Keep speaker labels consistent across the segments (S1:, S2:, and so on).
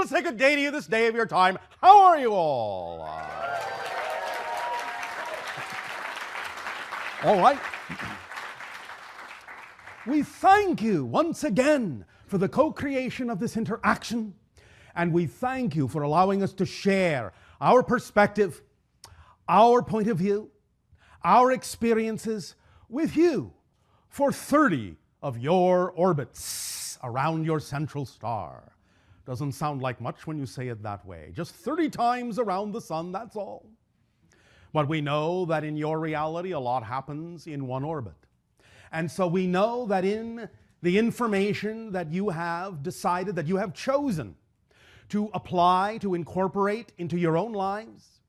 S1: to say good day to you this day of your time. How are you all? All right. We thank you once again for the co-creation of this interaction, and we thank you for allowing us to share our perspective, our point of view, our experiences with you for 30 of your orbits around your central star. Doesn't sound like much when you say it that way. Just 30 times around the sun, that's all. But we know that in your reality, a lot happens in one orbit. And so we know that in the information that you have decided, that you have chosen to apply, to incorporate into your own lives,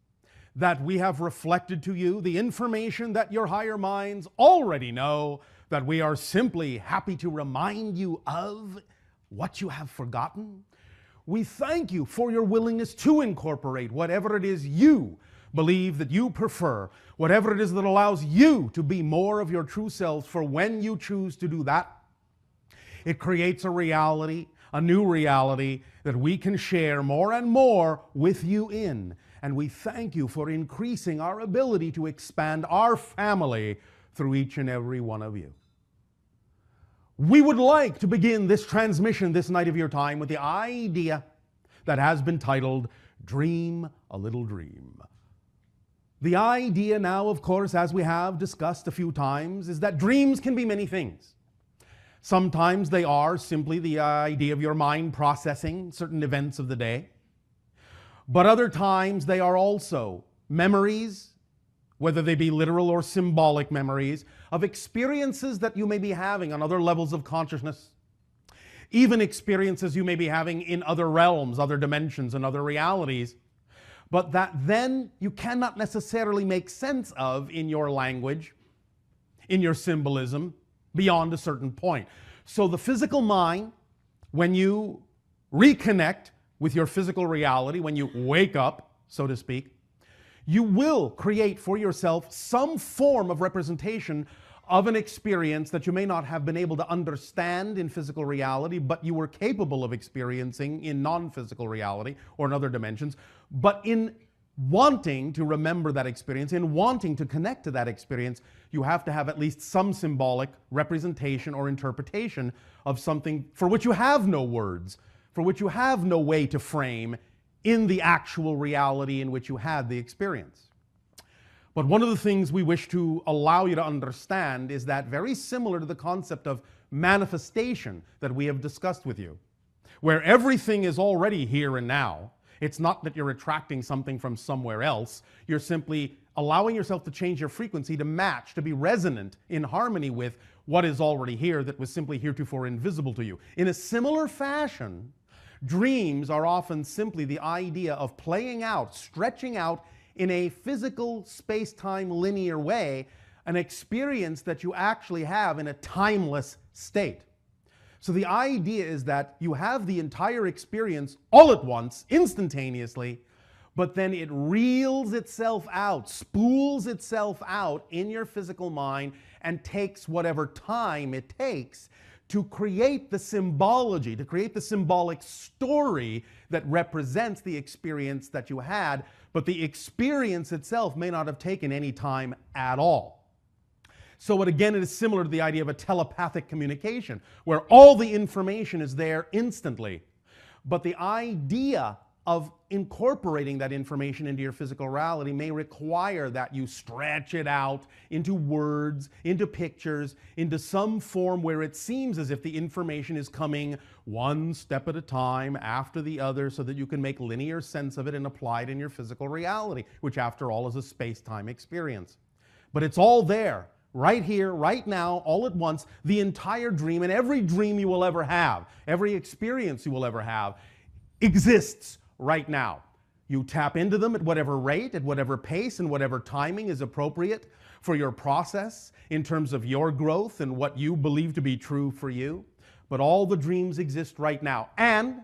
S1: that we have reflected to you the information that your higher minds already know, that we are simply happy to remind you of what you have forgotten. We thank you for your willingness to incorporate whatever it is you believe that you prefer, whatever it is that allows you to be more of your true selves, for when you choose to do that, it creates a reality, a new reality that we can share more and more with you in. And we thank you for increasing our ability to expand our family through each and every one of you. We would like to begin this transmission this night of your time with the idea that has been titled, Dream a Little Dream. The idea now, of course, as we have discussed a few times, is that dreams can be many things. Sometimes they are simply the idea of your mind processing certain events of the day. But other times they are also memories, whether they be literal or symbolic memories, of experiences that you may be having on other levels of consciousness. Even experiences you may be having in other realms, other dimensions, and other realities, but that then you cannot necessarily make sense of in your language, in your symbolism, beyond a certain point. So the physical mind, when you reconnect with your physical reality, when you wake up, so to speak, you will create for yourself some form of representation of an experience that you may not have been able to understand in physical reality, but you were capable of experiencing in non-physical reality or in other dimensions. But in wanting to remember that experience, in wanting to connect to that experience, you have to have at least some symbolic representation or interpretation of something for which you have no words, for which you have no way to frame in the actual reality in which you had the experience. But one of the things we wish to allow you to understand is that, very similar to the concept of manifestation that we have discussed with you, where everything is already here and now, it's not that you're attracting something from somewhere else, you're simply allowing yourself to change your frequency to match, to be resonant, in harmony with what is already here that was simply heretofore invisible to you. In a similar fashion, dreams are often simply the idea of playing out, stretching out in a physical space-time linear way, an experience that you actually have in a timeless state. So the idea is that you have the entire experience all at once, instantaneously, but then it reels itself out, spools itself out in your physical mind and takes whatever time it takes to create the symbology, to create the symbolic story that represents the experience that you had, but the experience itself may not have taken any time at all. So it is similar to the idea of a telepathic communication, where all the information is there instantly, but the idea of incorporating that information into your physical reality may require that you stretch it out into words, into pictures, into some form where it seems as if the information is coming one step at a time after the other, so that you can make linear sense of it and apply it in your physical reality, which after all is a space-time experience. But it's all there, right here, right now, all at once, the entire dream, and every dream you will ever have, every experience you will ever have, exists right now. You tap into them at whatever rate, at whatever pace, and whatever timing is appropriate for your process in terms of your growth and what you believe to be true for you. But all the dreams exist right now. And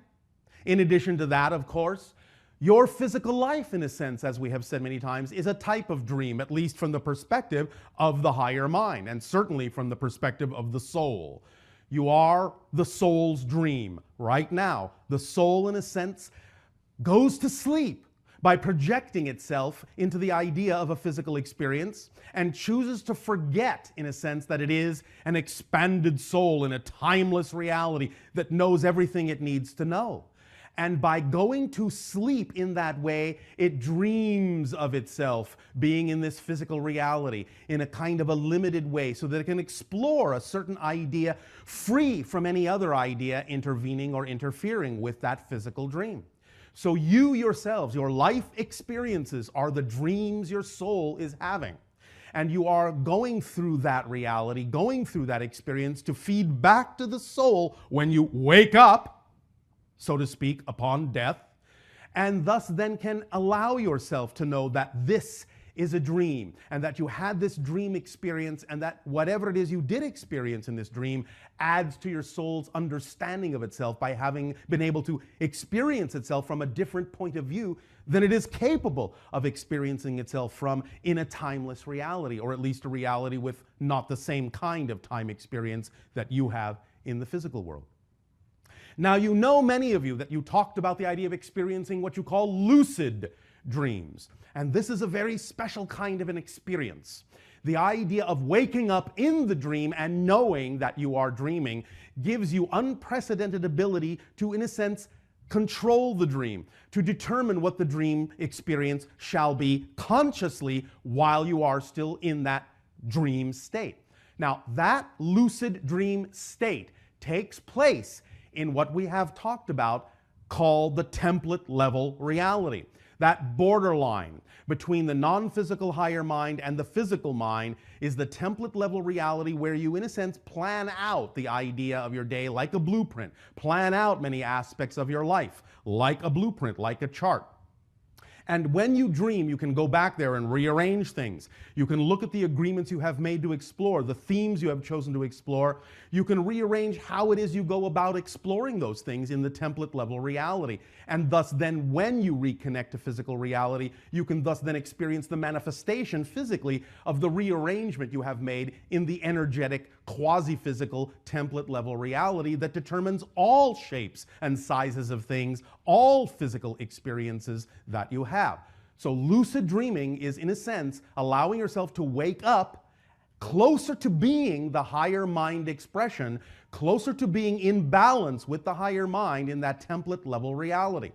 S1: in addition to that, of course, your physical life, in a sense, as we have said many times, is a type of dream, at least from the perspective of the higher mind, and certainly from the perspective of the soul. You are the soul's dream, right now, the soul, in a sense, goes to sleep by projecting itself into the idea of a physical experience and chooses to forget, in a sense, that it is an expanded soul in a timeless reality that knows everything it needs to know. And by going to sleep in that way, it dreams of itself being in this physical reality in a kind of a limited way so that it can explore a certain idea free from any other idea intervening or interfering with that physical dream. So you yourselves, your life experiences are the dreams your soul is having. And you are going through that reality, going through that experience to feed back to the soul when you wake up, so to speak, upon death, and thus then can allow yourself to know that this is a dream, and that you had this dream experience, and that whatever it is you did experience in this dream adds to your soul's understanding of itself by having been able to experience itself from a different point of view than it is capable of experiencing itself from in a timeless reality, or at least a reality with not the same kind of time experience that you have in the physical world. Now, you know, many of you, that you talked about the idea of experiencing what you call lucid dreams. And this is a very special kind of an experience. The idea of waking up in the dream and knowing that you are dreaming gives you unprecedented ability to, in a sense, control the dream, to determine what the dream experience shall be consciously while you are still in that dream state. Now, that lucid dream state takes place in what we have talked about called the template level reality. That borderline between the non-physical higher mind and the physical mind is the template level reality where you, in a sense, plan out the idea of your day like a blueprint, plan out many aspects of your life like a blueprint, like a chart. And when you dream, you can go back there and rearrange things. You can look at the agreements you have made to explore, the themes you have chosen to explore. You can rearrange how it is you go about exploring those things in the template level reality. And thus then when you reconnect to physical reality, you can thus then experience the manifestation physically of the rearrangement you have made in the energetic, quasi-physical template level reality that determines all shapes and sizes of things, all physical experiences that you have. So lucid dreaming is, in a sense, allowing yourself to wake up closer to being the higher mind expression, closer to being in balance with the higher mind in that template level reality.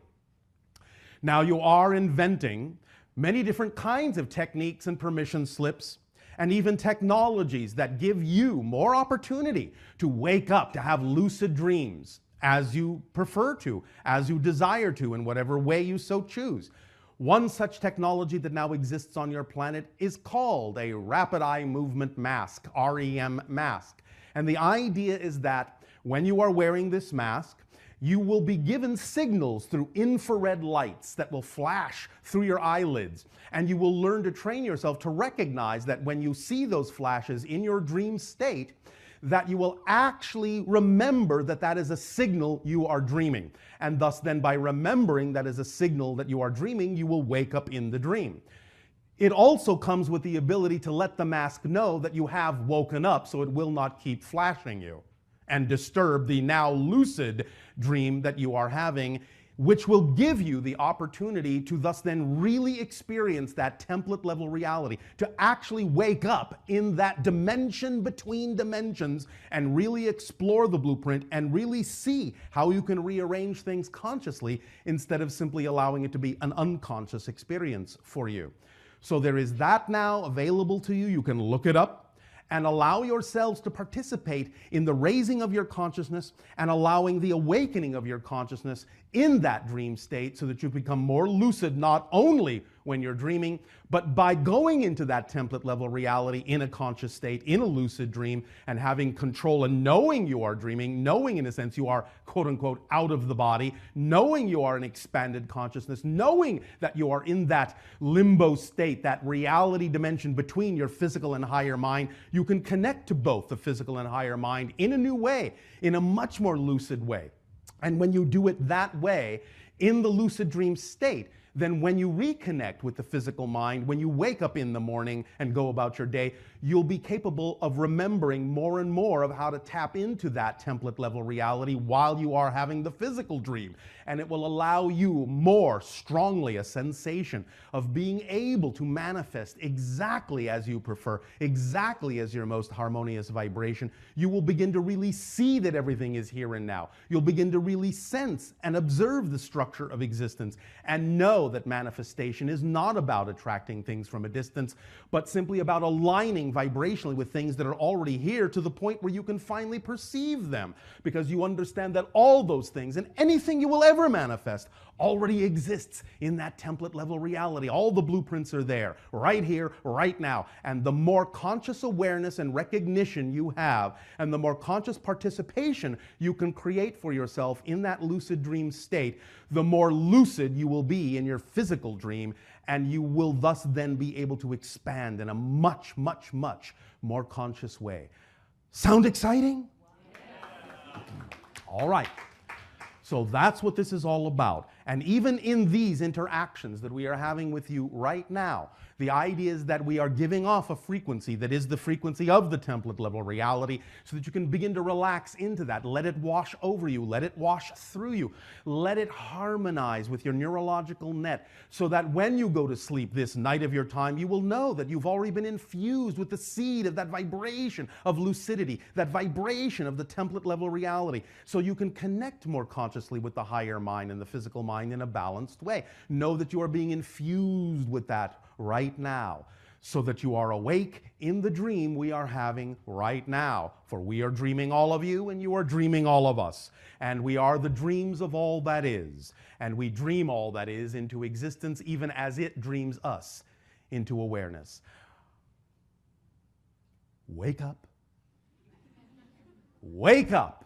S1: Now, you are inventing many different kinds of techniques and permission slips, and even technologies that give you more opportunity to wake up, to have lucid dreams as you prefer to, as you desire to, in whatever way you so choose. One such technology that now exists on your planet is called a rapid eye movement mask, REM mask. And the idea is that when you are wearing this mask, you will be given signals through infrared lights that will flash through your eyelids. And you will learn to train yourself to recognize that when you see those flashes in your dream state, that you will actually remember that that is a signal you are dreaming. And thus then by remembering that is a signal that you are dreaming, you will wake up in the dream. It also comes with the ability to let the mask know that you have woken up so it will not keep flashing you and disturb the now lucid dream that you are having, which will give you the opportunity to thus then really experience that template level reality, to actually wake up in that dimension between dimensions and really explore the blueprint and really see how you can rearrange things consciously instead of simply allowing it to be an unconscious experience for you. So there is that now available to you. You can look it up and allow yourselves to participate in the raising of your consciousness and allowing the awakening of your consciousness in that dream state so that you become more lucid not only when you're dreaming, but by going into that template level reality in a conscious state, in a lucid dream, and having control and knowing you are dreaming, knowing in a sense you are quote unquote out of the body, knowing you are an expanded consciousness, knowing that you are in that limbo state, that reality dimension between your physical and higher mind. You can connect to both the physical and higher mind in a new way, in a much more lucid way. And when you do it that way, in the lucid dream state, then when you reconnect with the physical mind, when you wake up in the morning and go about your day, you'll be capable of remembering more and more of how to tap into that template level reality while you are having the physical dream. And it will allow you more strongly a sensation of being able to manifest exactly as you prefer, exactly as your most harmonious vibration. You will begin to really see that everything is here and now. You'll begin to really sense and observe the structure of existence and know that manifestation is not about attracting things from a distance, but simply about aligning vibrationally with things that are already here to the point where you can finally perceive them, because you understand that all those things and anything you will ever manifest already exists in that template level reality. All the blueprints are there, right here, right now. And the more conscious awareness and recognition you have, and the more conscious participation you can create for yourself in that lucid dream state, the more lucid you will be in your physical dream, and you will thus then be able to expand in a much, much, much more conscious way. Sound exciting? Yeah. All right. So that's what this is all about. And even in these interactions that we are having with you right now, the idea is that we are giving off a frequency that is the frequency of the template level reality, so that you can begin to relax into that. Let it wash over you. Let it wash through you. Let it harmonize with your neurological net, so that when you go to sleep this night of your time, you will know that you've already been infused with the seed of that vibration of lucidity, that vibration of the template level reality, so you can connect more consciously with the higher mind and the physical mind in a balanced way. Know that you are being infused with that right now, so that you are awake in the dream we are having right now. For we are dreaming all of you, and you are dreaming all of us. And we are the dreams of all that is. And we dream all that is into existence, even as it dreams us into awareness. Wake up. Wake up.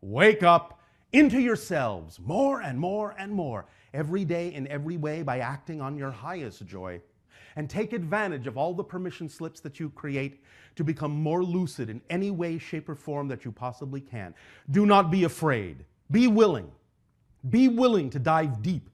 S1: Wake up into yourselves more and more and more, every day in every way, by acting on your highest joy. And take advantage of all the permission slips that you create to become more lucid in any way, shape, or form that you possibly can. Do not be afraid. Be willing. Be willing to dive deep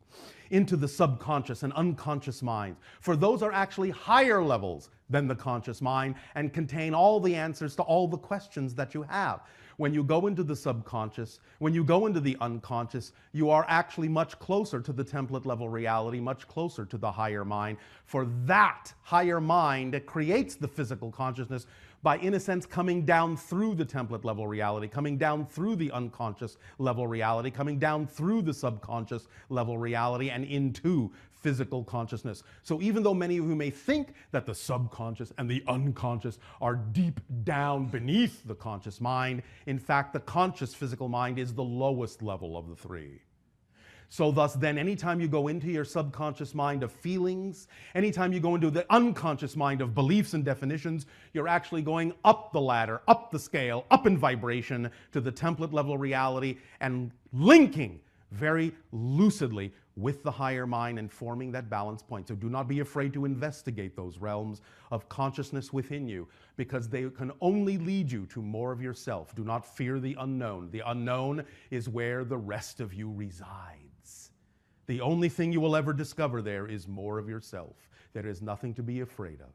S1: into the subconscious and unconscious minds, for those are actually higher levels than the conscious mind and contain all the answers to all the questions that you have. When you go into the subconscious, when you go into the unconscious, you are actually much closer to the template level reality, much closer to the higher mind. For that higher mind creates the physical consciousness by, in a sense, coming down through the template level reality, coming down through the unconscious level reality, coming down through the subconscious level reality and into physical consciousness. So even though many of you may think that the subconscious and the unconscious are deep down beneath the conscious mind, in fact, the conscious physical mind is the lowest level of the three. So thus then, anytime you go into your subconscious mind of feelings, anytime you go into the unconscious mind of beliefs and definitions, you're actually going up the ladder, up the scale, up in vibration to the template level reality, and linking very lucidly with the higher mind and forming that balance point. So do not be afraid to investigate those realms of consciousness within you, because they can only lead you to more of yourself. Do not fear the unknown. The unknown is where the rest of you resides. The only thing you will ever discover there is more of yourself. There is nothing to be afraid of.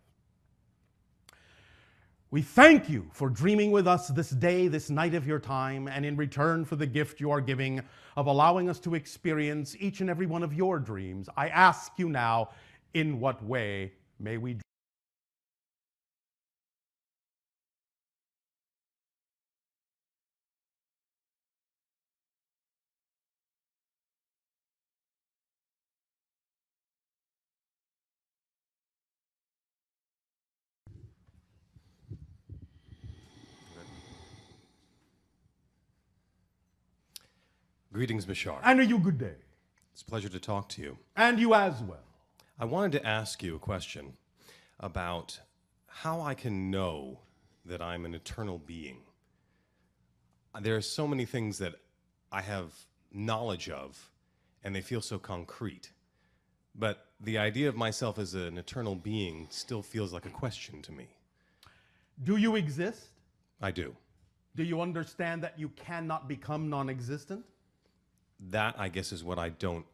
S1: We thank you for dreaming with us this day, this night of your time, and in return for the gift you are giving of allowing us to experience each and every one of your dreams, I ask you now, in what way may we dream?
S2: Greetings, Bashar.
S1: And a you good day.
S2: It's a pleasure to talk to you.
S1: And you as well.
S2: I wanted to ask you a question about how I can know that I'm an eternal being. There are so many things that I have knowledge of, and they feel so concrete. But the idea of myself as an eternal being still feels like a question to me.
S1: Do you exist?
S2: I do.
S1: Do you understand that you cannot become non-existent?
S2: That, I guess, is what I don't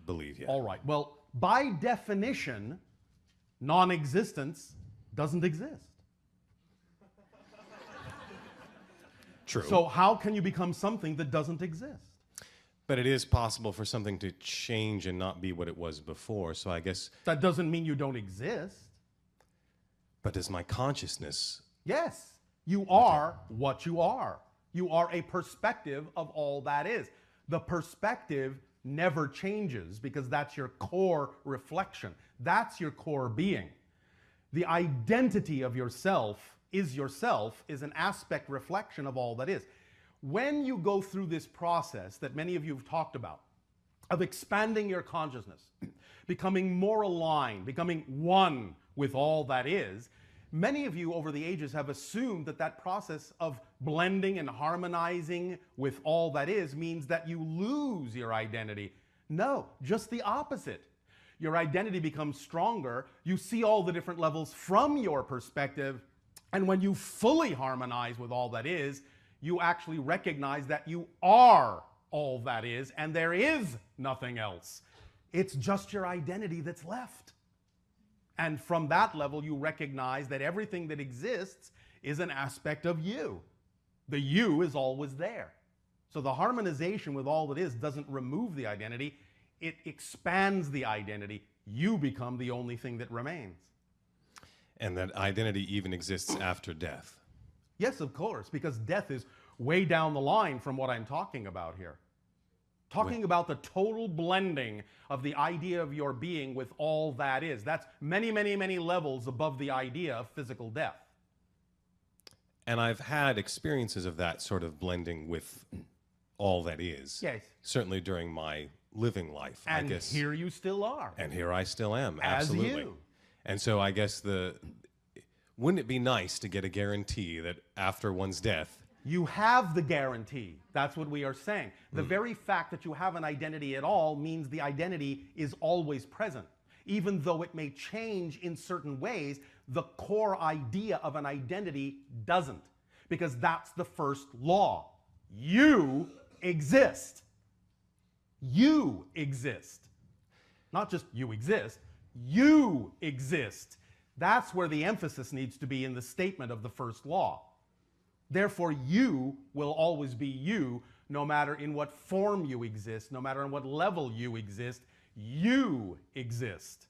S2: believe yet.
S1: All right. Well, by definition, non-existence doesn't exist.
S2: True.
S1: So how can you become something that doesn't exist?
S2: But it is possible for something to change and not be what it was before. So I guess.
S1: That doesn't mean you don't exist.
S2: But does my consciousness.
S1: Yes, you are what you are. You are a perspective of all that is. The perspective never changes because that's your core reflection. That's your core being. The identity of yourself is an aspect reflection of all that is. When you go through this process that many of you have talked about, of expanding your consciousness, becoming more aligned, becoming one with all that is, many of you over the ages have assumed that that process of blending and harmonizing with all that is means that you lose your identity. No, just the opposite. Your identity becomes stronger. You see all the different levels from your perspective. And when you fully harmonize with all that is, you actually recognize that you are all that is, and there is nothing else. It's just your identity that's left. And from that level, you recognize that everything that exists is an aspect of you. The you is always there. So the harmonization with all that is doesn't remove the identity, it expands the identity. You become the only thing that remains.
S2: And that identity even exists after death.
S1: Yes, of course, because death is way down the line from what I'm talking about here. Talking about the total blending of the idea of your being with all that is. That's many, many, many levels above the idea of physical death.
S2: And I've had experiences of that sort of blending with all that is.
S1: Yes.
S2: Certainly during my living life,
S1: And
S2: I guess.
S1: here you still are.
S2: And here I still am,
S1: As
S2: absolutely.
S1: you.
S2: And so I guess wouldn't it be nice to get a guarantee that after one's death,
S1: You have the guarantee. That's what we are saying. The very fact that you have an identity at all means the identity is always present. Even though it may change in certain ways, the core idea of an identity doesn't. Because that's the first law. You exist. You exist. Not just you exist, you exist. That's where the emphasis needs to be in the statement of the first law. Therefore, you will always be you, no matter in what form you exist, no matter on what level you exist, you exist.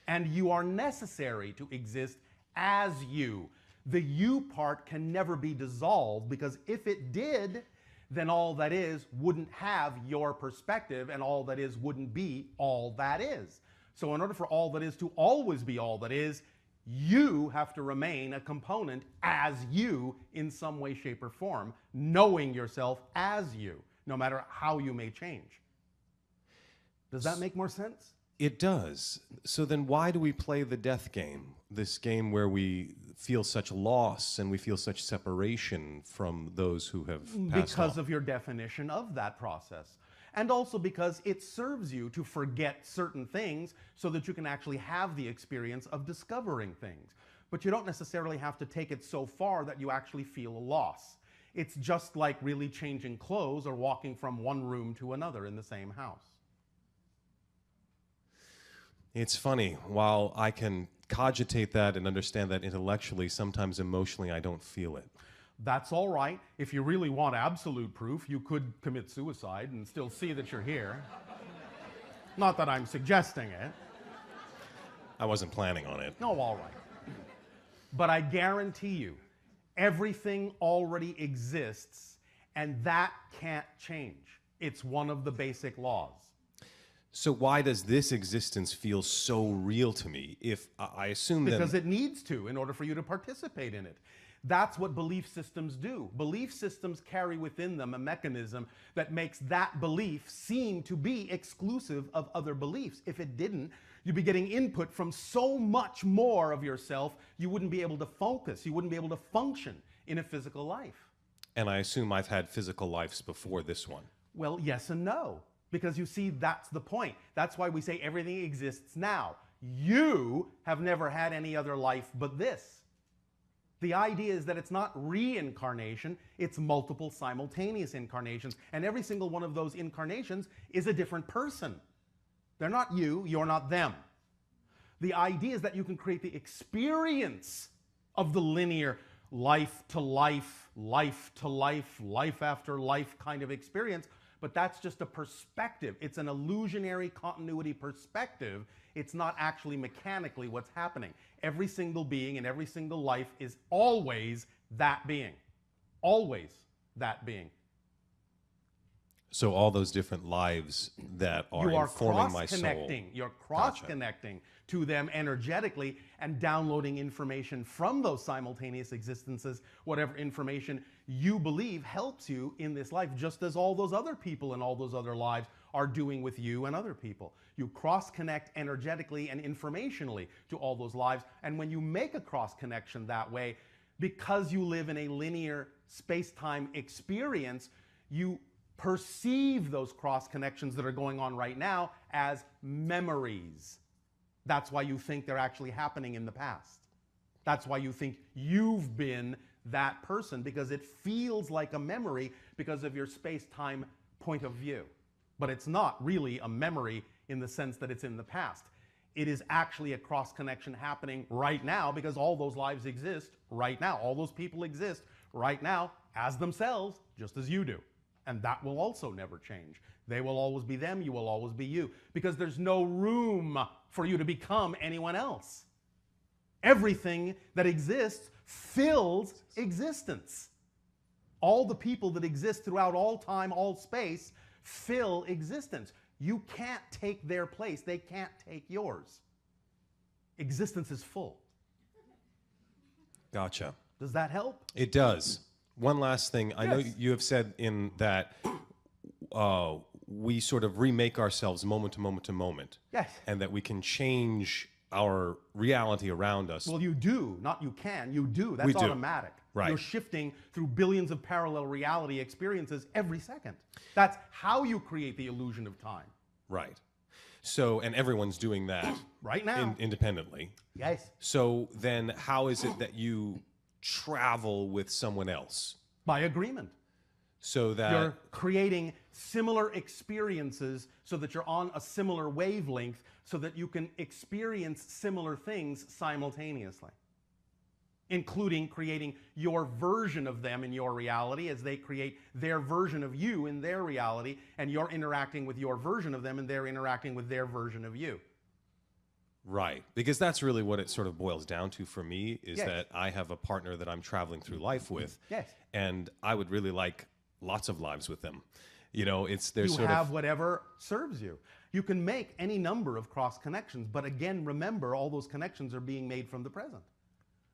S1: And you are necessary to exist as you. The you part can never be dissolved, because if it did, then all that is wouldn't have your perspective, and all that is wouldn't be all that is. So in order for all that is to always be all that is, you have to remain a component as you in some way, shape, or form, knowing yourself as you, no matter how you may change. Does that make more sense?
S2: it does. So then why do we play the death game? This game where we feel such loss and we feel such separation from those who have passed
S1: Because
S2: on.
S1: of your definition of that process. And also because it serves you to forget certain things so that you can actually have the experience of discovering things. But you don't necessarily have to take it so far that you actually feel a loss. It's just like really changing clothes or walking from one room to another in the same house.
S2: It's funny, while I can cogitate that and understand that intellectually, sometimes emotionally I don't feel it.
S1: That's all right. If you really want absolute proof, you could commit suicide and still see that you're here. Not that I'm suggesting it.
S2: I wasn't planning on it.
S1: No, all right. But I guarantee you, everything already exists, and that can't change. It's one of the basic laws.
S2: So why does this existence feel so real to me if I assume that...
S1: Because it needs to in order for you to participate in it. That's what belief systems do. Belief systems carry within them a mechanism that makes that belief seem to be exclusive of other beliefs. If it didn't, you'd be getting input from so much more of yourself, you wouldn't be able to focus, you wouldn't be able to function in a physical life.
S2: And I assume I've had physical lives before this one.
S1: Well, yes and no. Because you see, that's the point. That's why we say everything exists now. You have never had any other life but this. The idea is that it's not reincarnation, it's multiple simultaneous incarnations. And every single one of those incarnations is a different person. They're not you, you're not them. The idea is that you can create the experience of the linear life to life, life to life, life after life kind of experience, but that's just a perspective. It's an illusionary continuity perspective. It's not actually mechanically what's happening. Every single being in every single life is always that being. Always that being.
S2: So all those different lives that are informing my soul.
S1: You're cross-connecting to them energetically and downloading information from those simultaneous existences, whatever information you believe helps you in this life, just as all those other people in all those other lives are doing with you and other people. You cross-connect energetically and informationally to all those lives, and when you make a cross-connection that way, because you live in a linear space-time experience, you perceive those cross connections that are going on right now as memories. That's why you think they're actually happening in the past. That's why you think you've been that person, because it feels like a memory because of your space-time point of view. But it's not really a memory in the sense that it's in the past. It is actually a cross connection happening right now because all those lives exist right now. All those people exist right now as themselves, just as you do. And that will also never change. They will always be them, you will always be you, because there's no room for you to become anyone else. Everything that exists fills existence. All the people that exist throughout all time, all space, fill existence. You can't take their place. They can't take yours. Existence is full.
S2: Gotcha.
S1: Does that help?
S2: It does. One last thing. I know
S1: Yes.
S2: you have said in that we sort of remake ourselves moment to moment to moment.
S1: Yes.
S2: And that we can change our reality around us.
S1: Well, you do. Not you can. You do. That's
S2: We do.
S1: automatic.
S2: Right.
S1: You're shifting through billions of parallel reality experiences every second. That's how you create the illusion of time.
S2: Right. So, and everyone's doing that
S1: Right now.
S2: independently.
S1: Yes.
S2: So then how is it that you travel with someone else?
S1: By agreement.
S2: So that
S1: You're creating similar experiences so that you're on a similar wavelength so that you can experience similar things simultaneously, including creating your version of them in your reality as they create their version of you in their reality, and you're interacting with your version of them and they're interacting with their version of you.
S2: Right. Because that's really what it sort of boils down to for me is
S1: Yes.
S2: that I have a partner that I'm traveling through life with.
S1: Yes.
S2: And I would really like lots of lives with them. You know, there's
S1: You
S2: sort
S1: have
S2: of
S1: whatever serves you. You can make any number of cross connections, but again, remember, all those connections are being made from the present.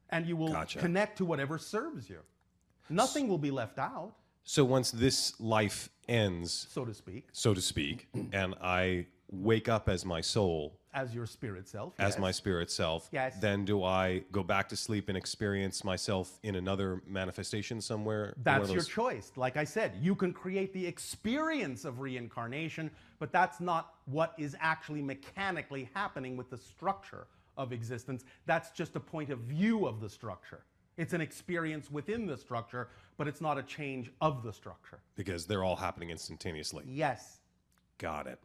S1: And you will
S2: Gotcha.
S1: connect to whatever serves you. Nothing will be left out,
S2: so once this life ends,
S1: so to speak,
S2: and I wake up as my soul,
S1: as your spirit self.
S2: as
S1: yes.
S2: my spirit self,
S1: Yes.
S2: then do I go back to sleep and experience myself in another manifestation somewhere? in one
S1: That's
S2: of
S1: your
S2: those-
S1: choice. Like I said, you can create the experience of reincarnation, but that's not what is actually mechanically happening with the structure of existence. That's just a point of view of the structure. It's an experience within the structure, but it's not a change of the structure.
S2: Because they're all happening instantaneously.
S1: Yes.
S2: Got it.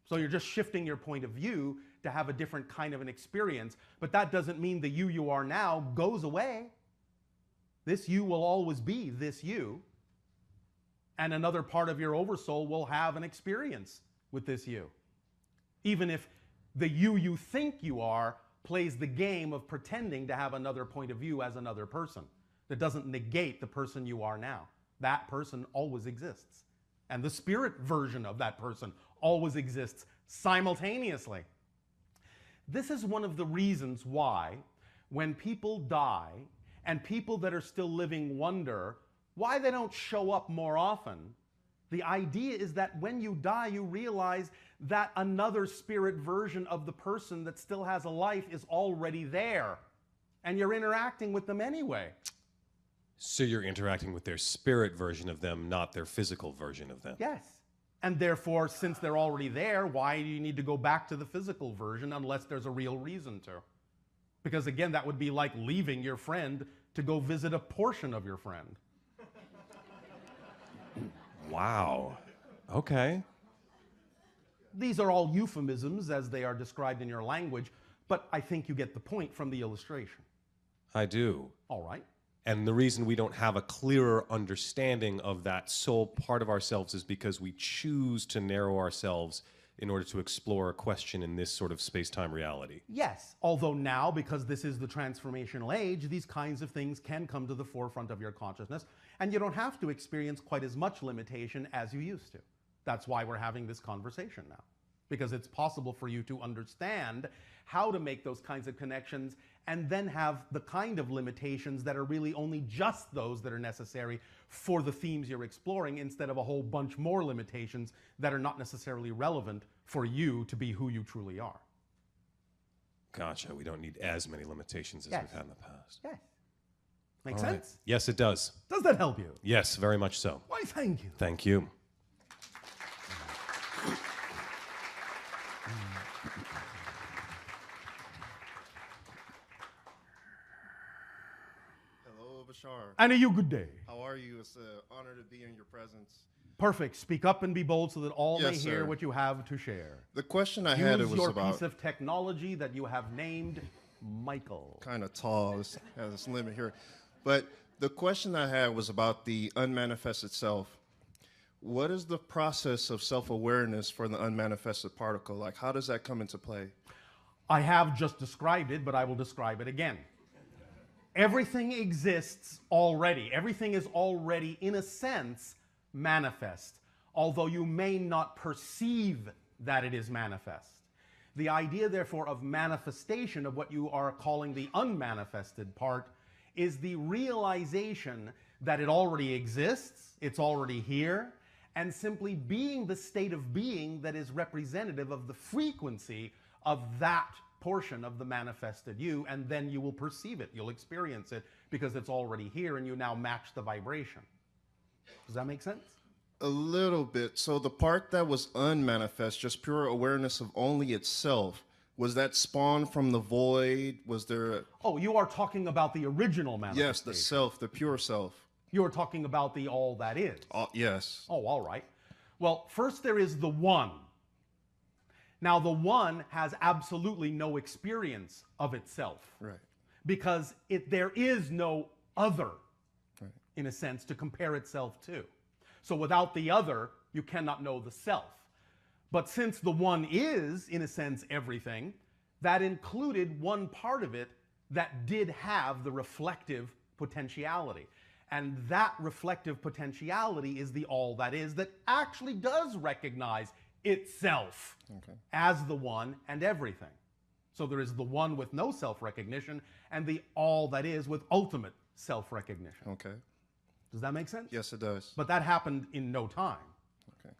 S1: So you're just shifting your point of view to have a different kind of an experience, but that doesn't mean the you are now goes away. This you will always be this you, and another part of your oversoul will have an experience with this you. Even if the you think you are plays the game of pretending to have another point of view as another person. That doesn't negate the person you are now. That person always exists. And the spirit version of that person always exists simultaneously. This is one of the reasons why, when people die and people that are still living wonder why they don't show up more often, the idea is that when you die, you realize that another spirit version of the person that still has a life is already there, and you're interacting with them anyway.
S2: So you're interacting with their spirit version of them, not their physical version of them.
S1: Yes. And therefore, since they're already there, why do you need to go back to the physical version unless there's a real reason to? Because again, that would be like leaving your friend to go visit a portion of your friend.
S2: Wow. Okay.
S1: These are all euphemisms as they are described in your language, but I think you get the point from the illustration.
S2: I do.
S1: All right.
S2: And the reason we don't have a clearer understanding of that soul part of ourselves is because we choose to narrow ourselves in order to explore a question in this sort of space-time reality.
S1: Yes, although now, because this is the transformational age, these kinds of things can come to the forefront of your consciousness, and you don't have to experience quite as much limitation as you used to. That's why we're having this conversation now, because it's possible for you to understand how to make those kinds of connections and then have the kind of limitations that are really only just those that are necessary for the themes you're exploring, instead of a whole bunch more limitations that are not necessarily relevant for you to be who you truly are.
S2: Gotcha. We don't need as many limitations as
S1: Yes.
S2: we've had in the past.
S1: Yes. Make
S2: All right.
S1: sense?
S2: Yes, it does.
S1: Does that help you?
S2: Yes, very much so.
S1: Why, thank you.
S2: Thank you.
S3: Hello, Bashar.
S1: And a you good day.
S3: How are you? It's an honor to be in your presence.
S1: Perfect. Speak up and be bold so that all may
S3: Yes,
S1: hear
S3: sir.
S1: what you have to share.
S3: The question I had, it
S1: Use
S3: was
S1: your
S3: about
S1: piece of technology that you have named Michael.
S3: kind of tall. It has this limit here. But the question I had was about the unmanifested self. What is the process of self-awareness for the unmanifested particle? Like, how does that come into play?
S1: I have just described it, but I will describe it again. Everything exists already. Everything is already, in a sense, manifest, although you may not perceive that it is manifest. The idea, therefore, of manifestation of what you are calling the unmanifested part is the realization that it already exists, it's already here, and simply being the state of being that is representative of the frequency of that portion of the manifested you, and then you will perceive it, you'll experience it, because it's already here and you now match the vibration. Does that make sense?
S3: A little bit. So the part that was unmanifest, just pure awareness of only itself, was that spawned from the void? Was there
S1: Oh, you are talking about the original manifestation.
S3: yes, the self, the pure self.
S1: You are talking about the all that is.
S3: Yes.
S1: Oh, all right. Well, first there is the one. Now, the one has absolutely no experience of itself.
S3: Right.
S1: Because there is no other,
S3: Right.
S1: in a sense, to compare itself to. So without the other, you cannot know the self. But since the one is, in a sense, everything, that included one part of it that did have the reflective potentiality. And that reflective potentiality is the all that is, that actually does recognize itself as the one and everything. So there is the one with no self-recognition and the all that is with ultimate self-recognition.
S3: Okay.
S1: Does that make sense?
S3: Yes, it does.
S1: But that happened in no time.
S3: Okay.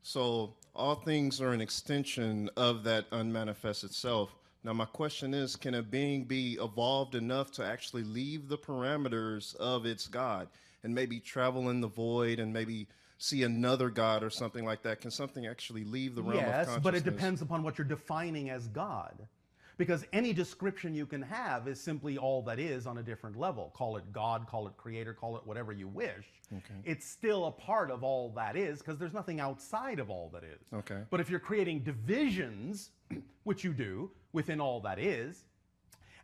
S3: So all things are an extension of that unmanifested self. Now, my question is, can a being be evolved enough to actually leave the parameters of its God and maybe travel in the void and maybe see another God or something like that? Can something actually leave the realm of consciousness?
S1: Yes, but it depends upon what you're defining as God. Because any description you can have is simply all that is on a different level. Call it God, call it creator, call it whatever you wish.
S3: Okay.
S1: It's still a part of all that is, because there's nothing outside of all that is.
S3: Okay.
S1: But if you're creating divisions, which you do within all that is,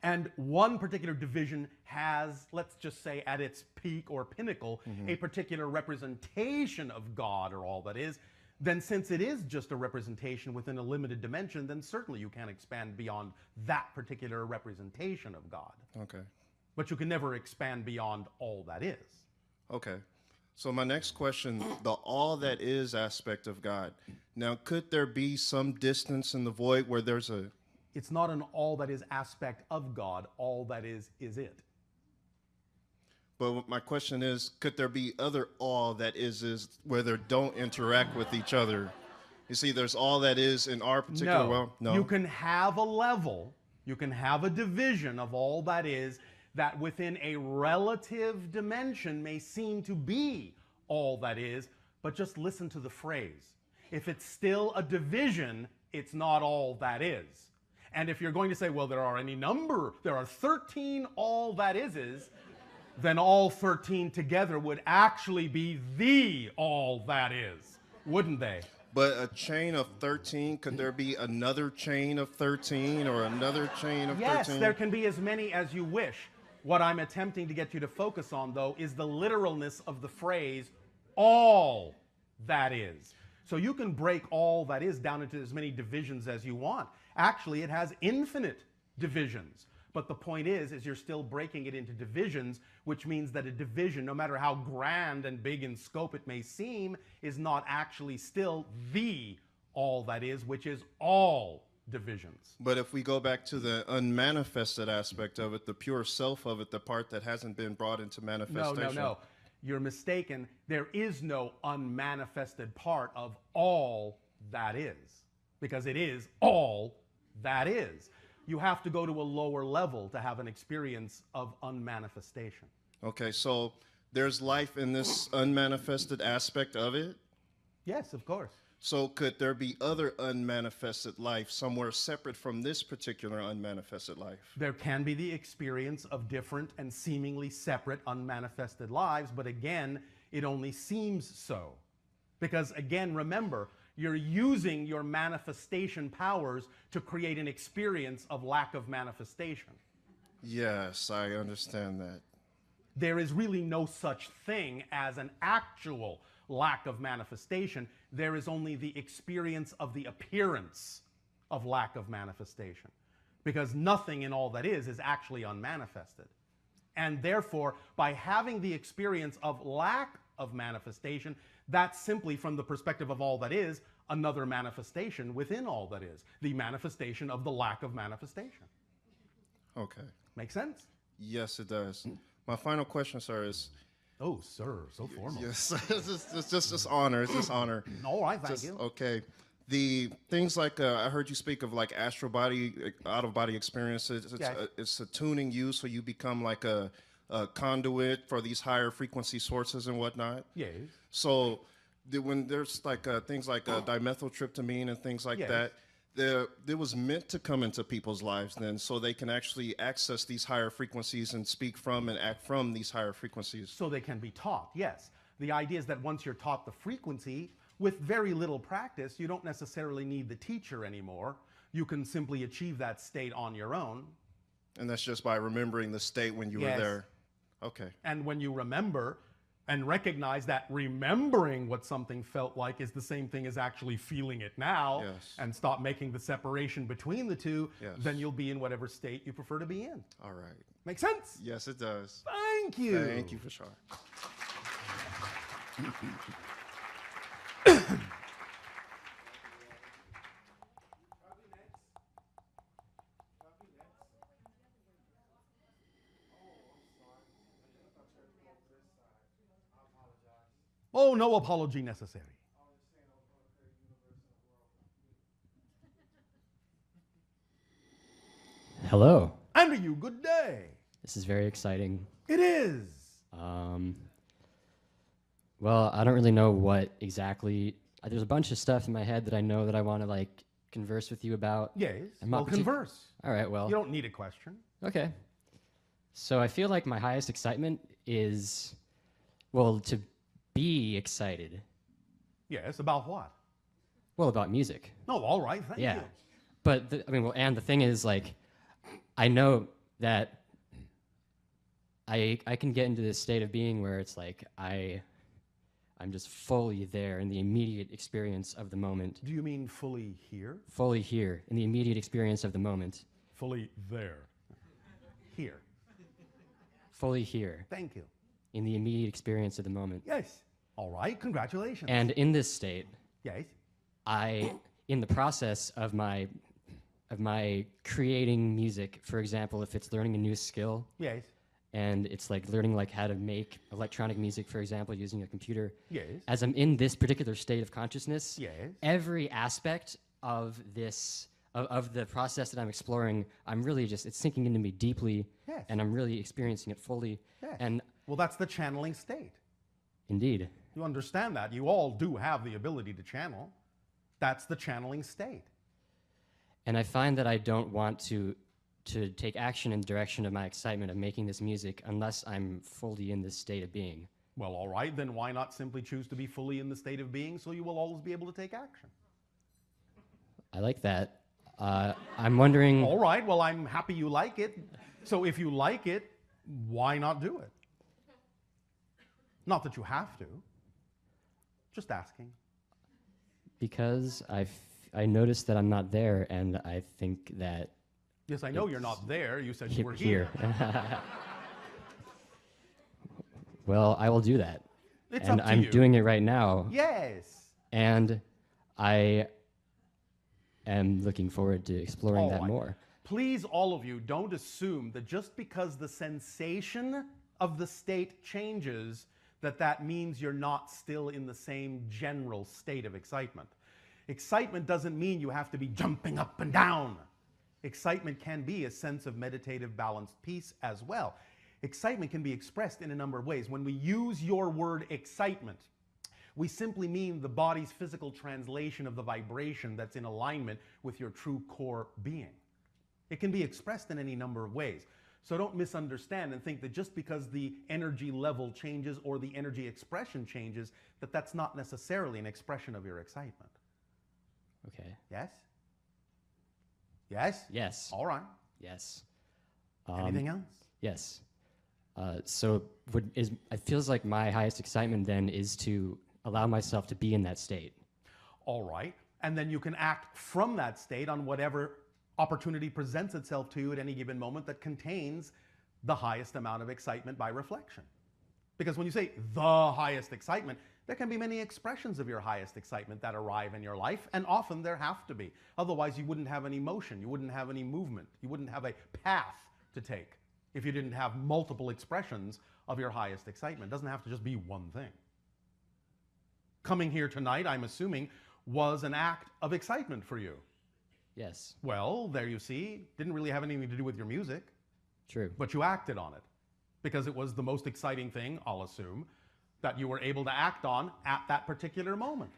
S1: and one particular division has, let's just say at its peak or pinnacle, a particular representation of God or all that is, then since it is just a representation within a limited dimension, then certainly you can expand beyond that particular representation of God.
S3: Okay.
S1: But you can never expand beyond all that is.
S3: Okay. So my next question, the all that is aspect of God. Now, could there be some distance in the void where there's a...
S1: It's not an all that is aspect of God. All that is it.
S3: But my question is, could there be other all that is where they don't interact with each other? You see, there's all that is in our particular world. No.
S1: You can have a level, you can have a division of all that is that within a relative dimension may seem to be all that is, but just listen to the phrase. If it's still a division, it's not all that is. And if you're going to say, well, there are 13 all that is, then all 13 together would actually be the all that is, wouldn't they?
S3: But a chain of 13, could there be another chain of 13 or another chain of
S1: Yes,
S3: 13?
S1: there can be as many as you wish. What I'm attempting to get you to focus on, though, is the literalness of the phrase, all that is. So you can break all that is down into as many divisions as you want. Actually, it has infinite divisions. But the point is you're still breaking it into divisions, which means that a division, no matter how grand and big in scope it may seem, is not actually still the all that is, which is all divisions.
S3: But if we go back to the unmanifested aspect of it, the pure self of it, the part that hasn't been brought into manifestation.
S1: No. You're mistaken. There is no unmanifested part of all that is, because it is all that is. You have to go to a lower level to have an experience of unmanifestation.
S3: Okay, so there's life in this unmanifested aspect of it.
S1: Yes, of course.
S3: So could there be other unmanifested life somewhere separate from this particular unmanifested life?
S1: There can be the experience of different and seemingly separate unmanifested lives, but again, it only seems so. Because again, remember, you're using your manifestation powers to create an experience of lack of manifestation.
S3: Yes, I understand that.
S1: There is really no such thing as an actual lack of manifestation. There is only the experience of the appearance of lack of manifestation. Because nothing in all that is actually unmanifested. And therefore, by having the experience of lack of manifestation, that's simply, from the perspective of all that is, another manifestation within all that is. The manifestation of the lack of manifestation.
S3: Okay.
S1: Make sense?
S3: Yes, it does. My final question, sir, is...
S1: Oh, sir, so formal.
S3: Yes, it's just honor. It's just honor.
S1: All right, thank you.
S3: Okay. The things like, I heard you speak of like astral body, out-of-body experiences. It's attuning you so you become like a conduit for these higher frequency sources and whatnot.
S1: Yes.
S3: So when there's like things like dimethyltryptamine and things like
S1: Yes.
S3: that, it was meant to come into people's lives then so they can actually access these higher frequencies and speak from and act from these higher frequencies.
S1: So they can be taught, yes. The idea is that once you're taught the frequency, with very little practice, you don't necessarily need the teacher anymore. You can simply achieve that state on your own.
S3: And that's just by remembering the state when you
S1: Yes.
S3: were there. Okay.
S1: And when you remember and recognize that remembering what something felt like is the same thing as actually feeling it now,
S3: Yes.
S1: and stop making the separation between the two,
S3: Yes.
S1: then you'll be in whatever state you prefer to be in.
S3: All right.
S1: Make sense?
S3: Yes, it does.
S1: Thank you.
S3: Thank you, Bashar.
S1: Oh, no apology necessary.
S4: Hello.
S1: And to you, good day.
S4: This is very exciting.
S1: It is.
S4: Well, I don't really know what exactly. There's a bunch of stuff in my head that I know that I want to like converse with you about.
S1: Yes.
S4: I'm not
S1: Well, converse.
S4: All right. Well.
S1: You don't need a question.
S4: Okay. So I feel like my highest excitement is, well, to be excited.
S1: Yes, about what?
S4: Well, about music.
S1: No, all right, thank
S4: Yeah.
S1: you.
S4: But and the thing is, like, I know that I can get into this state of being where it's like I'm just fully there in the immediate experience of the moment.
S1: Do you mean fully here?
S4: Fully here in the immediate experience of the moment.
S1: Fully there. Here.
S4: Fully here
S1: Thank you.
S4: in the immediate experience of the moment.
S1: Yes. All right, congratulations.
S4: And in this state,
S1: yes.
S4: in the process of my creating music, for example, if it's learning a new skill,
S1: Yes.
S4: and it's like learning like how to make electronic music, for example, using a computer.
S1: Yes.
S4: As I'm in this particular state of consciousness,
S1: Yes.
S4: every aspect of this of the process that I'm exploring, I'm really just it's sinking into me deeply,
S1: Yes.
S4: and I'm really experiencing it fully.
S1: Yes.
S4: And
S1: Well, that's the channeling state.
S4: indeed,
S1: You understand that. You all do have the ability to channel. That's the channeling state.
S4: and I find that I don't want to take action in the direction of my excitement of making this music unless I'm fully in this state of being.
S1: Well, all right, then why not simply choose to be fully in the state of being so you will always be able to take action?
S4: I like that. I'm wondering.
S1: All right, well, I'm happy you like it. So if you like it, why not do it? Not that you have to. Just asking.
S4: Because I noticed that I'm not there, and I think that
S1: Yes, I know you're not there. You said you were here.
S4: Well, I will do that.
S1: It's
S4: and
S1: up to
S4: I'm
S1: you.
S4: doing it right now.
S1: Yes.
S4: And I am looking forward to exploring
S1: All
S4: that
S1: right.
S4: more.
S1: Please, all of you, don't assume that just because the sensation of the state changes, that means you're not still in the same general state of excitement. Excitement doesn't mean you have to be jumping up and down. Excitement can be a sense of meditative, balanced peace as well. Excitement can be expressed in a number of ways. When we use your word excitement, we simply mean the body's physical translation of the vibration that's in alignment with your true core being. It can be expressed in any number of ways. So don't misunderstand and think that just because the energy level changes or the energy expression changes, that's not necessarily an expression of your excitement.
S4: Okay.
S1: Yes? Yes?
S4: Yes.
S1: All right.
S4: Yes.
S1: Anything else?
S4: Yes. So it feels like my highest excitement then is to allow myself to be in that state.
S1: All right. And then you can act from that state on whatever opportunity presents itself to you at any given moment that contains the highest amount of excitement by reflection. Because when you say the highest excitement, there can be many expressions of your highest excitement that arrive in your life, and often there have to be. Otherwise, you wouldn't have any motion, you wouldn't have any movement, you wouldn't have a path to take if you didn't have multiple expressions of your highest excitement. It doesn't have to just be one thing. Coming here tonight, I'm assuming, was an act of excitement for you.
S4: Yes.
S1: Well, there you see, didn't really have anything to do with your music,
S4: True.
S1: but you acted on it because it was the most exciting thing, I'll assume, that you were able to act on at that particular moment.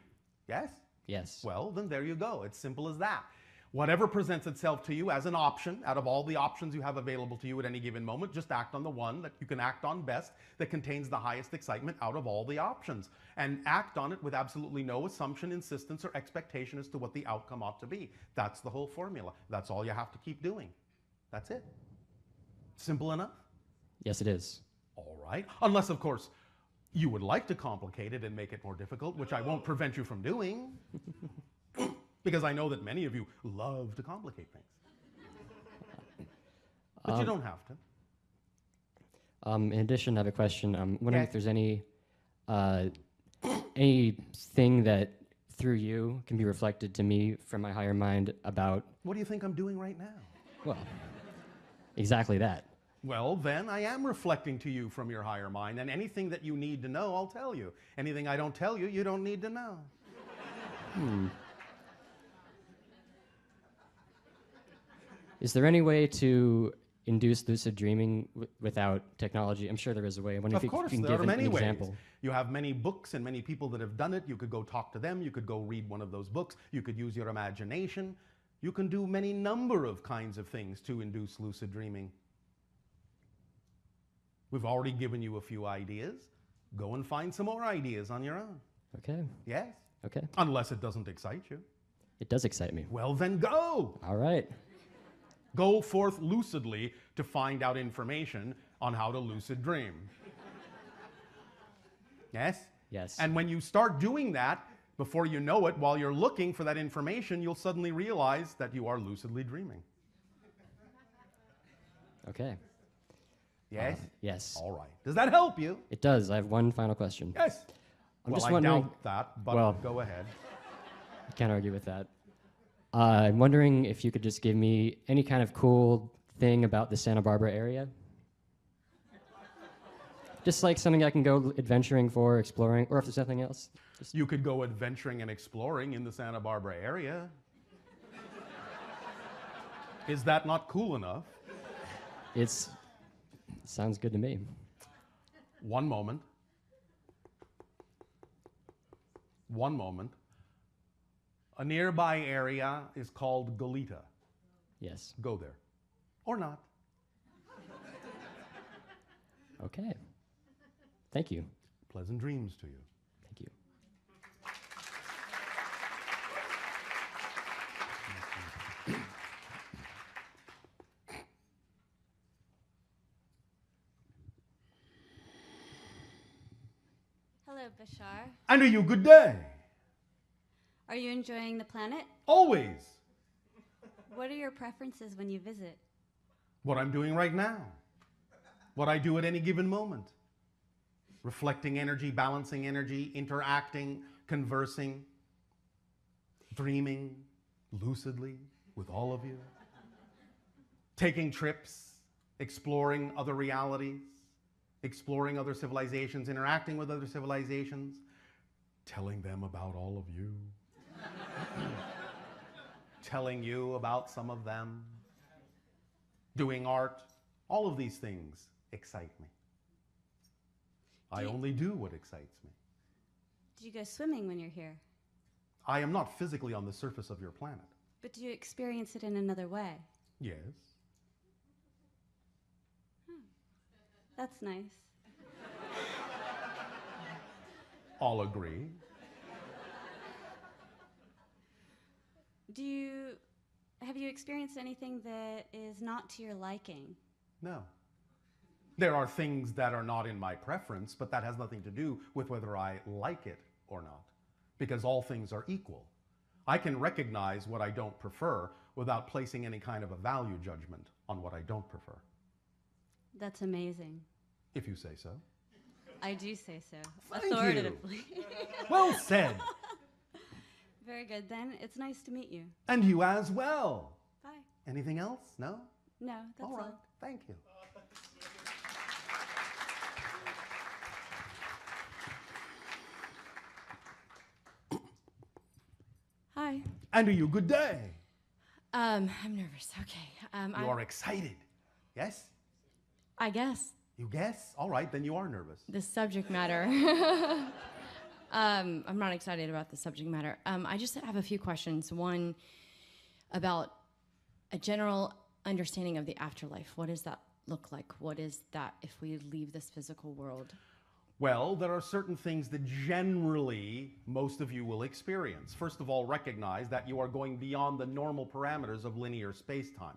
S1: Yes?
S4: Yes.
S1: Well, then there you go. It's simple as that. Whatever presents itself to you as an option, out of all the options you have available to you at any given moment, just act on the one that you can act on best, that contains the highest excitement out of all the options. And act on it with absolutely no assumption, insistence, or expectation as to what the outcome ought to be. That's the whole formula. That's all you have to keep doing. That's it. Simple enough?
S4: Yes, it is.
S1: All right. Unless, of course, you would like to complicate it and make it more difficult, which I won't prevent you from doing. Because I know that many of you love to complicate things. But you don't have to.
S4: In addition, I have a question. I'm wondering
S1: Yes.
S4: if there's anything that through you can be reflected to me from my higher mind about,
S1: What do you think I'm doing right now?
S4: well, exactly that.
S1: Well, then I am reflecting to you from your higher mind, and anything that you need to know, I'll tell you. Anything I don't tell you, you don't need to know.
S4: Is there any way to induce lucid dreaming without technology? I'm sure there is a way. I wonder
S1: Of
S4: if
S1: course,
S4: you can
S1: there
S4: give
S1: are
S4: an
S1: many ways.
S4: example.
S1: You have many books and many people that have done it. You could go talk to them. You could go read one of those books. You could use your imagination. You can do many number of kinds of things to induce lucid dreaming. We've already given you a few ideas. Go and find some more ideas on your own.
S4: Okay.
S1: Yes?
S4: Okay.
S1: Unless it doesn't excite you.
S4: It does excite me.
S1: Well, then go.
S4: All right.
S1: Go forth lucidly to find out information on how to lucid dream. Yes?
S4: Yes.
S1: And when you start doing that, before you know it, while you're looking for that information, you'll suddenly realize that you are lucidly dreaming.
S4: Okay.
S1: Yes?
S4: Yes.
S1: All right. Does that help you?
S4: It does. I have one final question.
S1: Yes.
S4: I'm
S1: Well,
S4: just
S1: I
S4: wondering.
S1: doubt that, but
S4: Well-
S1: go ahead.
S4: I can't argue with that. I'm wondering if you could just give me any kind of cool thing about the Santa Barbara area. Just like something I can go adventuring for, exploring, or if there's nothing else. Just,
S1: You could go adventuring and exploring in the Santa Barbara area. Is that not cool enough?
S4: it sounds good to me.
S1: One moment. One moment. A nearby area is called Goleta.
S4: Yes.
S1: Go there. Or not.
S4: Okay. Thank you.
S1: Pleasant dreams to you.
S4: Thank you.
S5: Hello, Bashar.
S1: And to you, good day.
S5: Are you enjoying the planet?
S1: Always.
S5: What are your preferences when you visit?
S1: What I'm doing right now. What I do at any given moment. Reflecting energy, balancing energy, interacting, conversing, dreaming lucidly with all of you. Taking trips, exploring other realities, exploring other civilizations, interacting with other civilizations, telling them about all of you, telling you about some of them, doing art. All of these things excite me. I only do what excites me.
S5: Do you go swimming when you're here?
S1: I am not physically on the surface of your planet.
S5: But do you experience it in another way?
S1: Yes.
S5: That's nice.
S1: I'll agree.
S5: Have you experienced anything that is not to your liking?
S1: No. There are things that are not in my preference, but that has nothing to do with whether I like it or not, because all things are equal. I can recognize what I don't prefer without placing any kind of a value judgment on what I don't prefer.
S5: That's amazing.
S1: If you say so.
S5: I do say so.
S1: Thank you.
S5: Authoritatively.
S1: Well said.
S5: Very good. Then it's nice to meet you.
S1: And you as well.
S5: Bye.
S1: Anything else? No?
S5: No, that's
S1: All right.
S5: all.
S1: Thank you.
S5: Hi.
S1: And to you, good day.
S6: I'm nervous. Okay.
S1: You are excited. Yes?
S6: I guess
S1: You guess? All right, then you are nervous.
S6: the subject matter. I'm not excited about the subject matter. I just have a few questions. One about a general understanding of the afterlife. What does that look like? What is that if we leave this physical world?
S1: Well, there are certain things that generally most of you will experience. First of all, recognize that you are going beyond the normal parameters of linear space-time.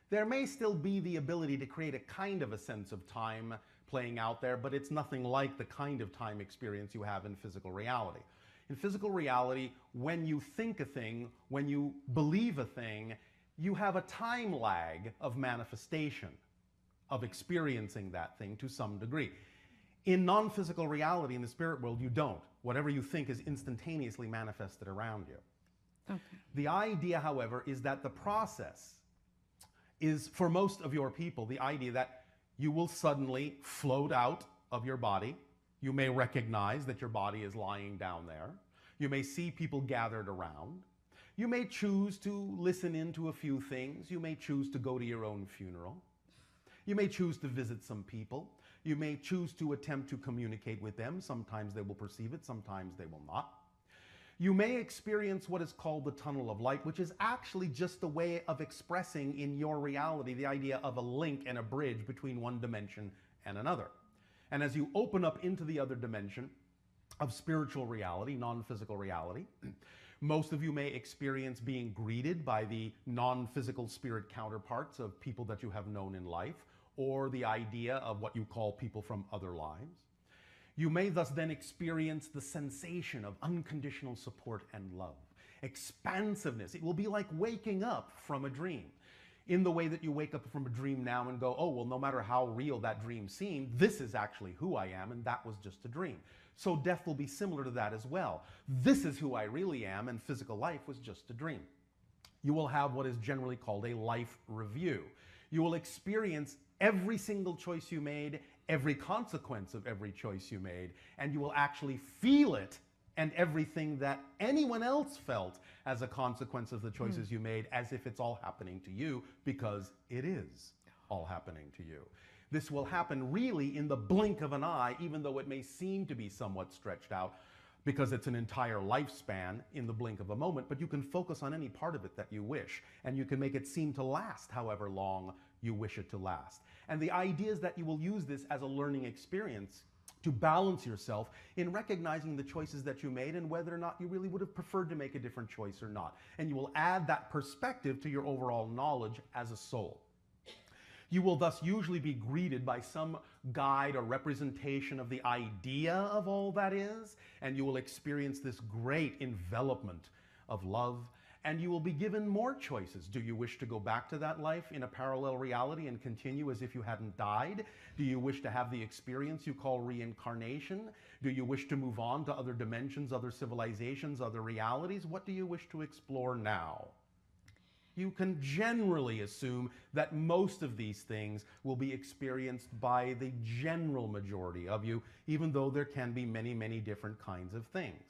S1: There may still be the ability to create a kind of a sense of time playing out there, but it's nothing like the kind of time experience you have in physical reality. In physical reality, when you think a thing, when you believe a thing, you have a time lag of manifestation, of experiencing that thing to some degree. In non-physical reality, in the spirit world, you don't. Whatever you think is instantaneously manifested around you.
S6: Okay.
S1: The idea, however, is that the process is, for most of your people, the idea that you will suddenly float out of your body. You may recognize that your body is lying down there. You may see people gathered around. You may choose to listen into a few things. You may choose to go to your own funeral. You may choose to visit some people. You may choose to attempt to communicate with them. Sometimes they will perceive it, sometimes they will not. You may experience what is called the tunnel of light, which is actually just a way of expressing in your reality the idea of a link and a bridge between one dimension and another. And as you open up into the other dimension of spiritual reality, non-physical reality, most of you may experience being greeted by the non-physical spirit counterparts of people that you have known in life, or the idea of what you call people from other lives. You may thus then experience the sensation of unconditional support and love, expansiveness. It will be like waking up from a dream, in the way that you wake up from a dream now and go, oh, well, no matter how real that dream seemed, this is actually who I am, and that was just a dream. So death will be similar to that as well. This is who I really am, and physical life was just a dream. You will have what is generally called a life review. You will experience every single choice you made, every consequence of every choice you made, and you will actually feel it and everything that anyone else felt as a consequence of the choices you made, as if it's all happening to you, because it is all happening to you. This will happen really in the blink of an eye, even though it may seem to be somewhat stretched out, because it's an entire lifespan in the blink of a moment, but you can focus on any part of it that you wish, and you can make it seem to last however long you wish it to last. And the idea is that you will use this as a learning experience to balance yourself in recognizing the choices that you made and whether or not you really would have preferred to make a different choice or not. And you will add that perspective to your overall knowledge as a soul. You will thus usually be greeted by some guide or representation of the idea of all that is, and you will experience this great envelopment of love, and you will be given more choices. Do you wish to go back to that life in a parallel reality and continue as if you hadn't died? Do you wish to have the experience you call reincarnation? Do you wish to move on to other dimensions, other civilizations, other realities? What do you wish to explore now? You can generally assume that most of these things will be experienced by the general majority of you, even though there can be many, many different kinds of things.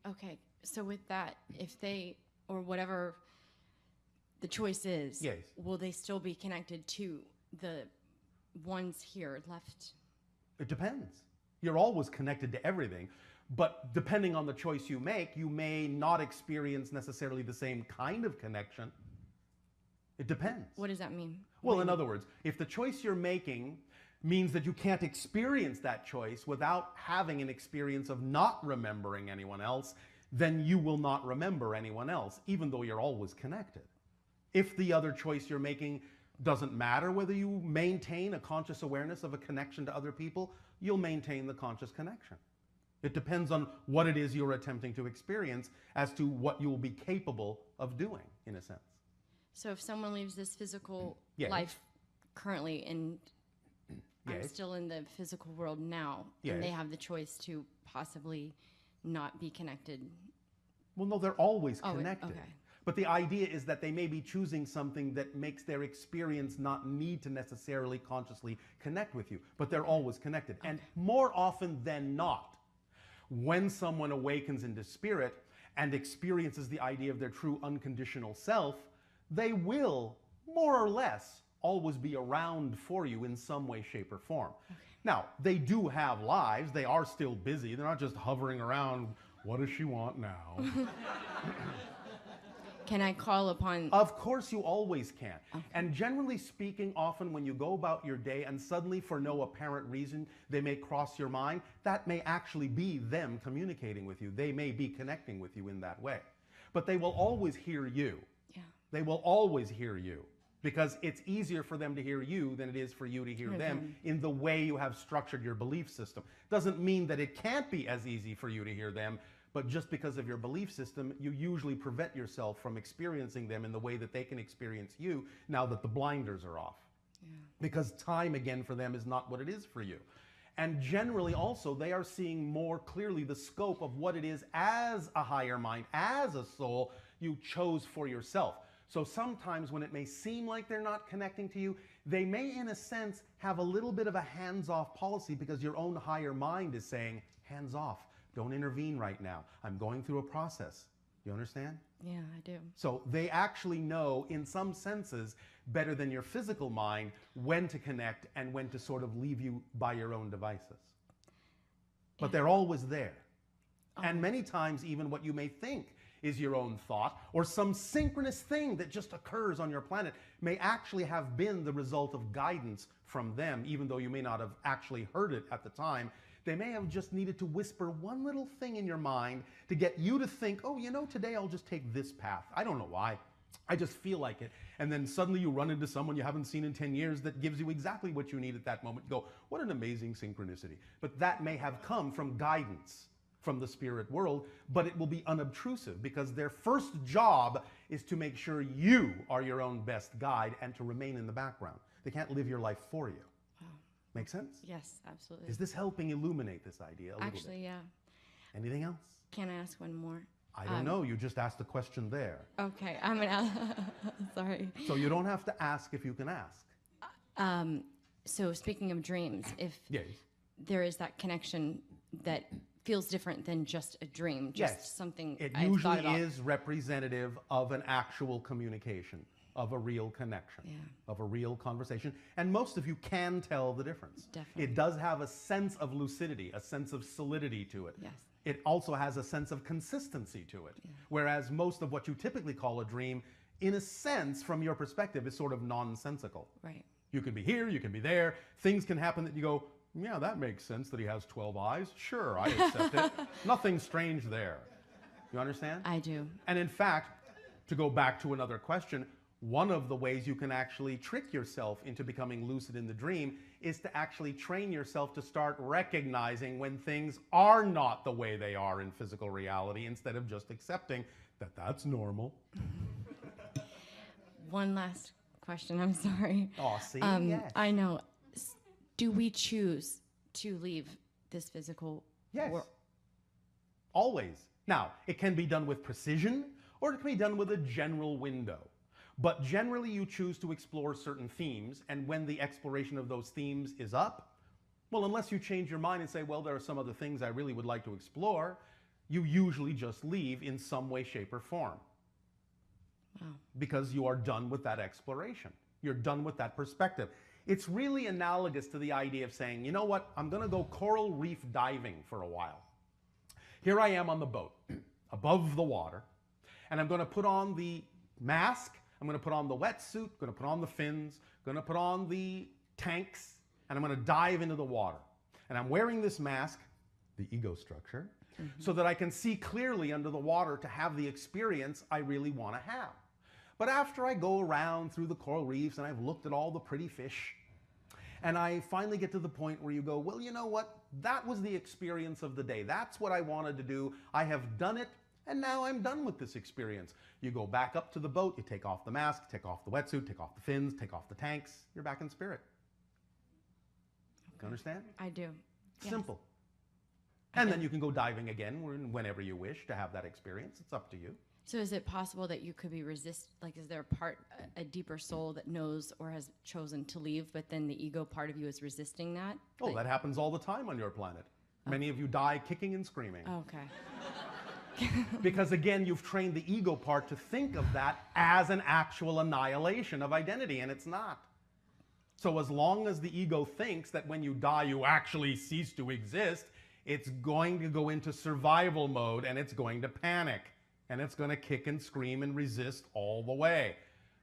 S6: Okay, so with that, if they, or whatever the choice is,
S1: Yes.
S6: will they still be connected to the ones here left?
S1: It depends. You're always connected to everything, but depending on the choice you make, you may not experience necessarily the same kind of connection. It depends.
S6: What does that mean?
S1: Well, in other words, if the choice you're making means that you can't experience that choice without having an experience of not remembering anyone else, then you will not remember anyone else, even though you're always connected. If the other choice you're making doesn't matter whether you maintain a conscious awareness of a connection to other people, you'll maintain the conscious connection. It depends on what it is you're attempting to experience as to what you will be capable of doing, in a sense.
S6: So if someone leaves this physical
S1: Yes.
S6: life currently and I'm
S1: Yes.
S6: still in the physical world now, and they
S1: Yes.
S6: have the choice to possibly not be connected.
S1: Well, no, they're always
S6: Oh,
S1: connected.
S6: okay.
S1: But the idea is that they may be choosing something that makes their experience not need to necessarily consciously connect with you, but they're always connected. And more often than not, when someone awakens into spirit and experiences the idea of their true unconditional self, they will, more or less, always be around for you in some way, shape, or form. Now, they do have lives. They are still busy. They're not just hovering around, what does she want now?
S6: Can I call upon?
S1: Of course you always can. And generally speaking, often when you go about your day and suddenly for no apparent reason they may cross your mind, that may actually be them communicating with you. They may be connecting with you in that way. But they will always hear you.
S6: Yeah.
S1: They will always hear you because it's easier for them to hear you than it is for you to hear them in the way you have structured your belief system. Doesn't mean that it can't be as easy for you to hear them, but just because of your belief system, you usually prevent yourself from experiencing them in the way that they can experience you now that the blinders are off.
S6: Yeah.
S1: Because time, again, for them is not what it is for you. And generally also, they are seeing more clearly the scope of what it is as a higher mind, as a soul, you chose for yourself. So sometimes when it may seem like they're not connecting to you, they may, in a sense, have a little bit of a hands-off policy because your own higher mind is saying, hands off. Don't intervene right now. I'm going through a process. You understand?
S6: Yeah, I do.
S1: So they actually know, in some senses, better than your physical mind, when to connect and when to sort of leave you by your own devices. But they're always there. And many times, even what you may think is your own thought or some synchronous thing that just occurs on your planet may actually have been the result of guidance from them, even though you may not have actually heard it at the time. They may have just needed to whisper one little thing in your mind to get you to think, oh, you know, today I'll just take this path. I don't know why. I just feel like it. And then suddenly you run into someone you haven't seen in 10 years that gives you exactly what you need at that moment. You go, what an amazing synchronicity. But that may have come from guidance from the spirit world, but it will be unobtrusive because their first job is to make sure you are your own best guide and to remain in the background. They can't live your life for you. Make sense?
S6: Yes, absolutely.
S1: Is this helping illuminate this idea a little
S6: Actually,
S1: bit?
S6: yeah.
S1: Anything else?
S6: Can I ask one more?
S1: I don't know. You just asked the question there.
S6: Okay, I'm gonna. Sorry.
S1: So you don't have to ask if you can ask.
S6: So speaking of dreams, if
S1: Yes.
S6: there is that connection that feels different than just a dream, just
S1: Yes.
S6: something
S1: It
S6: I've thought
S1: usually
S6: about.
S1: is representative of an actual communication, of a real connection,
S6: Yeah.
S1: of a real conversation. And most of you can tell the difference.
S6: Definitely.
S1: It does have a sense of lucidity, a sense of solidity to it.
S6: Yes.
S1: It also has a sense of consistency to it. Whereas most of what you typically call a dream, in a sense, from your perspective, is sort of nonsensical.
S6: Right.
S1: You can be here, you can be there, things can happen that you go, Yeah, that makes sense that he has 12 eyes. Sure, I accept it. Nothing strange there. You understand?
S6: I do.
S1: And in fact, to go back to another question, one of the ways you can actually trick yourself into becoming lucid in the dream is to actually train yourself to start recognizing when things are not the way they are in physical reality instead of just accepting that that's normal.
S6: One last question. I'm sorry.
S1: Oh, see? Yes.
S6: I know. Do we choose to leave this physical
S1: Yes.
S6: world?
S1: Always. Now, it can be done with precision or it can be done with a general window. But generally, you choose to explore certain themes, and when the exploration of those themes is up, well, unless you change your mind and say, well, there are some other things I really would like to explore, you usually just leave in some way, shape, or form.
S6: Wow.
S1: Because you are done with that exploration. You're done with that perspective. It's really analogous to the idea of saying, you know what, I'm going to go coral reef diving for a while. Here I am on the boat, above the water, and I'm going to put on the mask, I'm going to put on the wetsuit, going to put on the fins, going to put on the tanks, and I'm going to dive into the water. And I'm wearing this mask, the ego structure, so that I can see clearly under the water to have the experience I really want to have. But after I go around through the coral reefs and I've looked at all the pretty fish, and I finally get to the point where you go, well, you know what? That was the experience of the day. That's what I wanted to do. I have done it, and now I'm done with this experience. You go back up to the boat, you take off the mask, take off the wetsuit, take off the fins, take off the tanks. You're back in spirit. You understand?
S6: I do. Yes.
S1: Simple. And then you can go diving again whenever you wish to have that experience. It's up to you.
S6: So is it possible that you could be like, is there a part, a deeper soul that knows or has chosen to leave, but then the ego part of you is resisting that?
S1: Oh,
S6: Like-
S1: that happens all the time on your planet. Many of you die kicking and screaming.
S6: Okay.
S1: Because again, you've trained the ego part to think of that as an actual annihilation of identity, and it's not. So as long as the ego thinks that when you die, you actually cease to exist, it's going to go into survival mode, and it's going to panic, and it's going to kick and scream and resist all the way.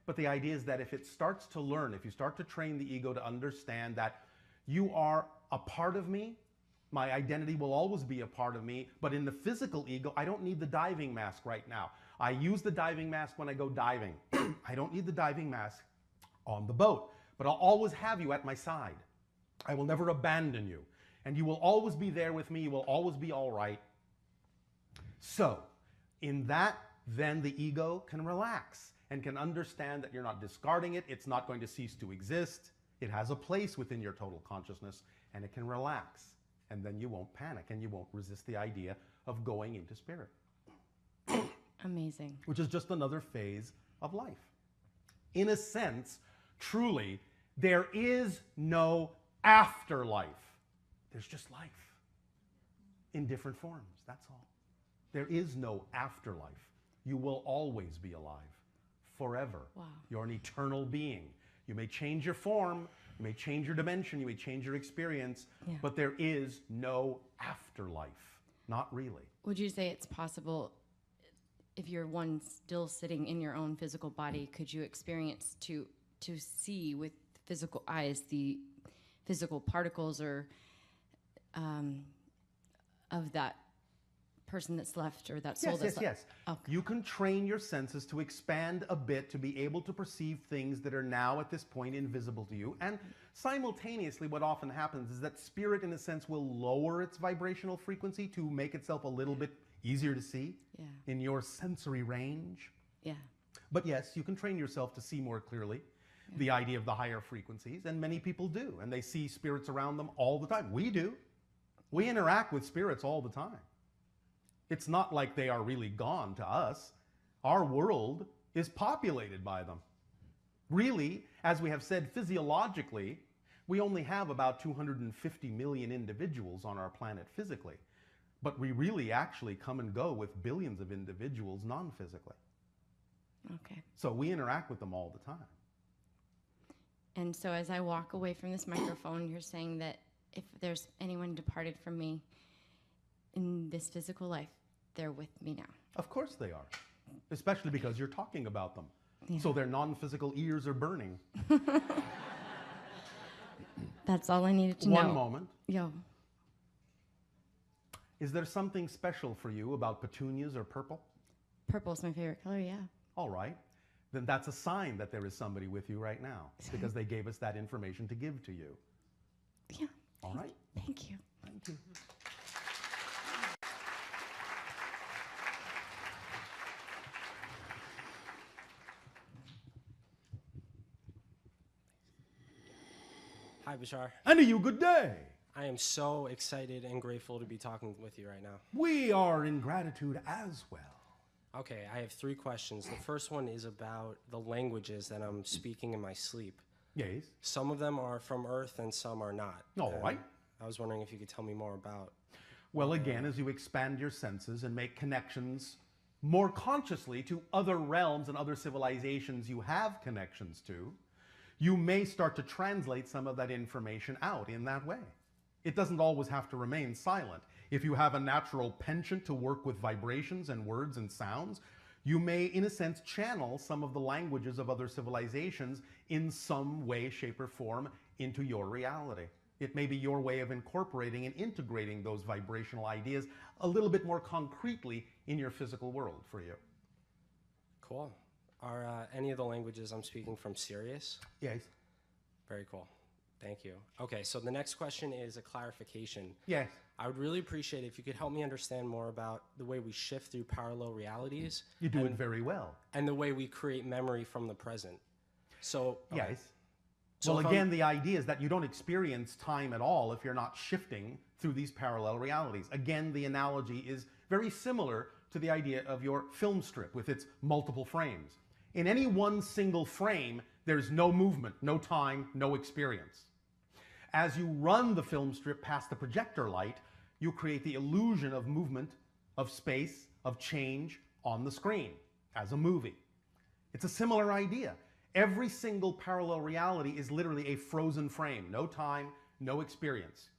S1: But the idea is that if it starts to learn, if you start to train the ego to understand that you are a part of me, my identity will always be a part of me, but in the physical ego, I don't need the diving mask right now. I use the diving mask when I go diving. I don't need the diving mask on the boat, but I'll always have you at my side. I will never abandon you, and you will always be there with me. You will always be all right. So, in that, then the ego can relax and can understand that you're not discarding it. It's not going to cease to exist. It has a place within your total consciousness, and it can relax. And then you won't panic and you won't resist the idea of going into spirit.
S6: Amazing.
S1: Which is just another phase of life. In a sense, truly, there is no afterlife. There's just life in different forms, that's all. There is no afterlife. You will always be alive, forever.
S6: Wow.
S1: You're an eternal being. You may change your form, you may change your dimension, you may change your experience,
S6: Yeah.
S1: but there is no afterlife. Not really.
S6: Would you say it's possible, if you're one still sitting in your own physical body, could you experience to see with physical eyes the physical particles or of that person that's left or that soul that's left?
S1: Yes.
S6: Okay.
S1: You can train your senses to expand a bit to be able to perceive things that are now at this point invisible to you. And simultaneously, what often happens is that spirit, in a sense, will lower its vibrational frequency to make itself a little bit easier to see in your sensory range.
S6: Yeah.
S1: But yes, you can train yourself to see more clearly the idea of the higher frequencies, and many people do, and they see spirits around them all the time. We do. We interact with spirits all the time. It's not like they are really gone to us. Our world is populated by them. Really, as we have said, physiologically, we only have about 250 million individuals on our planet physically. But we really actually come and go with billions of individuals non-physically.
S6: Okay.
S1: So we interact with them all the time.
S6: And so as I walk away from this microphone, you're saying that if there's anyone departed from me in this physical life, they're with me now.
S1: Of course they are, especially because you're talking about them.
S6: Yeah.
S1: So their non-physical ears are burning.
S6: That's all I needed to know.
S1: One moment.
S6: Yo.
S1: Is there something special for you about petunias or purple?
S6: Purple's my favorite color, yeah.
S1: All right. Then that's a sign that there is somebody with you right now because they gave us that information to give to you.
S6: Yeah.
S1: All right.
S6: Thank you.
S1: Thank you.
S7: Hi, Bashar.
S1: And to you, good day.
S7: I am so excited and grateful to be talking with you right now.
S1: We are in gratitude as well.
S7: Okay, I have 3 questions. The first one is about the languages that I'm speaking in my sleep.
S1: Yes.
S7: Some of them are from Earth and some are not.
S1: All right.
S7: I was wondering if you could tell me more about.
S1: Well, again, as you expand your senses and make connections more consciously to other realms and other civilizations you have connections to, you may start to translate some of that information out in that way. It doesn't always have to remain silent. If you have a natural penchant to work with vibrations and words and sounds, you may, in a sense, channel some of the languages of other civilizations in some way, shape, or form into your reality. It may be your way of incorporating and integrating those vibrational ideas a little bit more concretely in your physical world for you.
S7: Cool. Are any of the languages I'm speaking from serious?
S1: Yes.
S7: Very cool. Thank you. Okay, so the next question is a clarification.
S1: Yes.
S7: I would really appreciate it if you could help me understand more about the way we shift through parallel realities.
S1: You do it very well.
S7: And the way we create memory from the present. So, okay.
S1: Yes.
S7: So
S1: Well,
S7: if
S1: again, the idea is that you don't experience time at all if you're not shifting through these parallel realities. Again, the analogy is very similar to the idea of your film strip with its multiple frames. In any one single frame, there's no movement, no time, no experience. As you run the film strip past the projector light, you create the illusion of movement, of space, of change on the screen as a movie. It's a similar idea. Every single parallel reality is literally a frozen frame, no time, no experience.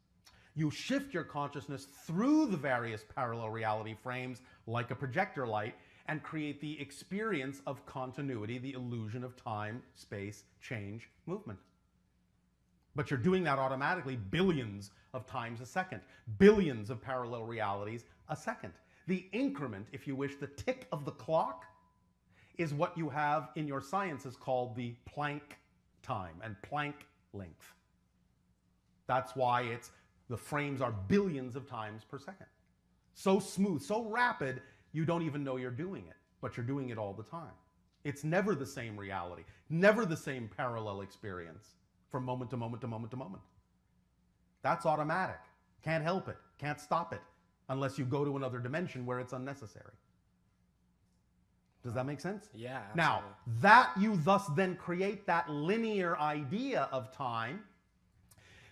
S1: You shift your consciousness through the various parallel reality frames like a projector light and create the experience of continuity, the illusion of time, space, change, movement. But you're doing that automatically billions of times a second, billions of parallel realities a second. The increment, if you wish, the tick of the clock is what you have in your sciences called the Planck time and Planck length. That's why the frames are billions of times per second. So smooth, so rapid, you don't even know you're doing it, but you're doing it all the time. It's never the same reality, never the same parallel experience from moment to moment to moment to moment. That's automatic. Can't help it, can't stop it, unless you go to another dimension where it's unnecessary. Does that make sense?
S7: Yeah,
S1: Now,
S7: absolutely.
S1: that you thus then create that linear idea of time,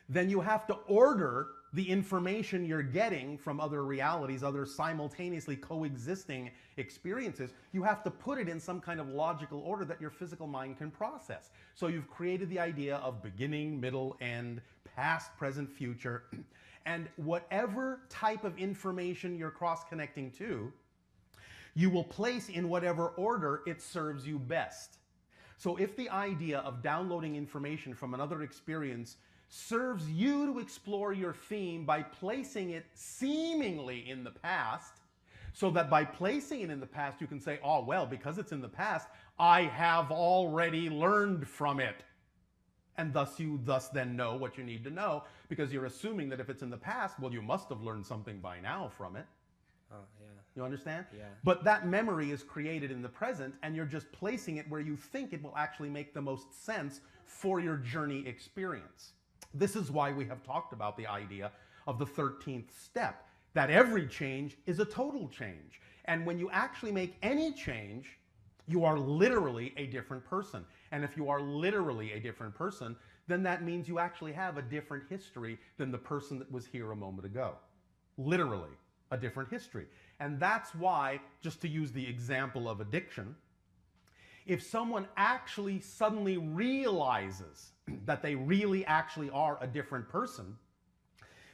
S1: then you have to order the information you're getting from other realities, other simultaneously coexisting experiences. You have to put it in some kind of logical order that your physical mind can process. So you've created the idea of beginning, middle, end, past, present, future, and whatever type of information you're cross-connecting to, you will place in whatever order it serves you best. So if the idea of downloading information from another experience serves you to explore your theme by placing it seemingly in the past, so that by placing it in the past you can say, oh, well, because it's in the past, I have already learned from it. And you then know what you need to know, because you're assuming that if it's in the past, well, you must have learned something by now from it.
S7: Oh, yeah.
S1: You understand?
S7: Yeah.
S1: But that memory is created in the present, and you're just placing it where you think it will actually make the most sense for your journey experience. This is why we have talked about the idea of the 13th step, that every change is a total change. And when you actually make any change, you are literally a different person. And if you are literally a different person, then that means you actually have a different history than the person that was here a moment ago. Literally a different history. And that's why, just to use the example of addiction, if someone actually suddenly realizes that they really actually are a different person,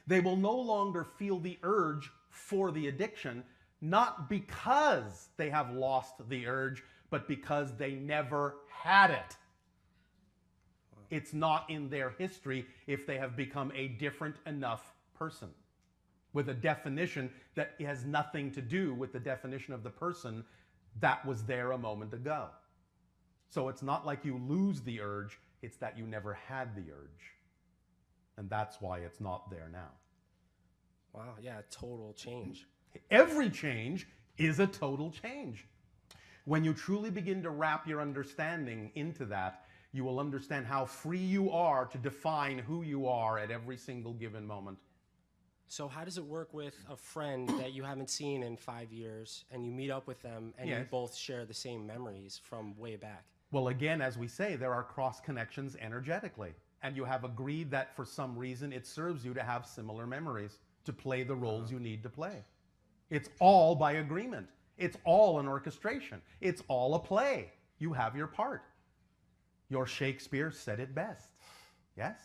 S1: they will no longer feel the urge for the addiction, not because they have lost the urge, but because they never had it.
S7: Wow.
S1: It's not in their history if they have become a different enough person with a definition that has nothing to do with the definition of the person that was there a moment ago. So it's not like you lose the urge, it's that you never had the urge. And that's why it's not there now.
S7: Wow, yeah, total change.
S1: Every change is a total change. When you truly begin to wrap your understanding into that, you will understand how free you are to define who you are at every single given moment.
S7: So how does it work with a friend that you haven't seen in 5 years, and you meet up with them, and you
S1: Yes.
S7: both share the same memories from way back?
S1: Well, again, as we say, there are cross connections energetically. And you have agreed that for some reason it serves you to have similar memories, to play the roles you need to play. It's all by agreement. It's all an orchestration. It's all a play. You have your part. Your Shakespeare said it best. Yes?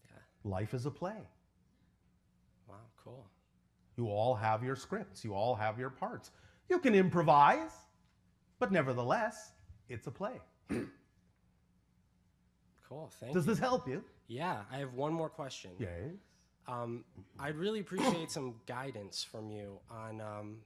S7: Yeah.
S1: Life is a play.
S7: Wow, cool.
S1: You all have your scripts. You all have your parts. You can improvise, but nevertheless, it's a play.
S7: Cool, thank
S1: Does
S7: you.
S1: this help you?
S7: Yeah, I have one more question.
S1: Yes.
S7: I'd really appreciate some guidance from you on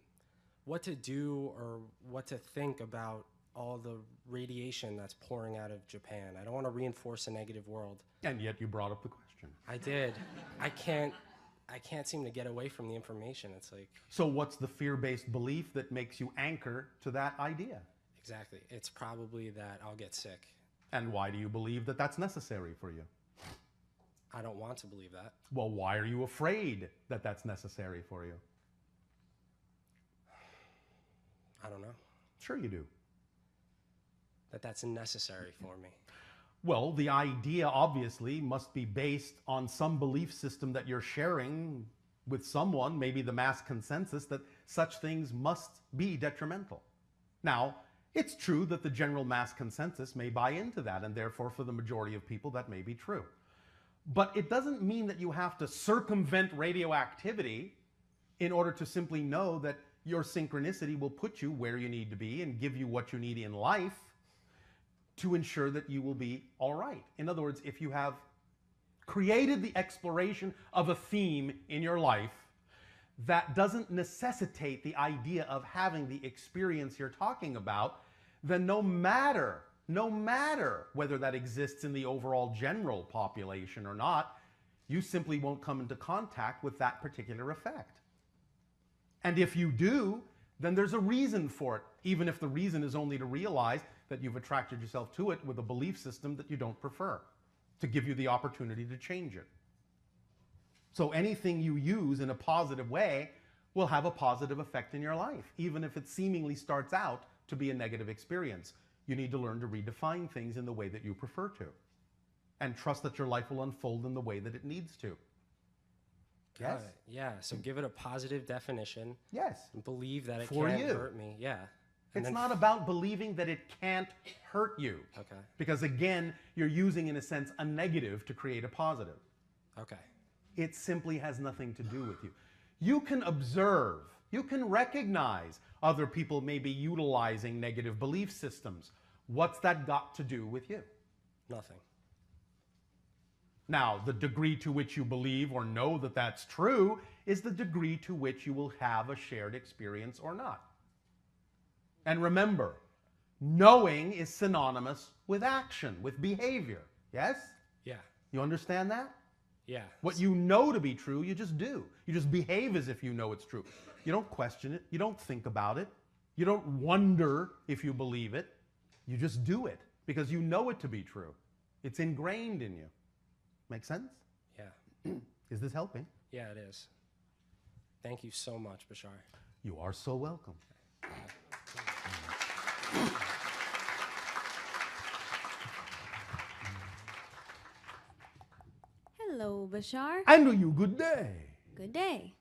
S7: what to do or what to think about all the radiation that's pouring out of Japan. I don't want to reinforce a negative world.
S1: And yet you brought up the question.
S7: I did. I can't seem to get away from the information. It's like,
S1: So what's the fear-based belief that makes you anchor to that idea?
S7: exactly. It's probably that I'll get sick.
S1: And why do you believe that that's necessary for you?
S7: I don't want to believe that.
S1: Well, why are you afraid that that's necessary for you?
S7: I don't know.
S1: Sure you do.
S7: That's necessary for me.
S1: Well, the idea obviously must be based on some belief system that you're sharing with someone, maybe the mass consensus, that such things must be detrimental. Now, it's true that the general mass consensus may buy into that, and therefore for the majority of people that may be true. But it doesn't mean that you have to circumvent radioactivity in order to simply know that your synchronicity will put you where you need to be and give you what you need in life to ensure that you will be all right. In other words, if you have created the exploration of a theme in your life that doesn't necessitate the idea of having the experience you're talking about, then no matter whether that exists in the overall general population or not, you simply won't come into contact with that particular effect. And if you do, then there's a reason for it, even if the reason is only to realize that you've attracted yourself to it with a belief system that you don't prefer, to give you the opportunity to change it. So anything you use in a positive way will have a positive effect in your life, even if it seemingly starts out to be a negative experience. You need to learn to redefine things in the way that you prefer to, and trust that your life will unfold in the way that it needs to.
S7: Got
S1: Yes?
S7: it. Yeah, so give it a positive definition
S1: Yes.
S7: and believe that it
S1: For
S7: can't
S1: you.
S7: hurt me. Yeah. And
S1: It's
S7: then-
S1: not about believing that it can't hurt you.
S7: Okay.
S1: Because again, you're using, in a sense, a negative to create a positive.
S7: Okay.
S1: It simply has nothing to do with you. You can observe, you can recognize other people may be utilizing negative belief systems. What's that got to do with you?
S7: Nothing.
S1: Now, the degree to which you believe or know that that's true is the degree to which you will have a shared experience or not. And remember, knowing is synonymous with action, with behavior. Yes?
S7: Yeah.
S1: You understand that?
S7: Yeah.
S1: What you know to be true, you just do. You just behave as if you know it's true. You don't question it. You don't think about it. You don't wonder if you believe it. You just do it because you know it to be true. It's ingrained in you. Make sense?
S7: Yeah.
S1: Is this helping?
S7: Yeah, it is. Thank you so much, Bashar.
S1: You are so welcome.
S8: Hello, Bashar.
S1: And you good day.
S8: Good day.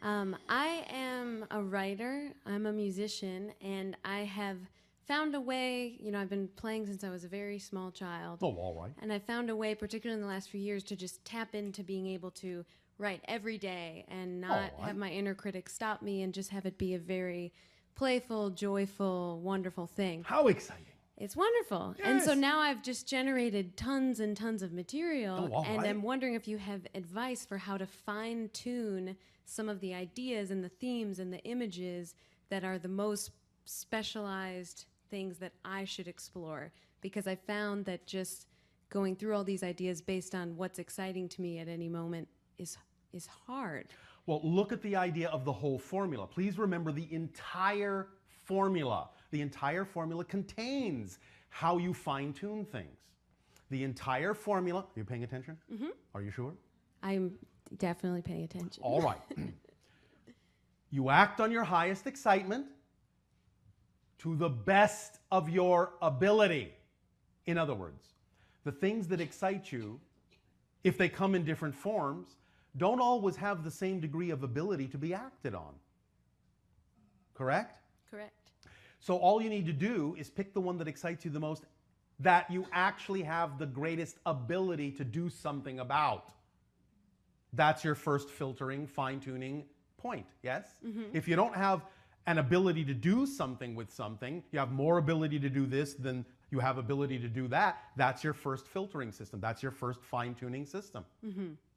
S8: I am a writer, I'm a musician, and I have found a way, I've been playing since I was a very small child.
S1: Oh, all right.
S8: And I found a way, particularly in the last few years, to just tap into being able to write every day and not
S1: Alright.
S8: have my inner critic stop me and just have it be a very playful, joyful, wonderful thing.
S1: How exciting.
S8: It's wonderful. And so
S1: Yes.
S8: now I've just generated tons and tons of material.
S1: Oh, all
S8: and
S1: right.
S8: I'm wondering if you have advice for how to fine tune some of the ideas and the themes and the images that are the most specialized things that I should explore. Because I found that just going through all these ideas based on what's exciting to me at any moment is hard.
S1: Well, look at the idea of the whole formula. Please remember the entire formula. The entire formula contains how you fine-tune things. The entire formula, are you paying attention? Mm-hmm. Are you sure?
S8: I'm definitely paying attention.
S1: All right. You act on your highest excitement to the best of your ability. In other words, the things that excite you, if they come in different forms, don't always have the same degree of ability to be acted on. Correct?
S8: Correct.
S1: So all you need to do is pick the one that excites you the most, that you actually have the greatest ability to do something about. That's your first filtering, fine-tuning point, yes? If you don't have an ability to do something with something, you have more ability to do this than you have ability to do that, that's your first filtering system. That's your first fine-tuning system.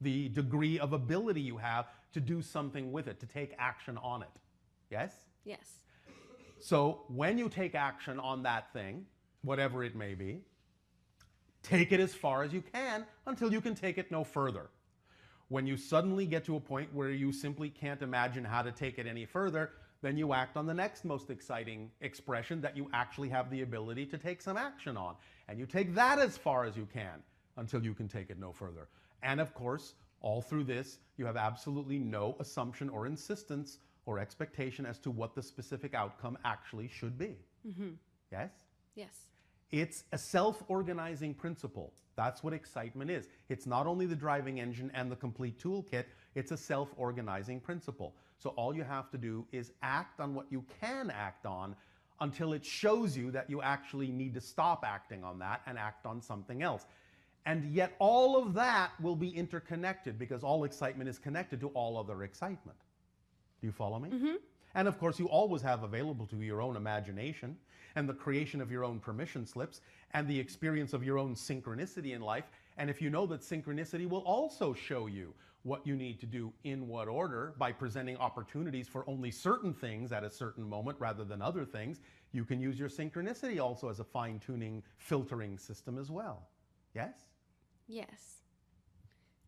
S1: The degree of ability you have to do something with it, to take action on it. Yes?
S8: Yes.
S1: So when you take action on that thing, whatever it may be, take it as far as you can until you can take it no further. When you suddenly get to a point where you simply can't imagine how to take it any further, then you act on the next most exciting expression that you actually have the ability to take some action on. And you take that as far as you can until you can take it no further. And of course, all through this, you have absolutely no assumption or insistence or expectation as to what the specific outcome actually should be. Yes?
S8: Yes.
S1: It's a self-organizing principle. That's what excitement is. It's not only the driving engine and the complete toolkit, it's a self-organizing principle. So all you have to do is act on what you can act on until it shows you that you actually need to stop acting on that and act on something else. And yet all of that will be interconnected because all excitement is connected to all other excitement. Do you follow me? And of course, you always have available to you your own imagination and the creation of your own permission slips and the experience of your own synchronicity in life. And if you know that synchronicity will also show you what you need to do in what order by presenting opportunities for only certain things at a certain moment rather than other things, you can use your synchronicity also as a fine-tuning, filtering system as well. Yes?
S8: Yes.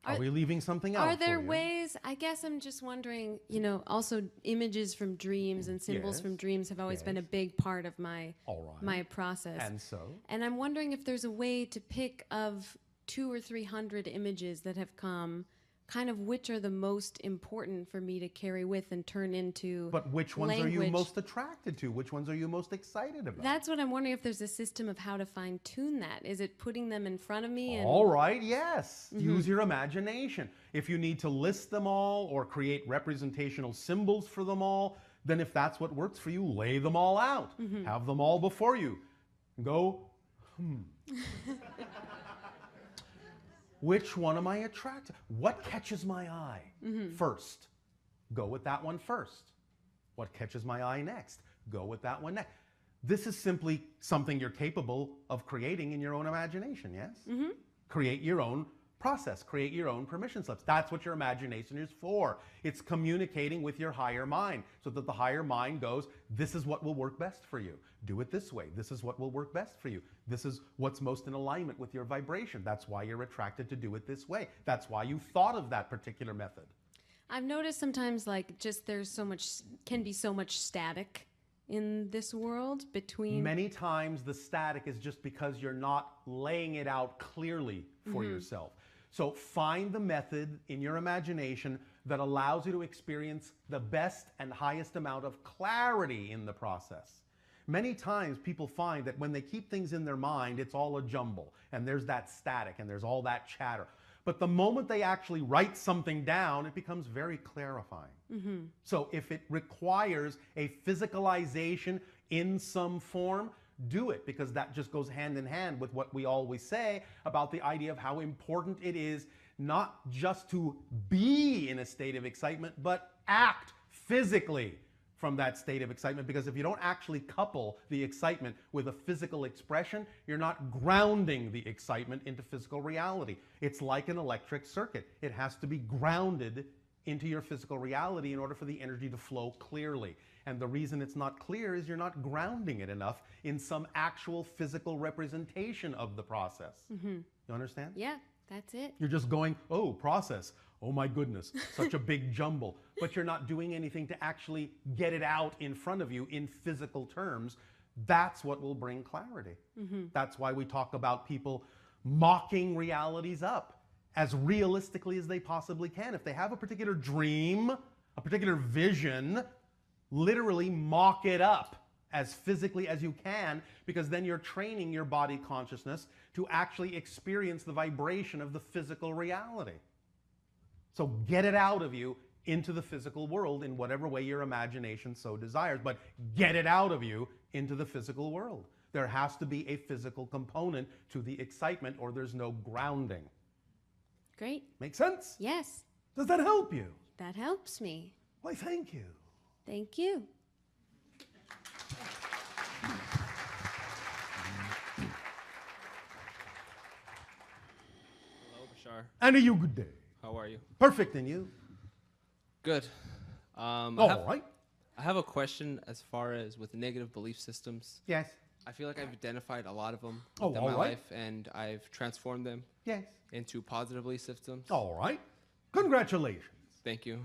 S1: Are we leaving something out?
S8: Are there
S1: for you?
S8: ways, I guess I'm just wondering, also images from dreams and symbols
S1: Yes.
S8: from dreams have always been a big part of my
S1: All right.
S8: my process.
S1: And so?
S8: And I'm wondering if there's a way to pick of 200 or 300 images that have come, kind of which are the most important for me to carry with and turn into
S1: But which ones are you
S8: language.
S1: most attracted to? Which ones are you most excited about?
S8: That's what I'm wondering, if there's a system of how to fine tune that. Is it putting them in front of me? And
S1: All right, yes. Use your imagination. If you need to list them all or create representational symbols for them all, then if that's what works for you, lay them all out. Have them all before you. Go, Which one am I attracted? What catches my eye first? Go with that one first. What catches my eye next? Go with that one next. This is simply something you're capable of creating in your own imagination, yes? Create your own process, create your own permission slips. That's what your imagination is for. It's communicating with your higher mind so that the higher mind goes, this is what will work best for you. Do it this way. This is what will work best for you. This is what's most in alignment with your vibration. That's why you're attracted to do it this way. That's why you thought of that particular method.
S8: I've noticed sometimes there's can be so much static in this world between.
S1: Many times the static is just because you're not laying it out clearly for yourself. So find the method in your imagination that allows you to experience the best and highest amount of clarity in the process. Many times people find that when they keep things in their mind, it's all a jumble, and there's that static, and there's all that chatter. But the moment they actually write something down, it becomes very clarifying. So if it requires a physicalization in some form, do it, because that just goes hand in hand with what we always say about the idea of how important it is not just to be in a state of excitement, but act physically from that state of excitement, because if you don't actually couple the excitement with a physical expression, you're not grounding the excitement into physical reality. It's like an electric circuit. It has to be grounded into your physical reality in order for the energy to flow clearly. And the reason it's not clear is you're not grounding it enough in some actual physical representation of the process. You understand?
S8: Yeah, that's it.
S1: You're just going, oh, process. Oh my goodness, such a big jumble. But you're not doing anything to actually get it out in front of you in physical terms. That's what will bring clarity. That's why we talk about people mocking realities up as realistically as they possibly can. If they have a particular dream, a particular vision, literally mock it up as physically as you can, because then you're training your body consciousness to actually experience the vibration of the physical reality. So get it out of you into the physical world in whatever way your imagination so desires, but get it out of you into the physical world. There has to be a physical component to the excitement, or there's no grounding.
S8: Great.
S1: Make sense?
S8: Yes,
S1: Does that help you?
S8: that helps me.
S1: Why, thank you.
S8: Thank you.
S9: Hello, Bashar.
S1: And a you good day.
S9: How are you?
S1: Perfect in you.
S9: Good.
S1: All right.
S9: I have a question as far as with negative belief systems.
S1: Yes.
S9: I feel like I've identified a lot of them
S1: Oh,
S9: within
S1: all
S9: my
S1: right.
S9: life, and I've transformed them
S1: Yes.
S9: into positive belief systems.
S1: All right. Congratulations.
S9: Thank you.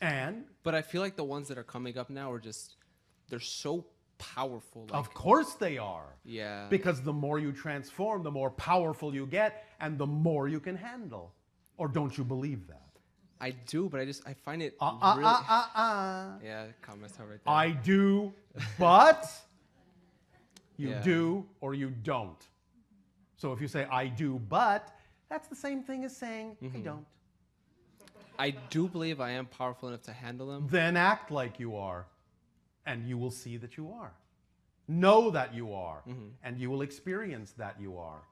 S1: And
S9: But I feel like the ones that are coming up now are just, they're so powerful. Like,
S1: of course they are.
S9: yeah.
S1: Because the more you transform, the more powerful you get, and the more you can handle. Or don't you believe that?
S9: I do, but I find it really... Yeah, comments are right there.
S1: I do, but you
S9: Yeah.
S1: do or you don't. So if you say I do, but, that's the same thing as saying I don't.
S9: I do believe I am powerful enough to handle them.
S1: Then act like you are, and you will see that you are. Know that you are, and you will experience that you are.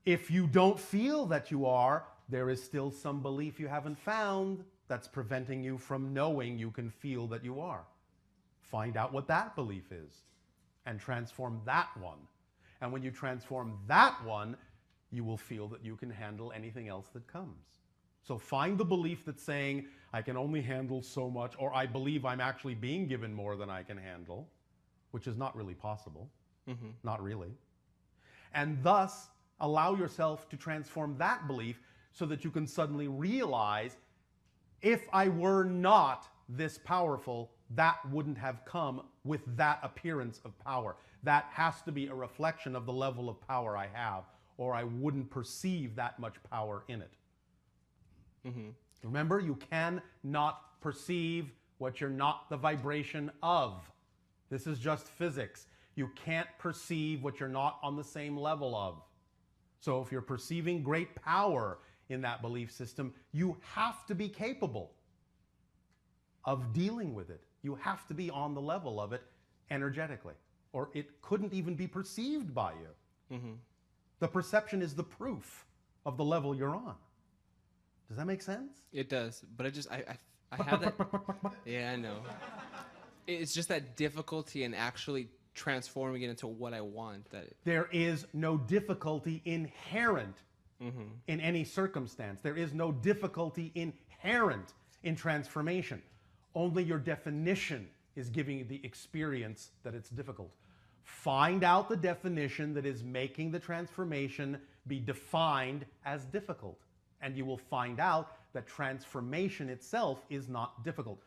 S1: If you don't feel that you are, there is still some belief you haven't found that's preventing you from knowing you can feel that you are. Find out what that belief is and transform that one. And when you transform that one, you will feel that you can handle anything else that comes. So find the belief that's saying, I can only handle so much, or I believe I'm actually being given more than I can handle, which is not really possible. Not really. And thus, allow yourself to transform that belief so that you can suddenly realize, if I were not this powerful, that wouldn't have come with that appearance of power. That has to be a reflection of the level of power I have, or I wouldn't perceive that much power in it. Remember, you cannot perceive what you're not the vibration of. This is just physics. You can't perceive what you're not on the same level of. So if you're perceiving great power in that belief system, you have to be capable of dealing with it. You have to be on the level of it energetically, or it couldn't even be perceived by you. The perception is the proof of the level you're on. Does that make sense?
S9: It does, but I have that. Yeah, I know. It's just that difficulty in actually transforming it into what I want.
S1: There is no difficulty inherent in any circumstance. There is no difficulty inherent in transformation. Only your definition is giving you the experience that it's difficult. Find out the definition that is making the transformation be defined as difficult, and you will find out that transformation itself is not difficult.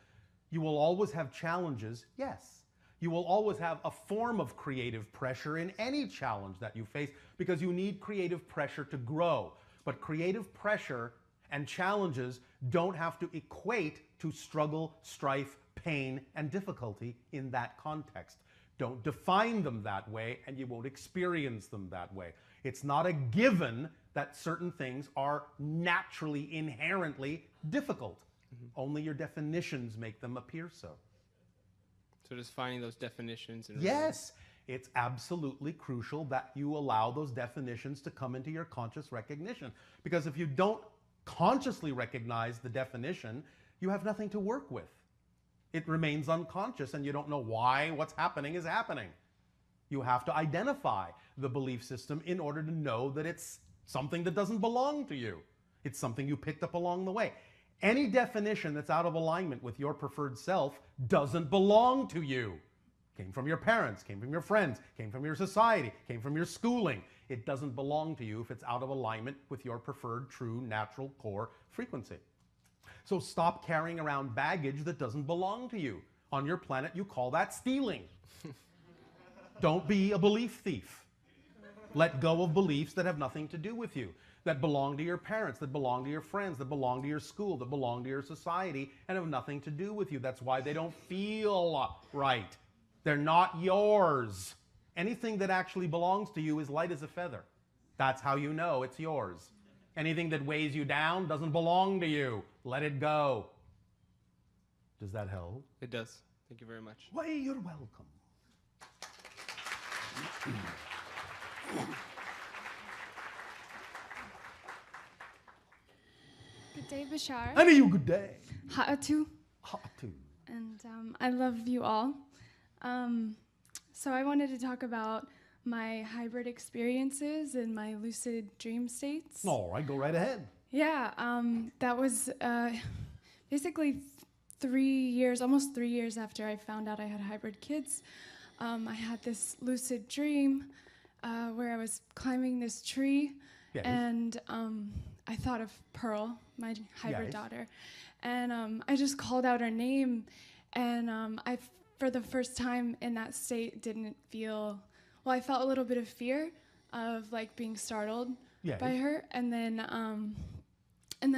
S1: You will always have challenges, yes. You will always have a form of creative pressure in any challenge that you face, because you need creative pressure to grow. But creative pressure and challenges don't have to equate to struggle, strife, pain, and difficulty in that context. Don't define them that way, and you won't experience them that way. It's not a given that certain things are naturally, inherently difficult. Only your definitions make them appear so.
S9: So just finding those definitions. And
S1: Yes, it's absolutely crucial that you allow those definitions to come into your conscious recognition. Because if you don't consciously recognize the definition, you have nothing to work with. It remains unconscious and you don't know why what's happening is happening. You have to identify the belief system in order to know that it's something that doesn't belong to you. It's something you picked up along the way. Any definition that's out of alignment with your preferred self doesn't belong to you. Came from your parents, came from your friends, came from your society, came from your schooling. It doesn't belong to you if it's out of alignment with your preferred, true, natural core frequency. So stop carrying around baggage that doesn't belong to you. On your planet, you call that stealing. Don't be a belief thief. Let go of beliefs that have nothing to do with you, that belong to your parents, that belong to your friends, that belong to your school, that belong to your society, and have nothing to do with you. That's why they don't feel right. They're not yours. Anything that actually belongs to you is light as a feather. That's how you know it's yours. Anything that weighs you down doesn't belong to you. Let it go. Does that help?
S9: It does. Thank you very much.
S1: Why, you're welcome.
S10: Good day, Bashar.
S1: And you good day.
S10: Ha'atu.
S1: Ha'atu.
S10: And I love you all. So I wanted to talk about my hybrid experiences and my lucid dream states.
S1: All right, go right ahead.
S10: Yeah, that was basically 3 years, almost 3 years after I found out I had hybrid kids. I had this lucid dream where I was climbing this tree,
S1: Yes.
S10: and I thought of Pearl, my hybrid
S1: Yes.
S10: daughter, and I just called out her name, and I, for the first time in that state, didn't feel, well, I felt a little bit of fear of like being startled
S1: Yes.
S10: by her, and then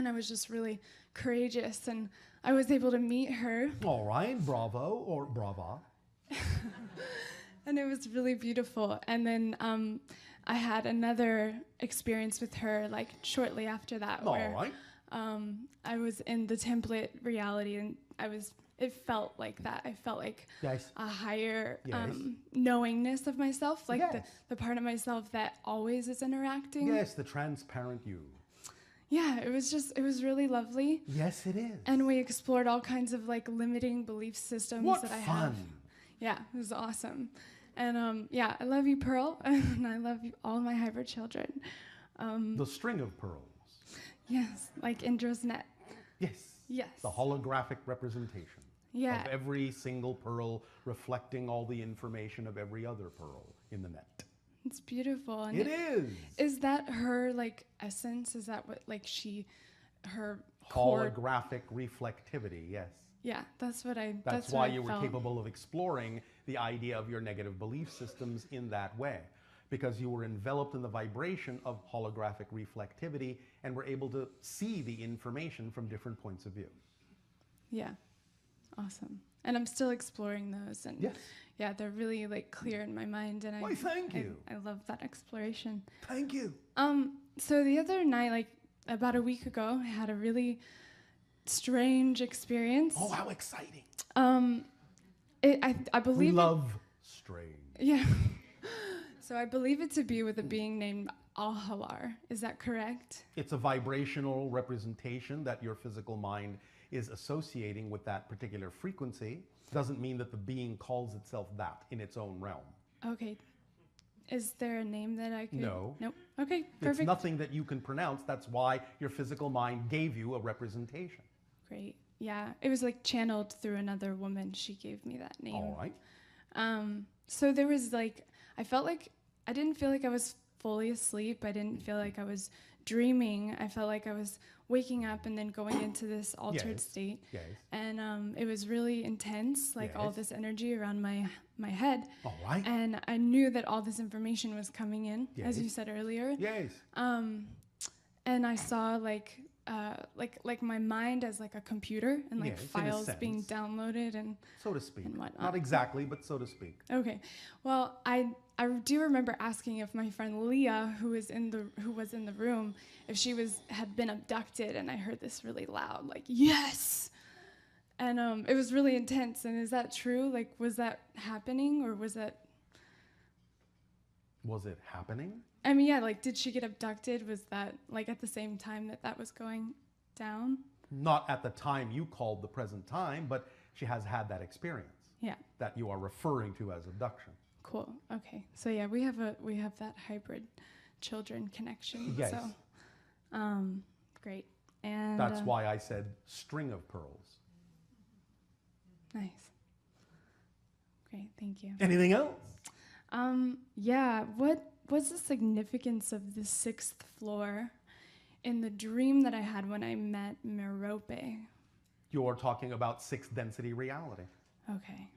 S10: I was just really courageous, and I was able to meet her,
S1: All right, bravo or brava.
S10: and it was really beautiful. And then I had another experience with her like shortly after that,
S1: All
S10: where
S1: right.
S10: I was in the template reality, and it felt like that. I felt like
S1: Yes.
S10: a higher
S1: Yes.
S10: knowingness of myself, like
S1: Yes.
S10: the part of myself that always is interacting.
S1: Yes, the transparent you.
S10: Yeah, it was really lovely.
S1: Yes, it is.
S10: And we explored all kinds of like limiting belief systems
S1: What
S10: that I
S1: fun.
S10: have. Yeah, it was awesome. And yeah, I love you, Pearl, and I love you, all my hybrid children.
S1: The string of pearls.
S10: Yes, like Indra's net.
S1: Yes.
S10: Yes.
S1: The holographic representation
S10: Yeah.
S1: of every single pearl reflecting all the information of every other pearl in the net.
S10: It's beautiful. And
S1: It is.
S10: Is that her like essence? Is that what like her core?
S1: Holographic reflectivity, yes.
S10: Yeah, that's what I.
S1: That's
S10: what
S1: why
S10: I
S1: you were
S10: felt.
S1: capable of exploring the idea of your negative belief systems in that way, because you were enveloped in the vibration of holographic reflectivity and were able to see the information from different points of view.
S10: Yeah, awesome. And I'm still exploring those, and
S1: Yes.
S10: yeah, they're really like clear in my mind, and
S1: Why, thank you.
S10: I love that exploration.
S1: Thank you.
S10: So the other night, like about a week ago, I had a really strange experience.
S1: Oh, how exciting.
S10: I believe
S1: We
S10: it-
S1: love strange.
S10: Yeah. So I believe it to be with a being named Al-Halar. Is that correct?
S1: It's a vibrational representation that your physical mind is associating with that particular frequency. Doesn't mean that the being calls itself that in its own realm.
S10: Okay. Is there a name that I could?
S1: No.
S10: Nope. Okay,
S1: It's
S10: perfect.
S1: nothing that you can pronounce. That's why your physical mind gave you a representation.
S10: Great. Yeah, it was like channeled through another woman. She gave me that name.
S1: All right.
S10: So there was like, I didn't feel like I was fully asleep. I didn't feel like I was dreaming. I felt like I was waking up and then going into this altered
S1: Yes.
S10: state.
S1: Yes.
S10: And it was really intense, like all
S1: Yes.
S10: this energy around my head.
S1: All right.
S10: And I knew that all this information was coming in, as you
S1: Yes.
S10: said earlier.
S1: Yes.
S10: And I saw like my mind as like a computer, and like
S1: Yes, in a
S10: files being
S1: sense.
S10: downloaded and
S1: So to speak.
S10: and whatnot.
S1: Not exactly, but so to speak.
S10: Okay. Well, I do remember asking if my friend Leah, who was in the room, if she had been abducted, and I heard this really loud, like yes, and it was really intense. And is that true? Like, was that happening, or was that?
S1: Was it happening?
S10: I mean, yeah. Like, did she get abducted? Was that like at the same time that was going down?
S1: Not at the time you called the present time, but she has had that experience
S10: Yeah.
S1: that you are referring to as abduction.
S10: Cool. Okay. So yeah, we have that hybrid children connection.
S1: Yes.
S10: So, great. And
S1: That's why I said string of pearls.
S10: Nice. Great. Thank you.
S1: Anything else?
S10: Yeah. What was the significance of the 6th floor in the dream that I had when I met Merope?
S1: You're talking about 6th density reality.
S10: Okay.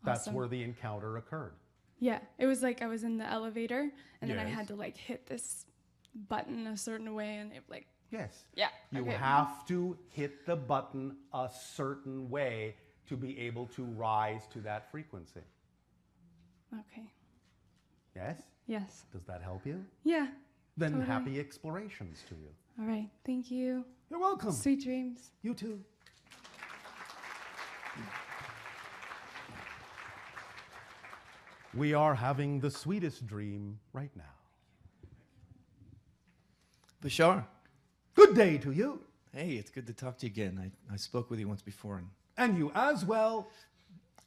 S1: That's
S10: Awesome.
S1: where the encounter occurred.
S10: Yeah, it was like I was in the elevator and then I
S1: Yes.
S10: had to like hit this button a certain way and it like,
S1: Yes.
S10: yeah.
S1: You
S10: okay.
S1: have to hit the button a certain way to be able to rise to that frequency.
S10: Okay.
S1: Yes?
S10: Yes.
S1: Does that help you?
S10: Yeah.
S1: Then
S10: Totally.
S1: happy explorations to you.
S10: All right. Thank you.
S1: You're welcome.
S10: Sweet dreams.
S1: You too. We are having the sweetest dream right now.
S11: Bashar,
S1: Good day to you.
S11: hey, it's good to talk to you again. I spoke with you once before, and
S1: And you as well.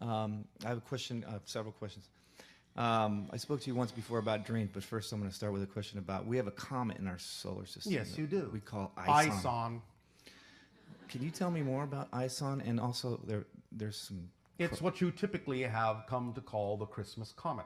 S11: I have a question, several questions. I spoke to you once before about dreams, but first I'm going to start with a question about, we have a comet in our solar system.
S1: Yes,
S11: that
S1: you do.
S11: We call Ison.
S1: Ison.
S11: Can you tell me more about Ison? And also, there's some...
S1: It's what you typically have come to call the Christmas comet.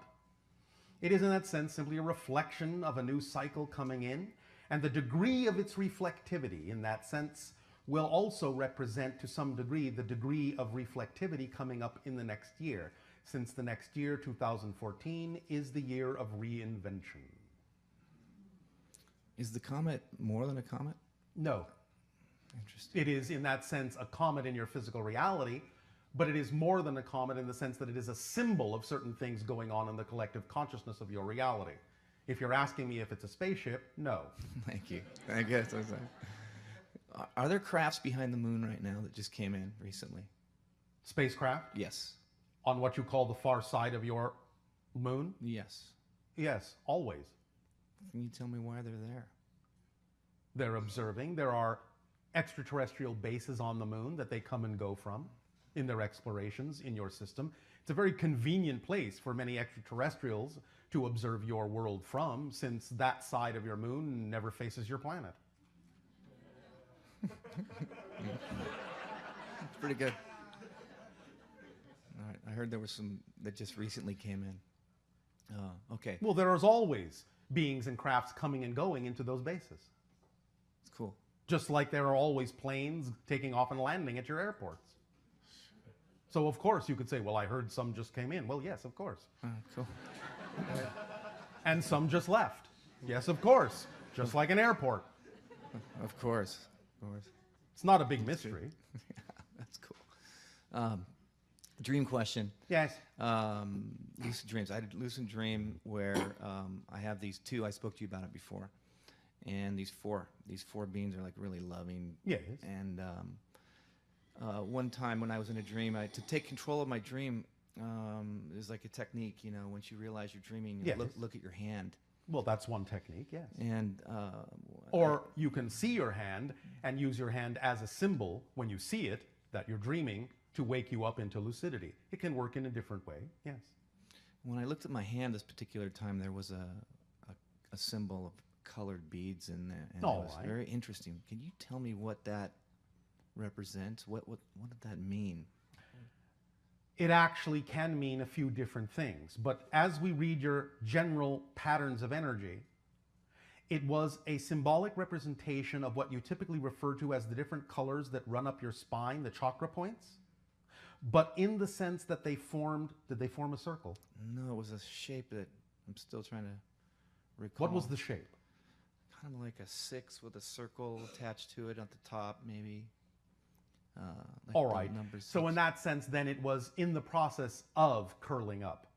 S1: It is in that sense simply a reflection of a new cycle coming in, and the degree of its reflectivity in that sense will also represent to some degree the degree of reflectivity coming up in the next year, since the next year, 2014, is the year of reinvention.
S11: Is the comet more than a comet?
S1: No.
S11: Interesting.
S1: It is in that sense a comet in your physical reality, but it is more than a comet in the sense that it is a symbol of certain things going on in the collective consciousness of your reality. If you're asking me if it's a spaceship, no.
S11: Thank you. I guess. Are there crafts behind the moon right now that just came in recently?
S1: Spacecraft?
S11: Yes.
S1: On what you call the far side of your moon?
S11: Yes.
S1: Yes, always.
S11: Can you tell me why they're there?
S1: They're observing. There are extraterrestrial bases on the moon that they come and go from in their explorations in your system. It's a very convenient place for many extraterrestrials to observe your world from, since that side of your moon never faces your planet.
S11: It's pretty good. All right. I heard there was some that just recently came in. Okay.
S1: Well, there is always beings and crafts coming and going into those bases.
S11: It's cool.
S1: Just like there are always planes taking off and landing at your airports. So of course you could say, well, I heard some just came in. Well, yes, of course.
S11: Cool.
S1: And some just left. Yes, of course. Just like an airport.
S11: Of course. Of course.
S1: It's not a big mystery.
S11: That's cool. Dream question.
S1: Yes.
S11: Lucid dreams. I had a lucid dream where I have these two. I spoke to you about it before. And these four beings are like really loving.
S1: Yes.
S11: And one time when I was in a dream, to take control of my dream, there's like a technique, you know, once you realize you're dreaming, you
S1: Yes.
S11: look at your hand.
S1: Well, that's one technique, yes.
S11: And
S1: Or you can see your hand and use your hand as a symbol when you see it, that you're dreaming, to wake you up into lucidity. It can work in a different way, yes.
S11: when I looked at my hand this particular time, there was a symbol of colored beads in there, and it was
S1: right.
S11: very interesting. Can you tell me what that represents? What did that mean?
S1: It actually can mean a few different things, but as we read your general patterns of energy, it was a symbolic representation of what you typically refer to as the different colors that run up your spine, the chakra points, but in the sense that did they form a circle?
S11: No, it was a shape that I'm still trying to recall.
S1: What was the shape?
S11: Kind of like a 6 with a circle attached to it at the top, maybe. Like
S1: All
S11: the
S1: right.
S11: number
S1: So
S11: 6.
S1: in that sense, then it was in the process of curling up.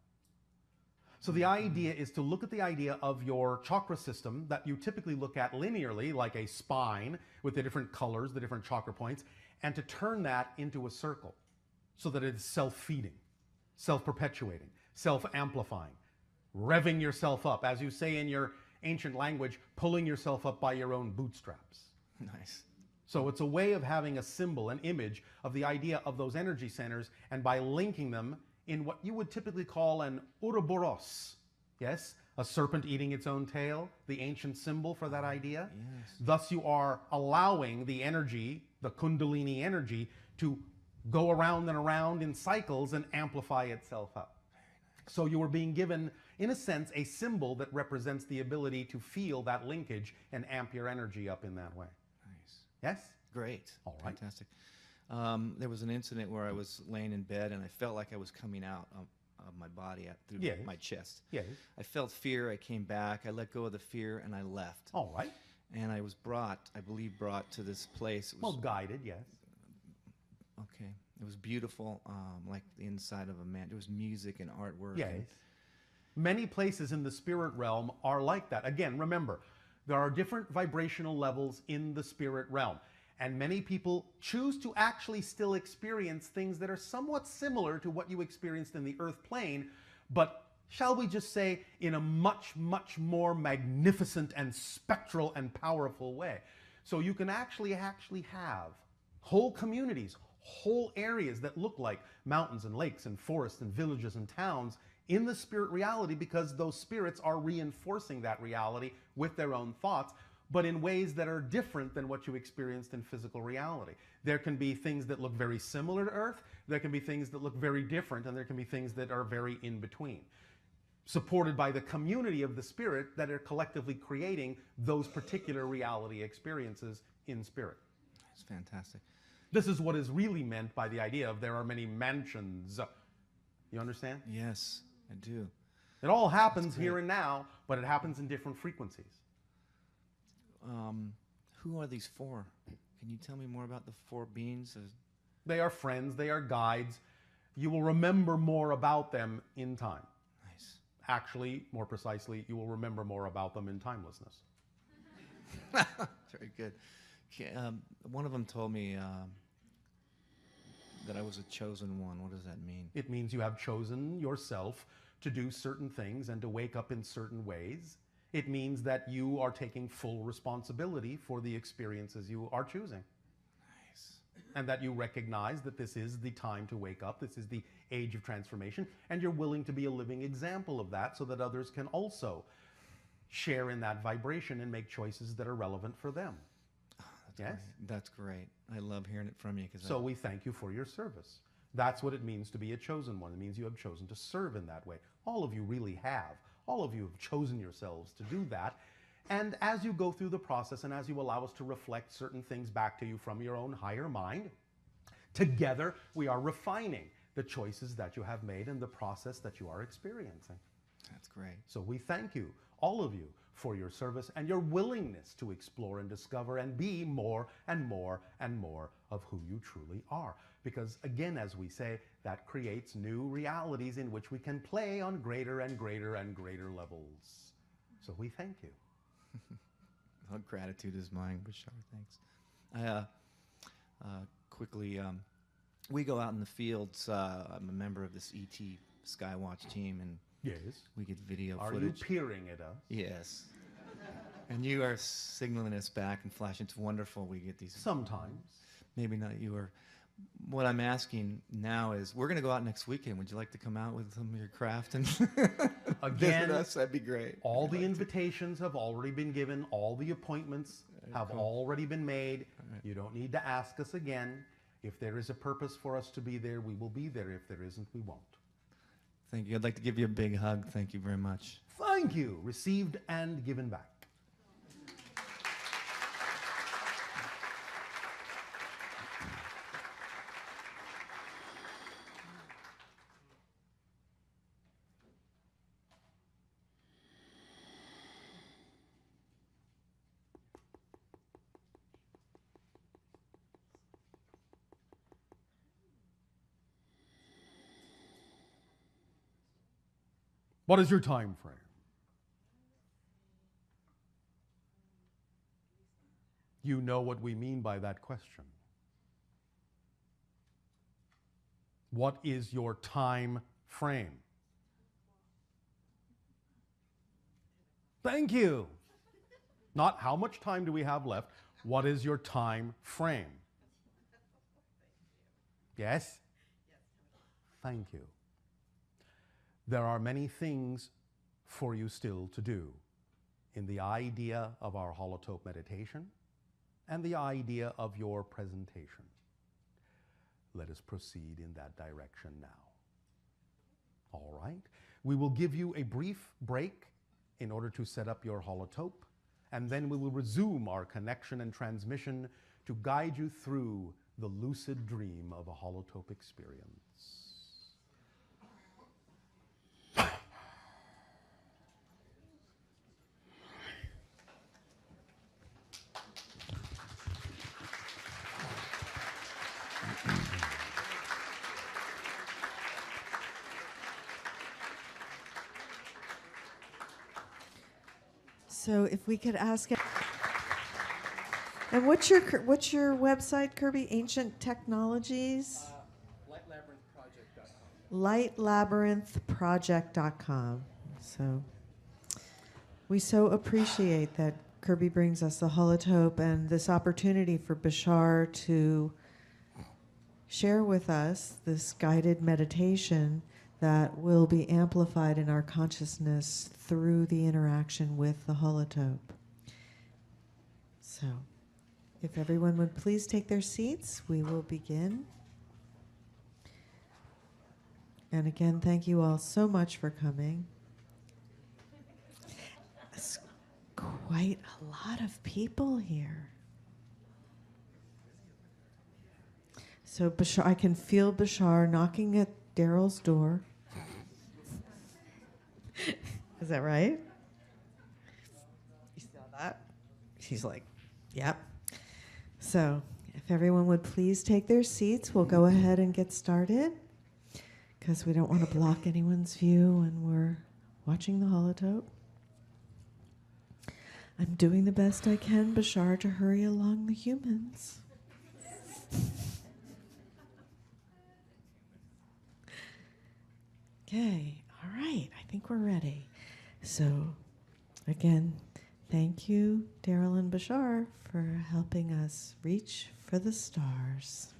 S1: So the idea is to look at the idea of your chakra system that you typically look at linearly, like a spine with the different colors, the different chakra points, and to turn that into a circle so that it is self-feeding, self-perpetuating, self-amplifying, revving yourself up, as you say in your ancient language, pulling yourself up by your own bootstraps.
S11: Nice.
S1: So it's a way of having a symbol, an image of the idea of those energy centers, and by linking them in what you would typically call an Ouroboros. Yes? A serpent eating its own tail, the ancient symbol for that idea.
S11: Yes.
S1: Thus you are allowing the energy, the Kundalini energy, to go around and around in cycles and amplify itself up. So you are being given, in a sense, a symbol that represents the ability to feel that linkage and amp your energy up in that way.
S11: Nice.
S1: Yes?
S11: Great.
S1: All right.
S11: Fantastic. There was an incident where I was laying in bed and I felt like I was coming out of my body through
S1: Yes.
S11: my chest.
S1: Yes.
S11: I felt fear. I came back. I let go of the fear and I left.
S1: All right.
S11: And I was brought to this place. It
S1: Well,
S11: was,
S1: guided, yes.
S11: okay. It was beautiful, like the inside of a man. There was music and artwork.
S1: Yes.
S11: and-
S1: Many places in the spirit realm are like that. Again, remember, there are different vibrational levels in the spirit realm. And many people choose to actually still experience things that are somewhat similar to what you experienced in the earth plane, but shall we just say, in a much, much more magnificent and spectral and powerful way. So you can actually have whole communities, whole areas that look like mountains and lakes and forests and villages and towns in the spirit reality, because those spirits are reinforcing that reality with their own thoughts, but in ways that are different than what you experienced in physical reality. There can be things that look very similar to Earth, there can be things that look very different, and there can be things that are very in between, supported by the community of the spirit that are collectively creating those particular reality experiences in spirit.
S11: It's fantastic.
S1: This is what is really meant by the idea of there are many mansions. You understand?
S11: Yes, I do.
S1: It all happens here and now, but it happens in different frequencies.
S11: Who are these four? Can you tell me more about the four beings?
S1: They are friends, they are guides. You will remember more about them in time.
S11: Nice.
S1: Actually, more precisely, you will remember more about them in timelessness.
S11: Very good. Okay, one of them told me that I was a chosen one. What does that mean?
S1: It means you have chosen yourself to do certain things and to wake up in certain ways. It means that you are taking full responsibility for the experiences you are choosing.
S11: Nice.
S1: And that you recognize that this is the time to wake up, this is the age of transformation, and you're willing to be a living example of that so that others can also share in that vibration and make choices that are relevant for them.
S11: That's
S1: Yes?
S11: great. That's great. I love hearing it from you.
S1: So we thank you for your service. That's what it means to be a chosen one. It means you have chosen to serve in that way. All of you really have. All of you have chosen yourselves to do that. And as you go through the process and as you allow us to reflect certain things back to you from your own higher mind, together we are refining the choices that you have made and the process that you are experiencing.
S11: That's great.
S1: So we thank you, all of you, for your service and your willingness to explore and discover and be more and more and more of who you truly are. Because again, as we say, that creates new realities in which we can play on greater and greater and greater levels. So we thank you.
S11: Well, gratitude is mine, Bashar. Thanks. Quickly, we go out in the fields. I'm a member of this ET Skywatch team, and
S1: Yes.
S11: we get video
S1: Are
S11: footage.
S1: you peering at us?
S11: Yes. And you are signaling us back and flashing. It's wonderful. We get these.
S1: Sometimes.
S11: Maybe not you are. What I'm asking now is, we're going to go out next weekend. Would you like to come out with some of your craft and
S1: Again,
S11: visit us? That'd be great.
S1: all the invitations have already been given. All the appointments have already been made. You don't need to ask us again. If there is a purpose for us to be there, we will be there. If there isn't, we won't.
S11: Thank you. I'd like to give you a big hug. Thank you very much.
S1: Thank you. Received and given back. What is your time frame? You know what we mean by that question. What is your time frame? Thank you. Not how much time do we have left. What is your time frame? Yes? Thank you. There are many things for you still to do in the idea of our holotope meditation and the idea of your presentation. Let us proceed in that direction now. All right. We will give you a brief break in order to set up your holotope, and then we will resume our connection and transmission to guide you through the lucid dream of a holotope experience.
S12: So if we could ask, and what's your website, Kirby? Ancient Technologies? Lightlabyrinthproject.com. So we so appreciate that Kirby brings us the holotope and this opportunity for Bashar to share with us this guided meditation that will be amplified in our consciousness through the interaction with the holotope. So, if everyone would please take their seats, we will begin. And again, thank you all so much for coming. It's quite a lot of people here. So Bashar, I can feel Bashar knocking at Darryl's door. Is that right? You saw that? She's like, yep. So if everyone would please take their seats, we'll go ahead and get started because we don't want to block anyone's view when we're watching the holotope. I'm doing the best I can, Bashar, to hurry along the humans. Okay, all right, I think we're ready. So, again, thank you, Darryl and Bashar, for helping us reach for the stars.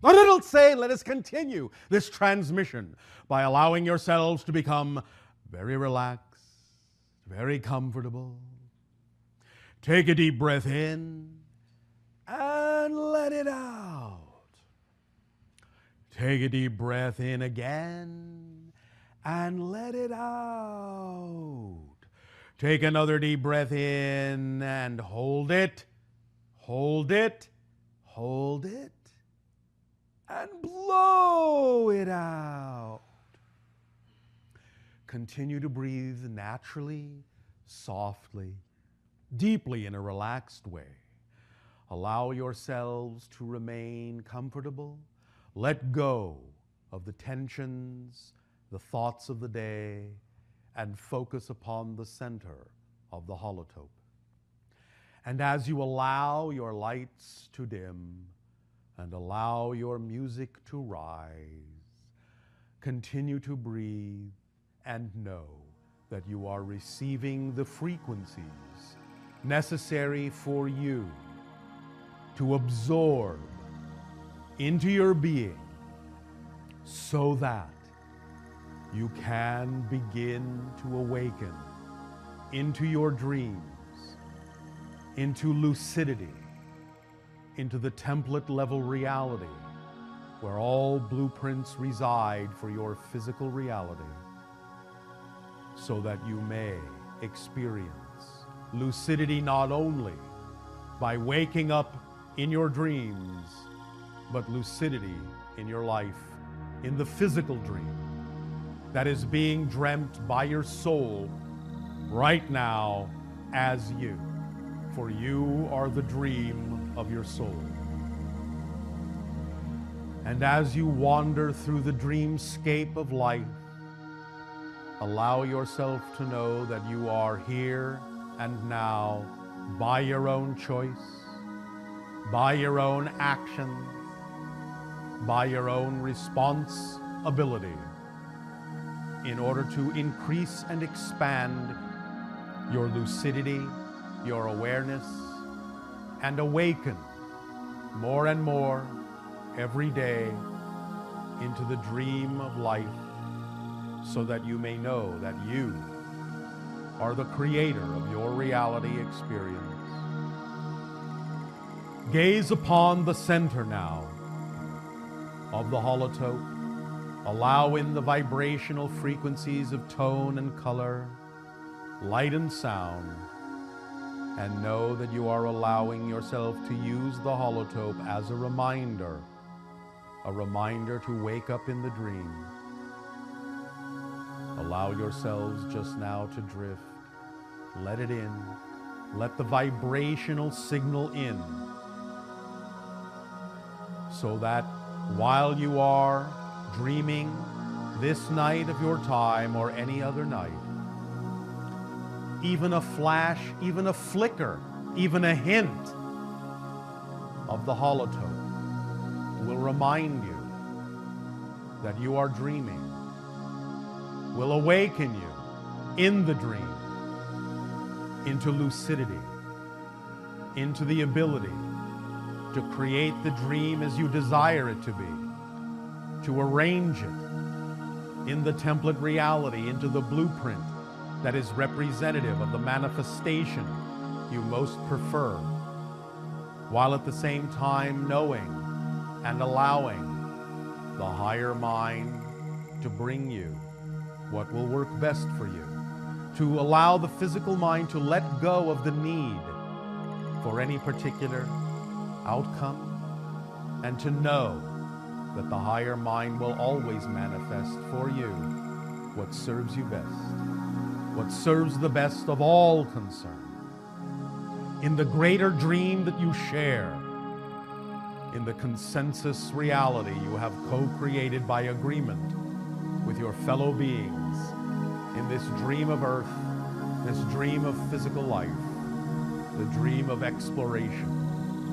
S1: But it'll say, let us continue this transmission by allowing yourselves to become very relaxed, very comfortable. Take a deep breath in and let it out. Take a deep breath in again and let it out. Take another deep breath in and hold it, hold it, hold it. And blow it out. Continue to breathe naturally, softly, deeply in a relaxed way. Allow yourselves to remain comfortable. Let go of the tensions, the thoughts of the day, and focus upon the center of the holotope. And as you allow your lights to dim, and allow your music to rise, continue to breathe and know that you are receiving the frequencies necessary for you to absorb into your being so that you can begin to awaken into your dreams, into lucidity, into the template level reality where all blueprints reside for your physical reality, so that you may experience lucidity not only by waking up in your dreams, but lucidity in your life, in the physical dream that is being dreamt by your soul right now as you, for you are the dream of your soul. And as you wander through the dreamscape of life, allow yourself to know that you are here and now by your own choice, by your own action, by your own responsibility, in order to increase and expand your lucidity, your awareness, and awaken more and more every day into the dream of life, so that you may know that you are the creator of your reality experience. Gaze upon the center now of the holotope. Allow in the vibrational frequencies of tone and color, light and sound, and know that you are allowing yourself to use the holotope as a reminder to wake up in the dream. Allow yourselves just now to drift. Let it in. Let the vibrational signal in, so that while you are dreaming this night of your time or any other night, even a flash, even a flicker, even a hint of the holotope will remind you that you are dreaming, will awaken you in the dream into lucidity, into the ability to create the dream as you desire it to be, to arrange it in the template reality, into the blueprint that is representative of the manifestation you most prefer, while at the same time knowing and allowing the higher mind to bring you what will work best for you, to allow the physical mind to let go of the need for any particular outcome, and to know that the higher mind will always manifest for you what serves you best, what serves the best of all concerned. In the greater dream that you share, in the consensus reality you have co-created by agreement with your fellow beings, in this dream of earth, this dream of physical life, the dream of exploration,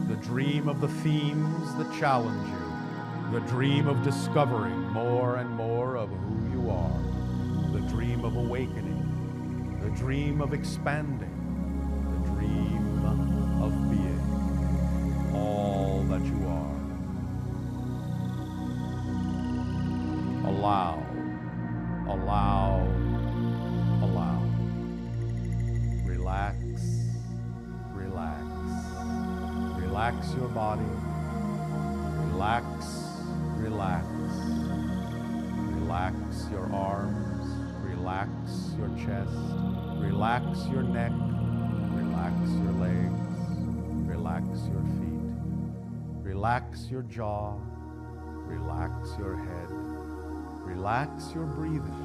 S1: the dream of the themes that challenge you, the dream of discovering more and more of who you are, the dream of awakening, the dream of expanding, the dream of being all that you are. Allow, allow, allow. Relax, relax. Relax your body. Relax, relax. Relax your arms. Relax your chest. Relax your neck. Relax your legs. Relax your feet. Relax your jaw. Relax your head. Relax your breathing.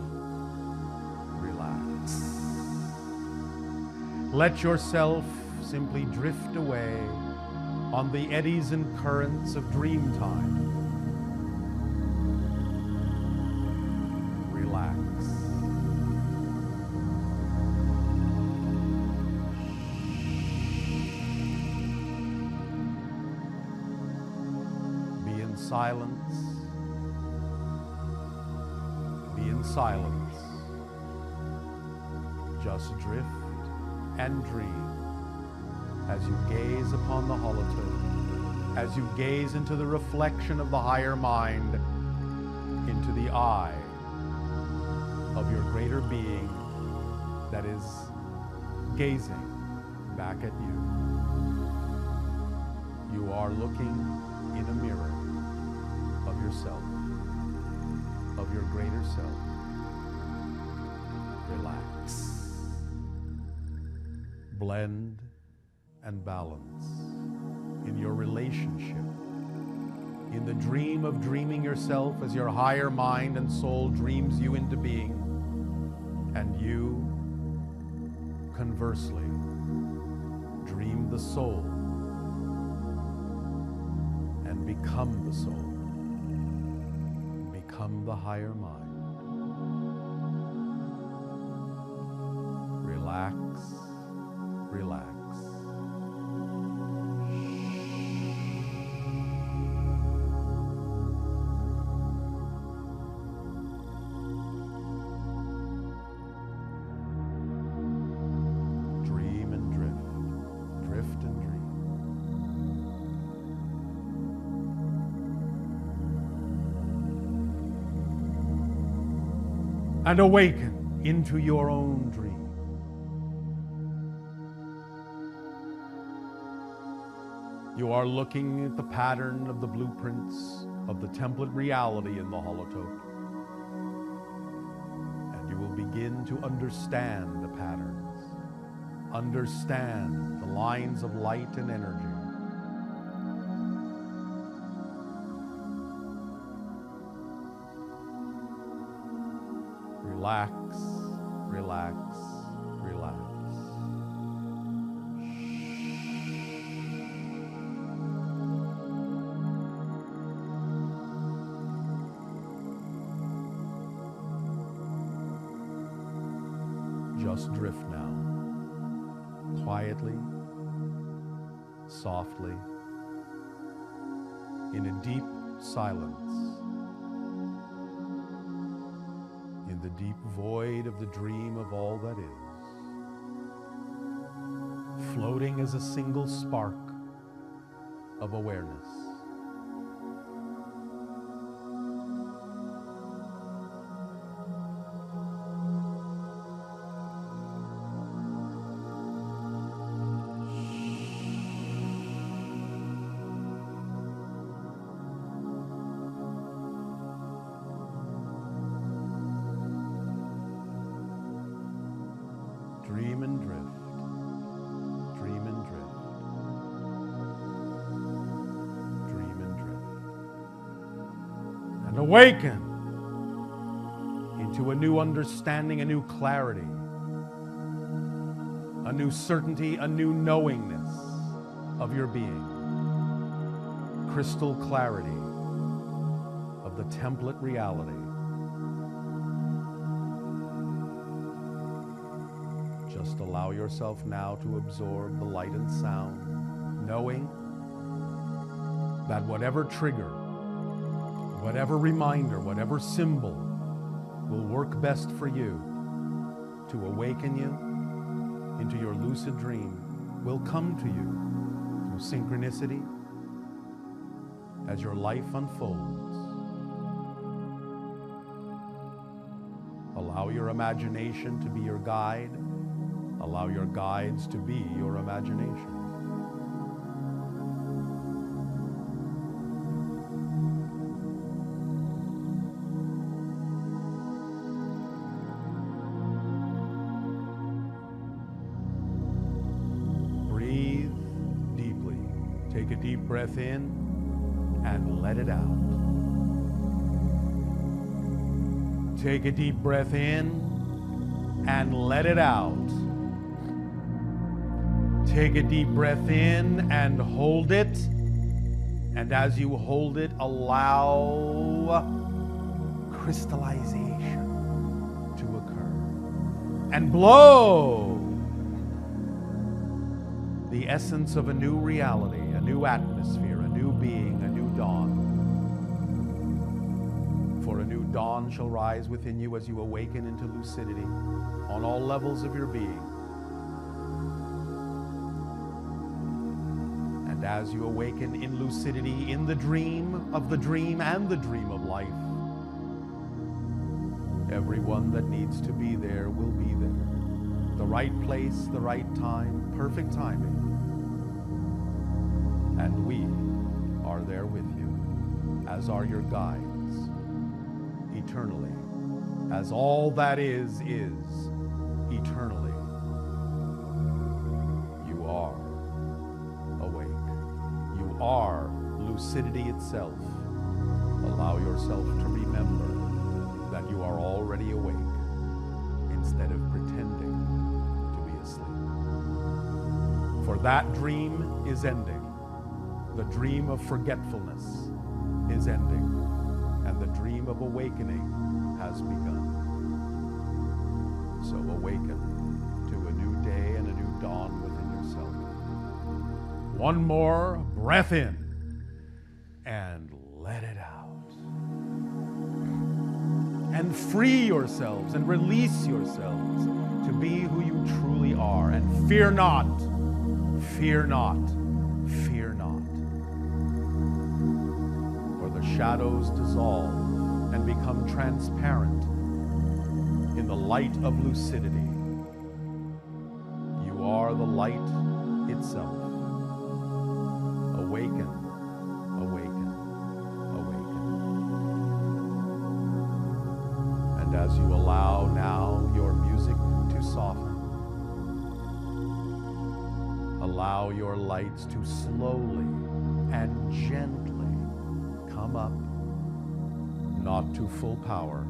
S1: Relax. Let yourself simply drift away on the eddies and currents of dream time. Relax. Be in silence. Be in silence. Just drift and dream as you gaze upon the holotope, as you gaze into the reflection of the higher mind, into the eye of your greater being that is gazing back at you. You are looking in a mirror of yourself, of your greater self. Relax. Blend and balance in your relationship, in the dream of dreaming yourself as your higher mind and soul dreams you into being, and you, conversely, dream the soul and become the soul, become the higher mind. Relax, relax. Dream and drift, drift and dream. And awaken into your own dream. You are looking at the pattern of the blueprints of the template reality in the holotope. And you will begin to understand the patterns, understand the lines of light and energy. Relax, relax, relax. Just drift now, quietly, softly, in a deep silence, in the deep void of the dream of all that is, floating as a single spark of awareness. Dream and drift, dream and drift, dream and drift, and awaken into a new understanding, a new clarity, a new certainty, a new knowingness of your being, crystal clarity of the template reality. Just allow yourself now to absorb the light and sound, knowing that whatever trigger, whatever reminder, whatever symbol will work best for you to awaken you into your lucid dream will come to you through synchronicity as your life unfolds. Allow your imagination to be your guide. Allow your guides to be your imagination. Breathe deeply. Take a deep breath in and let it out. Take a deep breath in and let it out. Take a deep breath in and hold it. And as you hold it, allow crystallization to occur. And blow the essence of a new reality, a new atmosphere, a new being, a new dawn, for a new new dawn shall rise within you as you awaken into lucidity on all levels of your being. And as you awaken in lucidity in the dream of the dream and the dream of life, everyone that needs to be there will be there. The right place, the right time, perfect timing. And we are there with you, as are your guides, eternally, as all that is eternally. You are awake. You are lucidity itself. Allow yourself to remember that you are already awake instead of pretending to be asleep. For that dream is ending. The dream of forgetfulness is ending, and the dream of awakening has begun. So awaken to a new day and a new dawn within yourself. One more breath in and let it out. And free yourselves and release yourselves to be who you truly are. And fear not, fear not, fear not. For the shadows dissolve and become transparent in the light of lucidity. You are the light itself. Awaken, awaken, awaken. And as you allow now your music to soften, allow your lights to slowly and gently come up, not to full power,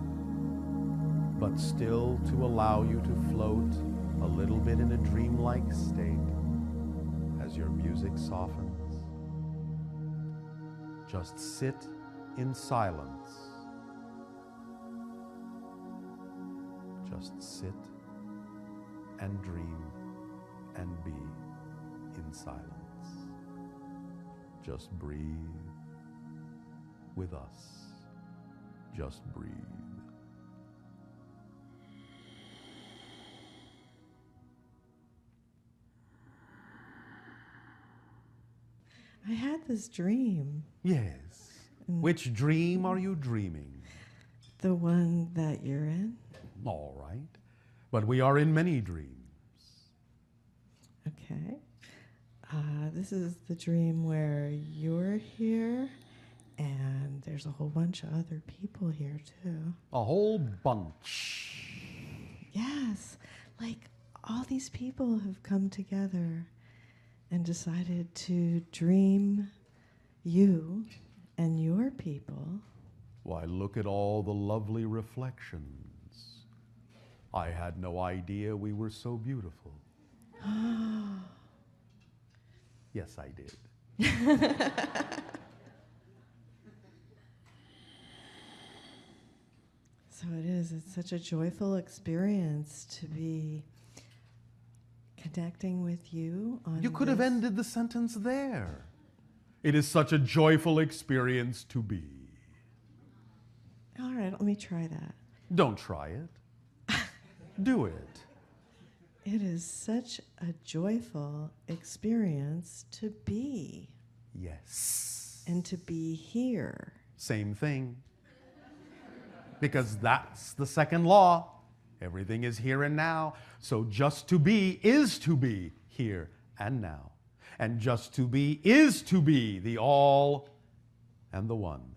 S1: but still to allow you to float a little bit in a dreamlike state as your music softens. Just sit in silence. Just sit and dream and be in silence. Just breathe with us. Just breathe.
S12: I had this dream.
S1: Yes. Which dream are you dreaming?
S12: The one that you're in.
S1: All right. But we are in many dreams.
S12: Okay. This is the dream where you're here, and there's a whole bunch of other people here too.
S1: A whole bunch.
S12: Yes. Like all these people have come together and decided to dream you and your people.
S1: Why, look at all the lovely reflections. I had no idea we were so beautiful. Yes, I did.
S12: So it is. It's such a joyful experience to be connecting with you on
S1: You could have ended the sentence there. It is such a joyful experience to be.
S12: All right, let me try that.
S1: Don't try it. Do it.
S12: It is such a joyful experience to be.
S1: Yes.
S12: And to be here.
S1: Same thing. Because that's the second law. Everything is here and now. So just to be is to be here and now. And just to be is to be the all and the one.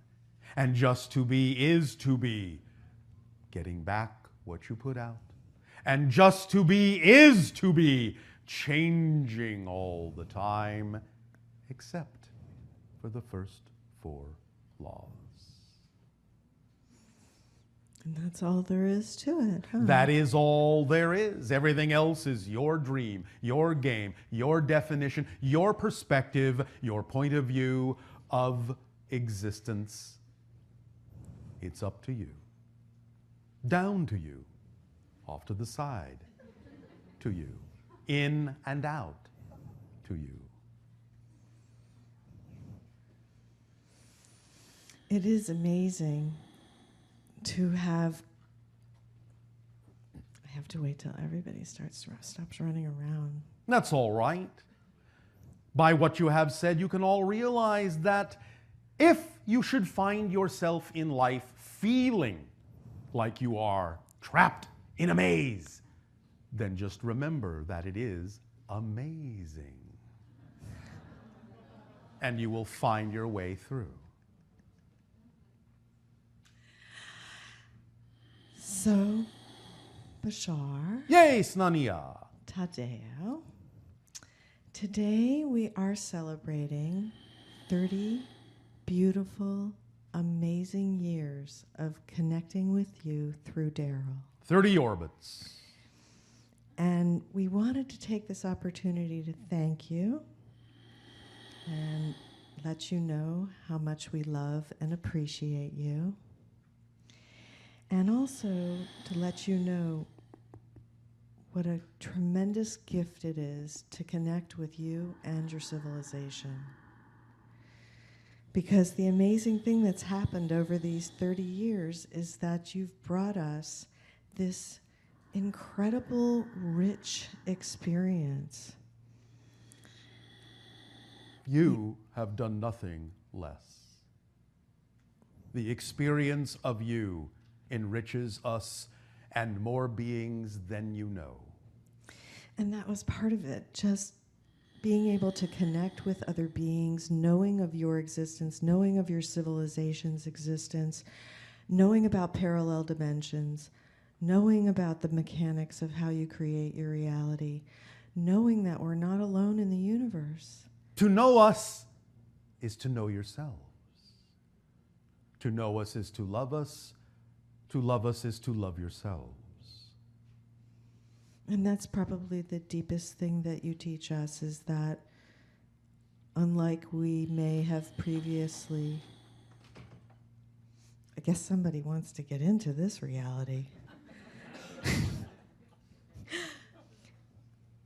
S1: And just to be is to be getting back what you put out. And just to be is to be changing all the time, except for the first 4 laws.
S12: And that's all there is to it, huh?
S1: That is all there is. Everything else is your dream, your game, your definition, your perspective, your point of view of existence. It's up to you. Down to you. Off to the side. To you. In and out. To you.
S12: It is amazing to have. I have to wait till everybody stops running around.
S1: That's all right. By what you have said, you can all realize that if you should find yourself in life feeling like you are trapped in a maze, then just remember that it is amazing. And you will find your way through.
S12: So, Bashar.
S1: Yes, Nania.
S12: Tadeo. Today we are celebrating 30 beautiful, amazing years of connecting with you through Darryl.
S1: 30 orbits.
S12: And we wanted to take this opportunity to thank you and let you know how much we love and appreciate you. And also to let you know what a tremendous gift it is to connect with you and your civilization. Because the amazing thing that's happened over these 30 years is that you've brought us this incredible, rich experience.
S1: You have done nothing less. The experience of you enriches us and more beings than you know.
S12: And that was part of it, just being able to connect with other beings, knowing of your existence, knowing of your civilization's existence, knowing about parallel dimensions, knowing about the mechanics of how you create your reality, knowing that we're not alone in the universe.
S1: To know us is to know yourselves. To know us is to love us. To love us is to love yourselves.
S12: And that's probably the deepest thing that you teach us, is that unlike we may have previously, I guess somebody wants to get into this reality.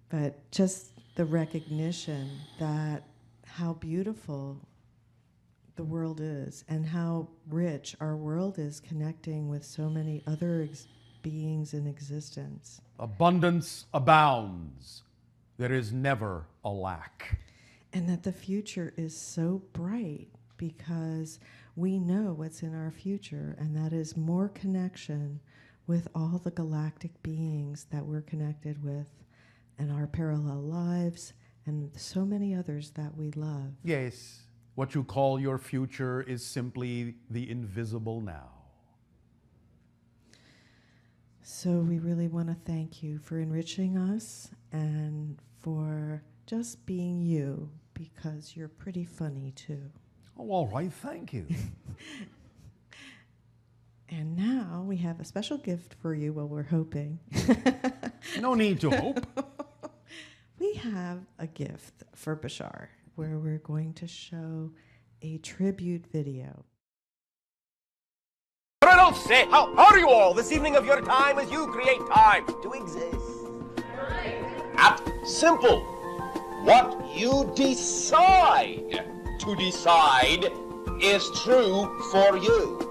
S12: But just the recognition that how beautiful the world is and how rich our world is connecting with so many other beings in existence.
S1: Abundance abounds. There is never a lack.
S12: And that the future is so bright because we know what's in our future, and that is more connection with all the galactic beings that we're connected with and our parallel lives and so many others that we love.
S1: Yes, what you call your future is simply the invisible now.
S12: So we really want to thank you for enriching us and for just being you, because you're pretty funny too.
S1: Oh, all right, thank you.
S12: And now we have a special gift for you, well, we're hoping.
S1: No need to hope.
S12: We have a gift for Bashar, where we're going to show a tribute video.
S13: Colonel, say, how are you all this evening of your time as you create time to exist? Simple. What you decide to decide is true for you.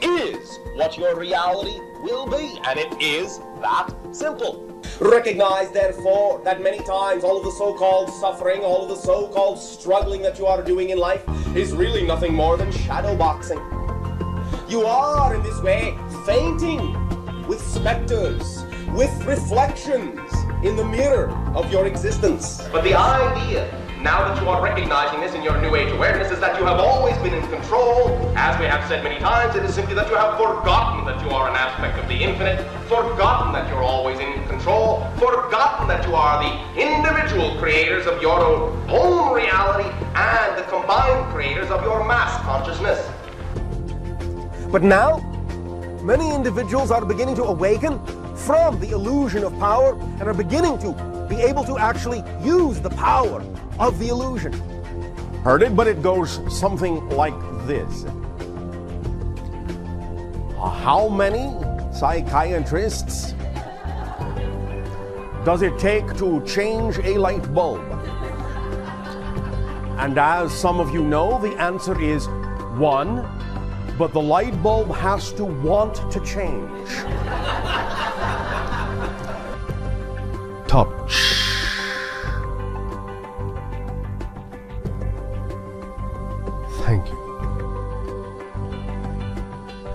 S13: Is what your reality will be, and it is that simple. Recognize, therefore, that many times all of the so-called suffering, all of the so-called struggling that you are doing in life is really nothing more than shadow boxing. You are, in this way, fainting with specters, with reflections in the mirror of your existence. But the idea, now that you are recognizing this in your New Age awareness, is that you have always been in control. As we have said many times, it is simply that you have forgotten that you are an aspect of the infinite, forgotten that you're always in control, forgotten that you are the individual creators of your own reality and the combined creators of your mass consciousness. But now, many individuals are beginning to awaken from the illusion of power and are beginning to be able to actually use the power of the illusion.
S1: Heard it, but it goes something like this. How many psychiatrists does it take to change a light bulb? And as some of you know, the answer is 1,
S13: but the light bulb has to want to change. Top. Thank you.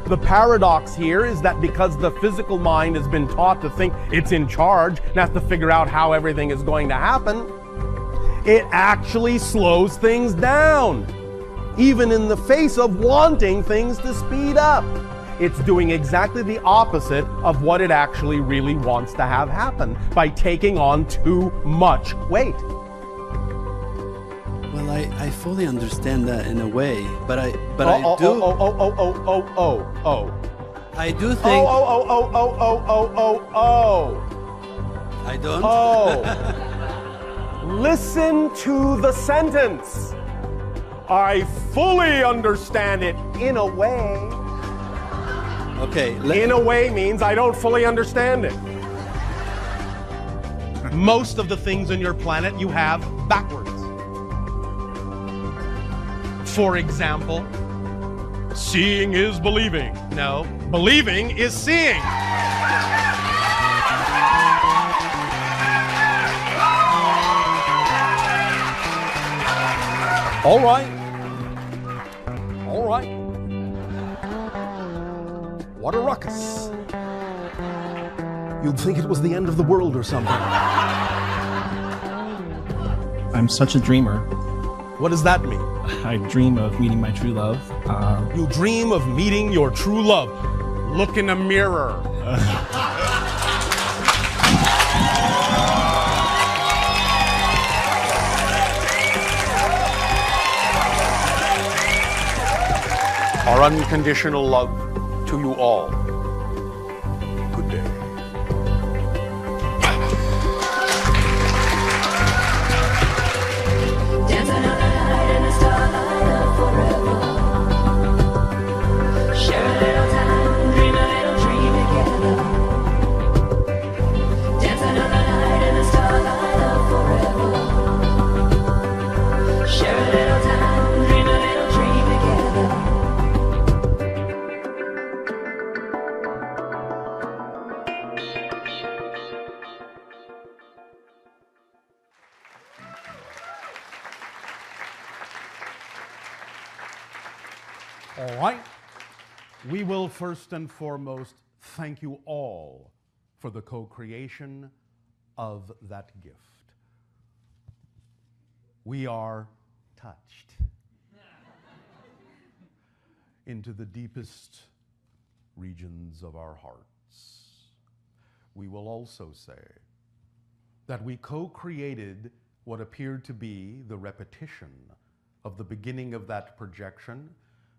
S13: The paradox here is that because the physical mind has been taught to think it's in charge and has to figure out how everything is going to happen, it actually slows things down, even in the face of wanting things to speed up. It's doing exactly the opposite of what it actually really wants to have happen by taking on too much weight.
S14: Well, I fully understand that in a way, but I do. I do think. I don't.
S13: Listen to the sentence. I fully understand it in a way.
S14: Okay.
S13: In a way means I don't fully understand it.
S1: Most of the things on your planet you have backwards. For example, seeing is believing. No, believing is seeing. All right. All right. What a ruckus. You'd think it was the end of the world or something.
S15: I'm such a dreamer.
S1: What does that mean?
S15: I dream of meeting my true love.
S1: You dream of meeting your true love. Look in a mirror. Our unconditional love to you all. Good day.
S16: Dance another night in the starlight of forever. Share a little time, dream a little dream together. Dance another night in the starlight of forever. Share a little time, dream a little dream together.
S1: All right. We will first and foremost thank you all for the co-creation of that gift. We are touched into the deepest regions of our hearts. We will also say that we co-created what appeared to be the repetition of the beginning of that projection,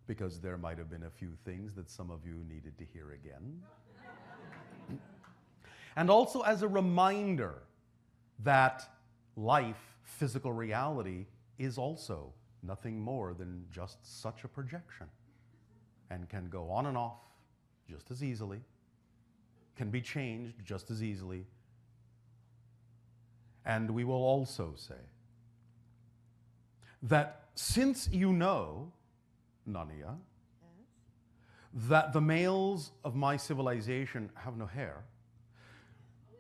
S1: because there might have been a few things that some of you needed to hear again. And also as a reminder that life, physical reality, is also nothing more than just such a projection, and can go on and off just as easily, can be changed just as easily. And we will also say that since you know, Nania, that the males of my civilization have no hair,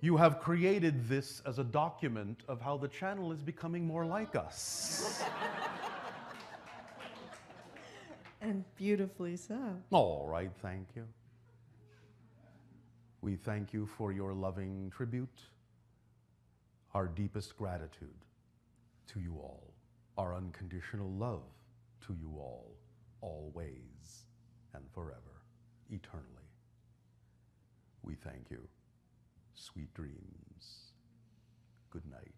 S1: you have created this as a document of how the channel is becoming more like us.
S12: And beautifully so.
S1: All right, thank you. We thank you for your loving tribute, our deepest gratitude to you all, our unconditional love to you all, always and forever, eternally. We thank you. Sweet dreams. Good night.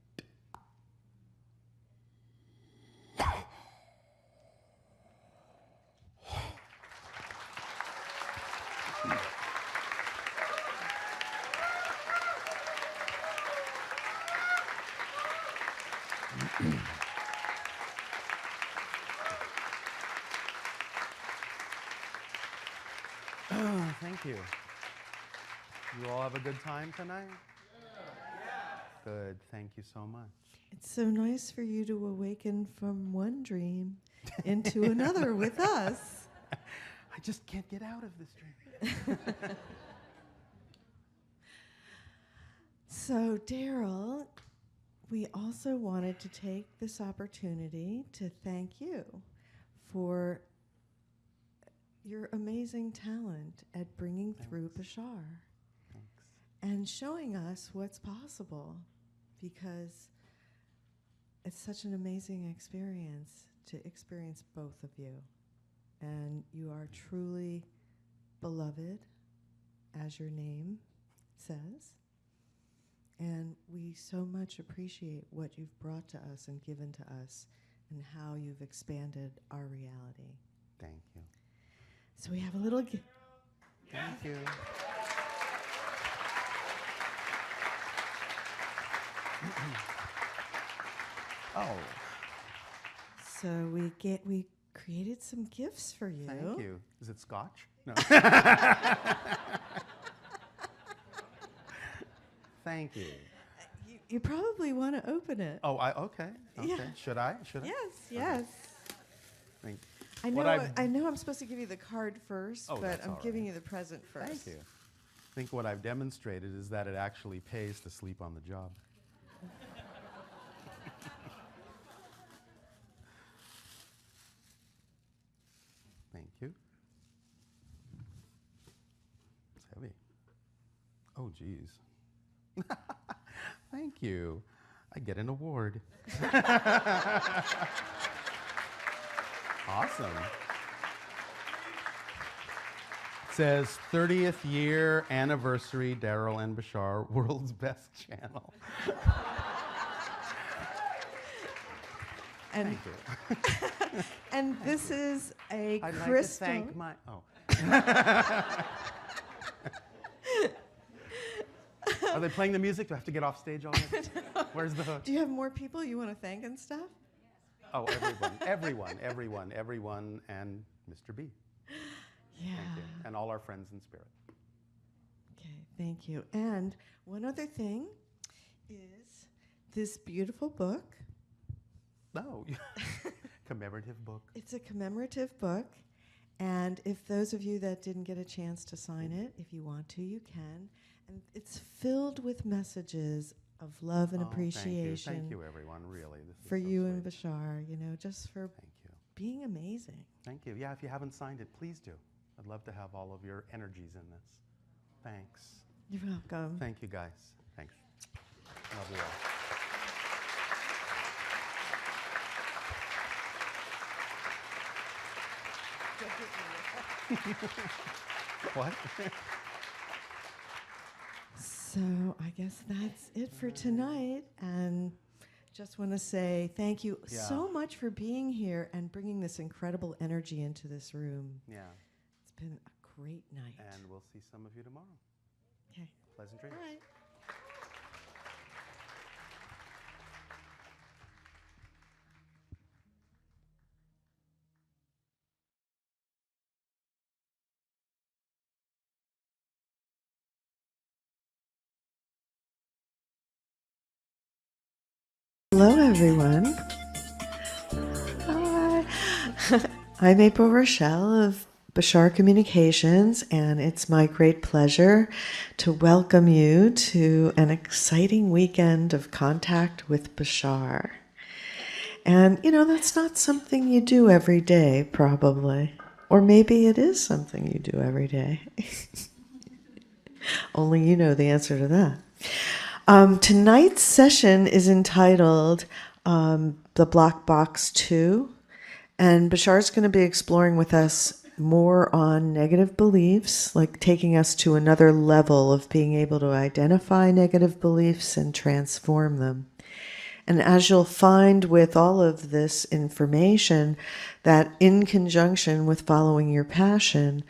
S1: Thank you. You all have a good time tonight? Good. Thank you so much.
S12: It's so nice for you to awaken from one dream into another with us.
S1: I just can't get out of this dream.
S12: So, Darryl, we also wanted to take this opportunity to thank you for your amazing talent at bringing through Bashar and showing us what's possible, because it's such an amazing experience to experience both of you. And you are truly beloved, as your name says. And we so much appreciate what you've brought to us and given to us and how you've expanded our reality.
S1: Thank you.
S12: So we have a little
S1: Thank you. Oh,
S12: So we created some gifts for you.
S1: thank you. Is it scotch? No. Thank you.
S12: You probably want to open it.
S1: Oh, okay.
S12: Yeah.
S1: Should I?
S12: Yes, yes.
S1: Thank
S12: I
S1: what
S12: know.
S1: I've-
S12: I know. I'm supposed to give you the card first,
S1: Oh,
S12: but
S1: that's
S12: I'm
S1: all
S12: giving
S1: right.
S12: you the present first.
S1: Thank you. I think what I've demonstrated is that it actually pays to sleep on the job. Thank you. It's heavy. Oh, geez. Thank you. I get an award. Awesome. It says 30th year anniversary Darryl and Bashar, world's best channel.
S12: And,
S1: Thank you.
S12: and this is a
S1: I'd
S12: crystal.
S1: like to thank my. Oh. Are they playing the music? Do I have to get off stage already? Where's the hook?
S12: Do you have more people you want to thank and stuff?
S1: Oh, everyone, and Mr. B.
S12: Yeah.
S1: Thank you. And all our friends in spirit.
S12: Okay, thank you. And one other thing is this beautiful book.
S1: No. Commemorative book.
S12: It's a commemorative book. And if those of you that didn't get a chance to sign it, if you want to, you can. And it's filled with messages of love and
S1: Oh,
S12: appreciation.
S1: Thank you, everyone. Really, this is
S12: for
S1: so
S12: you
S1: sweet.
S12: and Bashar, you know, just for being amazing.
S1: Thank you. Yeah, if you haven't signed it, please do. I'd love to have all of your energies in this. Thanks.
S12: You're welcome.
S1: Thank you, guys. Thanks. Love you all. What?
S12: So I guess that's it for tonight. And just want to say thank you so much for being here and bringing this incredible energy into this room.
S1: Yeah.
S12: It's been a great night.
S1: And we'll see some of you tomorrow.
S12: Okay.
S1: Pleasant dreams.
S12: All right. Hello, everyone. Hi. I'm April Rochelle of Bashar Communications, and it's my great pleasure to welcome you to an exciting weekend of contact with Bashar. And, you know, that's not something you do every day, probably. Or maybe it is something you do every day. Only you know the answer to that. Tonight's session is entitled The Black Box 2, and Bashar's going to be exploring with us more on negative beliefs, like taking us to another level of being able to identify negative beliefs and transform them. And as you'll find with all of this information, that in conjunction with following your passion,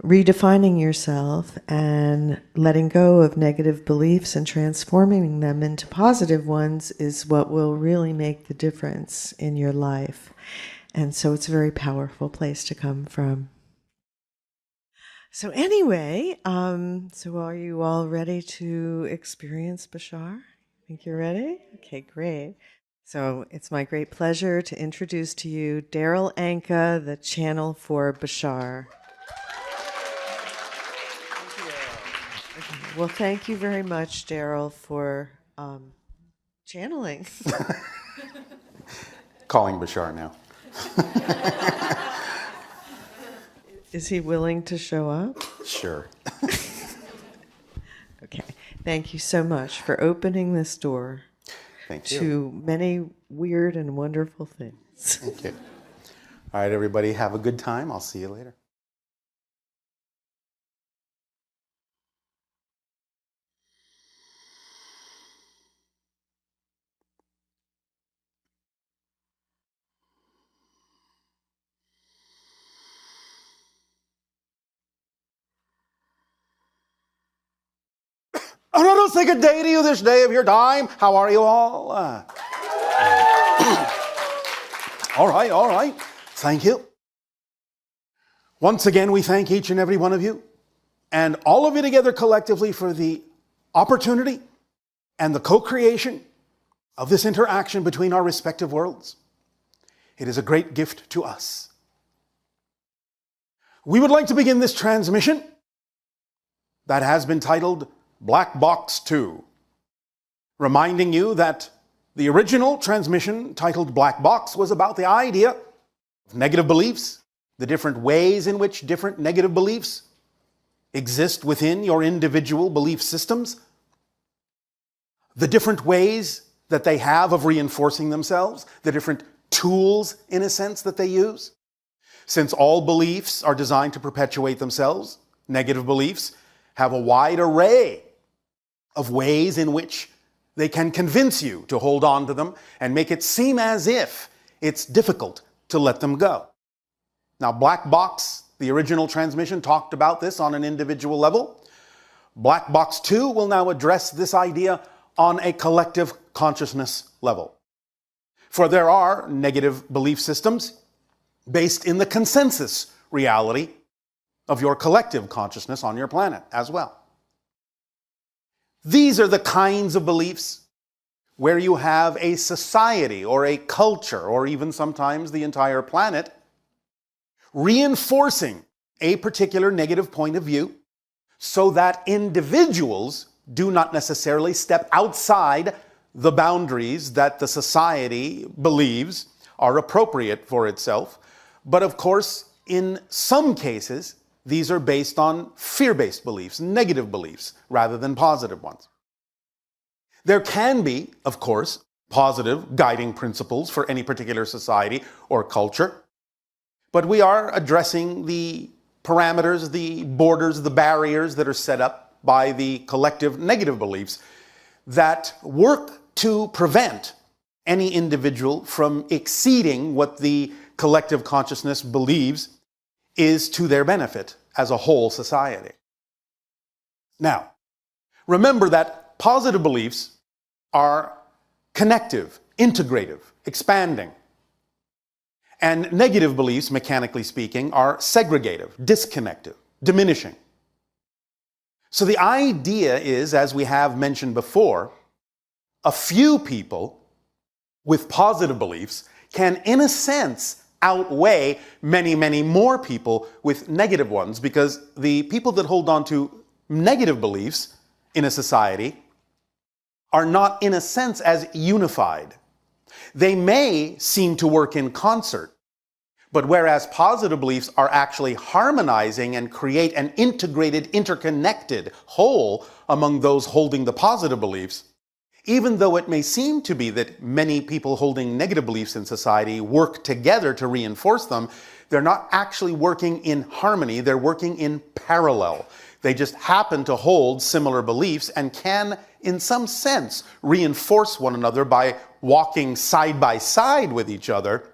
S12: redefining yourself and letting go of negative beliefs and transforming them into positive ones is what will really make the difference in your life. And so it's a very powerful place to come from. So anyway, so are you all ready to experience Bashar? Think you're ready? Okay, great. So it's my great pleasure to introduce to you Darryl Anka, the channel for Bashar. Well, thank you very much, Darryl, for channeling.
S1: Calling Bashar now.
S12: Is he willing to show up?
S1: Sure.
S12: Okay. Thank you so much for opening this door
S1: Thank you.
S12: to many weird and wonderful things.
S1: Thank you. All right, everybody, have a good time. I'll see you later. Oh, no, don't say good day to you this day of your time. How are you all? All right. Thank you. Once again, we thank each and every one of you and all of you together collectively for the opportunity and the co-creation of this interaction between our respective worlds. It is a great gift to us. We would like to begin this transmission that has been titled Black Box 2, reminding you that the original transmission titled Black Box was about the idea of negative beliefs, the different ways in which different negative beliefs exist within your individual belief systems, the different ways that they have of reinforcing themselves, the different tools, in a sense, that they use. Since all beliefs are designed to perpetuate themselves, negative beliefs have a wide array of ways in which they can convince you to hold on to them and make it seem as if it's difficult to let them go. Now, Black Box, the original transmission, talked about this on an individual level. Black Box 2 will now address this idea on a collective consciousness level. For there are negative belief systems based in the consensus reality of your collective consciousness on your planet as well. These are the kinds of beliefs where you have a society or a culture or even sometimes the entire planet reinforcing a particular negative point of view so that individuals do not necessarily step outside the boundaries that the society believes are appropriate for itself. But of course, in some cases, these are based on fear-based beliefs, negative beliefs, rather than positive ones. There can be, of course, positive guiding principles for any particular society or culture, but we are addressing the parameters, the borders, the barriers that are set up by the collective negative beliefs that work to prevent any individual from exceeding what the collective consciousness believes is to their benefit as a whole society. Now, remember that positive beliefs are connective, integrative, expanding. And negative beliefs, mechanically speaking, are segregative, disconnective, diminishing. So the idea is, as we have mentioned before, a few people with positive beliefs can, in a sense, outweigh many, many more people with negative ones, because the people that hold on to negative beliefs in a society are not, in a sense, as unified. They may seem to work in concert, but whereas positive beliefs are actually harmonizing and create an integrated, interconnected whole among those holding the positive beliefs, even though it may seem to be that many people holding negative beliefs in society work together to reinforce them, they're not actually working in harmony, they're working in parallel. They just happen to hold similar beliefs and can, in some sense, reinforce one another by walking side by side with each other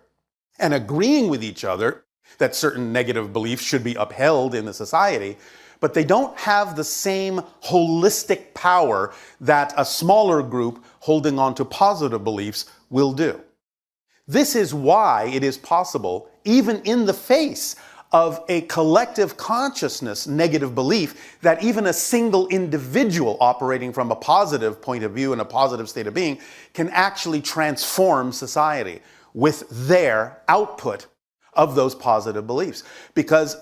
S1: and agreeing with each other that certain negative beliefs should be upheld in the society. But they don't have the same holistic power that a smaller group holding on to positive beliefs will do. This is why it is possible, even in the face of a collective consciousness negative belief, that even a single individual operating from a positive point of view and a positive state of being can actually transform society with their output of those positive beliefs. Because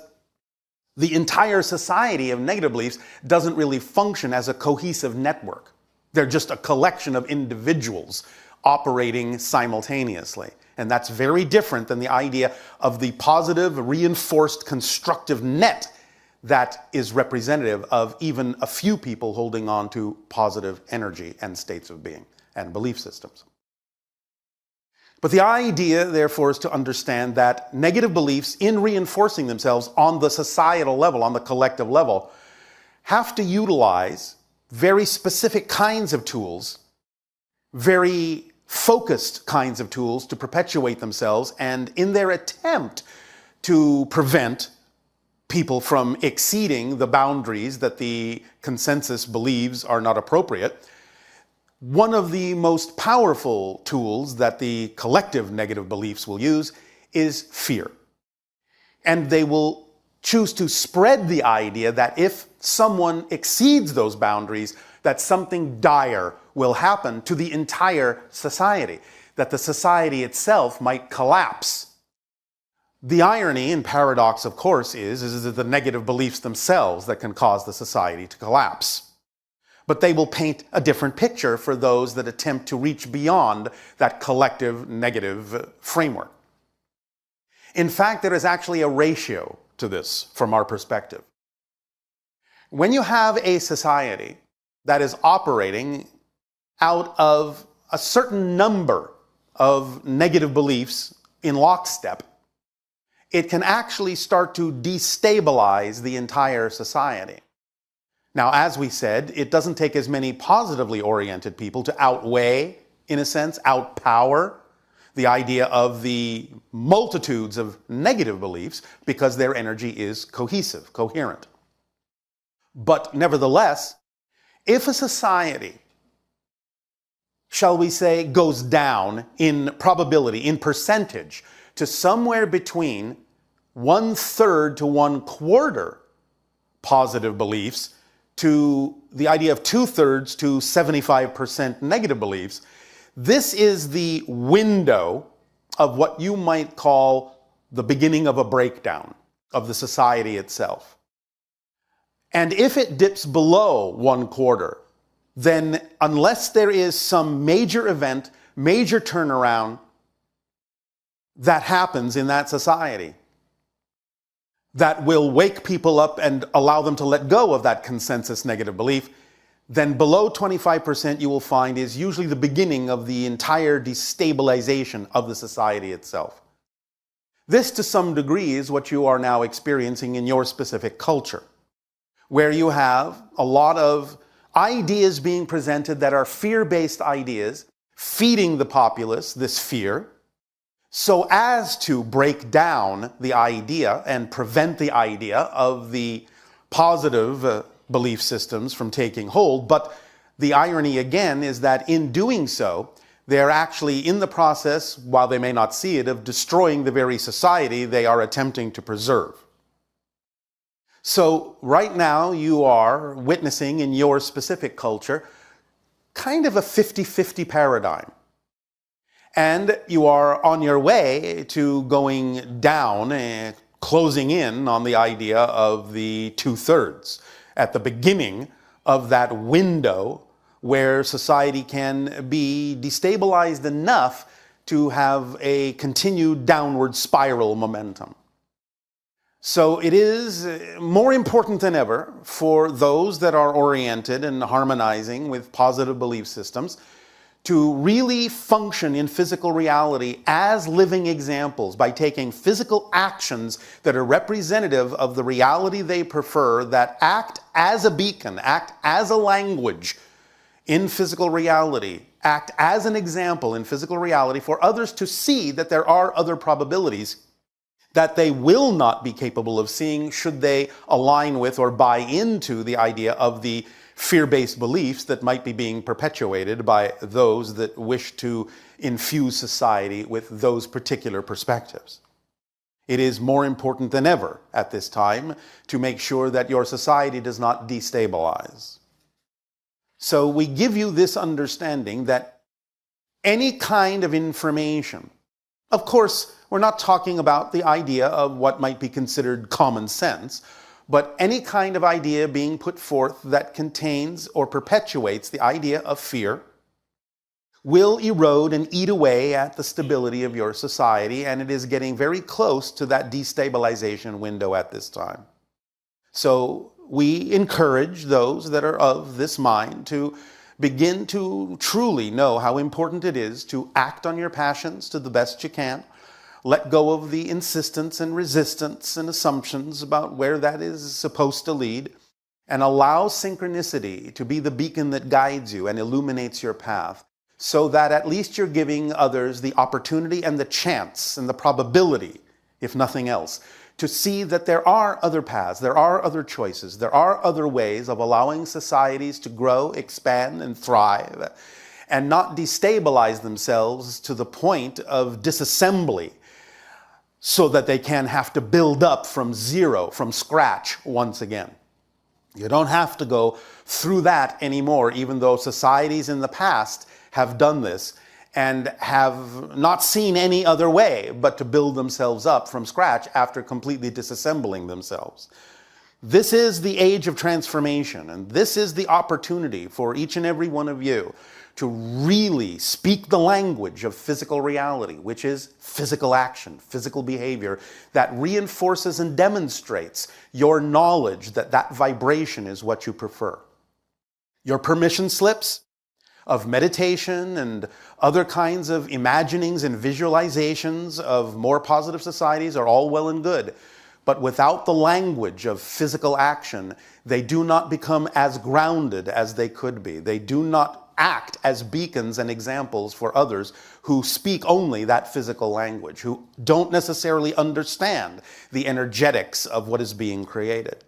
S17: the entire society of negative beliefs doesn't really function as a cohesive network. They're just a collection of individuals operating simultaneously. And that's very different than the idea of the positive, reinforced, constructive net that is representative of even a few people holding on to positive energy and states of being and belief systems. But the idea, therefore, is to understand that negative beliefs, in reinforcing themselves on the societal level, on the collective level, have to utilize very specific kinds of tools, very focused kinds of tools to perpetuate themselves, and in their attempt to prevent people from exceeding the boundaries that the consensus believes are not appropriate, one of the most powerful tools that the collective negative beliefs will use is fear. And they will choose to spread the idea that if someone exceeds those boundaries, that something dire will happen to the entire society, that the society itself might collapse. The irony and paradox, of course, is that the negative beliefs themselves that can cause the society to collapse. But they will paint a different picture for those that attempt to reach beyond that collective negative framework. In fact, there is actually a ratio to this from our perspective. When you have a society that is operating out of a certain number of negative beliefs in lockstep, it can actually start to destabilize the entire society. Now, as we said, it doesn't take as many positively oriented people to outweigh, in a sense, outpower the idea of the multitudes of negative beliefs, because their energy is cohesive, coherent. But nevertheless, if a society, shall we say, goes down in probability, in percentage, to somewhere between 1/3 to 1/4 positive beliefs, to the idea of 2/3 to 75% negative beliefs, this is the window of what you might call the beginning of a breakdown of the society itself. And if it dips below 1/4, then unless there is some major event, major turnaround that happens in that society, that will wake people up and allow them to let go of that consensus negative belief, then below 25% you will find is usually the beginning of the entire destabilization of the society itself. This, to some degree, is what you are now experiencing in your specific culture, where you have a lot of ideas being presented that are fear-based ideas, feeding the populace this fear, so as to break down the idea and prevent the idea of the positive belief systems from taking hold. But the irony again is that in doing so, they're actually in the process, while they may not see it, of destroying the very society they are attempting to preserve. So right now you are witnessing in your specific culture kind of a 50-50 paradigm. And you are on your way to going down, closing in on the idea of the 2/3, at the beginning of that window where society can be destabilized enough to have a continued downward spiral momentum. So it is more important than ever for those that are oriented and harmonizing with positive belief systems to really function in physical reality as living examples by taking physical actions that are representative of the reality they prefer, that act as a beacon, act as a language in physical reality, act as an example in physical reality for others to see that there are other probabilities that they will not be capable of seeing should they align with or buy into the idea of the fear-based beliefs that might be being perpetuated by those that wish to infuse society with those particular perspectives. It is more important than ever at this time to make sure that your society does not destabilize. So we give you this understanding that any kind of information, of course, we're not talking about the idea of what might be considered common sense, but any kind of idea being put forth that contains or perpetuates the idea of fear will erode and eat away at the stability of your society, and it is getting very close to that destabilization window at this time. So we encourage those that are of this mind to begin to truly know how important it is to act on your passions to the best you can. Let go of the insistence and resistance and assumptions about where that is supposed to lead, and allow synchronicity to be the beacon that guides you and illuminates your path, so that at least you're giving others the opportunity and the chance and the probability, if nothing else, to see that there are other paths, there are other choices, there are other ways of allowing societies to grow, expand, and thrive, and not destabilize themselves to the point of disassembly, so that they can have to build up from zero, from scratch once again. You don't have to go through that anymore, even though societies in the past have done this and have not seen any other way but to build themselves up from scratch after completely disassembling themselves. This is the age of transformation, and this is the opportunity for each and every one of you to really speak the language of physical reality, which is physical action, physical behavior that reinforces and demonstrates your knowledge that that vibration is what you prefer. Your permission slips of meditation and other kinds of imaginings and visualizations of more positive societies are all well and good. But without the language of physical action, they do not become as grounded as they could be. They do not act as beacons and examples for others who speak only that physical language, who don't necessarily understand the energetics of what is being created.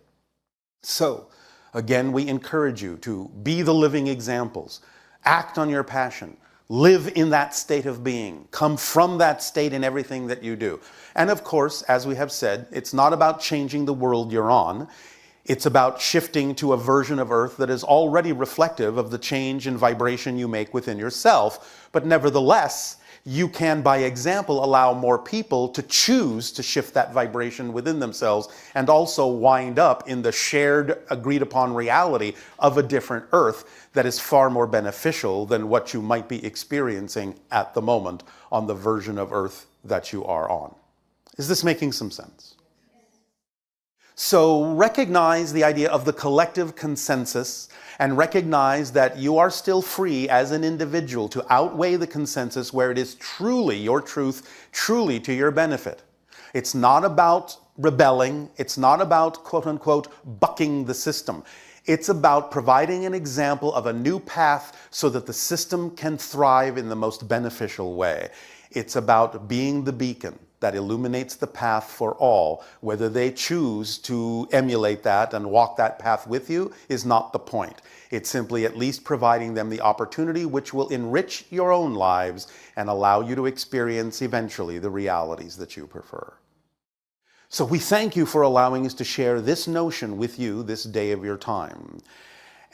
S17: So, again, we encourage you to be the living examples. Act on your passion. Live in that state of being. Come from that state in everything that you do. And of course, as we have said, it's not about changing the world you're on. It's about shifting to a version of Earth that is already reflective of the change in vibration you make within yourself. But nevertheless, you can, by example, allow more people to choose to shift that vibration within themselves and also wind up in the shared, agreed-upon reality of a different Earth that is far more beneficial than what you might be experiencing at the moment on the version of Earth that you are on. Is this making some sense? So recognize the idea of the collective consensus and recognize that you are still free as an individual to outweigh the consensus where it is truly your truth, truly to your benefit. It's not about rebelling. It's not about, quote unquote, bucking the system. It's about providing an example of a new path so that the system can thrive in the most beneficial way. It's about being the beacon that illuminates the path for all. Whether they choose to emulate that and walk that path with you is not the point. It's simply at least providing them the opportunity which will enrich your own lives and allow you to experience eventually the realities that you prefer. So we thank you for allowing us to share this notion with you this day of your time.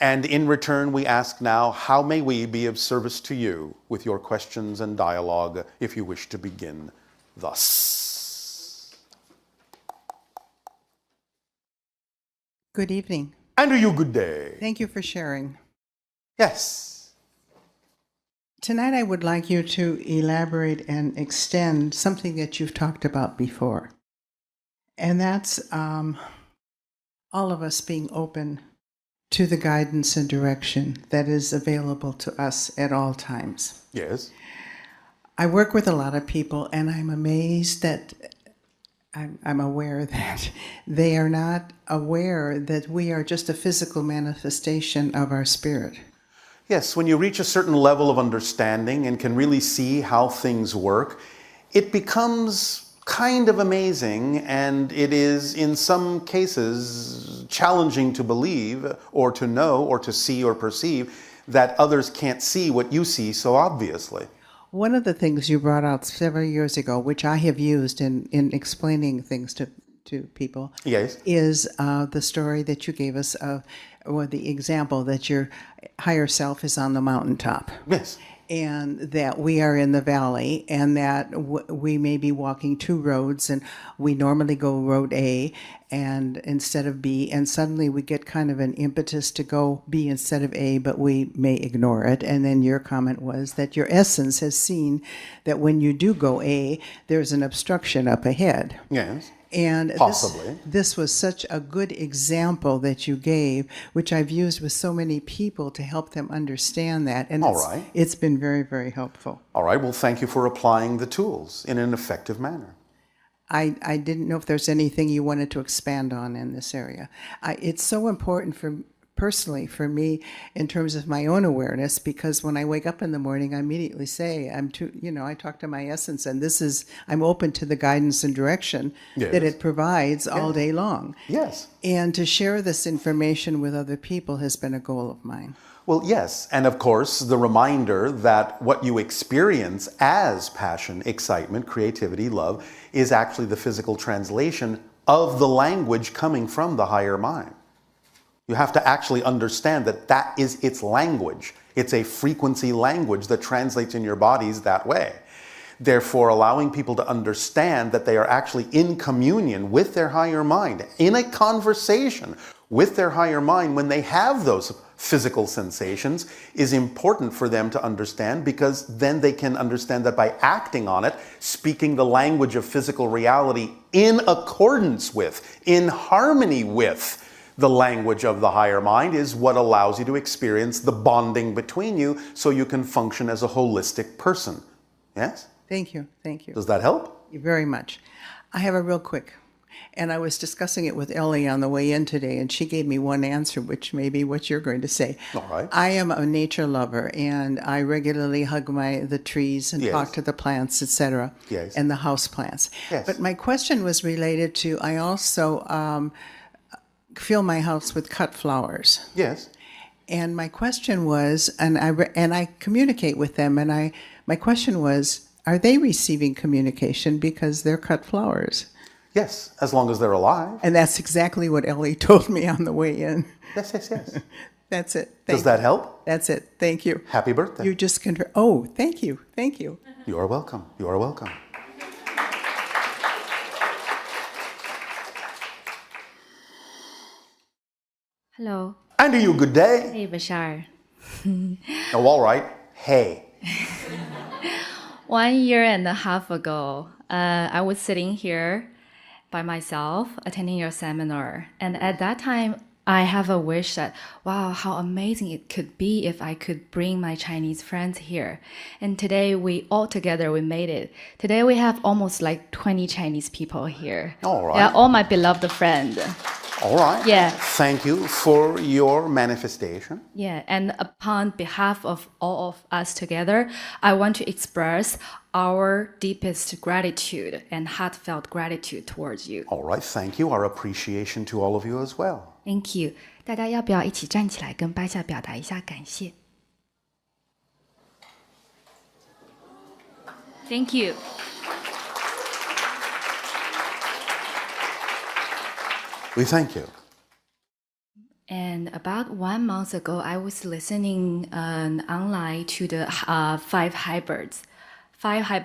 S17: And in return, we ask now, how may we be of service to you with your questions and dialogue, if you wish to begin thus?
S18: Good evening.
S17: And to you, good day.
S18: Thank you for sharing.
S17: Yes.
S18: Tonight I would like you to elaborate and extend something that you've talked about before. And that's all of us being open to the guidance and direction that is available to us at all times.
S17: Yes.
S18: I work with a lot of people, and I'm amazed that I'm aware that they are not aware that we are just a physical manifestation of our spirit.
S17: Yes, when you reach a certain level of understanding and can really see how things work, it becomes kind of amazing, and it is in some cases challenging to believe or to know or to see or perceive that others can't see what you see so obviously.
S18: One of the things you brought out several years ago, which I have used in explaining things to people,
S17: yes,
S18: is the story that you gave us, or the example that your higher self is on the mountaintop.
S17: Yes.
S18: and that we are in the valley, and that we may be walking two roads, and we normally go road A and instead of B, and suddenly we get kind of an impetus to go B instead of A, but we may ignore it. And then your comment was that your essence has seen that when you do go A, there's an obstruction up ahead.
S17: Yes.
S18: And
S17: possibly.
S18: This was such a good example that you gave, which I've used with so many people to help them understand that. And it's been very, very helpful.
S17: All right. Well, thank you for applying the tools in an effective manner.
S18: I didn't know if there's anything you wanted to expand on in this area. It's so important personally for me in terms of my own awareness, because when I wake up in the morning, I immediately say, I talk to my essence, and I'm open to the guidance and direction that it provides all day long.
S17: Yes.
S18: And to share this information with other people has been a goal of mine.
S17: Well, yes. And of course, the reminder that what you experience as passion, excitement, creativity, love is actually the physical translation of the language coming from the higher mind. You have to actually understand that that is its language. It's a frequency language that translates in your bodies that way. Therefore, allowing people to understand that they are actually in communion with their higher mind, in a conversation with their higher mind when they have those physical sensations, is important for them to understand, because then they can understand that by acting on it, speaking the language of physical reality in accordance with, in harmony with, the language of the higher mind is what allows you to experience the bonding between you so you can function as a holistic person. Yes?
S18: Thank you. Thank you.
S17: Does that help?
S18: Very much. I have a real quick, and I was discussing it with Ellie on the way in today, and she gave me one answer, which may be what you're going to say.
S17: All right.
S18: I am a nature lover, and I regularly hug the trees and talk to the plants, etc., and the house plants.
S17: Yes.
S18: But my question was related to, I also fill my house with cut flowers.
S17: Yes.
S18: And my question was, and I communicate with them, and my question was, are they receiving communication because they're cut flowers?
S17: Yes, as long as they're alive.
S18: And that's exactly what Ellie told me on the way in.
S17: Yes, yes, yes.
S18: That's it.
S17: Does that help?
S18: That's it. Thank you.
S17: Happy birthday.
S18: You just oh, thank you. Thank you.
S17: You are welcome. You are welcome.
S19: Hello.
S17: And to you, good day.
S19: Hey, Bashar.
S17: Oh, all right. Hey.
S19: 1 year and a half ago, I was sitting here by myself attending your seminar. And at that time, I have a wish that, wow, how amazing it could be if I could bring my Chinese friends here. And today we made it. Today we have almost like 20 Chinese people here.
S17: All right.
S19: Yeah, all my beloved friends.
S17: All right.
S19: Yeah.
S17: Thank you for your manifestation.
S19: Yeah, and upon behalf of all of us together, I want to express our deepest gratitude and heartfelt gratitude towards you.
S17: All right, thank you. Our appreciation to all of you as well.
S19: Thank you. 大家要不要一起站起来跟巴夏表达一下感谢 ？Thank you.
S17: We thank you.
S19: And about 1 month ago, I was listening online to the 5 hybrid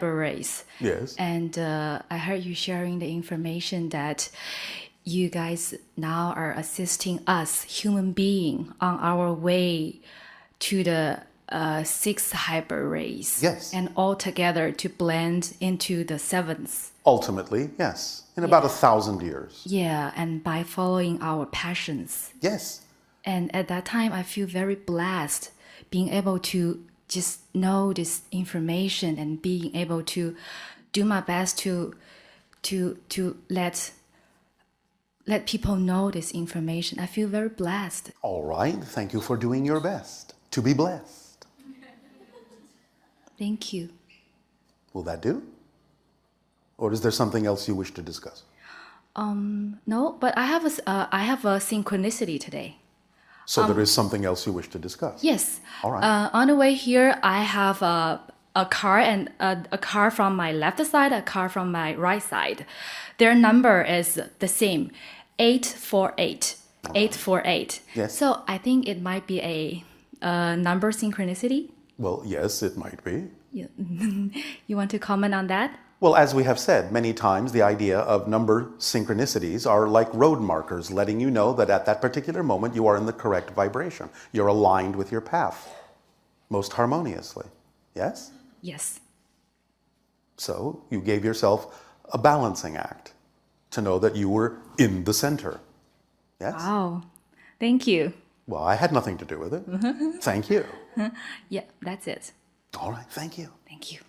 S19: race.
S17: Yes.
S19: And I heard you sharing the information that you guys now are assisting us, human being, on our way to the 6th hybrid race.
S17: Yes.
S19: And all together to blend into the 7th.
S17: Ultimately, yes. In about 1,000 years.
S19: Yeah, and by following our passions.
S17: Yes.
S19: And at that time, I feel very blessed being able to just know this information and being able to do my best to let people know this information. I feel very blessed.
S17: All right. Thank you for doing your best to be blessed.
S19: Thank you.
S17: Will that do? Or is there something else you wish to discuss?
S19: No, but I have a synchronicity today.
S17: So there is something else you wish to discuss?
S19: Yes.
S17: All right.
S19: On the way here, I have a car and a car from my left side, a car from my right side. Their number is the same, 848. 848.
S17: Yes.
S19: So I think it might be a number synchronicity.
S17: Well, yes, it might be.
S19: You want to comment on that?
S17: Well, as we have said many times, the idea of number synchronicities are like road markers, letting you know that at that particular moment you are in the correct vibration. You're aligned with your path most harmoniously. Yes?
S19: Yes.
S17: So you gave yourself a balancing act to know that you were in the center. Yes?
S19: Wow. Thank you.
S17: Well, I had nothing to do with it. Thank you.
S19: Yeah, that's it.
S17: All right, thank you.
S19: Thank you.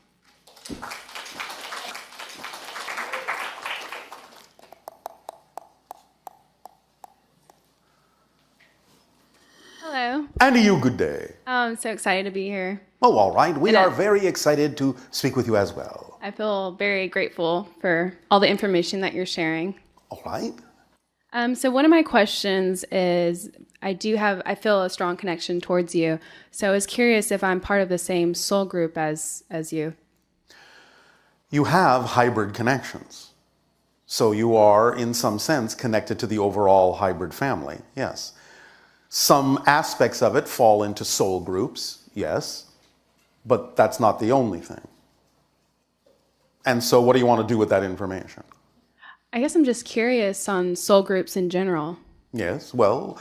S20: Hello.
S17: And to you, good day.
S20: I'm so excited to be here.
S17: Oh, all right. We
S20: And,
S17: are very excited to speak with you as well.
S20: I feel very grateful for all the information that you're sharing.
S17: All right.
S20: So one of my questions is, I feel a strong connection towards you. So I was curious if I'm part of the same soul group as you.
S17: You have hybrid connections. So you are, in some sense, connected to the overall hybrid family, yes. Some aspects of it fall into soul groups, yes, but that's not the only thing. And so what do you want to do with that information?
S20: I guess I'm just curious on soul groups in general.
S17: Yes, well,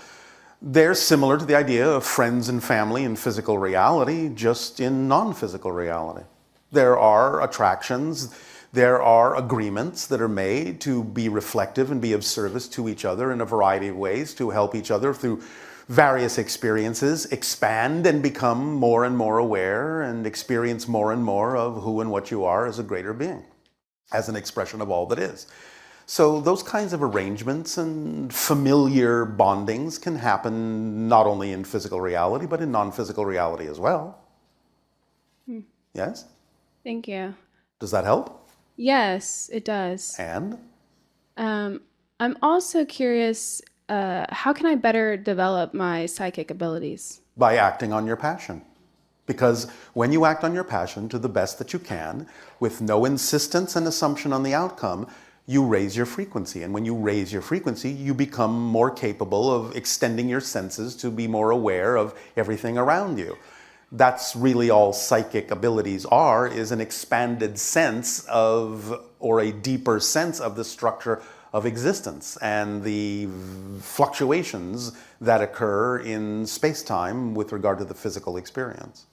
S17: they're similar to the idea of friends and family in physical reality, just in non-physical reality. There are attractions, there are agreements that are made to be reflective and be of service to each other in a variety of ways, to help each other through various experiences, expand and become more and more aware and experience more and more of who and what you are as a greater being, as an expression of all that is. So those kinds of arrangements and familiar bondings can happen not only in physical reality, but in non-physical reality as well. Yes?
S20: Thank you.
S17: Does that help?
S20: Yes, it does.
S17: And?
S20: I'm also curious, how can I better develop my psychic abilities?
S17: By acting on your passion. Because when you act on your passion to the best that you can, with no insistence and assumption on the outcome, you raise your frequency. And when you raise your frequency, you become more capable of extending your senses to be more aware of everything around you. That's really all psychic abilities are, is an expanded sense of, or a deeper sense of the structure of existence and the fluctuations that occur in space-time with regard to the physical experience.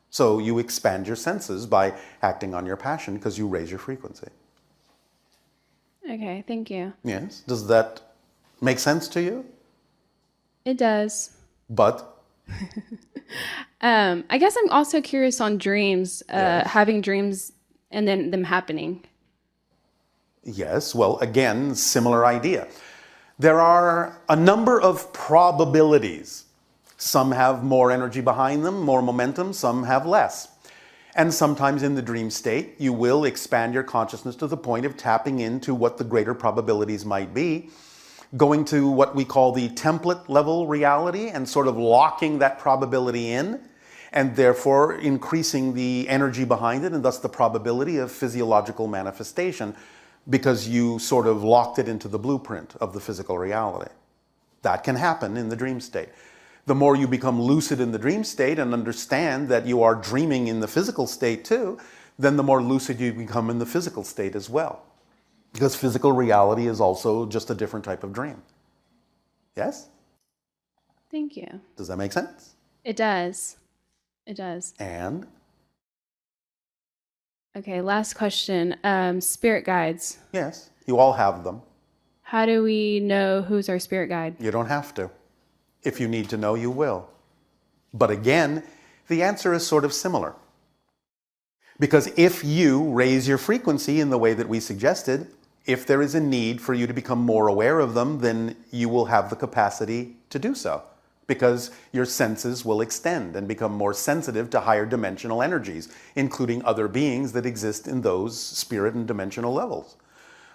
S17: So you expand your senses by acting on your passion because you raise your frequency.
S20: Okay, thank you.
S17: Yes. Does that make sense to you?
S20: It does.
S17: But?
S20: I guess I'm also curious on dreams,
S17: Yes.
S20: having dreams and then them happening.
S17: Yes, well, again, similar idea. There are a number of probabilities. Some have more energy behind them, more momentum, some have less. And sometimes in the dream state, you will expand your consciousness to the point of tapping into what the greater probabilities might be, going to what we call the template level reality and sort of locking that probability in, and therefore increasing the energy behind it and thus the probability of physiological manifestation, because you sort of locked it into the blueprint of the physical reality. That can happen in the dream state. The more you become lucid in the dream state and understand that you are dreaming in the physical state too, then the more lucid you become in the physical state as well. Because physical reality is also just a different type of dream. Yes?
S20: Thank you.
S17: Does that make sense?
S20: It does. It does.
S17: And?
S20: Okay, last question. Spirit guides.
S17: Yes, you all have them.
S20: How do we know who's our spirit guide?
S17: You don't have to. If you need to know, you will. But again, the answer is sort of similar. Because if you raise your frequency in the way that we suggested, if there is a need for you to become more aware of them, then you will have the capacity to do so. Because your senses will extend and become more sensitive to higher dimensional energies, including other beings that exist in those spirit and dimensional levels.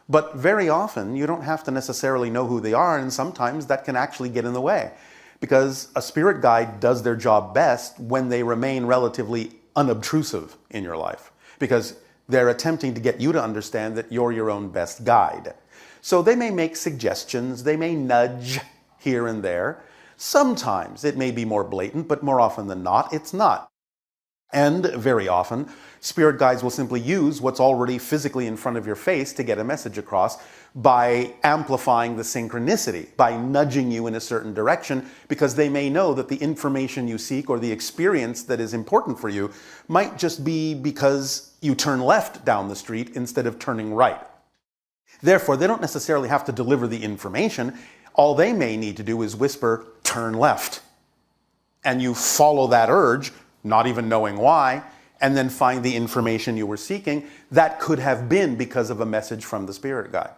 S17: But very often, you don't have to necessarily know who they are, and sometimes that can actually get in the way. Because a spirit guide does their job best when they remain relatively unobtrusive in your life. Because they're attempting to get you to understand that you're your own best guide. So they may make suggestions, they may nudge here and there. Sometimes it may be more blatant, but more often than not, it's not. And very often, spirit guides will simply use what's already physically in front of your face to get a message across by amplifying the synchronicity, by nudging you in a certain direction, because they may know that the information you seek or the experience that is important for you might just be because you turn left down the street instead of turning right. Therefore, they don't necessarily have to deliver the information. All they may need to do is whisper, "Turn left." And you follow that urge, not even knowing why, and then find the information you were seeking. That could have been because of a message from the spirit guide.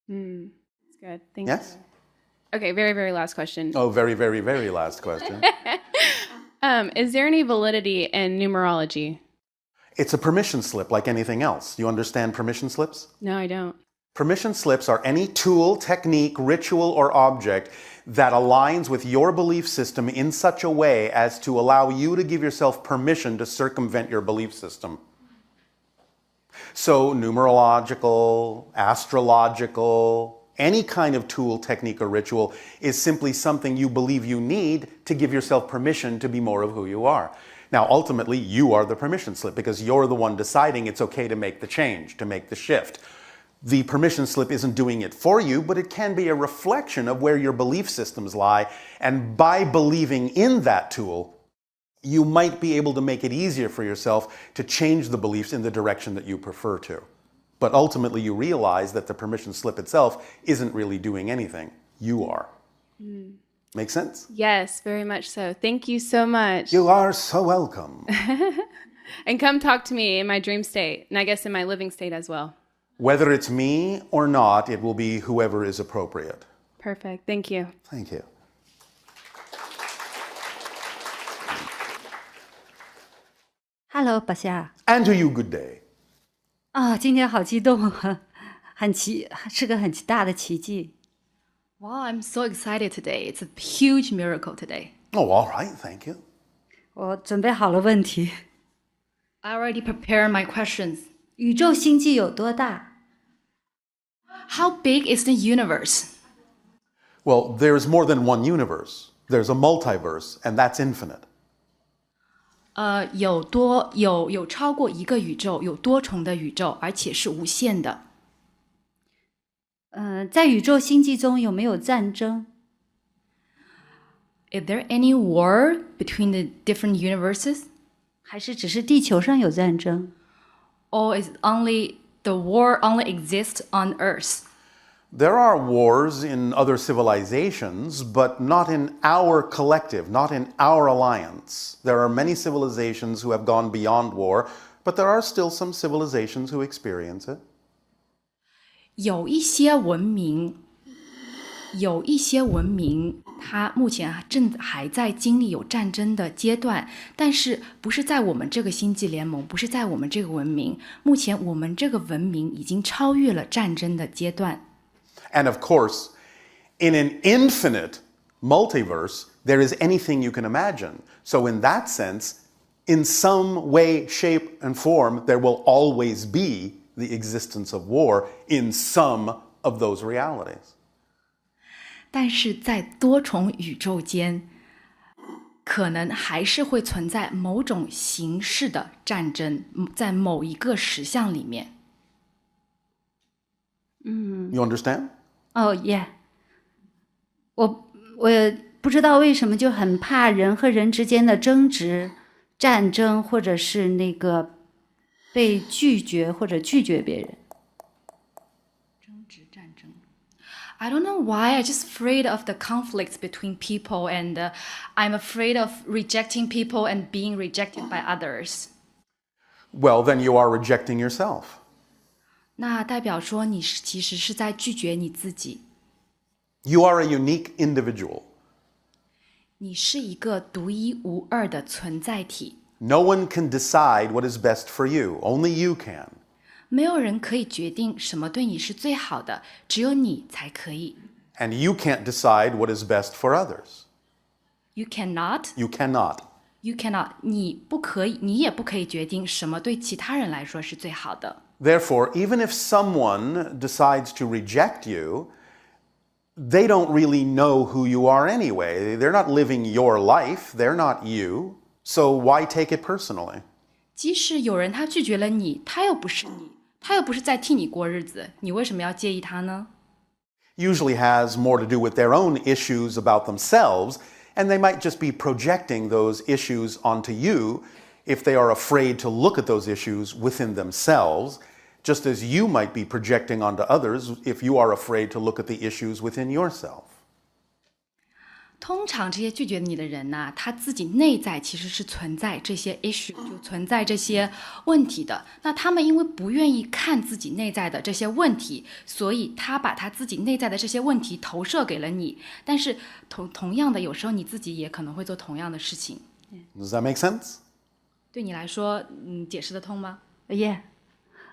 S20: That's good. Thank
S17: Yes?
S20: you. Okay, very, very last question.
S17: Oh, very, very, very last question.
S20: Is there any validity in numerology?
S17: It's a permission slip like anything else. You understand permission slips?
S20: No, I don't.
S17: Permission slips are any tool, technique, ritual, or object that aligns with your belief system in such a way as to allow you to give yourself permission to circumvent your belief system. So numerological, astrological, any kind of tool, technique, or ritual is simply something you believe you need to give yourself permission to be more of who you are. Now, ultimately, you are the permission slip because you're the one deciding it's okay to make the change, to make the shift. The permission slip isn't doing it for you, but it can be a reflection of where your belief systems lie. And by believing in that tool, you might be able to make it easier for yourself to change the beliefs in the direction that you prefer to. But ultimately, you realize that the permission slip itself isn't really doing anything. You are. Make sense?
S20: Yes, very much so. Thank you so much.
S17: You are so welcome.
S20: And come talk to me in my dream state, and I guess in my living state as well.
S17: Whether it's me or not, it will be whoever is appropriate.
S20: Perfect. Thank you.
S17: Thank you.
S21: Hello, Bashar.
S17: And to you, good day.
S21: 啊，今天好激动，是个很大的奇迹。
S19: Wow, I'm so excited today. It's a huge miracle today.
S17: Oh, all right. Thank you.
S21: 我准备好了问题。
S19: I already prepared my questions.
S21: 宇宙星际有多大？
S19: How big is the universe?
S17: Well, there's more than one universe. There's a multiverse, and that's infinite.
S19: 有超过一个宇宙，有多重的宇宙，而且是无限的。
S21: 在宇宙星际中有没有战争？
S19: Is there any war between the different universes?
S21: 还是只是地球上有战争？
S19: Or is only the war only exists on Earth?
S17: There are wars in other civilizations, but not in our collective, not in our alliance. There are many civilizations who have gone beyond war, but there are still some civilizations who experience it.
S19: 有一些文明，它目前还在经历有战争的阶段，但是不是在我们这个星际联盟，不是在我们这个文明。目前我们这个文明已经超越了战争的阶段。
S17: And of course, in an infinite multiverse, there is anything you can imagine. So in that sense, in some way, shape, and form, there will always be the existence of war in some of those realities.
S19: 但是在多重宇宙间，可能还是会存在某种形式的战争，在某一个实相里面。
S17: You understand?
S21: Oh, yeah. 我不知道为什么就很怕人和人之间的争执、战争，或者是那个被拒绝或者拒绝别人。
S19: 争执战争。I don't know why. I'm just afraid of the conflicts between people, and I'm afraid of rejecting people and being rejected by others.
S17: Well, then you are rejecting yourself.
S19: 那代表说你其实是在拒绝你自己。
S17: You are a unique individual.
S19: 你是一个独一无二的存在体。
S17: No one can decide what is best for you. Only you can.
S19: 没有人可以决定什么对你是最好的，只有你才可以。
S17: And you can't decide what is best for others.
S19: You cannot.
S17: You cannot.
S19: You cannot. 你不可以，你也不可以决定什么对其他人来说是最好的。
S17: Therefore, even if someone decides to reject you, they don't really know who you are anyway. They're not living your life. They're not you. So why take it personally?
S21: 即使有人他拒绝了你，他又不是你，他又不是在替你过日子，你为什么要介意他呢？
S17: Usually has more to do with their own issues about themselves, and they might just be projecting those issues onto you if they are afraid to look at those issues within themselves, just as you might be projecting onto others if you are afraid to look at the issues within yourself.
S21: 通常这些拒绝你的人呢，他自己内在其实是存在这些 issue， 就存在这些问题的。那他们因为不愿意看自己内在的这些问题，所以他把他自己内在的这些问题投射给了你。但是同样的，有时候你自己也可能会做同样的事情。
S17: Does that make sense?
S21: 对你来说，解释得通吗？ Yeah，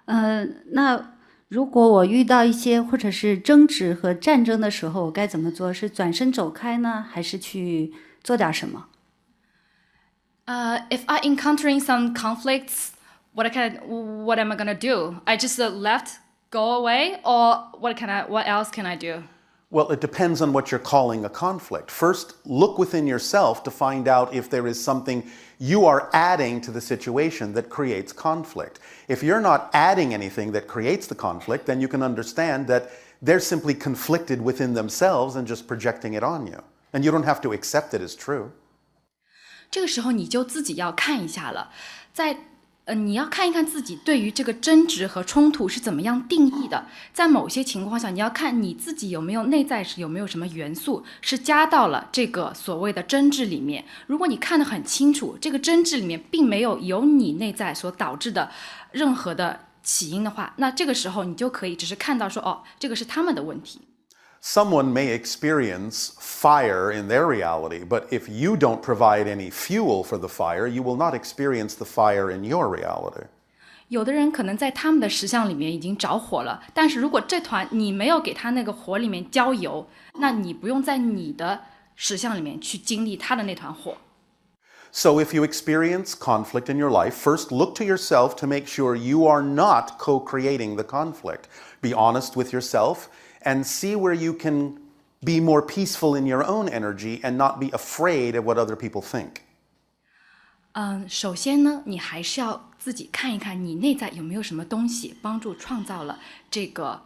S21: 那如果我遇到一些或者是争执和战争的时候，我该怎么做？是转身走开呢，还是去做点什么
S6: ？If I encountering some conflicts, what am I gonna do? I just left, go away, or what else can I do?
S17: Well, it depends on what you're calling a conflict. First, look within yourself to find out if there is something you are adding to the situation that creates conflict. If you're not adding anything that creates the conflict, then you can understand that they're simply conflicted within themselves and just projecting it on you. And you don't have to accept it as true.
S6: 这个时候你就自己要看一下了，你要看一看自己对于这个争执和冲突是怎么样定义的。在某些情况下，你要看你自己有没有内在是有没有什么元素是加到了这个所谓的争执里面。如果你看得很清楚，这个争执里面并没有由你内在所导致的任何的起因的话，那这个时候你就可以只是看到说，哦，这个是他们的问题。
S17: Someone may experience fire in their reality, but if you don't provide any fuel for the fire, you will not experience the fire in your reality.
S6: 有的人可能在他们的实相里面已经着火了，但是如果这团你没有给他那个火里面浇油，那你不用在你的实相里面去经历他的那团火。
S17: So if you experience conflict in your life, first look to yourself to make sure you are not co-creating the conflict. Be honest with yourself and see where you can be more peaceful in your own energy and not be afraid of what other people think.
S6: 首先呢，你还是要自己看一看你内在有没有什么东西帮助创造了这个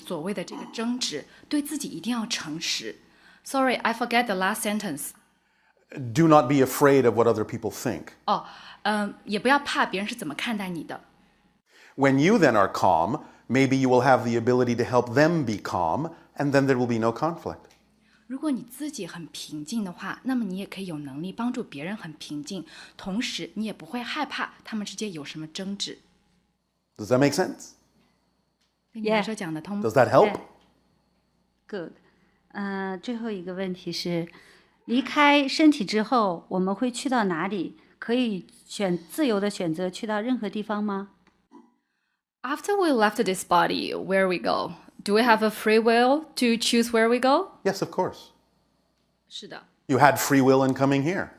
S6: 所谓的这个争执，对自己一定要诚实。Sorry, I forget the last sentence.
S17: Do not be afraid of what other people think.
S6: 也不要怕别人是怎么看待你的。
S17: When you then are calm, maybe you will have the ability to help them be calm, and then there will be no conflict.
S6: 如果你自己很平静的话，那么你也可以有能力帮助别人很平静，同时你也不会害怕他们之间有什么争执。
S17: Does that make sense?
S6: 对你来说讲得通吗？
S17: Does that help?
S21: Good. 最后一个问题是，离开身体之后，我们会去到哪里？可以自由的选择去到任何地方吗？
S6: After we left this body, where we go? Do we have a free will to choose where we go?
S17: Yes, of course.
S6: 是的。
S17: You had free will in coming here.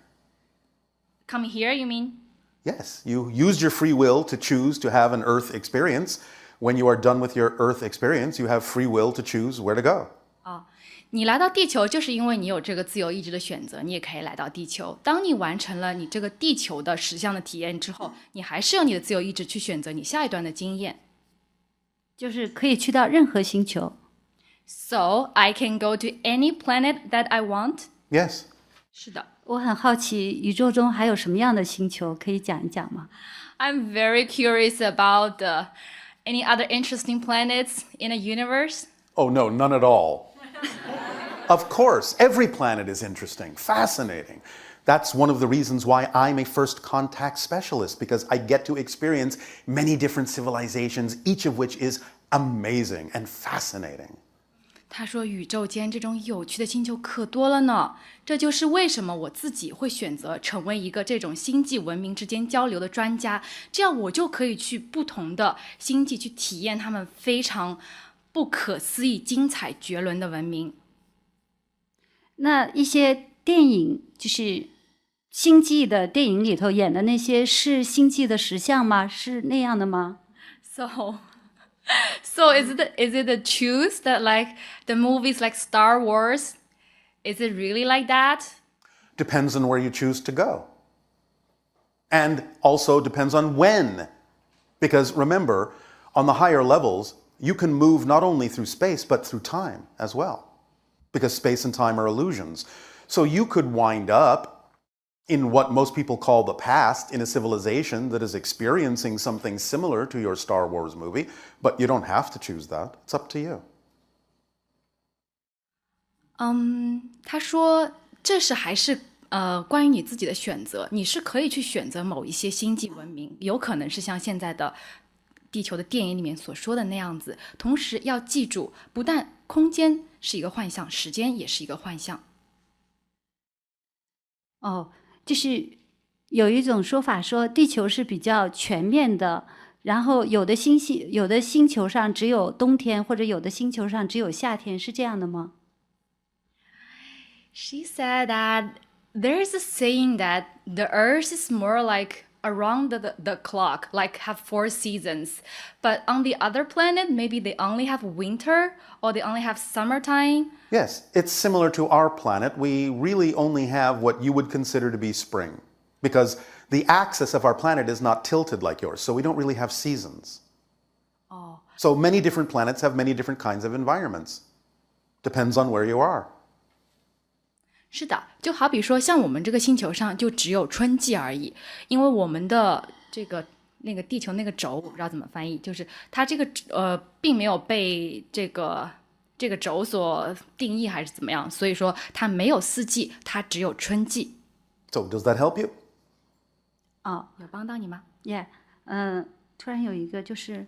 S6: Coming here, you mean?
S17: Yes, you used your free will to choose to have an Earth experience. When you are done with your Earth experience, you have free will to choose where to go.
S6: 你来到地球就是因为你有这个自由意志的选择，你也可以来到地球。当你完成了你这个地球的实相的体验之后，你还是有你的自由意志去选择你下一段的经验。
S21: 就是可以去到任何星球。
S6: So I can go to any planet that I want.
S17: Yes.
S6: 是的。
S21: 我很好奇，宇宙中还有什么样的星球可以讲一讲吗？
S6: I'm very curious about any other interesting planets in the universe.
S17: Oh, no, none at all. Of course, every planet is interesting, fascinating. That's one of the reasons why I'm a first contact specialist, because I get to experience many different civilizations, each of which is amazing and fascinating.
S6: 他说宇宙间这种有趣的星球可多了呢，这就是为什么我自己会选择成为一个这种星际文明之间交流的专家，这样我就可以去不同的星际去体验他们非常不可思议、精彩绝伦的文明。
S21: 那一些电影，就是星际的电影里头演的那些，是星际的实相吗？是那样的吗？
S6: So is it the truth that like the movies like Star Wars, is it really like that?
S17: Depends on where you choose to go. And also depends on when. Because remember, on the higher levels, you can move not only through space, but through time as well. Because space and time are illusions. So you could wind up in what most people call the past, in a civilization that is experiencing something similar to your Star Wars movie, but you don't have to choose that. It's up to you.
S19: 他说这是还是关于你自己的选择，你是可以去选择某一些星际文明，有可能是像现在的地球的电影里面所说的那样子。同时要记住，不但空间是一个幻象，时间也是一个幻象。
S21: 哦，就是有一种说法说地球是比较全面的，然后有的星球上只有冬天，或者有的星球上只有夏天，是这样的吗？
S19: She said that there's a saying that the Earth is more like around the clock, like have 4 seasons. But on the other planet, maybe they only have winter or they only have summertime.
S17: Yes, it's similar to our planet. We really only have what you would consider to be spring. Because the axis of our planet is not tilted like yours, so we don't really have seasons.
S19: Oh.
S17: So many different planets have many different kinds of environments. Depends on where you are.
S19: 是的，就好比说像我们这个星球上就只有春季而已，因为我们的那个地球那个轴我不知道怎么翻译，就是它这个并没有被这个轴所定义还是怎么样，所以说它没有四季，它只有春季。
S17: So does that help you?
S19: 哦，有帮到你吗？
S21: Yeah， 突然有一个就是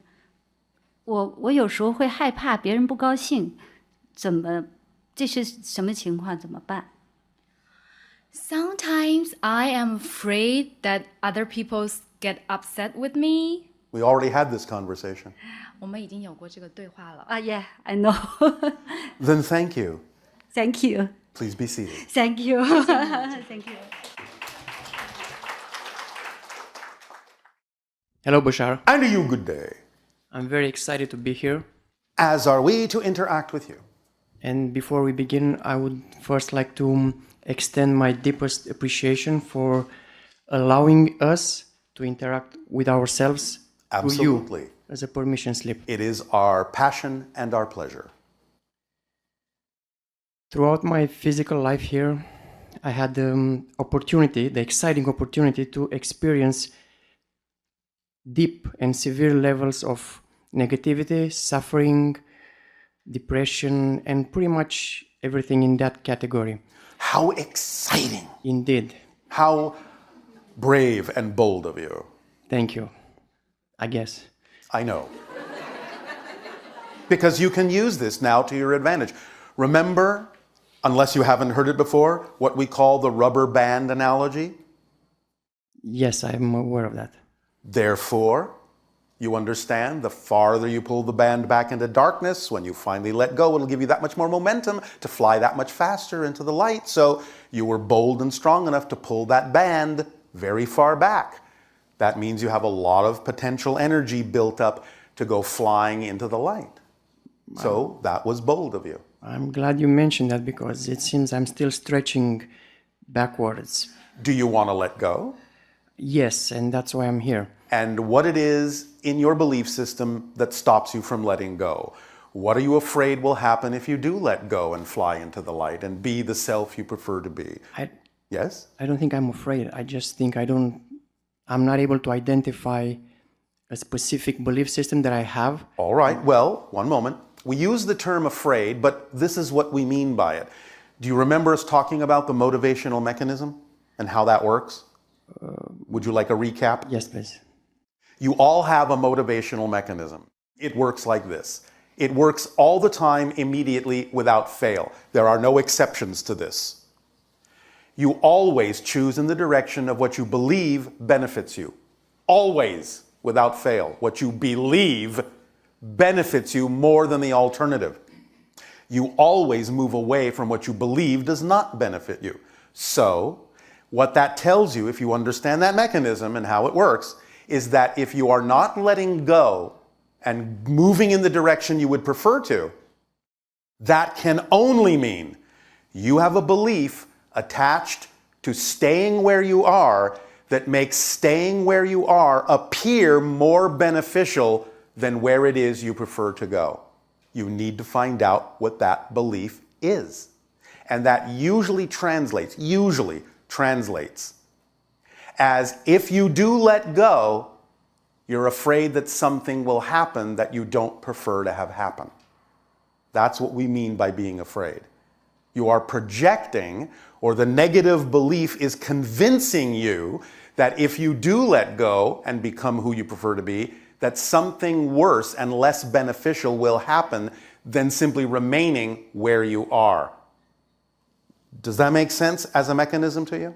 S21: 我有时候会害怕别人不高兴，这是什么情况？怎么办？
S19: Sometimes I am afraid that other people get upset with me.
S17: We already had this conversation.
S19: 我们已经有过这个对话了。
S21: Yeah, I know.
S17: Then thank you.
S21: Thank you.
S17: Please be seated.
S21: Thank you. Thank you.
S2: Hello, Bashar.
S17: And to you, good day.
S2: I'm very excited to be here.
S17: As are we to interact with you.
S2: And before we begin, I would first like to extend my deepest appreciation for allowing us to interact with ourselves
S17: Absolutely.
S2: through you as a permission slip.
S17: It is our passion and our pleasure.
S2: Throughout my physical life here, I had the exciting opportunity to experience deep and severe levels of negativity, suffering, depression, and pretty much everything in that category.
S17: How exciting.
S2: Indeed.
S17: How brave and bold of you.
S2: Thank you. I guess.
S17: I know. Because you can use this now to your advantage. Remember, unless you haven't heard it before, what we call the rubber band analogy?
S2: Yes, I'm aware of that.
S17: Therefore, you understand, the farther you pull the band back into darkness, when you finally let go, it'll give you that much more momentum to fly that much faster into the light. So you were bold and strong enough to pull that band very far back. That means you have a lot of potential energy built up to go flying into the light. So that was bold of you.
S2: I'm glad you mentioned that because it seems I'm still stretching backwards.
S17: Do you want to let go?
S2: Yes, and that's why I'm here.
S17: And what it is in your belief system that stops you from letting go. What are you afraid will happen if you do let go and fly into the light and be the self you prefer to be? Yes?
S2: I don't think I'm afraid. I just think I'm not able to identify a specific belief system that I have.
S17: All right, well, one moment. We use the term afraid, but this is what we mean by it. Do you remember us talking about the motivational mechanism and how that works? Would you like a recap?
S2: Yes, please.
S17: You all have a motivational mechanism. It works like this. It works all the time, immediately, without fail. There are no exceptions to this. You always choose in the direction of what you believe benefits you. Always, without fail. What you believe benefits you more than the alternative. You always move away from what you believe does not benefit you. So, what that tells you, if you understand that mechanism and how it works, is that if you are not letting go and moving in the direction you would prefer to, that can only mean you have a belief attached to staying where you are that makes staying where you are appear more beneficial than where it is you prefer to go. You need to find out what that belief is. And that usually translates as if you do let go, you're afraid that something will happen that you don't prefer to have happen. That's what we mean by being afraid. You are projecting, or the negative belief is convincing you that if you do let go and become who you prefer to be, that something worse and less beneficial will happen than simply remaining where you are. Does that make sense as a mechanism to you?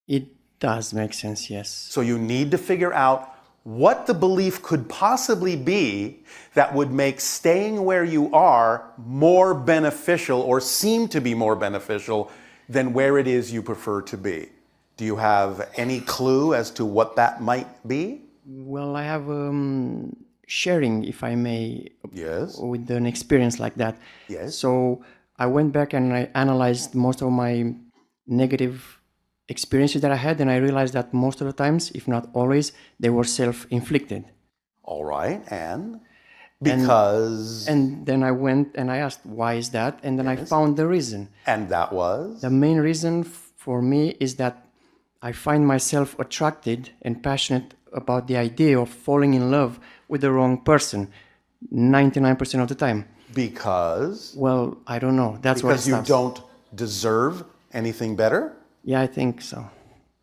S2: It does make sense, yes.
S17: So you need to figure out what the belief could possibly be that would make staying where you are more beneficial or seem to be more beneficial than where it is you prefer to be. Do you have any clue as to what that might be?
S2: Well, I have sharing, if I may,
S17: yes,
S2: with an experience like that.
S17: Yes.
S2: So I went back and I analyzed most of my negative experiences that I had, and I realized that most of the times, if not always, they were self-inflicted.
S17: All right, and because...
S2: And then I went and I asked, why is that? And then I found the reason.
S17: And that was?
S2: The main reason for me is that I find myself attracted and passionate about the idea of falling in love with the wrong person 99% of the time.
S17: Because?
S2: Well, I don't know. That's
S17: because
S2: what
S17: you don't deserve anything better?
S2: Yeah, I think so.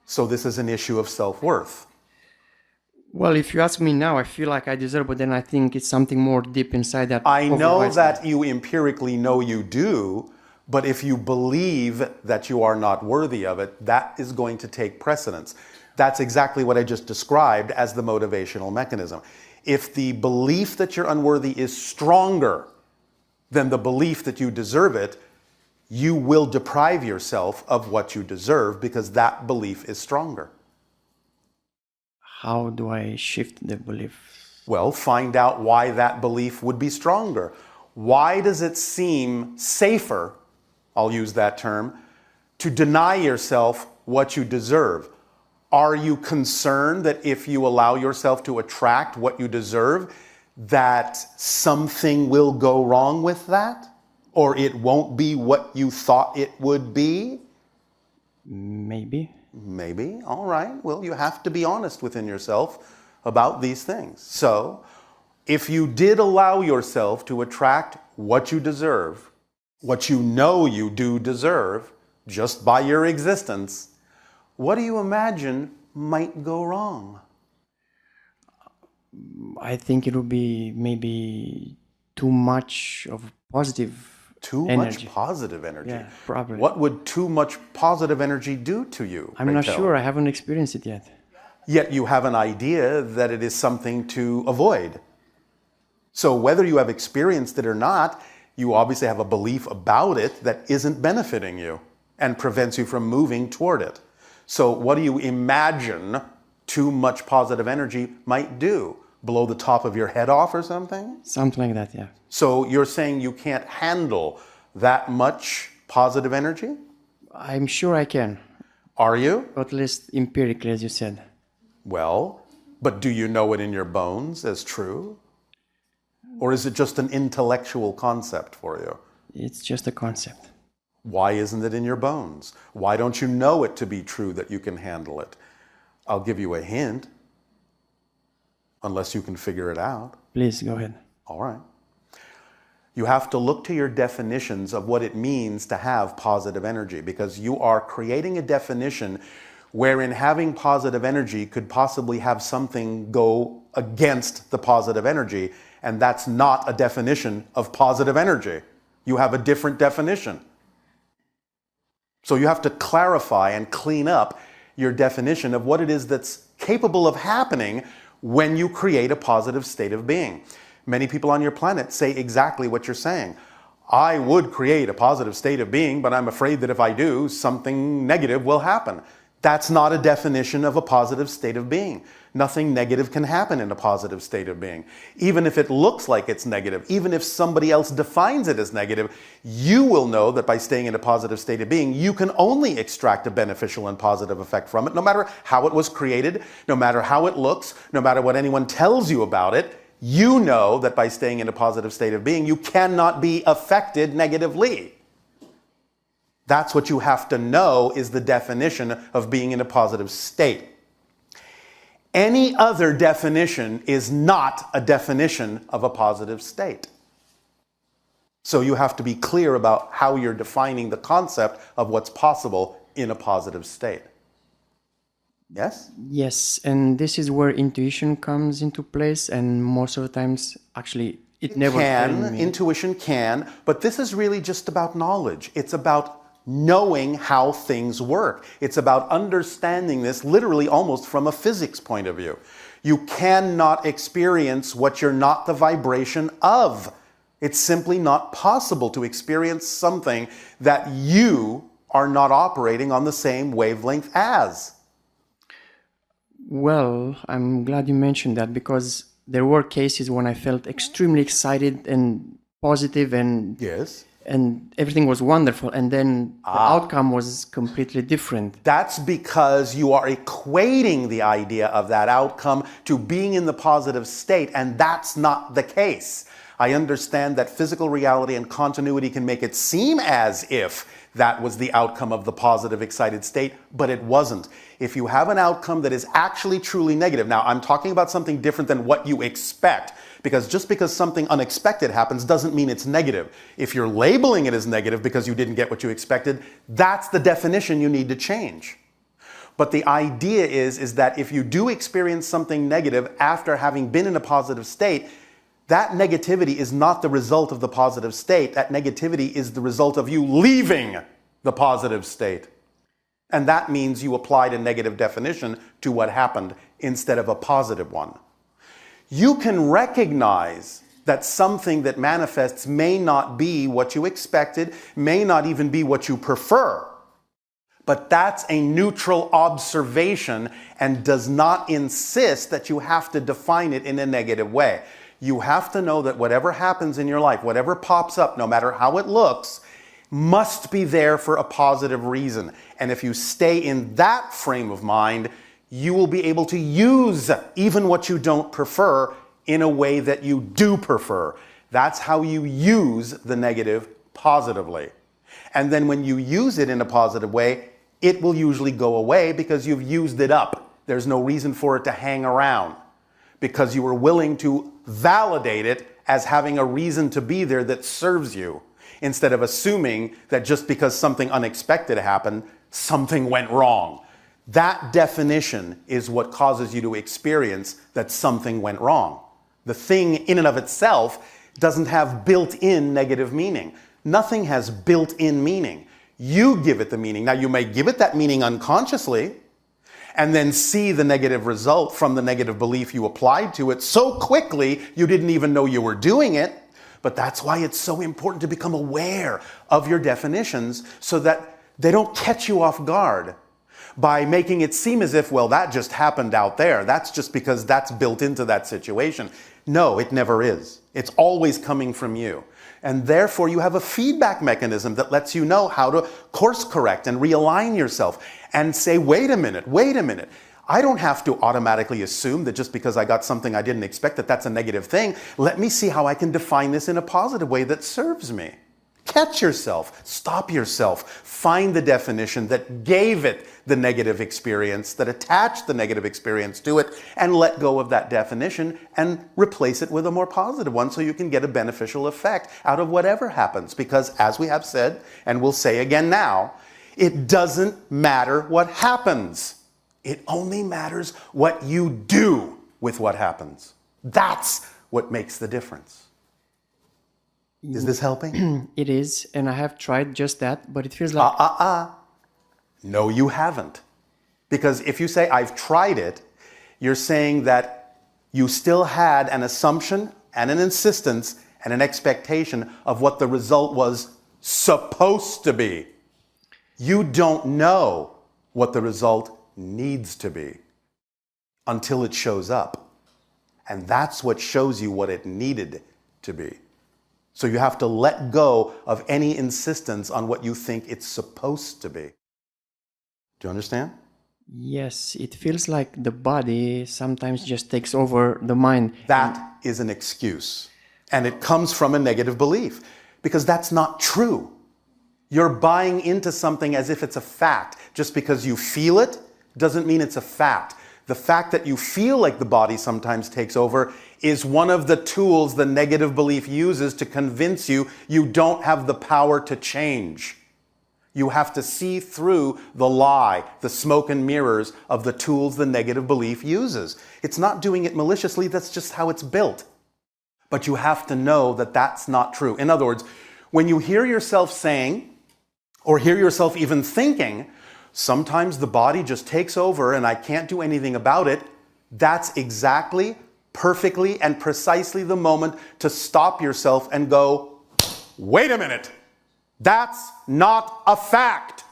S17: So this is an issue of self-worth?
S2: Well, if you ask me now, I feel like I deserve, but then I think it's something more deep inside that.
S17: I know that you empirically know you do, but if you believe that you are not worthy of it, that is going to take precedence. That's exactly what I just described as the motivational mechanism. If the belief that you're unworthy is stronger than the belief that you deserve it, you will deprive yourself of what you deserve because that belief is stronger.
S2: How do I shift the belief?
S17: Well, find out why that belief would be stronger. Why does it seem safer, I'll use that term, to deny yourself what you deserve? Are you concerned that if you allow yourself to attract what you deserve, that something will go wrong with that? Or it won't be what you thought it would be?
S2: Maybe.
S17: Maybe. All right. Well, you have to be honest within yourself about these things. So, if you did allow yourself to attract what you deserve, what you know you do deserve, just by your existence, what do you imagine might go wrong?
S2: I think it would be maybe too much of positive energy.
S17: Much positive energy?
S2: Yeah, probably.
S17: What would too much positive energy do to you?
S2: I'm not sure. I haven't experienced it yet.
S17: Yet you have an idea that it is something to avoid. So whether you have experienced it or not, you obviously have a belief about it that isn't benefiting you and prevents you from moving toward it. So what do you imagine too much positive energy might do? Blow the top of your head off or something?
S2: Something like that, yeah.
S17: So you're saying you can't handle that much positive energy?
S2: I'm sure I can.
S17: Are you?
S2: At least empirically, as you said.
S17: Well, but do you know it in your bones as true? Or is it just an intellectual concept for you?
S2: It's just a concept.
S17: Why isn't it in your bones? Why don't you know it to be true that you can handle it? I'll give you a hint. Unless you can figure it out.
S2: Please, go ahead.
S17: All right. You have to look to your definitions of what it means to have positive energy, because you are creating a definition wherein having positive energy could possibly have something go against the positive energy, and that's not a definition of positive energy. You have a different definition. So you have to clarify and clean up your definition of what it is that's capable of happening when you create a positive state of being. Many people on your planet say exactly what you're saying. I would create a positive state of being, but I'm afraid that if I do, something negative will happen. That's not a definition of a positive state of being. Nothing negative can happen in a positive state of being. Even if it looks like it's negative, even if somebody else defines it as negative, you will know that by staying in a positive state of being, you can only extract a beneficial and positive effect from it, no matter how it was created, no matter how it looks, no matter what anyone tells you about it. You know that by staying in a positive state of being, you cannot be affected negatively. That's what you have to know is the definition of being in a positive state. Any other definition is not a definition of a positive state. So you have to be clear about how you're defining the concept of what's possible in a positive state. Yes?
S2: Yes, and this is where intuition comes into place, and most of the times, actually, it never
S17: can.
S2: me.
S17: Intuition can, but this is really just about knowledge. It's about knowing how things work. It's about understanding this literally almost from a physics point of view. You cannot experience what you're not the vibration of. It's simply not possible to experience something that you are not operating on the same wavelength as.
S2: Well, I'm glad you mentioned that, because there were cases when I felt extremely excited and positive and
S17: yes,
S2: and everything was wonderful, and then the outcome was completely different.
S17: That's because you are equating the idea of that outcome to being in the positive state, and that's not the case. I understand that physical reality and continuity can make it seem as if that was the outcome of the positive, excited state, but it wasn't. If you have an outcome that is actually truly negative, now I'm talking about something different than what you expect, because just because something unexpected happens doesn't mean it's negative. If you're labeling it as negative because you didn't get what you expected, that's the definition you need to change. But the idea is that if you do experience something negative after having been in a positive state, that negativity is not the result of the positive state. That negativity is the result of you leaving the positive state. And that means you applied a negative definition to what happened instead of a positive one. You can recognize that something that manifests may not be what you expected, may not even be what you prefer. But that's a neutral observation and does not insist that you have to define it in a negative way. You have to know that whatever happens in your life, whatever pops up, no matter how it looks, must be there for a positive reason. And if you stay in that frame of mind, you will be able to use even what you don't prefer in a way that you do prefer. That's how you use the negative positively. And then when you use it in a positive way, it will usually go away because you've used it up. There's no reason for it to hang around because you were willing to validate it as having a reason to be there that serves you, instead of assuming that just because something unexpected happened, something went wrong. That definition is what causes you to experience that something went wrong. The thing in and of itself doesn't have built-in negative meaning. Nothing has built-in meaning. You give it the meaning. Now, you may give it that meaning unconsciously and then see the negative result from the negative belief you applied to it so quickly you didn't even know you were doing it. But that's why it's so important to become aware of your definitions so that they don't catch you off guard by making it seem as if, well, that just happened out there. That's just because that's built into that situation. No, it never is. It's always coming from you. And therefore, you have a feedback mechanism that lets you know how to course correct and realign yourself and say, wait a minute. I don't have to automatically assume that just because I got something I didn't expect that that's a negative thing. Let me see how I can define this in a positive way that serves me. Catch yourself, stop yourself, find the definition that gave it the negative experience, that attached the negative experience to it, and let go of that definition and replace it with a more positive one so you can get a beneficial effect out of whatever happens. Because as we have said, and we'll say again now, it doesn't matter what happens. It only matters what you do with what happens. That's what makes the difference. Is this helping?
S2: It is, and I have tried just that, but it feels like...
S17: No, you haven't. Because if you say, I've tried it, you're saying that you still had an assumption and an insistence and an expectation of what the result was supposed to be. You don't know what the result needs to be until it shows up. And that's what shows you what it needed to be. So you have to let go of any insistence on what you think it's supposed to be. Do you understand?
S2: Yes, it feels like the body sometimes just takes over the mind.
S17: That is an excuse. And it comes from a negative belief, because that's not true. You're buying into something as if it's a fact. Just because you feel it doesn't mean it's a fact. The fact that you feel like the body sometimes takes over is one of the tools the negative belief uses to convince you you don't have the power to change. You have to see through the lie, the smoke and mirrors of the tools the negative belief uses. It's not doing it maliciously, that's just how it's built. But you have to know that that's not true. In other words, when you hear yourself saying, or hear yourself even thinking, sometimes the body just takes over and I can't do anything about it, that's exactly, perfectly, and precisely the moment to stop yourself and go, wait a minute, that's not a fact.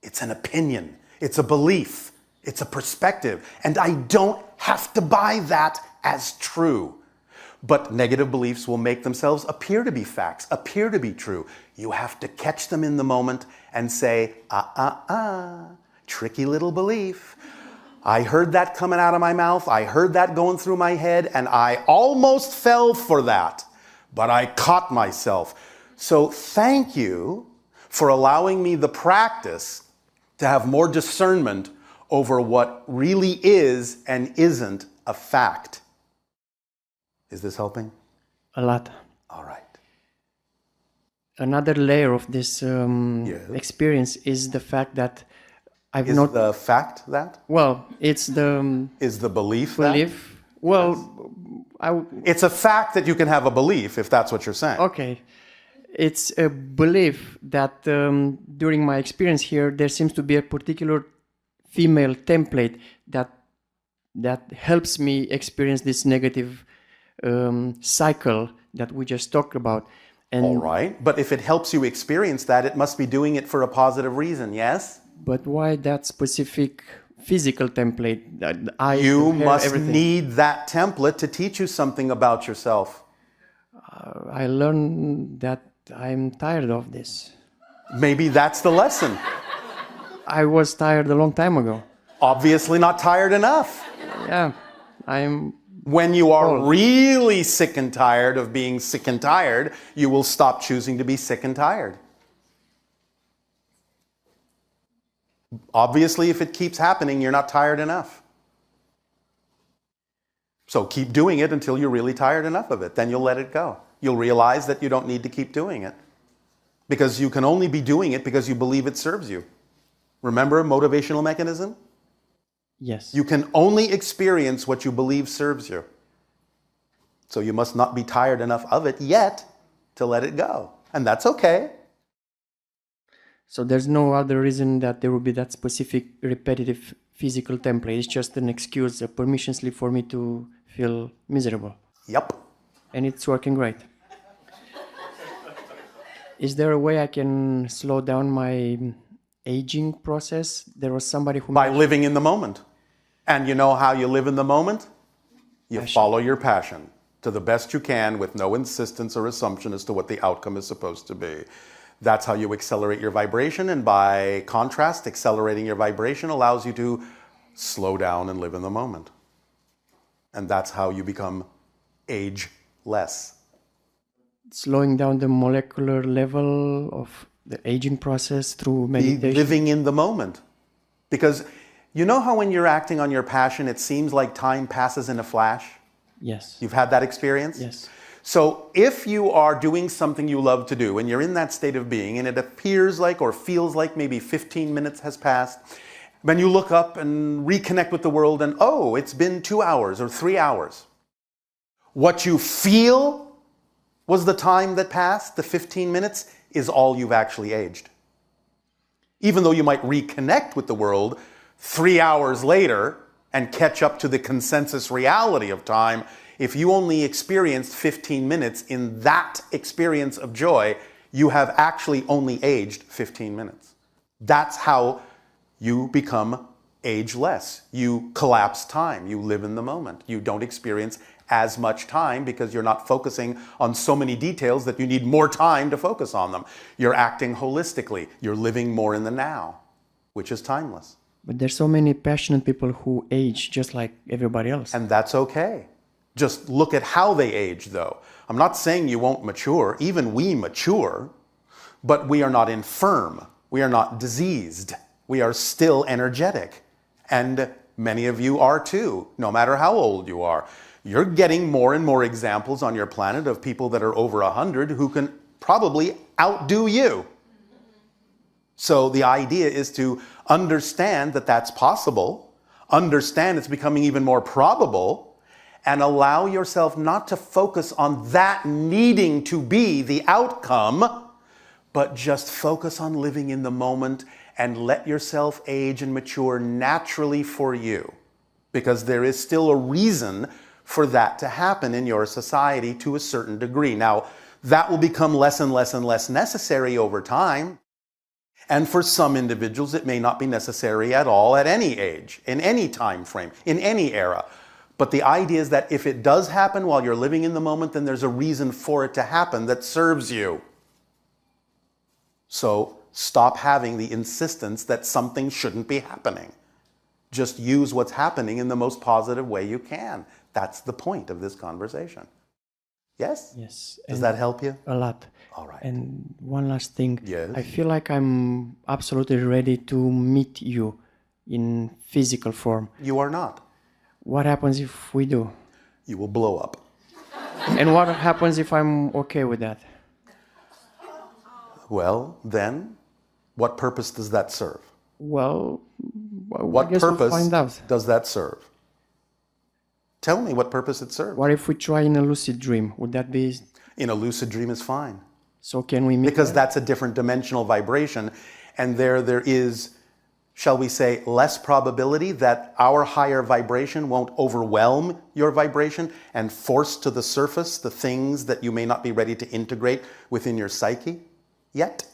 S17: It's an opinion, it's a belief, it's a perspective, and I don't have to buy that as true. But negative beliefs will make themselves appear to be facts, appear to be true. You have to catch them in the moment and say, tricky little belief. I heard that coming out of my mouth, I heard that going through my head, and I almost fell for that, but I caught myself. So thank you for allowing me the practice to have more discernment over what really is and isn't a fact. Is this helping?
S2: A lot.
S17: All right.
S2: Another layer of this experience is the fact that I've not...
S17: Is the fact that?
S2: Well, it's the...
S17: Is the belief
S2: that? Well,
S17: yes. It's a fact that you can have a belief, if that's what you're saying.
S2: Okay. It's a belief that during my experience here, there seems to be a particular female template that helps me experience this negative cycle that we just talked about. And
S17: all right, but if it helps you experience that, it must be doing it for a positive reason, yes?
S2: But why that specific physical template?
S17: You must need that template to teach you something about yourself.
S2: I learned that I'm tired of this.
S17: Maybe that's the lesson.
S2: I was tired a long time ago.
S17: Obviously not tired enough.
S2: Yeah, I'm...
S17: When you are really sick and tired of being sick and tired, you will stop choosing to be sick and tired. Obviously, if it keeps happening, you're not tired enough. So keep doing it until you're really tired enough of it. Then you'll let it go. You'll realize that you don't need to keep doing it. Because you can only be doing it because you believe it serves you. Remember motivational mechanism?
S2: Yes.
S17: You can only experience what you believe serves you. So you must not be tired enough of it yet to let it go. And that's okay.
S2: So there's no other reason that there would be that specific repetitive physical template. It's just an excuse, a permission slip for me to feel miserable.
S17: Yep.
S2: And it's working great. Is there a way I can slow down my aging process? There was somebody who...
S17: By living in the moment. And you know how you live in the moment? You follow your passion to the best you can with no insistence or assumption as to what the outcome is supposed to be. That's how you accelerate your vibration, and by contrast, accelerating your vibration allows you to slow down and live in the moment. And that's how you become ageless.
S2: Slowing down the molecular level of the aging process through meditation.
S17: Living in the moment. Because you know how when you're acting on your passion, it seems like time passes in a flash?
S2: Yes.
S17: You've had that experience?
S2: Yes.
S17: So if you are doing something you love to do and you're in that state of being and it appears like or feels like maybe 15 minutes has passed, when you look up and reconnect with the world and oh, it's been 2 hours or 3 hours. What you feel was the time that passed, the 15 minutes, is all you've actually aged. Even though you might reconnect with the world 3 hours later and catch up to the consensus reality of time, if you only experienced 15 minutes in that experience of joy, you have actually only aged 15 minutes. That's how you become ageless. You collapse time. You live in the moment. You don't experience as much time because you're not focusing on so many details that you need more time to focus on them. You're acting holistically. You're living more in the now, which is timeless.
S2: But there's so many passionate people who age just like everybody else.
S17: And that's okay. Just look at how they age, though. I'm not saying you won't mature. Even we mature, but we are not infirm. We are not diseased. We are still energetic. And many of you are too, no matter how old you are. You're getting more and more examples on your planet of people that are over 100 who can probably outdo you. So the idea is to understand that that's possible, understand it's becoming even more probable, and allow yourself not to focus on that needing to be the outcome, but just focus on living in the moment and let yourself age and mature naturally for you. Because there is still a reason for that to happen in your society to a certain degree. Now, that will become less and less and less necessary over time. And for some individuals, it may not be necessary at all at any age, in any time frame, in any era. But the idea is that if it does happen while you're living in the moment, then there's a reason for it to happen that serves you. So stop having the insistence that something shouldn't be happening. Just use what's happening in the most positive way you can. That's the point of this conversation. Yes?
S2: Yes.
S17: Does that help you?
S2: A lot.
S17: All right.
S2: And one last thing.
S17: Yes.
S2: I feel like I'm absolutely ready to meet you in physical form.
S17: You are not.
S2: What happens if we do?
S17: You will blow up.
S2: And what happens if I'm okay with that?
S17: Well, then, what purpose does that serve?
S2: Well,
S17: what
S2: I guess we'll
S17: purpose
S2: find out.
S17: does that serve? Tell me what purpose it serves.
S2: What if we try in a lucid dream? Would that be...
S17: In a lucid dream is fine.
S2: So can we meet
S17: Because
S2: there?
S17: that's a different dimensional vibration, and there is, shall we say, less probability that our higher vibration won't overwhelm your vibration and force to the surface the things that you may not be ready to integrate within your psyche yet.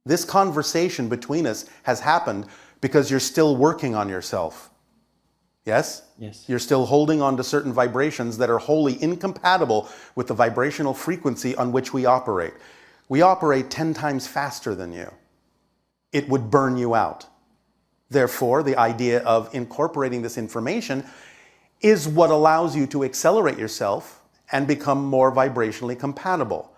S17: This conversation between us has happened because you're still working on yourself. Yes?
S2: Yes.
S17: You're still holding on to certain vibrations that are wholly incompatible with the vibrational frequency on which we operate. We operate 10 times faster than you. It would burn you out. Therefore, the idea of incorporating this information is what allows you to accelerate yourself and become more vibrationally compatible.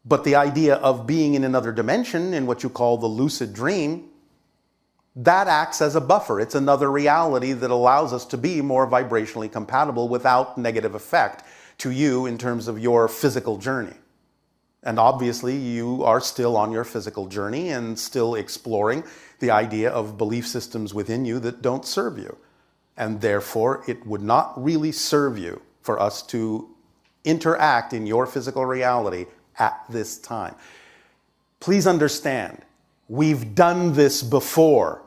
S17: But the idea of being in another dimension, in what you call the lucid dream, that acts as a buffer. It's another reality that allows us to be more vibrationally compatible without negative effect to you in terms of your physical journey. And obviously, you are still on your physical journey and still exploring the idea of belief systems within you that don't serve you. And therefore, it would not really serve you for us to interact in your physical reality at this time. Please understand, we've done this before.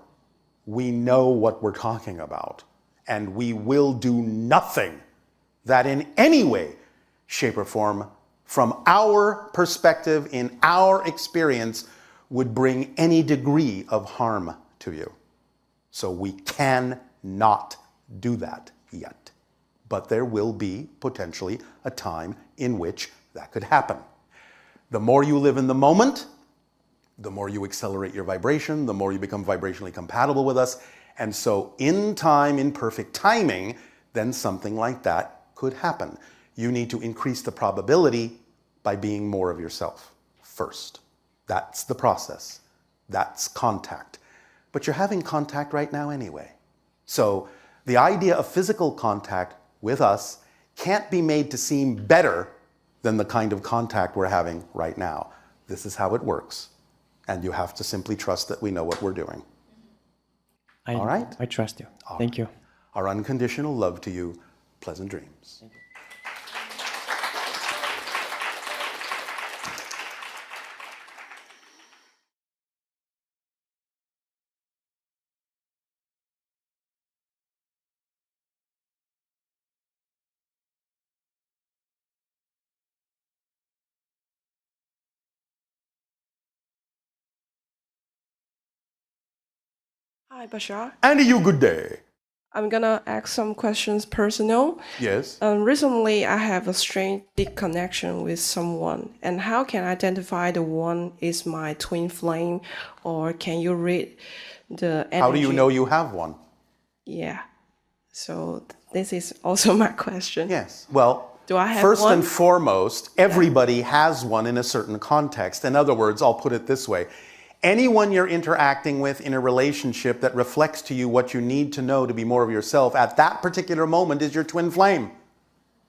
S17: We know what we're talking about. And we will do nothing that in any way, shape, or form, from our perspective, in our experience, would bring any degree of harm to you. So we cannot do that yet. But there will be potentially a time in which that could happen. The more you live in the moment, the more you accelerate your vibration, the more you become vibrationally compatible with us. And so in time, in perfect timing, then something like that could happen. You need to increase the probability by being more of yourself first. That's the process. That's contact. But you're having contact right now anyway. So the idea of physical contact with us can't be made to seem better than the kind of contact we're having right now. This is how it works. And you have to simply trust that we know what we're doing. All right?
S2: I trust you. Thank you.
S17: Our unconditional love to you. Pleasant dreams.
S3: Hi, Bashar.
S17: Andy, you good day.
S3: I'm gonna ask some questions personal.
S17: Yes.
S3: Recently, I have a strange deep connection with someone, and how can I identify the one is my twin flame, or can you read the energy?
S17: How do you know you have one?
S3: Yeah. So this is also my question.
S17: Yes. Well,
S3: do I have
S17: first
S3: one?
S17: and foremost, everybody has one in a certain context. In other words, I'll put it this way. Anyone you're interacting with in a relationship that reflects to you what you need to know to be more of yourself at that particular moment is your twin flame.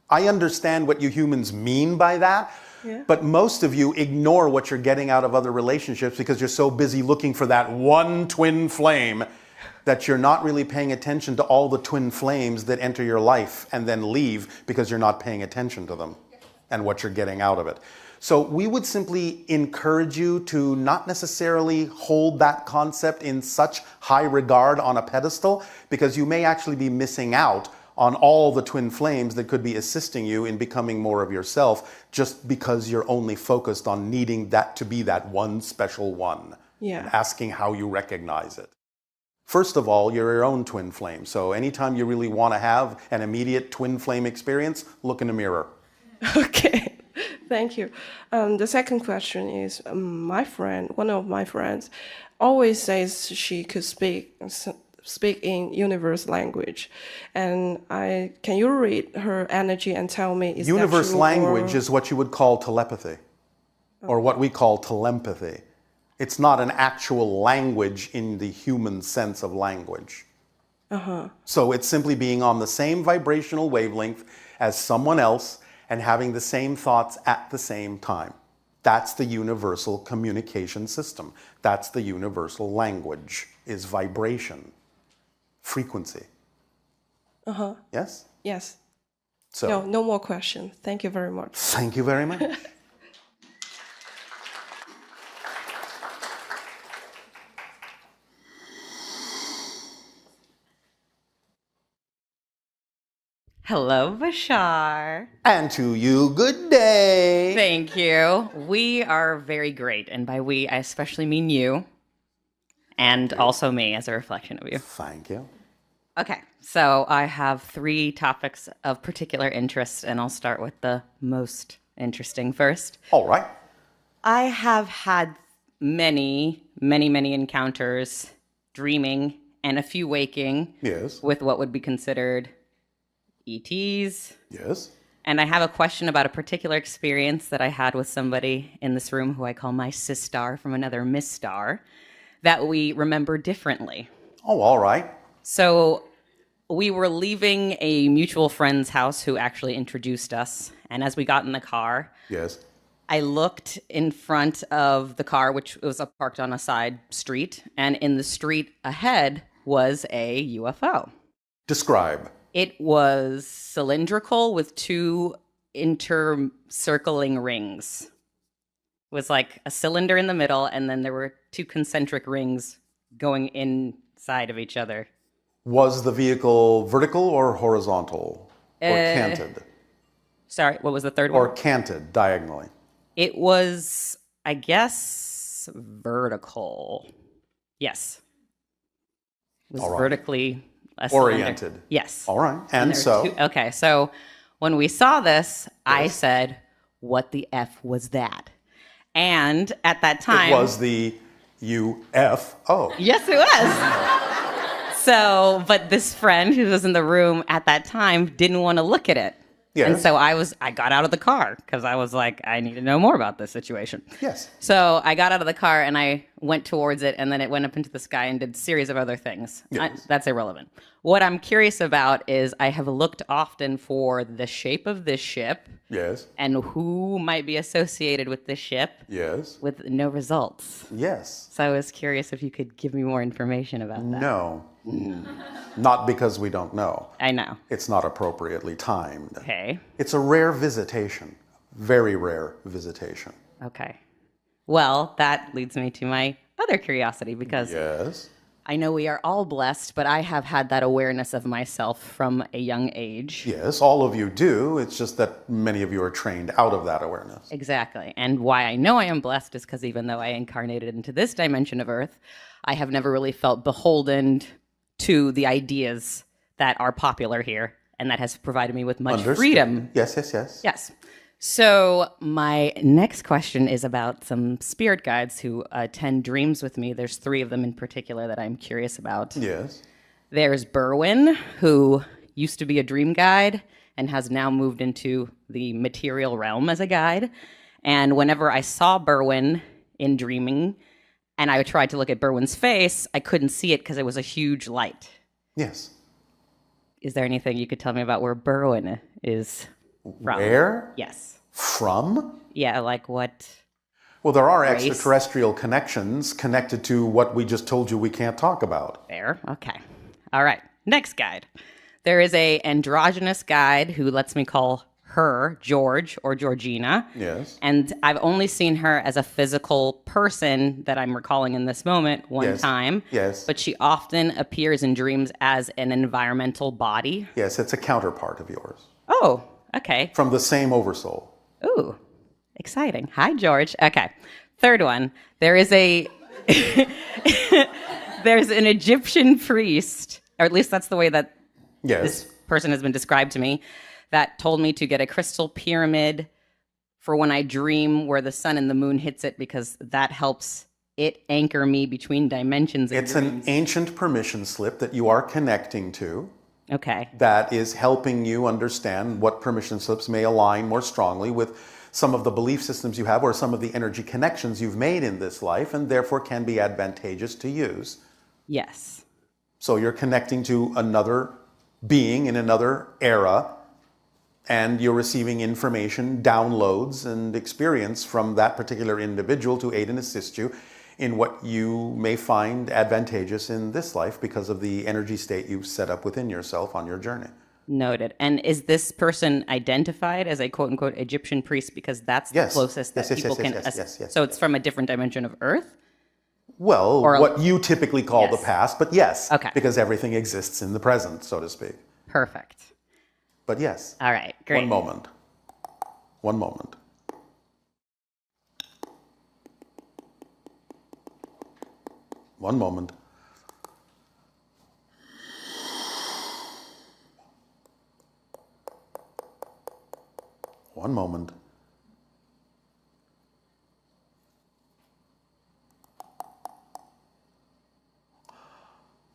S17: I understand what you humans mean by that, but most of you ignore what you're getting out of other relationships because you're so busy looking for that one twin flame that you're not really paying attention to all the twin flames that enter your life and then leave because you're not paying attention to them and what you're getting out of it. So we would simply encourage you to not necessarily hold that concept in such high regard on a pedestal, because you may actually be missing out on all the twin flames that could be assisting you in becoming more of yourself, just because you're only focused on needing that to be that one special one.
S3: Yeah.
S17: And asking how you recognize it. First of all, you're your own twin flame. So anytime you really want to have an immediate twin flame experience, look in the mirror.
S3: Okay. Thank you. The second question is, one of my friends, always says she could speak in universe language, and can you read her energy and tell me is
S17: Universe
S3: that true
S17: language is what you would call telepathy, or what we call telempathy. It's not an actual language in the human sense of language. So it's simply being on the same vibrational wavelength as someone else and having the same thoughts at the same time. That's the universal communication system. That's the universal language, is vibration, frequency. Yes?
S3: Yes.
S17: So,
S3: no more question. Thank you very much.
S17: Thank you very much.
S22: Hello, Bashar.
S17: And to you, good day.
S22: Thank you. We are very great, and by we, I especially mean you, and also me as a reflection of you.
S17: Thank you.
S22: Okay, so I have 3 topics of particular interest, and I'll start with the most interesting first.
S17: All right.
S22: I have had many encounters, dreaming, and a few waking.
S17: Yes.
S22: With what would be considered ETs.
S17: Yes.
S22: And I have a question about a particular experience that I had with somebody in this room who I call my sis-star from another Miss Star that we remember differently.
S17: Oh, all right.
S22: So we were leaving a mutual friend's house who actually introduced us. And as we got in the car,
S17: Yes.
S22: I looked in front of the car, which was parked on a side street. And in the street ahead was a UFO.
S17: Describe.
S22: It was cylindrical with 2 intercircling rings. It was like a cylinder in the middle, and then there were 2 concentric rings going inside of each other.
S17: Was the vehicle vertical or horizontal? Or canted?
S22: Sorry, what was the third one?
S17: Or canted diagonally?
S22: It was, I guess, vertical. Yes. It was
S17: All right.
S22: vertically a cylinder.
S17: Oriented.
S22: Yes.
S17: All right.
S22: And
S17: And
S22: there
S17: so?
S22: were 2 okay, so when we saw this, I said, what the F was that? And at that time...
S17: It was the UFO.
S22: Yes, it was. So, but this friend who was in the room at that time didn't want to look at it.
S17: Yes.
S22: And so I got out of the car because I was like, I need to know more about this situation.
S17: Yes.
S22: So I got out of the car and I went towards it, and then it went up into the sky and did a series of other things.
S17: Yes.
S22: That's irrelevant. What I'm curious about is I have looked often for the shape of this ship.
S17: Yes.
S22: And who might be associated with this ship.
S17: Yes.
S22: With no results.
S17: Yes.
S22: So I was curious if you could give me more information about that.
S17: No. Not because we don't know.
S22: I know.
S17: It's not appropriately timed.
S22: Okay.
S17: It's a rare visitation. Very rare visitation.
S22: Okay. Well, that leads me to my other curiosity because
S17: Yes.
S22: I know we are all blessed, but I have had that awareness of myself from a young age.
S17: Yes, all of you do. It's just that many of you are trained out of that awareness.
S22: Exactly. And why I know I am blessed is because even though I incarnated into this dimension of Earth, I have never really felt beholden to the ideas that are popular here, and that has provided me with much
S17: Understood.
S22: freedom.
S17: Yes, yes, yes.
S22: Yes. So my next question is about some spirit guides who attend dreams with me. There's 3 of them in particular that I'm curious about.
S17: Yes.
S22: There's Berwin, who used to be a dream guide and has now moved into the material realm as a guide. And whenever I saw Berwin in dreaming and I tried to look at Berwin's face, I couldn't see it because it was a huge light.
S17: Yes.
S22: Is there anything you could tell me about where Berwin is from?
S17: Where?
S22: Yes.
S17: From?
S22: Yeah, like what?
S17: Well, there are
S22: race?
S17: extraterrestrial connections connected to what we just told you we can't talk about.
S22: Fair. Okay. All right. Next guide. There is a androgynous guide who lets me call her George or Georgina.
S17: Yes.
S22: And I've only seen her as a physical person that I'm recalling in this moment one
S17: Yes.
S22: time.
S17: Yes.
S22: But she often appears in dreams as an environmental body.
S17: Yes, it's a counterpart of yours.
S22: Oh, okay.
S17: From the same oversoul.
S22: Ooh, exciting. Hi, George. Okay. Third one. There is a there's an Egyptian priest, or at least that's the way that this person has been described to me, that told me to get a crystal pyramid for when I dream where the sun and the moon hits it, because that helps it anchor me between dimensions.
S17: It's an ancient permission slip that you are connecting to.
S22: Okay.
S17: That is helping you understand what permission slips may align more strongly with some of the belief systems you have or some of the energy connections you've made in this life, and therefore can be advantageous to use.
S22: Yes.
S17: So you're connecting to another being in another era, and you're receiving information, downloads, and experience from that particular individual to aid and assist you in what you may find advantageous in this life because of the energy state you've set up within yourself on your journey.
S22: Noted. And is this person identified as a quote-unquote Egyptian priest because that's the
S17: Yes.
S22: closest that
S17: Yes, yes,
S22: people
S17: yes,
S22: can...
S17: yes, yes, yes.
S22: So it's from a different dimension of Earth?
S17: Well,
S22: Or
S17: what you typically call the
S22: Yes.
S17: past, but yes,
S22: Okay.
S17: because everything exists in the present, so to speak.
S22: Perfect.
S17: But yes.
S22: All right, great.
S17: One moment. One moment. One moment. One moment.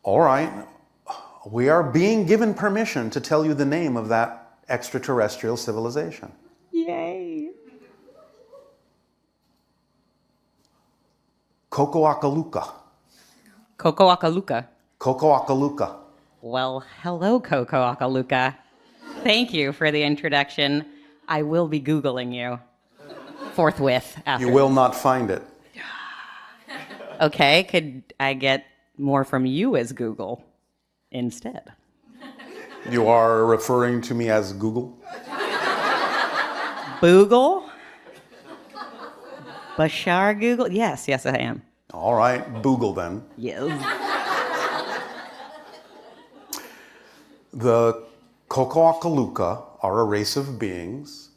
S17: All right. We are being given permission to tell you the name of that extraterrestrial civilization.
S22: Yay.
S17: Kokoakaluka.
S22: Kokoakaluka.
S17: Kokoakaluka.
S22: Well, hello, Kokoakaluka. Thank you for the introduction. I will be Googling you forthwith after.
S17: You will not find it.
S22: Okay, could I get more from you as Google instead?
S17: You are referring to me as Google?
S22: Boogle? Bashar Google? Yes, yes, I am.
S17: All right, Boogle then.
S22: Yes.
S17: The Kokoakaluka are a race of beings.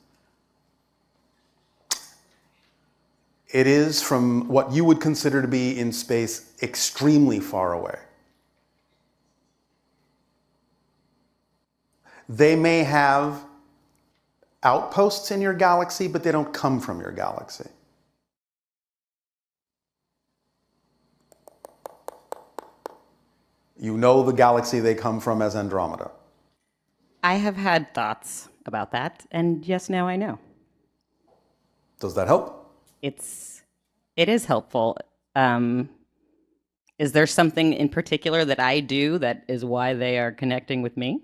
S17: It is from what you would consider to be in space extremely far away. They may have outposts in your galaxy, but they don't come from your galaxy. You know the galaxy they come from as Andromeda.
S22: I have had thoughts about that, and yes, now I know.
S17: Does that help?
S22: It is helpful. Is there something in particular that I do that is why they are connecting with me?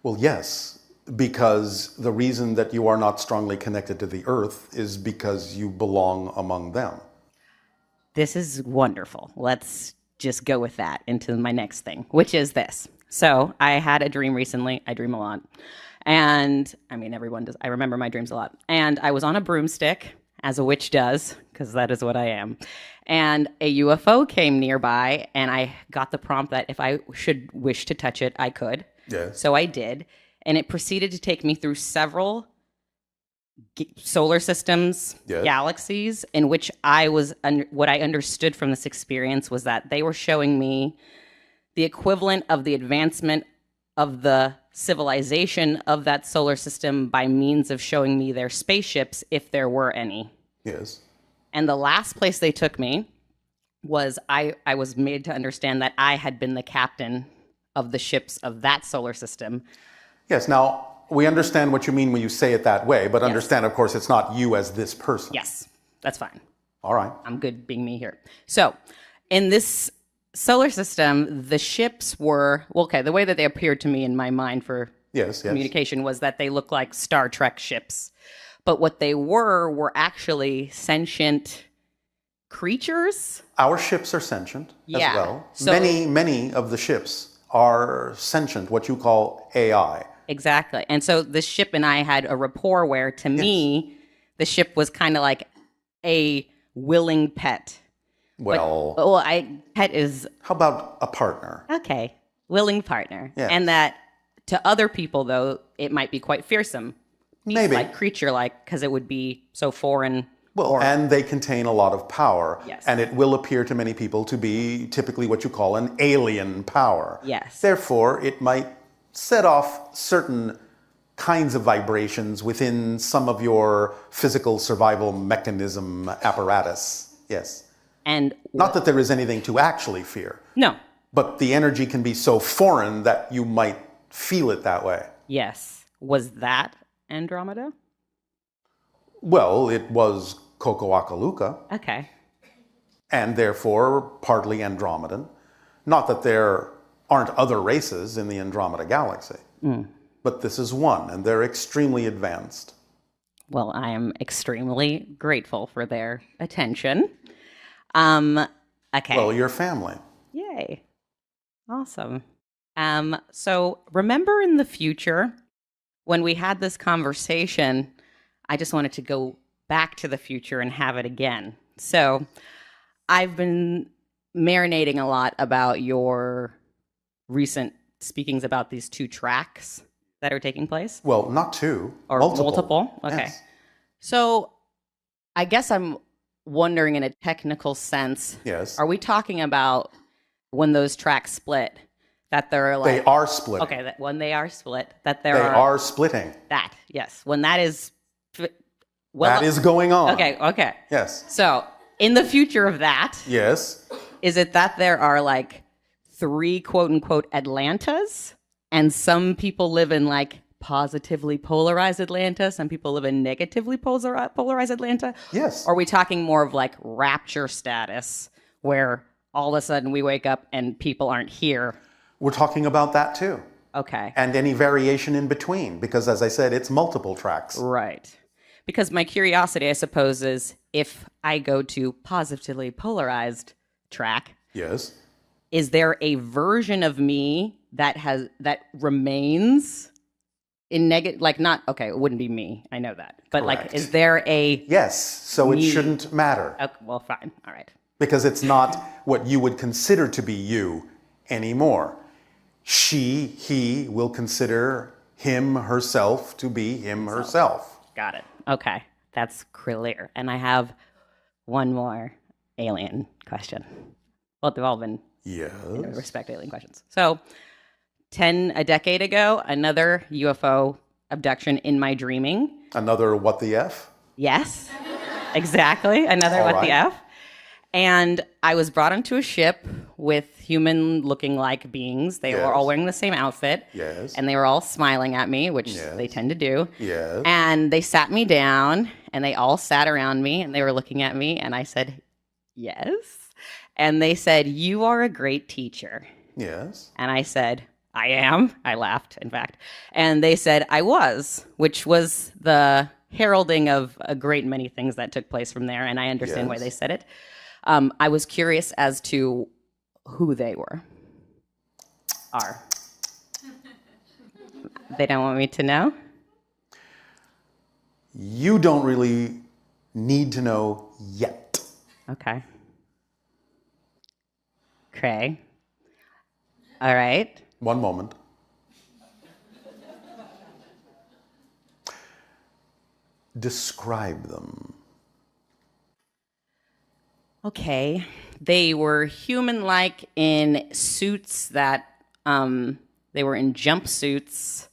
S17: Well, yes, because the reason that you are not strongly connected to the earth is because you belong among them.
S22: This is wonderful. Let's just go with that into my next thing, which is this. So I had a dream recently. I dream a lot. And I mean, everyone does. I remember my dreams a lot. And I was on a broomstick as a witch does, because that is what I am. And a UFO came nearby, and I got the prompt that if I should wish to touch it, I could.
S17: Yes.
S22: So I did, and it proceeded to take me through several solar systems,
S17: Yes.
S22: galaxies, in which what I understood from this experience was that they were showing me the equivalent of the advancement of the civilization of that solar system by means of showing me their spaceships, if there were any.
S17: Yes.
S22: And the last place they took me was I was made to understand that I had been the captain of the ships of that solar system.
S17: Yes. Now, we understand what you mean when you say it that way, but understand, of course, it's not you as this person.
S22: Yes, that's fine.
S17: All right.
S22: I'm good being me here. So, in this solar system, the ships were, well, okay, the way that they appeared to me in my mind for communication was that they looked like Star Trek ships. But what they were actually sentient creatures.
S17: Our ships are sentient as
S22: Yeah.
S17: well.
S22: So-
S17: Many of the ships are sentient, what you call AI.
S22: Exactly. And so the ship and I had a rapport where, to me, the ship was kind of like a willing pet.
S17: Well,
S22: pet is...
S17: How about a partner?
S22: Okay. Willing partner.
S17: Yes.
S22: And that to other people, though, it might be quite fearsome.
S17: Maybe.
S22: Like creature-like, because it would be so foreign.
S17: Well, and they contain a lot of power.
S22: Yes.
S17: And it will appear to many people to be typically what you call an alien power.
S22: Yes.
S17: Therefore, it might set off certain kinds of vibrations within some of your physical survival mechanism apparatus. Yes.
S22: And
S17: not that there is anything to actually fear.
S22: No.
S17: But the energy can be so foreign that you might feel it that way.
S22: Yes. Was that Andromeda?
S17: Well, it was Cocoacaluca.
S22: Okay.
S17: And therefore partly Andromedan. Not that there aren't other races in the Andromeda galaxy. But this is one, and they're extremely advanced.
S22: Well, I am extremely grateful for their attention. Okay.
S17: Well, your family.
S22: Yay. Awesome. So remember in the future when we had this conversation, I just wanted to go back to the future and have it again. So I've been marinating a lot about your recent speakings about these 2 tracks that are taking place.
S17: Well, not 2.
S22: Or multiple. Okay.
S17: Yes.
S22: So I guess I'm wondering in a technical sense.
S17: Yes.
S22: Are we talking about when those tracks split? That they're like...
S17: They are splitting.
S22: Okay, that when they are split, that
S17: They
S22: there
S17: are splitting.
S22: That, yes. When that is...
S17: That is going on.
S22: Okay.
S17: Yes.
S22: So, in the future of that...
S17: Yes.
S22: Is it that there are like 3 quote-unquote Atlantas, and some people live in like positively polarized Atlanta, some people live in negatively polarized Atlanta?
S17: Yes.
S22: Or are we talking more of like rapture status, where all of a sudden we wake up and people aren't here?
S17: We're talking about that too.
S22: Okay.
S17: And any variation in between, because as I said, it's multiple tracks.
S22: Right. Because my curiosity, I suppose, is if I go to positively polarized track,
S17: yes,
S22: is there a version of me that remains in negative? Like, not okay, it wouldn't be me. I know that, but
S17: Correct.
S22: like, is there a
S17: yes? So it
S22: me?
S17: shouldn't matter.
S22: Okay, well, fine, all right.
S17: Because it's not what you would consider to be you anymore. He will consider him, herself to be him, herself.
S22: Got it. Okay, that's clear. And I have one more alien question. Well, they've all been respect alien questions. So, a decade ago, another UFO abduction in my dreaming.
S17: Another what the F?
S22: Yes, exactly. Another
S17: All
S22: what
S17: right.
S22: the F. And I was brought onto a ship with human-looking like beings. They were all wearing the same outfit.
S17: Yes.
S22: And they were all smiling at me, which they tend to do.
S17: Yes.
S22: And they sat me down, and they all sat around me, and they were looking at me, and I said, yes. And they said, you are a great teacher.
S17: Yes.
S22: And I said, I am. I laughed, in fact. And they said, I was, which was the heralding of a great many things that took place from there, and I understand why they said it. I was curious as to who they are. They don't want me to know?
S17: You don't really need to know yet.
S22: Okay. Okay. All right.
S17: One moment. Describe them.
S22: Okay. They were human-like in suits that, they were in jumpsuits.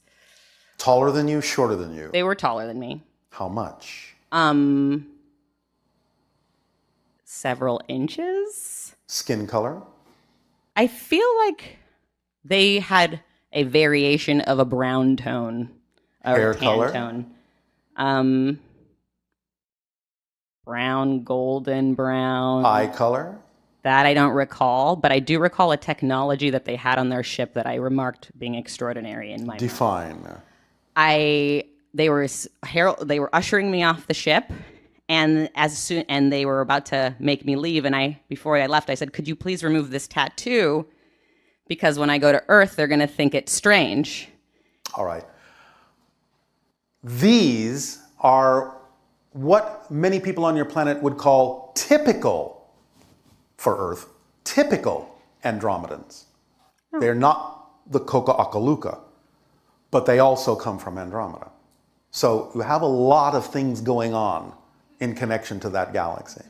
S17: Taller than you, shorter than you?
S22: They were taller than me.
S17: How much?
S22: Several inches.
S17: Skin color?
S22: I feel like they had a variation of a brown tone. Or
S17: Hair
S22: tan
S17: color?
S22: Tone. Brown, golden brown.
S17: Eye color?
S22: That I don't recall, but I do recall a technology that they had on their ship that I remarked being extraordinary in my mind.
S17: Define.
S22: They were ushering me off the ship, and they were about to make me leave, and before I left I said, "Could you please remove this tattoo, because when I go to Earth they're going to think it's strange."
S17: All right. These are what many people on your planet would call typical for Earth, typical Andromedans. They're not the Koka'akaluka, but they also come from Andromeda. So you have a lot of things going on in connection to that galaxy.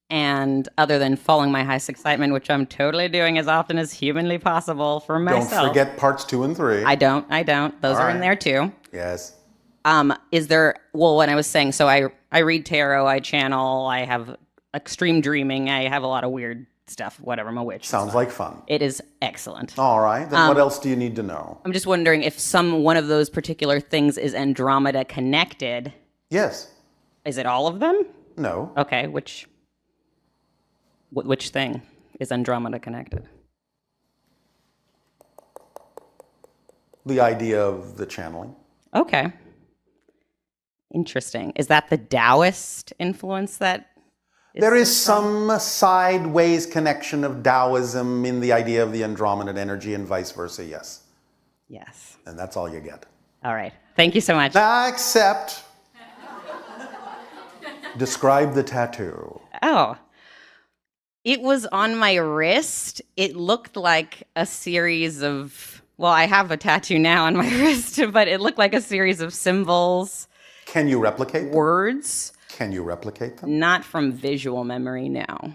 S22: And other than following my highest excitement, which I'm totally doing as often as humanly possible for myself.
S17: Don't forget parts 2 and 3.
S22: I don't. Those
S17: All
S22: are
S17: right.
S22: in there too.
S17: Yes.
S22: When I was saying, so I read tarot, I channel, I have extreme dreaming, I have a lot of weird stuff, whatever, I'm a witch.
S17: Sounds like fun.
S22: It is excellent.
S17: All right. Then what else do you need to know?
S22: I'm just wondering if one of those particular things is Andromeda connected.
S17: Yes.
S22: Is it all of them?
S17: No.
S22: Okay, which thing is Andromeda connected?
S17: The idea of the channeling.
S22: Okay. Interesting. Is that the Taoist influence that?
S17: There is some sideways connection of Taoism in the idea of the Andromedan energy and vice versa, yes.
S22: Yes.
S17: And that's all you get.
S22: All right. Thank you so much.
S17: Except, describe the tattoo.
S22: Oh. It was on my wrist. It looked like a series of, well, I have a tattoo now on my wrist, but it looked like a series of symbols.
S17: Can you replicate them?
S22: Words.
S17: Can you replicate them?
S22: Not from visual memory, no.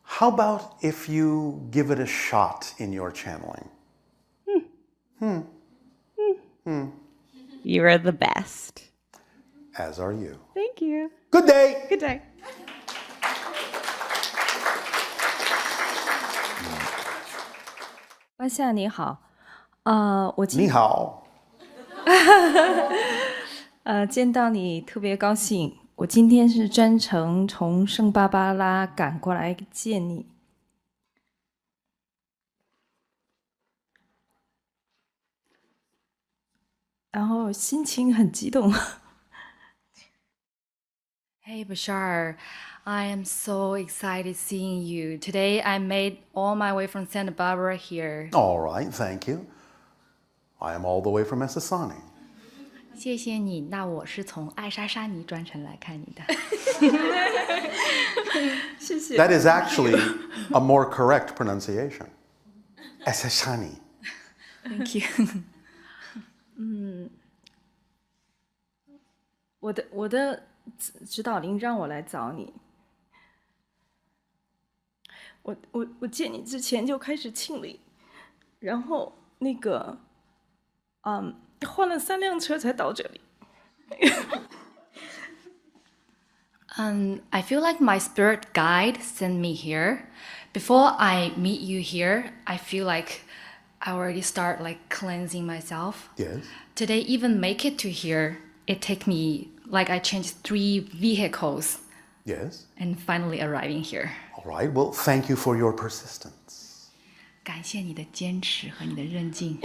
S17: How about if you give it a shot in your channeling?
S22: You are the best.
S17: As are you.
S22: Thank you.
S17: Good day.
S22: Good day.
S4: 巴夏你好，我
S17: 你好。
S4: 见到你特别高兴。我今天是专程从圣巴巴拉赶过来见你。然后心情很激动。
S19: Hey Bashar, I am so excited seeing you. Today I made all my way from Santa Barbara here.
S17: All right, thank you. I am all the way from Esasani.
S19: 谢谢你，那我是从爱沙沙尼专程来看你的。
S4: 谢谢。
S17: That is actually a more correct pronunciation. Esasani.
S19: Thank you.
S4: 我的指导灵让我来找你。我见你之前就开始清理，然后换了3辆车才到这里。
S19: I feel like my spirit guide sent me here. Before I meet you here, I feel like I already start like cleansing myself.
S17: Yes.
S19: Today, even make it to here, it take me like I changed 3 vehicles.
S17: Yes.
S19: And finally arriving here.
S17: All right, well, thank you for your persistence.
S19: 感谢你的坚持和你的韧劲。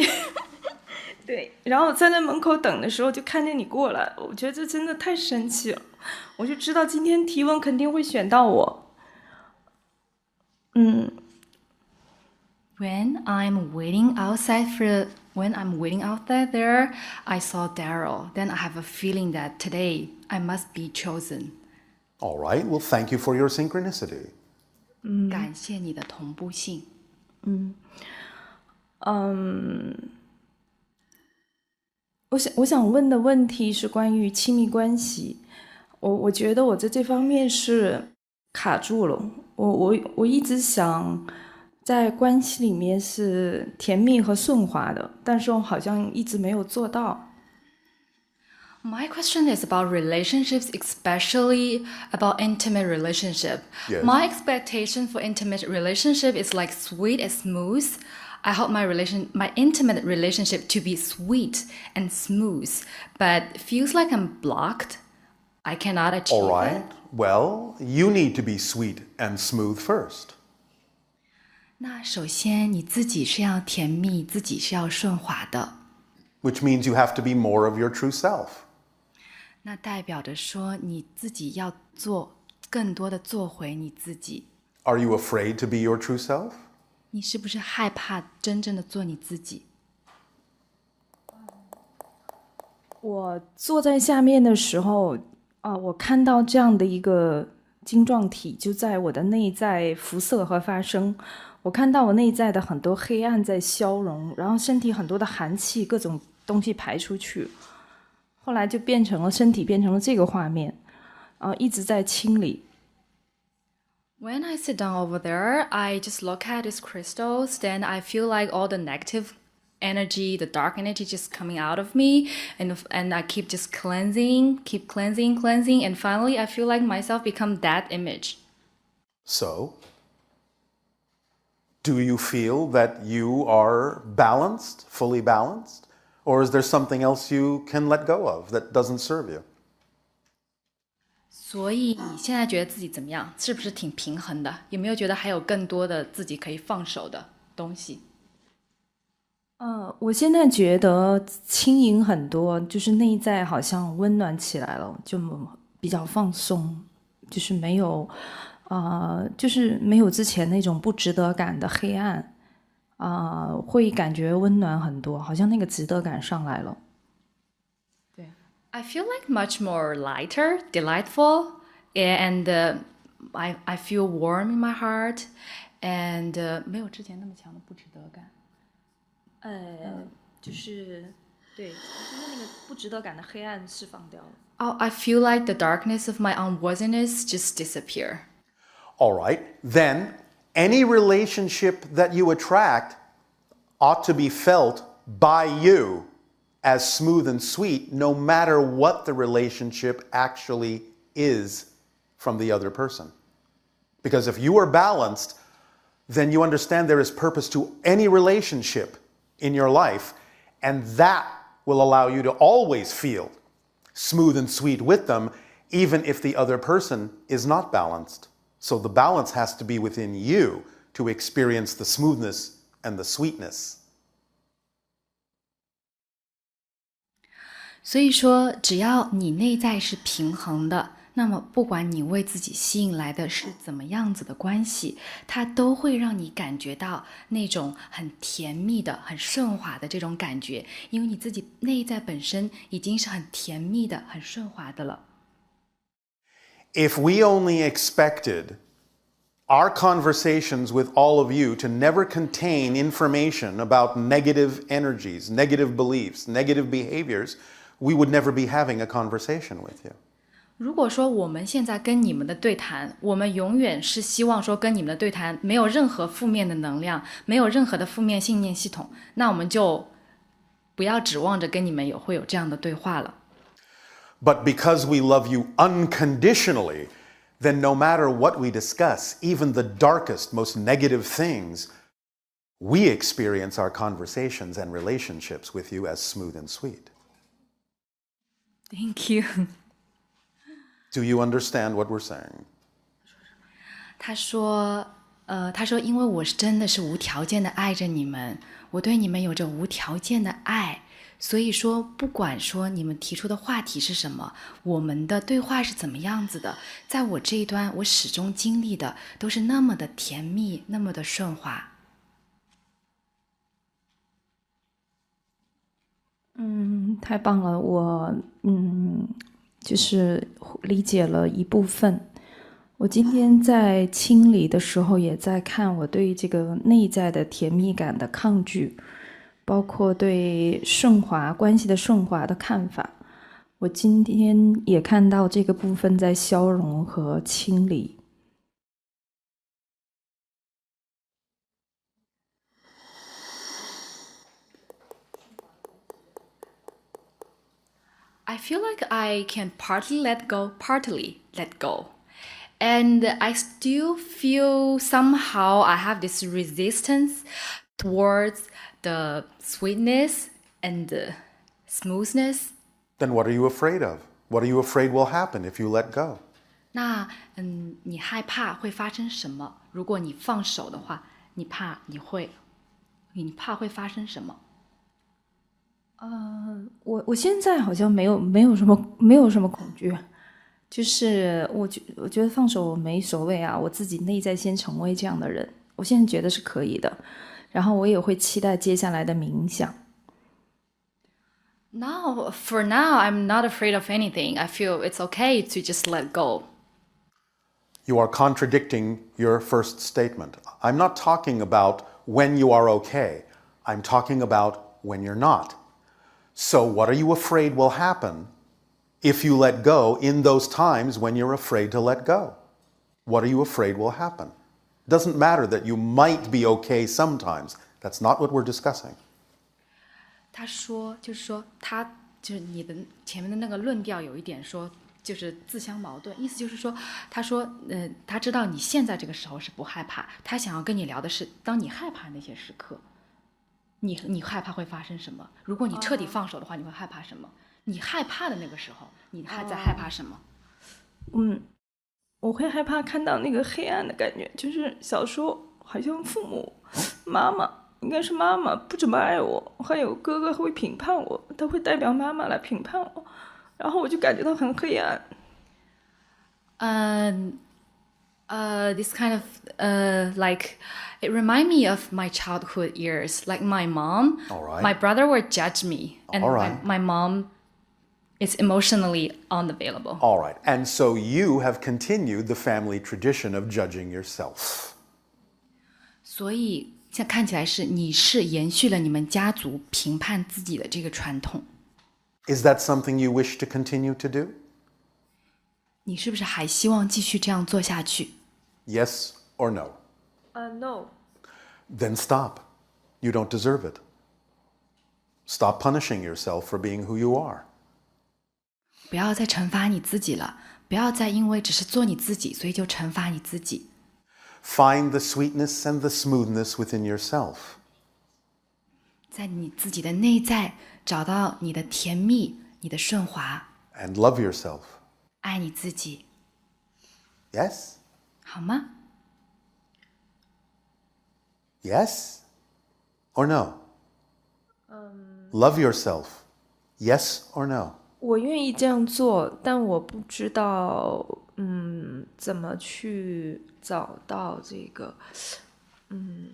S4: 对，然后我站在门口等的时候，就看见你过来，我觉得这真的太神奇了，我就知道今天提问肯定会选到我。
S19: When I'm waiting outside for when I'm waiting out there, I saw Darryl. Then I have a feeling that today I must be chosen.
S17: All right, well, thank you for your synchronicity.
S19: 感谢你的同步性。
S4: 我想问的问题是关于亲密关系。我觉得我在这方面是卡住了。我一直想在关系里面是甜蜜和顺滑的，但是我好像一直没有做到。
S19: My question is about relationships, especially about intimate relationship.
S17: Yes.
S19: My expectation for intimate relationship is like sweet and smooth. I hope my intimate relationship to be sweet and smooth, but feels like I'm blocked. I cannot achieve
S17: All right,
S19: it.
S17: well, you need to be sweet and smooth first.
S19: 那首先你自己是要甜蜜，自己是要顺滑的。
S17: Which means you have to be more of your true self.
S19: 那代表着说你自己要做更多的做回你自己。
S17: Are you afraid to be your true self?
S19: 你是不是害怕真正的做你自己？
S4: 我坐在下面的时候，我看到这样的一个晶状体就在我的内在辐射和发生。我看到我内在的很多黑暗在消融，然后身体很多的寒气，各种东西排出去。后来就变成了身体变成了这个画面，一直在清理。
S19: When I sit down over there, I just look at these crystals, then I feel like all the negative energy, the dark energy just coming out of me, and I keep just cleansing, and finally I feel like myself become that image.
S17: So, do you feel that you are balanced, fully balanced? Or is there something else you can let go of that doesn't serve you?
S19: 所以你现在觉得自己怎么样？是不是挺平衡的？有没有觉得还有更多的自己可以放手的东西？
S4: 我现在觉得轻盈很多，就是内在好像温暖起来了，就比较放松，就是没有之前那种不值得感的黑暗。会感觉温暖很多，好像那个值得感上来了。
S19: 对 I feel like much more lighter, delightful, and I feel warm in my heart, and 没有之前那么强的不值得感。
S4: 就是对，就是那个不值得感的黑暗释放掉了。
S19: Oh, I feel like the darkness of my unworthiness just disappear.
S17: All right, then any relationship that you attract ought to be felt by you as smooth and sweet, no matter what the relationship actually is from the other person. Because if you are balanced, then you understand there is purpose to any relationship in your life, and that will allow you to always feel smooth and sweet with them, even if the other person is not balanced. So the balance has to be within you to experience the smoothness and the sweetness.
S19: 所以说，只要你内在是平衡的，那么不管你为自己吸引来的是怎么样子的关系，它都会让你感觉到那种很甜蜜的、很顺滑的这种感觉，因为你自己内在本身已经是很甜蜜的、很顺滑的了。
S17: If we only expected our conversations with all of you to never contain information about negative energies, negative beliefs, negative behaviors, we would never be having a conversation with you.
S19: 如果说我们现在跟你们的对谈，我们永远是希望说跟你们的对谈没有任何负面的能量，没有任何的负面信念系统，那我们就不要指望着跟你们会有这样的对话了。
S17: But because we love you unconditionally, then no matter what we discuss, even the darkest, most negative things, we experience our conversations and relationships with you as smooth and sweet.
S19: Thank you.
S17: Do you understand what we're saying?
S19: 他说，因为我是真的是无条件的爱着你们，我对你们有着无条件的爱。所以说，不管说你们提出的话题是什么，我们的对话是怎么样子的，在我这一端，我始终经历的都是那么的甜蜜，那么的顺滑。
S4: 太棒了，我就是理解了一部分。我今天在清理的时候，也在看我对这个内在的甜蜜感的抗拒，包括对顺滑关系的顺滑的看法。我今天也看到这个部分在消融和清理。
S19: I feel like I can partly let go, partly let go. And I still feel somehow I have this resistance towards the sweetness and the smoothness.
S17: Then what are you afraid of? What are you afraid will happen if you let go?
S19: 那你害怕会发生什么？如果你放手的话，你怕会发生什么？
S4: 我现在好像没有什么恐惧，就是我觉得放手没所谓啊，我自己内在先成为这样的人，我现在觉得是可以的，然后我也会期待接下来的冥想。
S19: No, for now, I'm not afraid of anything. I feel it's okay to just let go.
S17: You are contradicting your first statement. I'm not talking about when you are okay. I'm talking about when you're not. So what are you afraid will happen if you let go in those times when you're afraid to let go? What are you afraid will happen? It doesn't matter that you might be okay sometimes. That's not what we're discussing.
S19: 他说，就是你的前面的那个论调有一点说，就是自相矛盾。意思就是说，他说，他知道你现在这个时候是不害怕，他想要跟你聊的是，当你害怕那些时刻，你害怕会发生什么？如果你彻底放手的话，你会害怕什么？你害怕的那个时候，你还在害怕什么？
S4: 我会害怕看到那个黑暗的感觉，就是小时候好像父母、妈妈。应该是妈妈不怎么爱我，还有哥哥会评判我，他会代表妈妈来评判我，然后我就感觉到很黑暗。
S19: This kind of like it remind me of my childhood years. Like my mom, my brother would judge me, and my mom is emotionally unavailable.
S17: All right, and so you have continued the family tradition of judging yourself.
S19: 所以。现在看起来是你是延续了你们家族评判自己的这个传统。
S17: Is that something you wish to continue to do?
S19: 你是不是还希望继续这样做下去
S17: ？Yes or no?
S4: No.
S17: Then stop. You don't deserve it. Stop punishing yourself for being who you are.
S19: 不要再惩罚你自己了，不要再因为只是做你自己，所以就惩罚你自己。
S17: Find the sweetness and the smoothness within yourself.
S19: 在你自己的内在找到你的甜蜜，你的顺滑。
S17: And love yourself.
S19: 爱你自己。
S17: Yes?
S19: 好吗？
S17: Yes or no? Love yourself. Yes or no?
S4: 我愿意这样做，但我不知道，怎么去找到这个，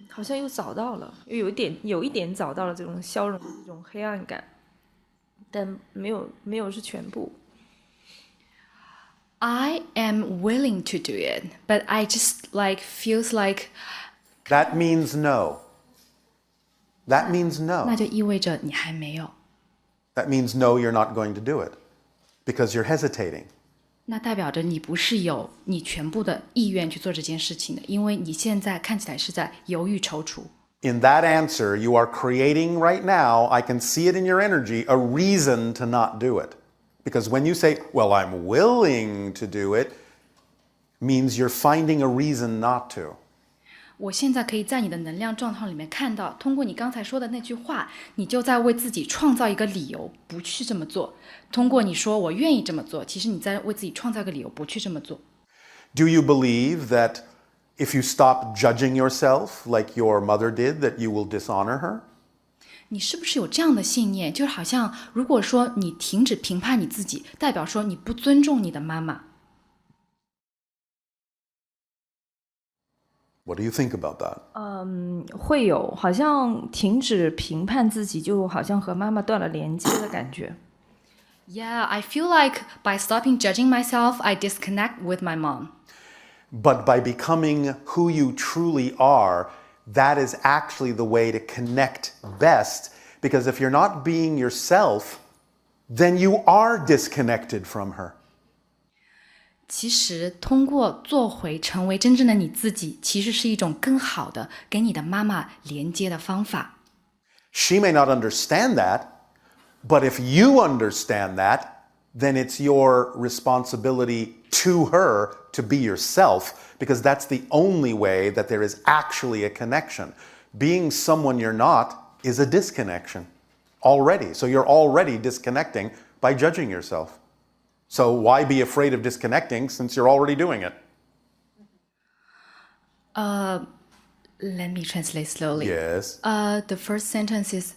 S4: 好像又找到了，有一点找到了这种消融的这种黑暗感，但没有是全部。
S19: I am willing to do it, but I just feels like.
S17: That means no. That means no.
S19: 那就意味着你还没有。
S17: That means no, you're not going to do it because you're hesitating.
S19: 那代表着你不是有你全部的意愿去做这件事情的，因为你现在看起来是在犹豫踌躇。
S17: In that answer, you are creating right now, I can see it in your energy, a reason to not do it. Because when you say, well, I'm willing to do it, means you're finding a reason not to.
S19: 我现在可以在你的能量状态里面看到，通过你刚才说的那句话，你就在为自己创造一个理由不去这么做。通过你说我愿意这么做，其实你在为自己创造一个理由不去这么做。
S17: Do you believe that if you stop judging yourself like your mother did, that you will dishonor her?
S19: 你是不是有这样的信念？就是好像如果说你停止评判你自己，代表说你不尊重你的妈妈。
S17: What do you think about that?
S4: 会有好像停止评判自己，就好像和妈妈断了连接的感觉。
S19: Yeah, I feel like by stopping judging myself, I disconnect with my mom.
S17: But by becoming who you truly are, that is actually the way to connect best. Because if you're not being yourself, then you are disconnected from her.
S19: 其实通过做回成为真正的你自己，其实是一种更好的给你的妈妈连接的方法。
S17: She may not understand that, but if you understand that, then it's your responsibility to her to be yourself, because that's the only way that there is actually a connection. Being someone you're not is a disconnection already. So you're already disconnecting by judging yourself. So why be afraid of disconnecting since you're already doing it?
S19: Let me translate slowly.
S17: Yes.
S19: The first sentence is,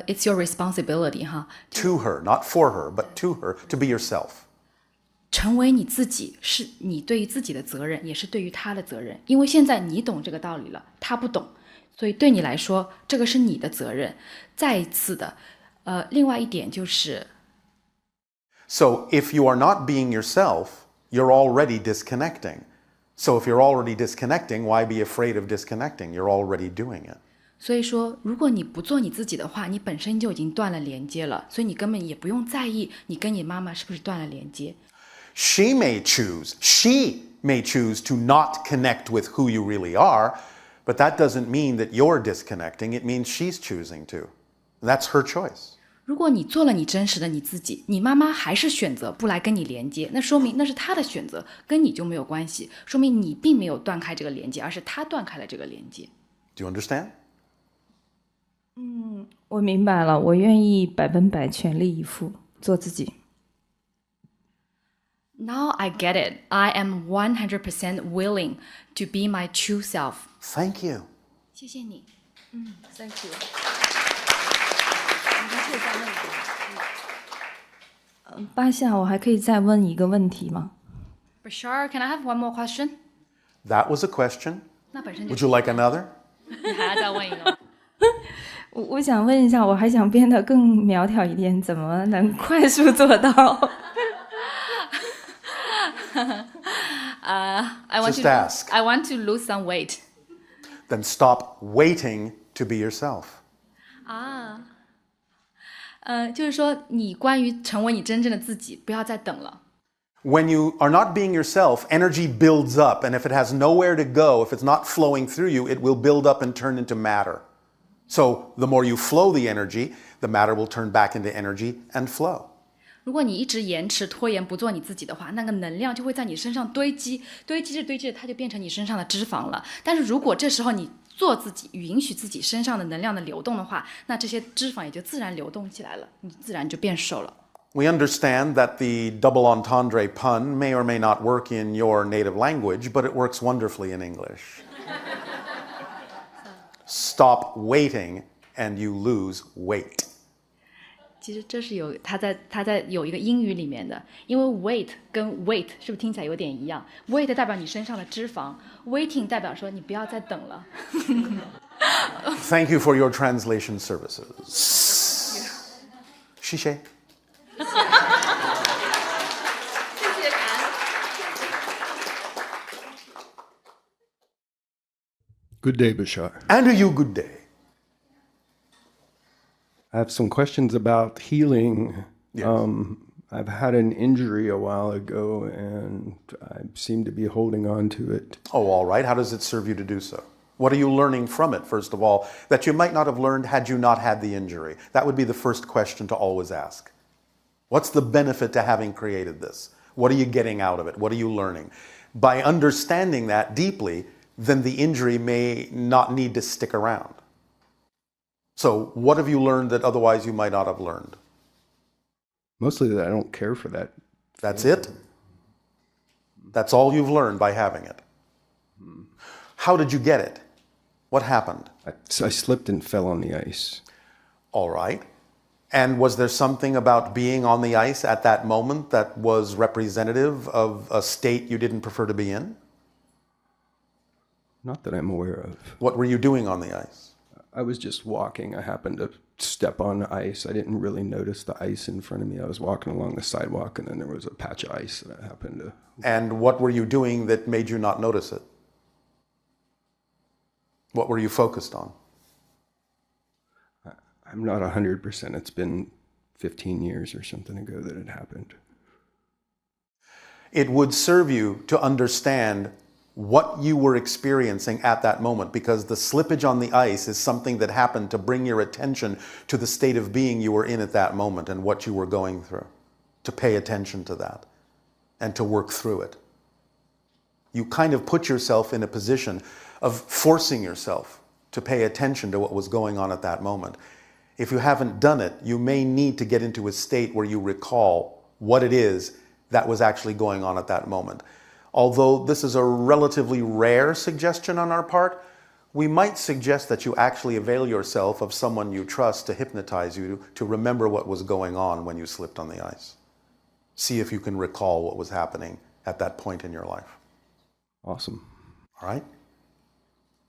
S19: it's your responsibility, 哈。
S17: To her, not for her, but to her, to be yourself.
S19: 成为你自己是你对于自己的责任，也是对于他的责任。因为现在你懂这个道理了，他不懂，所以对你来说，这个是你的责任。再一次的，另外一点就是。
S17: So if you are not being yourself, you're already disconnecting. So if you're already disconnecting, why be afraid of disconnecting? You're already doing it.
S19: 所以说，如果你不做你自己的话，你本身就已经断了连接了，所以你根本也不用在意你跟你妈妈是不是断了连接。
S17: She may choose to not connect with who you really are, but that doesn't mean that you're disconnecting. It means she's choosing to. That's her choice.
S19: 如果你做了你真实的你自己，你妈妈还是选择不来跟你连接，那说明那是她的选择，跟你就没有关系，说明你并没有断开这个连接，而是她断开了这个连接。
S17: Do you understand?
S4: 我明白了，我愿意100%全力以赴做自己。
S19: Now I get it. I am 100% willing to be my true self.
S17: Thank you.
S19: 谢谢你。
S4: Thank you. 巴夏，我还可以再问一个问题吗？
S19: Bashar, can I have one more question?
S17: That was a question.
S19: 那本身就
S17: Would you like another?
S19: 你还要再问一个？
S4: 我想问一下，我还想变得更苗条一点，怎么能快速做到
S17: Just ask.
S19: I want to lose some weight.
S17: Then stop waiting to be yourself.
S19: 就是说，你关于成为你真正的自己，不要再等了。
S17: When you are not being yourself, energy builds up, and if it has nowhere to go, if it's not flowing through you, it will build up and turn into matter. So the more you flow the energy, the matter will turn back into energy and flow.
S19: 如果你一直延迟拖延不做你自己的话，那个能量就会在你身上堆积，堆积着，它就变成你身上的脂肪了。但是如果这时候你做自己，允许自己身上的能量的流动的话，那这些脂肪也就自然流动起来了，你自然就变瘦了。
S17: We understand that the double entendre pun may or may not work in your native language, but it works wonderfully in English. Stop waiting and you lose weight.
S19: 其实这是有它在有一个英语里面的，因为 weight 跟 weight 是不是听起来有点一样 ？weight 代表你身上的脂肪 ，waiting 代表说你不要再等了。
S17: Thank you for your translation services. Shishe.
S5: Good day, Bashar.
S17: And to you, good day.
S5: I have some questions about healing.
S17: Yes.
S5: I've had an injury a while ago, and I seem to be holding on to it.
S17: Oh, all right. How does it serve you to do so? What are you learning from it, first of all, that you might not have learned had you not had the injury? That would be the first question to always ask. What's the benefit to having created this? What are you getting out of it? What are you learning? By understanding that deeply, then the injury may not need to stick around. So what have you learned that otherwise you might not have learned?
S5: Mostly that I don't care for that.
S17: That's it? That's all you've learned by having it. How did you get it? What happened?
S5: I slipped and fell on the ice.
S17: All right. And was there something about being on the ice at that moment that was representative of a state you didn't prefer to be in?
S5: Not that I'm aware of.
S17: What were you doing on the ice?
S5: I was just walking. I happened to step on ice. I didn't really notice the ice in front of me. I was walking along the sidewalk, and then there was a patch of ice that I happened to...
S17: And what were you doing that made you not notice it? What were you focused on?
S5: I'm not 100%. It's been 15 years or something ago that it happened.
S17: It would serve you to understand what you were experiencing at that moment, because the slippage on the ice is something that happened to bring your attention to the state of being you were in at that moment and what you were going through, to pay attention to that and to work through it. You kind of put yourself in a position of forcing yourself to pay attention to what was going on at that moment. If you haven't done it, you may need to get into a state where you recall what it is that was actually going on at that moment. Although this is a relatively rare suggestion on our part, we might suggest that you actually avail yourself of someone you trust to hypnotize you to remember what was going on when you slipped on the ice. See if you can recall what was happening at that point in your life.
S5: Awesome.
S17: All right?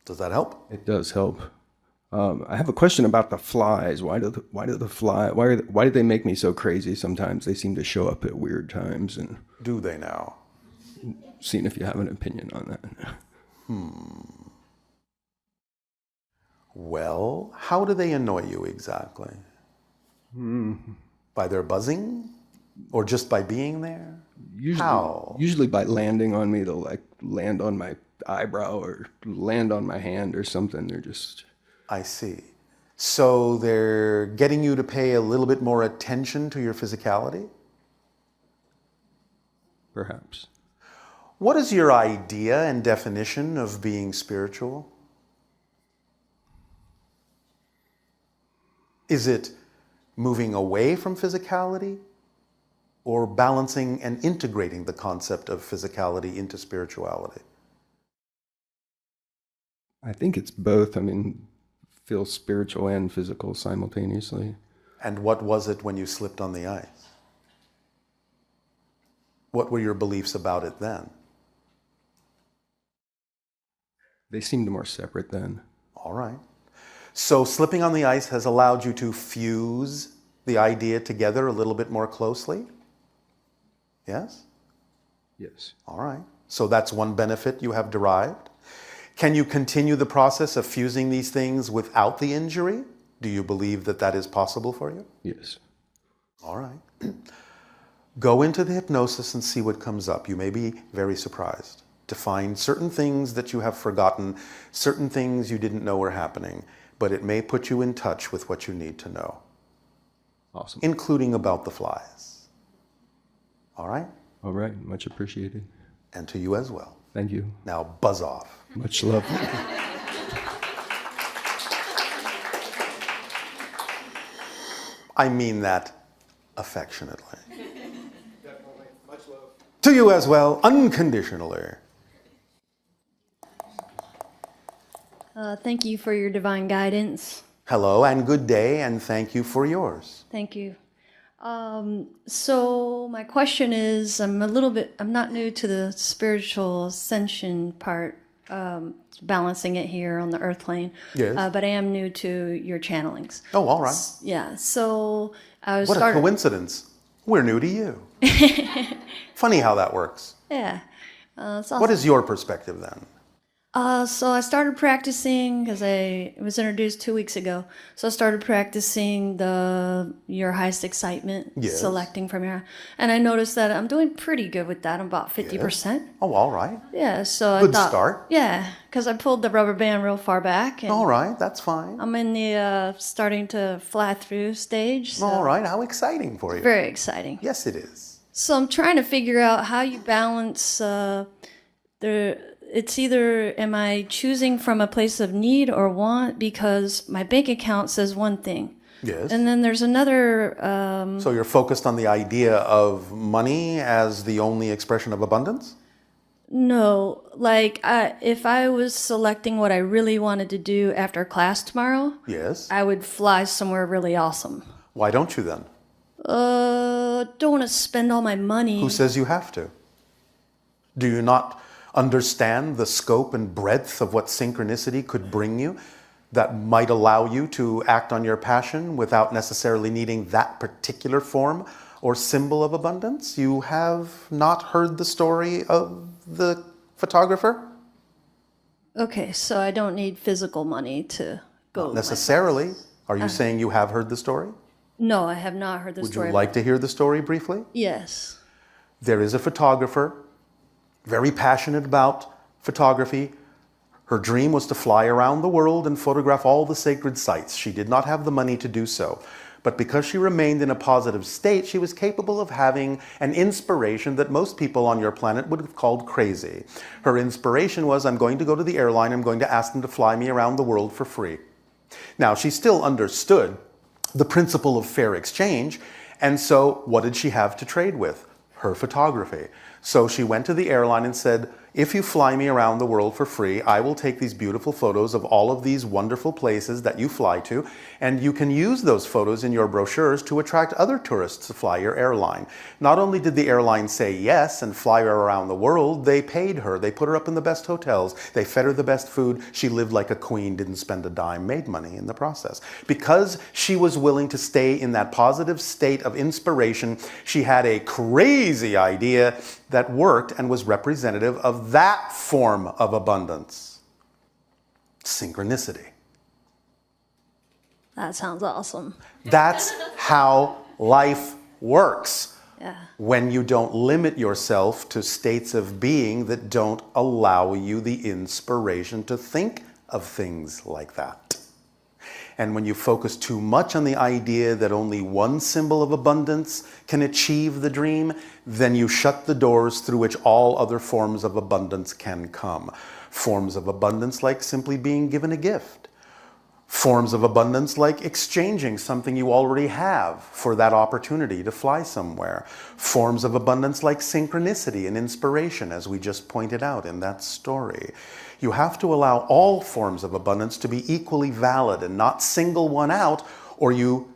S17: Does that help?
S5: It does help. I have a question about the flies. Why do they make me so crazy sometimes? They seem to show up at weird times. And
S17: do they now?
S5: Seeing if you have an opinion on that.
S17: Well, how do they annoy you exactly? By their buzzing? Or just by being there? How?
S5: Usually by landing on me. They'll like land on my eyebrow or land on my hand or something. They're just...
S17: I see. So they're getting you to pay a little bit more attention to your physicality?
S5: Perhaps.
S17: What is your idea and definition of being spiritual? Is it moving away from physicality or balancing and integrating the concept of physicality into spirituality?
S5: I think it's both. I mean, feel spiritual and physical simultaneously.
S17: And what was it when you slipped on the ice? What were your beliefs about it then?
S5: They seemed more separate then.
S17: All right. So slipping on the ice has allowed you to fuse the idea together a little bit more closely? Yes?
S5: Yes.
S17: All right. So that's one benefit you have derived. Can you continue the process of fusing these things without the injury? Do you believe that that is possible for you?
S5: Yes.
S17: All right. Go into the hypnosis and see what comes up. You may be very surprised to find certain things that you have forgotten, certain things you didn't know were happening, but it may put you in touch with what you need to know.
S5: Awesome.
S17: Including about the flies. All right?
S5: All right. Much appreciated.
S17: And to you as well.
S5: Thank you.
S17: Now buzz off.
S5: Much love.
S17: I mean that affectionately. Definitely. Much love. To you as well, unconditionally.
S7: Thank you for your divine guidance.
S17: Hello and good day, and thank you for yours.
S7: Thank you. So my question is, I'm not new to the spiritual ascension part, balancing it here on the earth plane.
S17: Yes.
S7: But I am new to your channelings.
S17: Oh, all right.
S7: Yeah. So I was
S17: What a coincidence. We're new to you. Funny how that works.
S7: Yeah. It's awesome.
S17: What is your perspective then?
S7: So I started practicing because I was introduced 2 weeks ago. So I started practicing your highest excitement,
S17: Yes.
S7: selecting from your, and I noticed that I'm doing pretty good with that. I'm about 50%.
S17: Oh, all right.
S7: Yeah. So
S17: Good
S7: I thought,
S17: start.
S7: Yeah, because I pulled the rubber band real far back. And
S17: All right, that's fine.
S7: I'm in the starting to fly through stage. So
S17: All right, how exciting for you.
S7: Very exciting.
S17: Yes, it is.
S7: So I'm trying to figure out how you balance it's either am I choosing from a place of need or want, because my bank account says one thing.
S17: Yes.
S7: And then there's another...
S17: So you're focused on the idea of money as the only expression of abundance?
S7: No, like if I was selecting what I really wanted to do after class tomorrow,
S17: Yes.
S7: I would fly somewhere really awesome.
S17: Why don't you then?
S7: Don't want to spend all my money.
S17: Who says you have to? Do you not understand the scope and breadth of what synchronicity could bring you that might allow you to act on your passion without necessarily needing that particular form or symbol of abundance? You have not heard the story of the photographer?
S7: Okay, so I don't need physical money to go.
S17: Not necessarily. Are you saying you have heard the story?
S7: No, I have not heard the
S17: Would
S7: story.
S17: you like to hear the story briefly?
S7: Yes.
S17: There is a photographer, very passionate about photography. Her dream was to fly around the world and photograph all the sacred sites. She did not have the money to do so. But because she remained in a positive state, she was capable of having an inspiration that most people on your planet would have called crazy. Her inspiration was, I'm going to go to the airline, I'm going to ask them to fly me around the world for free. Now, she still understood the principle of fair exchange, and so what did she have to trade with? Her photography. So she went to the airline and said, if you fly me around the world for free, I will take these beautiful photos of all of these wonderful places that you fly to, and you can use those photos in your brochures to attract other tourists to fly your airline. Not only did the airline say yes and fly her around the world, they paid her. They put her up in the best hotels. They fed her the best food. She lived like a queen, didn't spend a dime, made money in the process. Because she was willing to stay in that positive state of inspiration, she had a crazy idea that worked and was representative of that form of abundance. Synchronicity.
S7: That sounds awesome.
S17: That's how life works.
S7: Yeah.
S17: When you don't limit yourself to states of being that don't allow you the inspiration to think of things like that. And when you focus too much on the idea that only one symbol of abundance can achieve the dream, then you shut the doors through which all other forms of abundance can come. Forms of abundance like simply being given a gift. Forms of abundance like exchanging something you already have for that opportunity to fly somewhere. Forms of abundance like synchronicity and inspiration, as we just pointed out in that story. You have to allow all forms of abundance to be equally valid and not single one out, or you,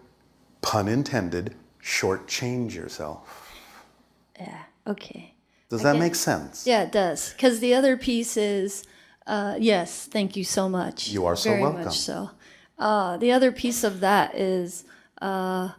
S17: pun intended, shortchange yourself.
S7: Yeah, okay.
S17: Does that make sense?
S7: Yeah, it does. Because the other piece is, yes, thank you so much.
S17: You are so
S7: Very
S17: welcome.
S7: much so. The other piece of that is, feels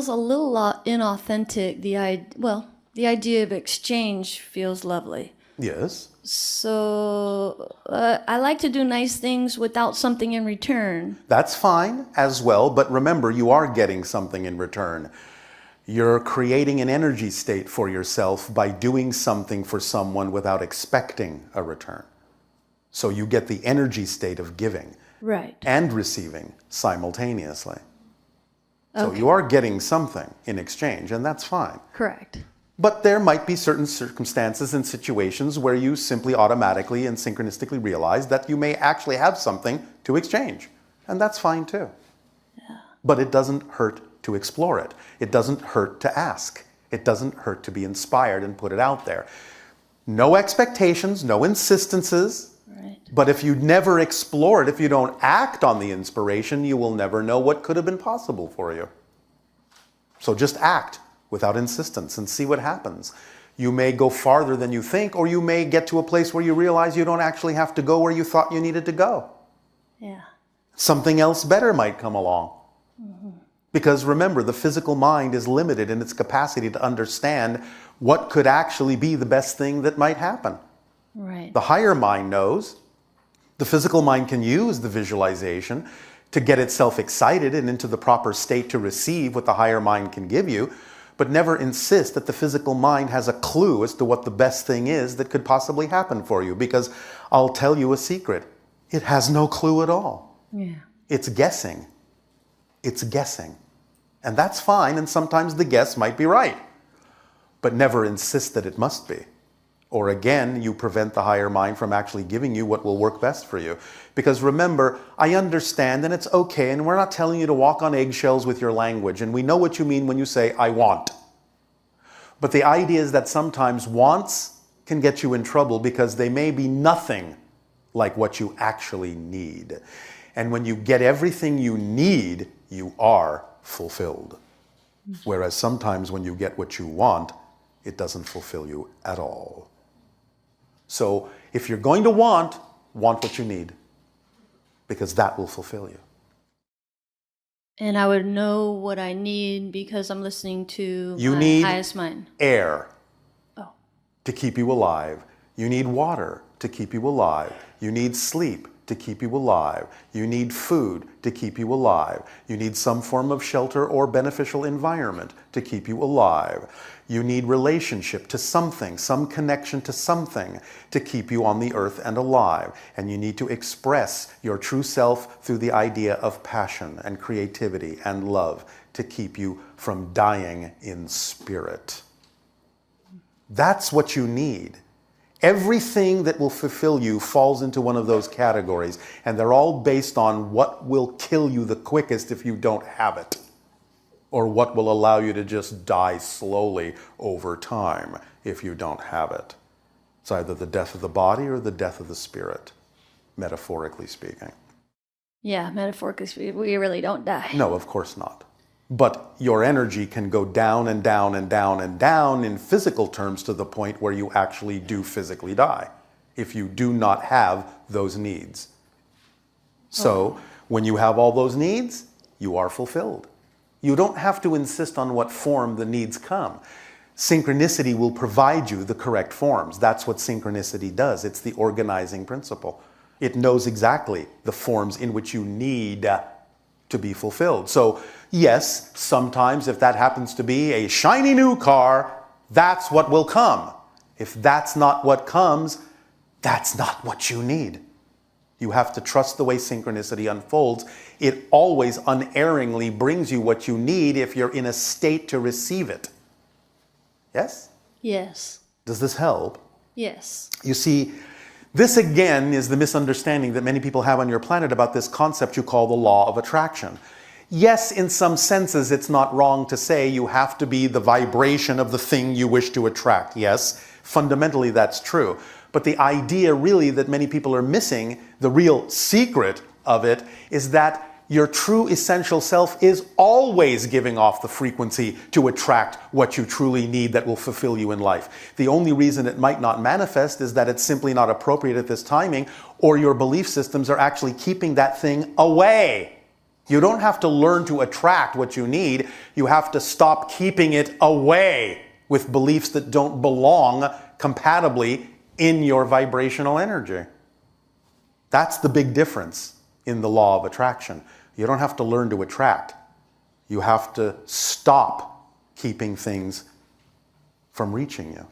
S7: a little inauthentic. The idea of exchange feels lovely.
S17: Yes.
S7: So I like to do nice things without something in return.
S17: That's fine as well, but remember, you are getting something in return. You're creating an energy state for yourself by doing something for someone without expecting a return. So you get the energy state of giving
S7: Right.
S17: and receiving simultaneously. So
S7: Okay.
S17: you are getting something in exchange, and that's fine.
S7: Correct.
S17: But there might be certain circumstances and situations where you simply automatically and synchronistically realize that you may actually have something to exchange. And that's fine too. Yeah. But it doesn't hurt to explore it. It doesn't hurt to ask. It doesn't hurt to be inspired and put it out there. No expectations, no insistences.
S7: Right.
S17: But if you never explore it, if you don't act on the inspiration, you will never know what could have been possible for you. So just act without insistence and see what happens. You may go farther than you think, or you may get to a place where you realize you don't actually have to go where you thought you needed to go.
S7: Yeah.
S17: Something else better might come along. Because remember, the physical mind is limited in its capacity to understand what could actually be the best thing that might happen.
S7: Right.
S17: The higher mind knows. The physical mind can use the visualization to get itself excited and into the proper state to receive what the higher mind can give you, but never insist that the physical mind has a clue as to what the best thing is that could possibly happen for you. Because I'll tell you a secret. It has no clue at all.
S7: Yeah.
S17: It's guessing. It's guessing. And that's fine, and sometimes the guess might be right. But never insist that it must be. Or again, you prevent the higher mind from actually giving you what will work best for you. Because remember, I understand and it's okay, and we're not telling you to walk on eggshells with your language, and we know what you mean when you say, I want. But the idea is that sometimes wants can get you in trouble because they may be nothing like what you actually need. And when you get everything you need, you are fulfilled. Whereas sometimes when you get what you want, it doesn't fulfill you at all. So if you're going to want what you need, because that will fulfill you.
S7: And I would know what I need because I'm listening to
S17: You
S7: my
S17: need
S7: highest mind.
S17: air
S7: Oh.
S17: to keep you alive. You need water to keep you alive. You need sleep to keep you alive. You need food to keep you alive. You need some form of shelter or beneficial environment to keep you alive. You need relationship to something, some connection to something to keep you on the earth and alive. And you need to express your true self through the idea of passion and creativity and love to keep you from dying in spirit. That's what you need. Everything that will fulfill you falls into one of those categories, and they're all based on what will kill you the quickest if you don't have it, or what will allow you to just die slowly over time if you don't have it. It's either the death of the body or the death of the spirit, metaphorically speaking.
S7: Yeah, metaphorically speaking, we really don't die.
S17: No, of course not. But your energy can go down and down and down and down in physical terms to the point where you actually do physically die if you do not have those needs. So when you have all those needs, you are fulfilled. You don't have to insist on what form the needs come. Synchronicity will provide you the correct forms. That's what synchronicity does. It's the organizing principle. It knows exactly the forms in which you need to be fulfilled. So yes, sometimes if that happens to be a shiny new car, that's what will come. If that's not what comes, that's not what you need. You have to trust the way synchronicity unfolds. It always unerringly brings you what you need if you're in a state to receive it. Yes?
S7: Yes.
S17: Does this help?
S7: Yes.
S17: You see, this again is the misunderstanding that many people have on your planet about this concept you call the law of attraction. Yes, in some senses, it's not wrong to say you have to be the vibration of the thing you wish to attract. Yes, fundamentally that's true. But the idea really that many people are missing, the real secret of it, is that your true essential self is always giving off the frequency to attract what you truly need that will fulfill you in life. The only reason it might not manifest is that it's simply not appropriate at this timing, or your belief systems are actually keeping that thing away. You don't have to learn to attract what you need. You have to stop keeping it away with beliefs that don't belong compatibly in your vibrational energy. That's the big difference in the law of attraction. You don't have to learn to attract. You have to stop keeping things from reaching you.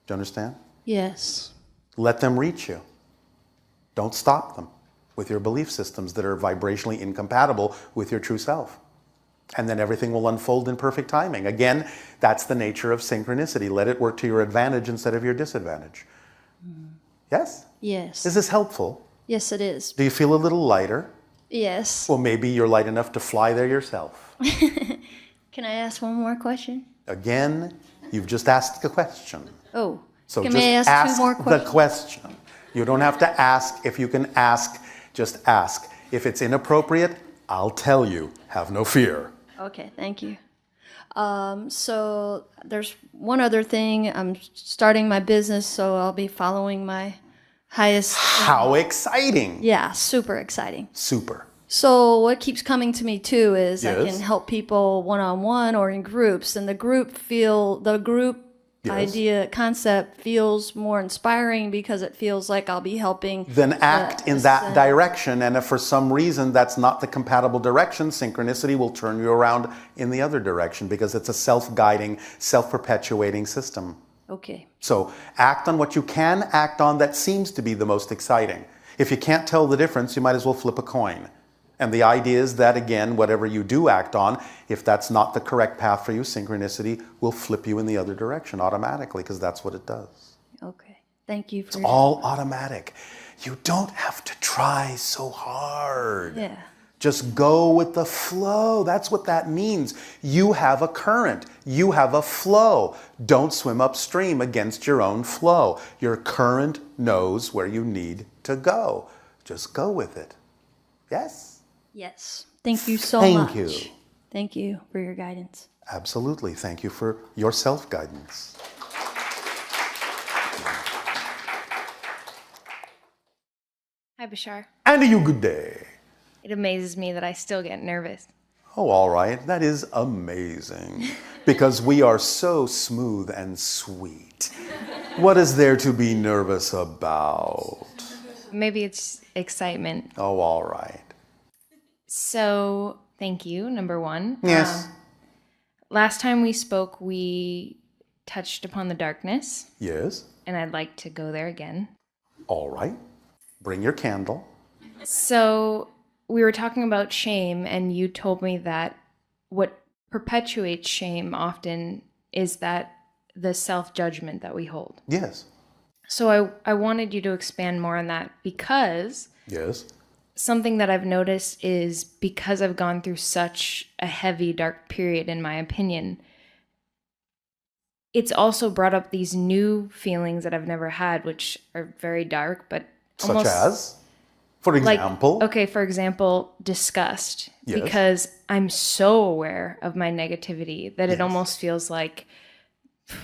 S17: Do you understand?
S7: Yes.
S17: Let them reach you. Don't stop them with your belief systems that are vibrationally incompatible with your true self. And then everything will unfold in perfect timing. Again, that's the nature of synchronicity. Let it work to your advantage instead of your disadvantage. Yes?
S7: Yes.
S17: Is this helpful?
S7: Yes, it is.
S17: Do you feel a little lighter?
S7: Yes.
S17: Well, maybe you're light enough to fly there yourself.
S7: Can I ask one more question?
S17: Again, you've just asked a question.
S7: Oh.
S17: So
S7: can
S17: just
S7: I ask two more questions?
S17: the question. You don't have to ask. If you can ask, just ask. If it's inappropriate, I'll tell you. Have no fear.
S7: Okay, thank you. So there's one other thing. I'm starting my business, so I'll be following my highest.
S17: How exciting!
S7: Yeah, super exciting.
S17: Super.
S7: So what keeps coming to me too is I
S17: Yes.
S7: can help people one-on-one or in groups, and the group
S17: Yes.
S7: idea concept feels more inspiring because it feels like I'll be helping.
S17: Then act in that direction, and if for some reason that's not the compatible direction, synchronicity will turn you around in the other direction because it's a self-guiding, self-perpetuating system.
S7: Okay.
S17: So act on what you can act on that seems to be the most exciting. If you can't tell the difference, you might as well flip a coin. And the idea is that, again, whatever you do act on, if that's not the correct path for you, synchronicity will flip you in the other direction automatically, because that's what it does.
S7: Okay. Thank you for
S17: It's all automatic. You don't have to try so hard.
S7: Yeah.
S17: Just go with the flow. That's what that means. You have a current. You have a flow. Don't swim upstream against your own flow. Your current knows where you need to go. Just go with it. Yes?
S7: Yes. Thank you so much.
S17: Thank you.
S7: Thank you for your guidance.
S17: Absolutely. Thank you for your self-guidance.
S8: Hi, Bashar.
S17: And to you, good day.
S8: It amazes me that I still get nervous.
S17: Oh, all right. That is amazing. Because we are so smooth and sweet. What is there to be nervous about?
S8: Maybe it's excitement.
S17: Oh, all right.
S8: So, thank you, number one.
S17: Yes.
S8: Last time we spoke, we touched upon the darkness,
S17: Yes.
S8: and I'd like to go there again.
S17: All right. Bring your candle.
S8: So, we were talking about shame, and you told me that what perpetuates shame often is that the self-judgment that we hold.
S17: Yes.
S8: So I wanted you to expand more on that because
S17: Yes.
S8: something that I've noticed is because I've gone through such a heavy, dark period, in my opinion, it's also brought up these new feelings that I've never had, which are very dark, but
S17: Such
S8: almost
S17: as? For example?
S8: For example, disgust.
S17: Yes.
S8: Because I'm so aware of my negativity that it almost feels like,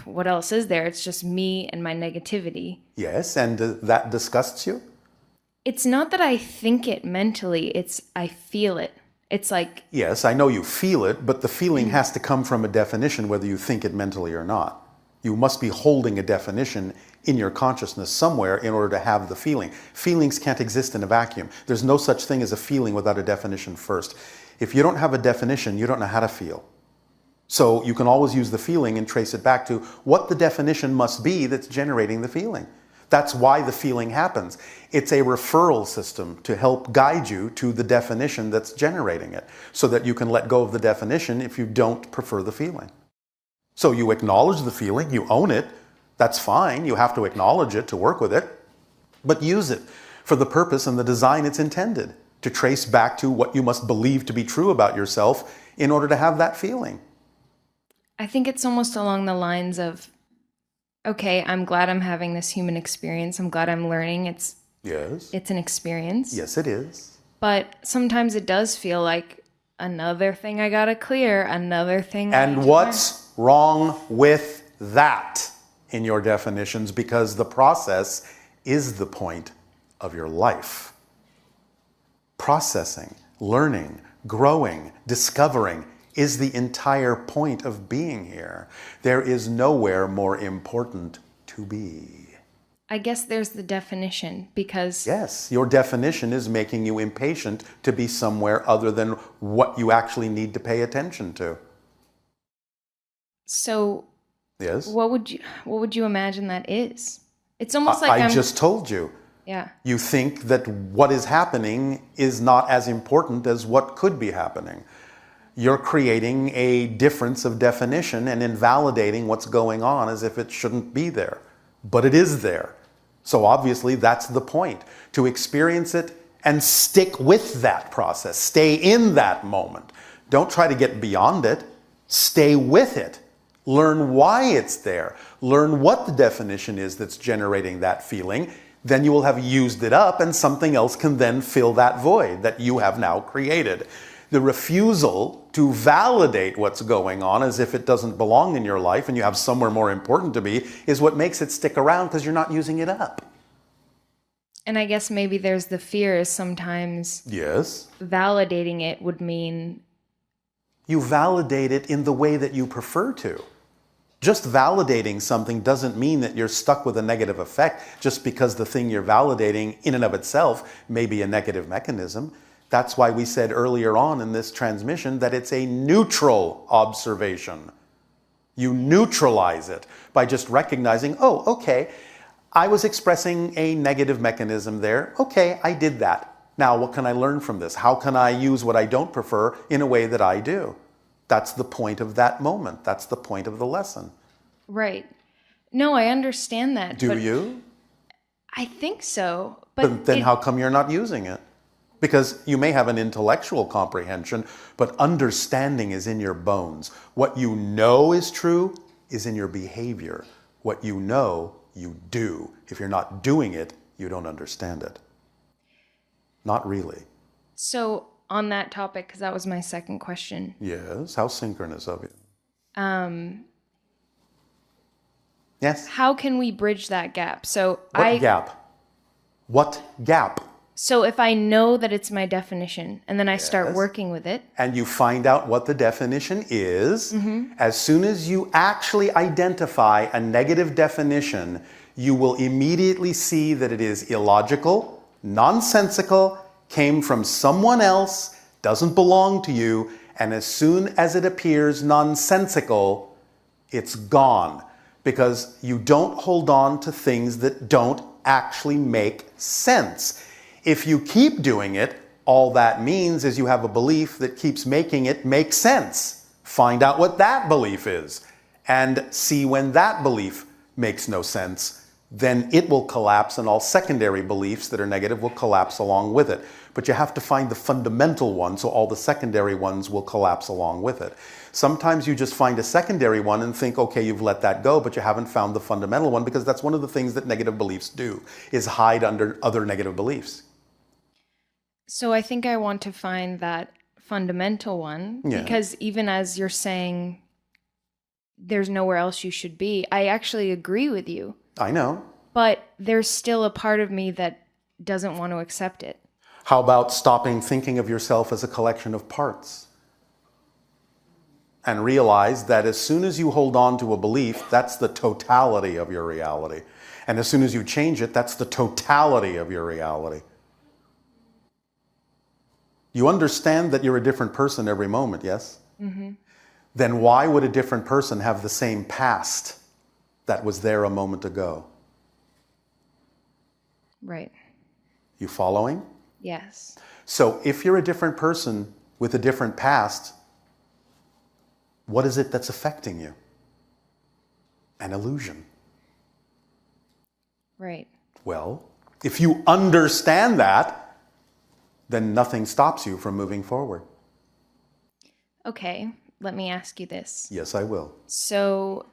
S8: what else is there? It's just me and my negativity.
S17: Yes, and that disgusts you?
S8: It's not that I think it mentally, it's I feel it. It's like,
S17: Yes, I know you feel it, but the feeling has to come from a definition whether you think it mentally or not. You must be holding a definition in your consciousness somewhere in order to have the feeling. Feelings can't exist in a vacuum. There's no such thing as a feeling without a definition first. If you don't have a definition, you don't know how to feel. So you can always use the feeling and trace it back to what the definition must be that's generating the feeling. That's why the feeling happens. It's a referral system to help guide you to the definition that's generating it, so that you can let go of the definition if you don't prefer the feeling. So you acknowledge the feeling, you own it, that's fine, you have to acknowledge it to work with it, but use it for the purpose and the design it's intended, to trace back to what you must believe to be true about yourself in order to have that feeling.
S8: I think it's almost along the lines of, okay, I'm glad I'm having this human experience. I'm glad I'm learning. It's an experience.
S17: Yes, it is.
S8: But sometimes it does feel like another thing I gotta clear, another thing.
S17: And what's wrong with that in your definitions? Because the process is the point of your life. Processing, learning, growing, discovering is the entire point of being here. There is nowhere more important to be.
S8: I guess there's the definition, because
S17: Yes, your definition is making you impatient to be somewhere other than what you actually need to pay attention to.
S8: So
S17: Yes?
S8: what would you imagine that is? It's almost like
S17: I
S8: I'm
S17: just told you.
S8: Yeah.
S17: You think that what is happening is not as important as what could be happening. You're creating a difference of definition and invalidating what's going on as if it shouldn't be there. But it is there. So obviously that's the point, to experience it and stick with that process. Stay in that moment. Don't try to get beyond it. Stay with it. Learn why it's there. Learn what the definition is that's generating that feeling. Then you will have used it up and something else can then fill that void that you have now created. The refusal to validate what's going on as if it doesn't belong in your life and you have somewhere more important to be is what makes it stick around, because you're not using it up.
S8: And I guess maybe there's the fear is sometimes
S17: Yes.
S8: validating it would mean
S17: You validate it in the way that you prefer to. Just validating something doesn't mean that you're stuck with a negative effect just because the thing you're validating in and of itself may be a negative mechanism. That's why we said earlier on in this transmission that it's a neutral observation. You neutralize it by just recognizing, oh, okay, I was expressing a negative mechanism there. Okay, I did that. Now, what can I learn from this? How can I use what I don't prefer in a way that I do? That's the point of that moment. That's the point of the lesson.
S8: right. No, I understand that.
S17: Do
S8: but
S17: you?
S8: I think so.
S17: But then how come you're not using it? Because you may have an intellectual comprehension, but understanding is in your bones. What you know is true is in your behavior. What you know, you do. If you're not doing it, you don't understand it. Not really.
S8: So on that topic, because that was my second question.
S17: Yes, how synchronous of you.
S8: Yes. How can we bridge that gap? So
S17: What gap? What gap?
S8: So if I know that it's my definition and then I start
S17: Yes.
S8: working with it,
S17: And you find out what the definition is, as soon as you actually identify a negative definition, you will immediately see that it is illogical, nonsensical, came from someone else, doesn't belong to you, and as soon as it appears nonsensical, it's gone. Because you don't hold on to things that don't actually make sense. If you keep doing it, all that means is you have a belief that keeps making it make sense. Find out what that belief is and see when that belief makes no sense. Then it will collapse and all secondary beliefs that are negative will collapse along with it. But you have to find the fundamental one so all the secondary ones will collapse along with it. Sometimes you just find a secondary one and think, okay, you've let that go, but you haven't found the fundamental one because that's one of the things that negative beliefs do, is hide under other negative beliefs.
S8: so I think I want to find that fundamental one
S17: Yeah.
S8: because even as you're saying there's nowhere else you should be, I actually agree with you.
S17: I know.
S8: But there's still a part of me that doesn't want to accept it.
S17: How about stopping thinking of yourself as a collection of parts? And realize that as soon as you hold on to a belief, that's the totality of your reality. And as soon as you change it, that's the totality of your reality. You understand that you're a different person every moment, yes? Then why would a different person have the same past that was there a moment ago?
S8: Right.
S17: You following?
S8: Yes.
S17: So if you're a different person with a different past, what is it that's affecting you? An illusion.
S8: Right.
S17: Well, if you understand that, then nothing stops you from moving forward.
S8: Okay, let me ask you this.
S17: Yes, I will.
S8: So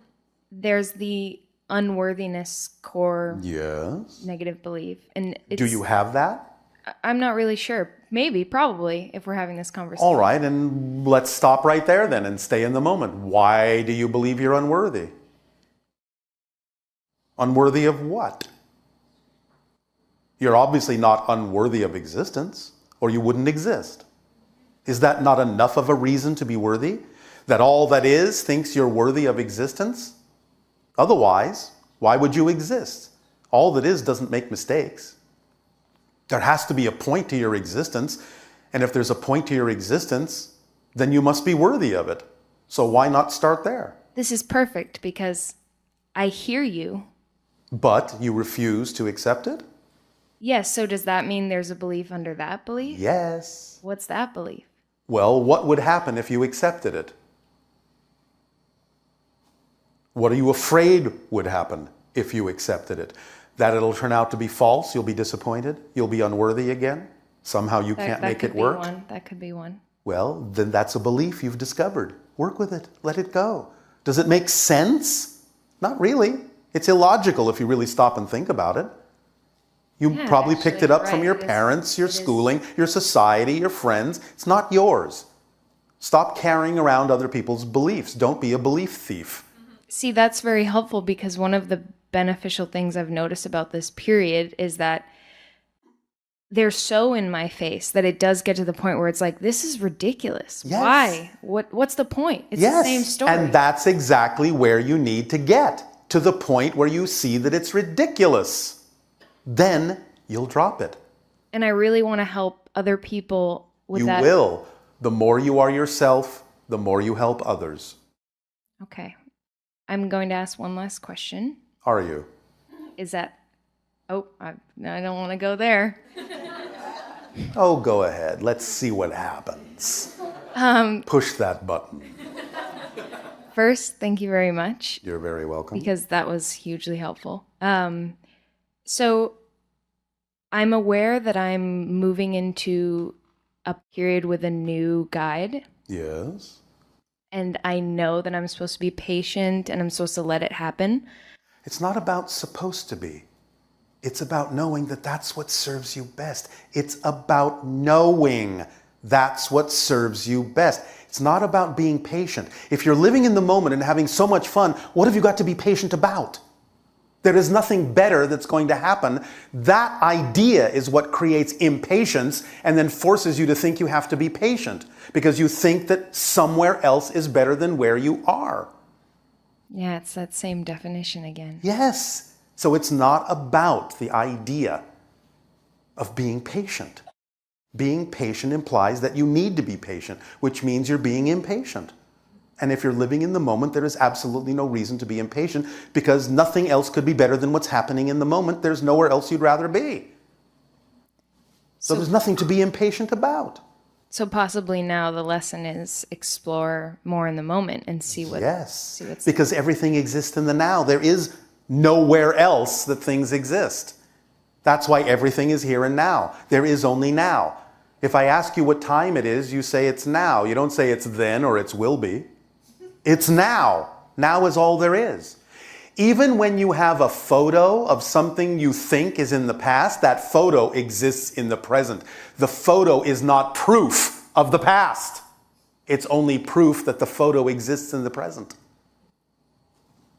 S8: there's the unworthiness core
S17: Yes.
S8: negative belief. And
S17: Do you have that?
S8: I'm not really sure. Maybe, probably, if we're having this conversation.
S17: All right, and let's stop right there then and stay in the moment. Why do you believe you're unworthy? Unworthy of what? You're obviously not unworthy of existence, or you wouldn't exist. Is that not enough of a reason to be worthy? That all that is thinks you're worthy of existence? Otherwise, why would you exist? All that is doesn't make mistakes. There has to be a point to your existence, and if there's a point to your existence, then you must be worthy of it. So why not start there?
S8: This is perfect because I hear you.
S17: But you refuse to accept it?
S8: Yes, so does that mean there's a belief under that belief?
S17: Yes.
S8: What's that belief?
S17: Well, what would happen if you accepted it? What are you afraid would happen if you accepted it? That it'll turn out to be false, you'll be disappointed, you'll be unworthy again, somehow you can't make it work?
S8: That could be one.
S17: Well, then that's a belief you've discovered. Work with it, let it go. Does it make sense? Not really. It's illogical if you really stop and think about it. You
S8: Yeah,
S17: probably picked
S8: actually,
S17: it up
S8: right.
S17: from your
S8: It is-
S17: parents, your
S8: it is.
S17: schooling, your society, your friends. It's not yours. Stop carrying around other people's beliefs. Don't be a belief thief.
S8: See, that's very helpful because one of the beneficial things I've noticed about this period is that they're so in my face that it does get to the point where it's like, this is ridiculous.
S17: Yes.
S8: Why? What's the point? It's
S17: Yes,
S8: the same story.
S17: and that's exactly where you need to get, to the point where you see that it's ridiculous. Then you'll drop it.
S8: And I really want to help other people with
S17: You
S8: that.
S17: will. The more you are yourself, the more you help others.
S8: Okay. I'm going to ask one last question.
S17: Are you?
S8: Is that, I don't want to go there.
S17: Oh, go ahead. Let's see what happens. Push that button.
S8: First, thank you very much.
S17: You're very welcome.
S8: Because that was hugely helpful. So I'm aware that I'm moving into a period with a new guide.
S17: Yes.
S8: And I know that I'm supposed to be patient and I'm supposed to let it happen.
S17: It's not about supposed to be. It's about knowing that that's what serves you best. It's about knowing that's what serves you best. It's not about being patient. If you're living in the moment and having so much fun, what have you got to be patient about? There is nothing better that's going to happen. That idea is what creates impatience and then forces you to think you have to be patient because you think that somewhere else is better than where you are.
S8: Yeah, it's that same definition again.
S17: Yes. So it's not about the idea of being patient. Being patient implies that you need to be patient, which means you're being impatient. And if you're living in the moment, there is absolutely no reason to be impatient because nothing else could be better than what's happening in the moment. There's nowhere else you'd rather be. So there's nothing to be impatient about.
S8: So possibly now the lesson is explore more in the moment and see what.
S17: Yes, because everything exists in the now. There is nowhere else that things exist. That's why everything is here and now. There is only now. If I ask you what time it is, you say it's now. You don't say it's then or it's will be. It's now. Now is all there is. Even when you have a photo of something you think is in the past, that photo exists in the present. The photo is not proof of the past. It's only proof that the photo exists in the present.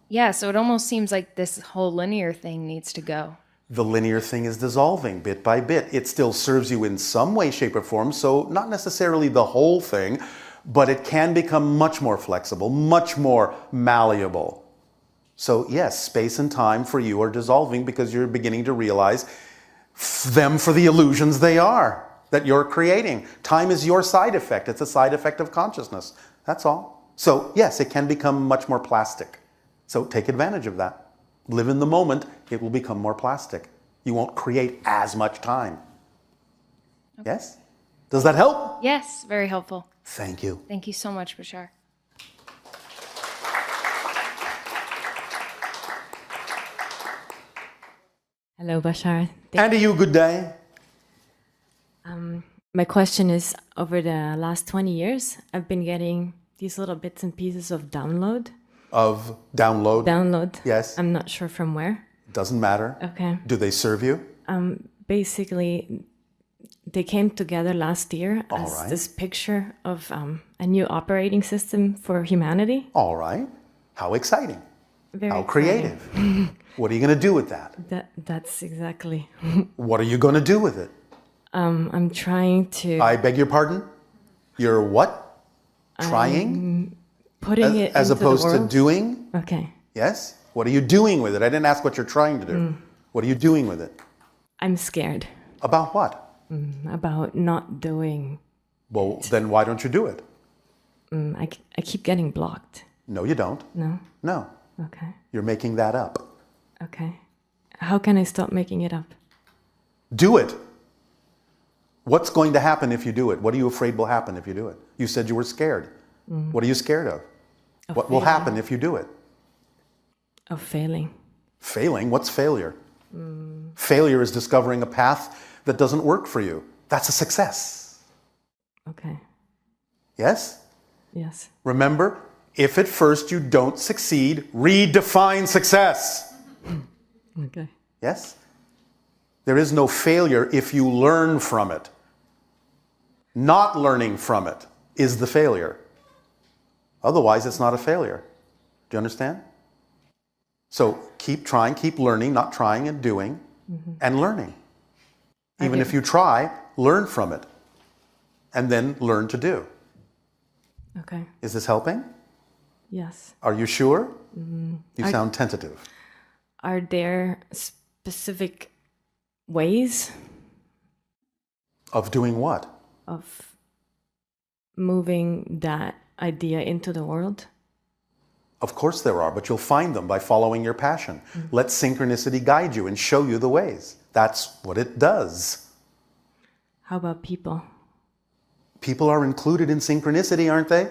S8: Yeah, so it almost seems like this whole linear thing needs to go.
S17: The linear thing is dissolving bit by bit. It still serves you in some way, shape, or form, so not necessarily the whole thing, but it can become much more flexible, much more malleable. So yes, space and time for you are dissolving because you're beginning to realize them for the illusions they are, that you're creating. Time is your side effect. It's a side effect of consciousness. That's all. So yes, it can become much more plastic. So take advantage of that. Live in the moment, it will become more plastic. You won't create as much time. Okay. Yes? Does that help?
S8: Yes, very helpful.
S17: Thank you.
S8: Thank you so much, Bashar.
S9: Hello, Bashar.
S17: And to you, good day.
S9: My question is, over the last 20 years, I've been getting these little bits and pieces of download.
S17: Of download?
S9: Download.
S17: Yes.
S9: I'm not sure from where.
S17: Doesn't matter.
S9: Okay.
S17: Do they serve you?
S9: Basically, they came together last year as this picture of a new operating system for humanity.
S17: All right. How exciting.
S9: Very
S17: How creative. What are you going to do with that?
S9: That's exactly.
S17: What are you going to do with it?
S9: I'm trying to...
S17: I beg your pardon? You're what? Trying?
S9: Putting it
S17: as
S9: into
S17: opposed
S9: the
S17: to
S9: world?
S17: doing?
S9: Okay.
S17: Yes? What are you doing with it? I didn't ask what you're trying to do. What are you doing with it?
S9: I'm scared.
S17: About what?
S9: About not doing.
S17: Well, then why don't you do it?
S9: I keep getting blocked.
S17: No, you don't.
S9: No?
S17: No.
S9: Okay.
S17: You're making that up.
S9: Okay. How can I stop making it up?
S17: Do it. What's going to happen if you do it? What are you afraid will happen if you do it? You said you were scared. What are you scared of? What will happen if you do it?
S9: Of failing.
S17: Failing? What's failure? Failure is discovering a path that doesn't work for you. That's a success.
S9: Okay.
S17: Yes?
S9: Yes.
S17: Remember, if at first you don't succeed, redefine success.
S9: Okay.
S17: Yes? There is no failure if you learn from it. Not learning from it is the failure. Otherwise, it's not a failure. Do you understand? So keep trying, keep learning, not trying and doing, and learning. Even if you try, learn from it. And then learn to do.
S9: Okay.
S17: Is this helping?
S9: Yes.
S17: Are you sure? You sound tentative.
S9: Are there specific ways?
S17: Of doing what?
S9: Of moving that idea into the world?
S17: Of course there are, but you'll find them by following your passion. Let synchronicity guide you and show you the ways. That's what it does.
S9: How about people?
S17: People are included in synchronicity, aren't they?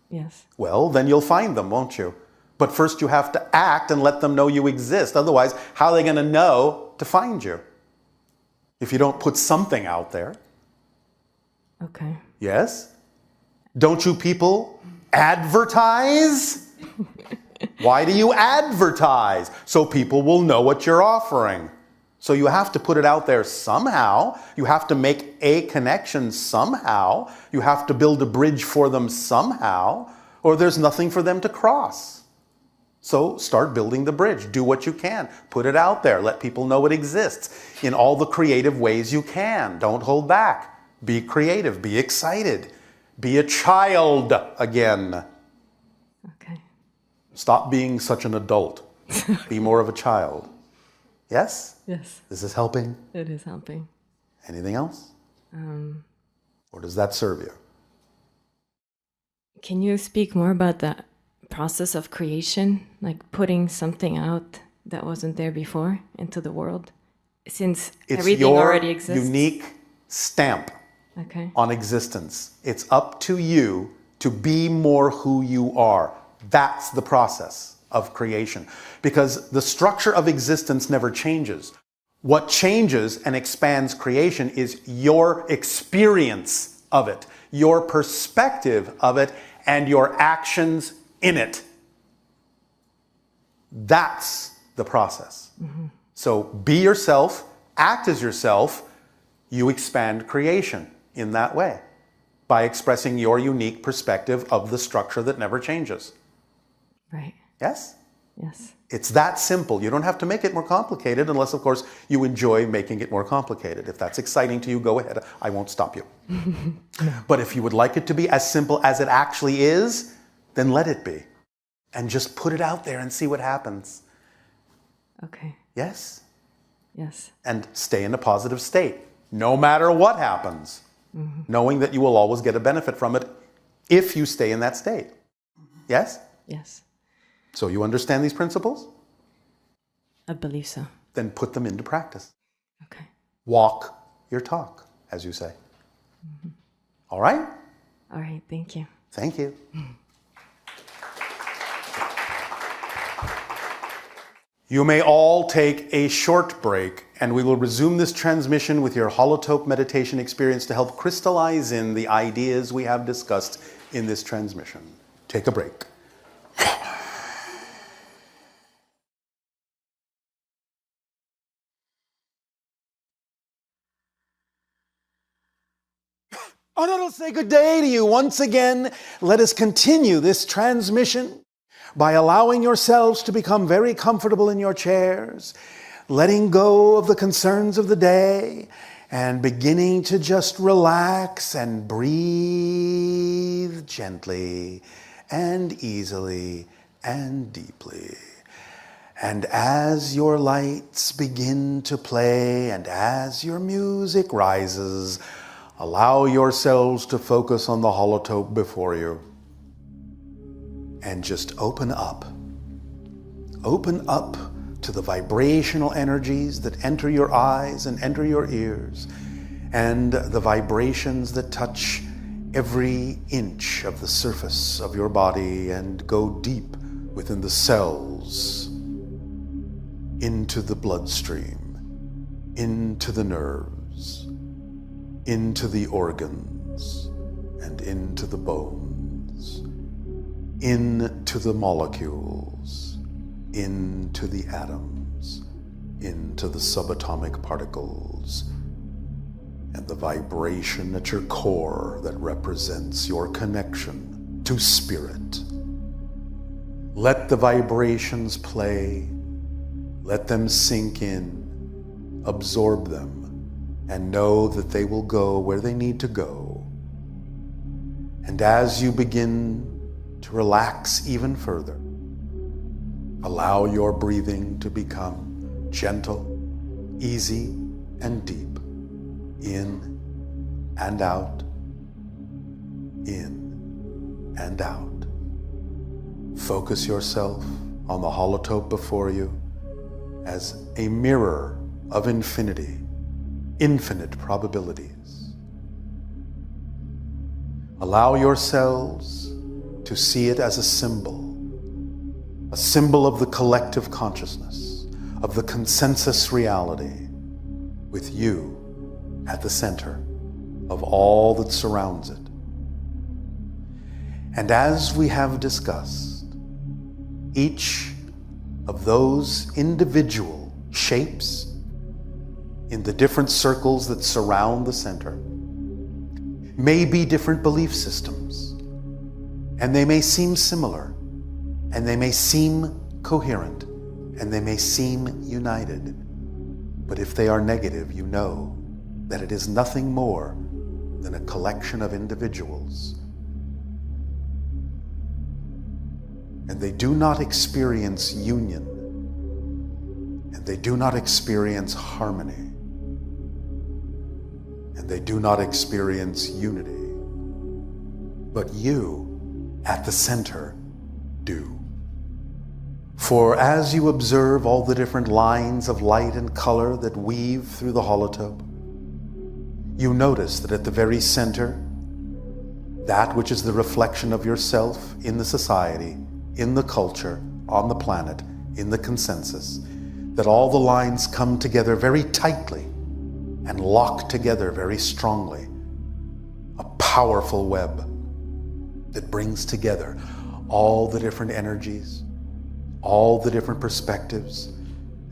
S9: Yes.
S17: Well, then you'll find them, won't you? But first you have to act and let them know you exist. Otherwise, how are they going to know to find you? If you don't put something out there.
S9: Okay.
S17: Yes? Don't you people advertise? Why do you advertise? So people will know what you're offering. So you have to put it out there somehow. You have to make a connection somehow. You have to build a bridge for them somehow, or there's nothing for them to cross. So start building the bridge. Do what you can. Put it out there. Let people know it exists in all the creative ways you can. Don't hold back. Be creative. Be excited. Be a child again.
S9: Okay.
S17: Stop being such an adult. Be more of a child. Yes?
S9: Yes.
S17: This is helping?
S9: It is helping.
S17: Anything else? Or does that serve you?
S9: Can you speak more about the process of creation, like putting something out that wasn't there before into the world, since everything already exists?
S17: It's your unique stamp on existence. It's up to you to be more who you are. That's the process of creation, because the structure of existence never changes. What changes and expands creation is your experience of it, your perspective of it, and your actions in it. That's the process. So be yourself, act as yourself, you expand creation in that way by expressing your unique perspective of the structure that never changes.
S9: Right.
S17: Yes?
S9: Yes.
S17: It's that simple. You don't have to make it more complicated unless, of course, you enjoy making it more complicated. If that's exciting to you, go ahead. I won't stop you. But if you would like it to be as simple as it actually is, then let it be. And just put it out there and see what happens.
S9: Okay.
S17: Yes?
S9: Yes.
S17: And stay in a positive state, no matter what happens, knowing that you will always get a benefit from it if you stay in that state. Yes?
S9: Yes.
S17: So you understand these principles?
S9: I believe so.
S17: Then put them into practice.
S9: Okay.
S17: Walk your talk, as you say. All right?
S9: All right. Thank you.
S17: Thank you. You may all take a short break, and we will resume this transmission with your holotope meditation experience to help crystallize in the ideas we have discussed in this transmission. Take a break. And I'll say good day to you once again. Let us continue this transmission by allowing yourselves to become very comfortable in your chairs, letting go of the concerns of the day, and beginning to just relax and breathe gently and easily and deeply. And as your lights begin to play and as your music rises, allow yourselves to focus on the holotope before you. And just open up. Open up to the vibrational energies that enter your eyes and enter your ears, and the vibrations that touch every inch of the surface of your body and go deep within the cells, into the bloodstream, into the nerves, into the organs, and into the bones, into the molecules, into the atoms, into the subatomic particles, and the vibration at your core that represents your connection to spirit. Let the vibrations play, let them sink in, absorb them, and know that they will go where they need to go. And as you begin to relax even further, allow your breathing to become gentle, easy, and deep. In and out, in and out. Focus yourself on the holotope before you as a mirror of infinity, infinite probabilities. Allow yourselves to see it as a symbol of the collective consciousness, of the consensus reality, with you at the center of all that surrounds it. And as we have discussed, each of those individual shapes in the different circles that surround the center may be different belief systems, and they may seem similar, and they may seem coherent, and they may seem united. But if they are negative, you know that it is nothing more than a collection of individuals. And they do not experience union, and they do not experience harmony, and they do not experience unity. But you, at the center, do. For as you observe all the different lines of light and color that weave through the holotope, you notice that at the very center, that which is the reflection of yourself in the society, in the culture, on the planet, in the consensus, that all the lines come together very tightly and lock together very strongly, a powerful web that brings together all the different energies, all the different perspectives,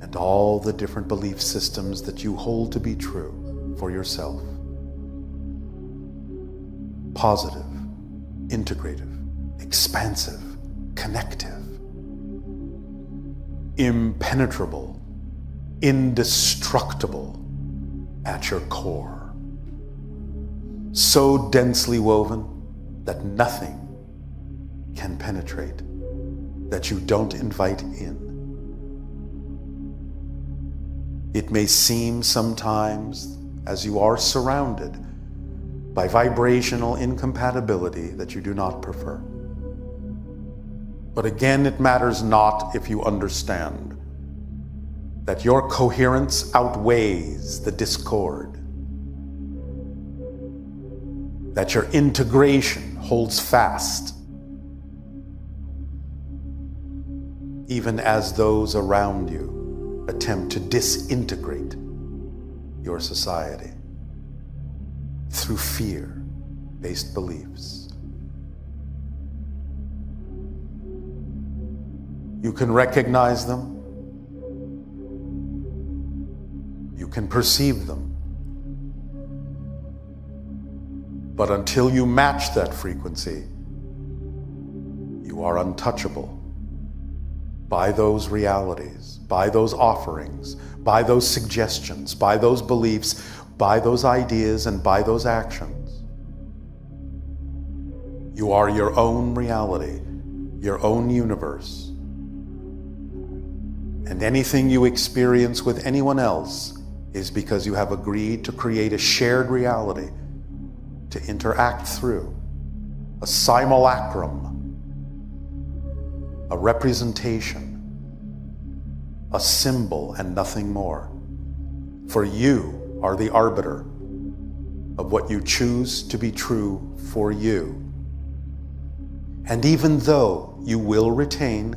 S17: and all the different belief systems that you hold to be true for yourself. Positive, integrative, expansive, connective, impenetrable, indestructible at your core. So densely woven that nothing can penetrate that you don't invite in. It may seem sometimes, as you are surrounded by vibrational incompatibility, that you do not prefer. But again, it matters not if you understand that your coherence outweighs the discord, that your integration holds fast, even as those around you attempt to disintegrate your society through fear-based beliefs. You can recognize them, you can perceive them, but until you match that frequency, you are untouchable by those realities, by those offerings, by those suggestions, by those beliefs, by those ideas, and by those actions. You are your own reality, your own universe. And anything you experience with anyone else is because you have agreed to create a shared reality to interact through, a simulacrum, a representation, a symbol, and nothing more. For you are the arbiter of what you choose to be true for you. And even though you will retain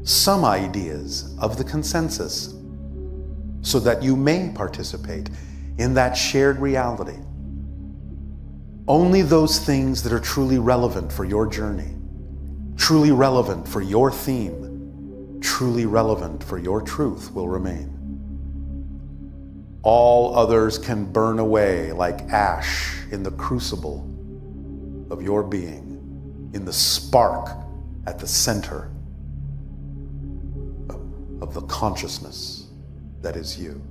S17: some ideas of the consensus so that you may participate in that shared reality, only those things that are truly relevant for your journey, truly relevant for your theme, truly relevant for your truth will remain. All others can burn away like ash in the crucible of your being, in the spark at the center of the consciousness that is you.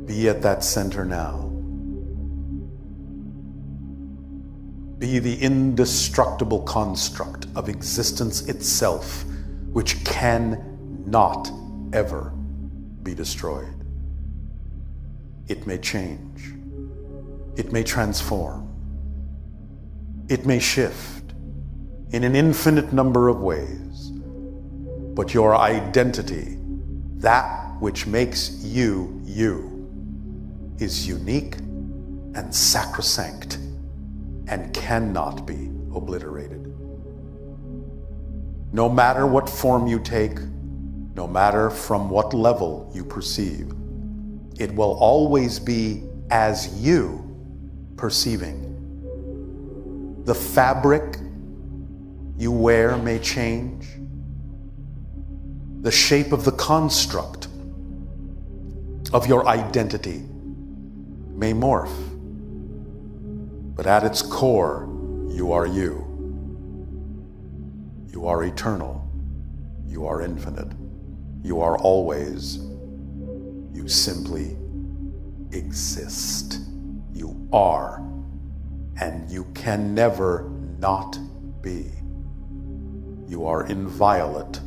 S17: Be at that center now. Be the indestructible construct of existence itself, which cannot ever be destroyed. It may change. It may transform. It may shift in an infinite number of ways. But your identity, that which makes you you, is unique and sacrosanct and cannot be obliterated. No matter what form you take, no matter from what level you perceive, it will always be as you perceiving. The fabric you wear may change. The shape of the construct of your identity may morph, but at its core, you are you. You are eternal. You are infinite. You are always. You simply exist. You are. And you can never not be. You are inviolate.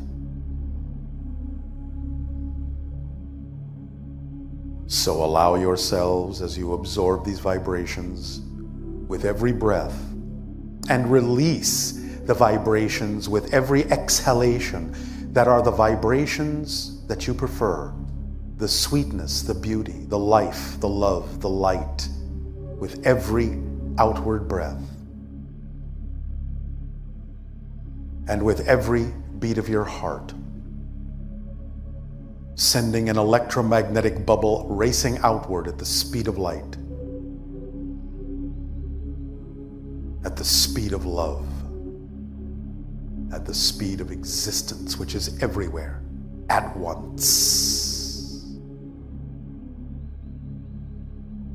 S17: So allow yourselves, as you absorb these vibrations with every breath, and release the vibrations with every exhalation that are the vibrations that you prefer, the sweetness, the beauty, the life, the love, the light, with every outward breath. And with every beat of your heart, sending an electromagnetic bubble racing outward at the speed of light, at the speed of love, at the speed of existence, which is everywhere at once.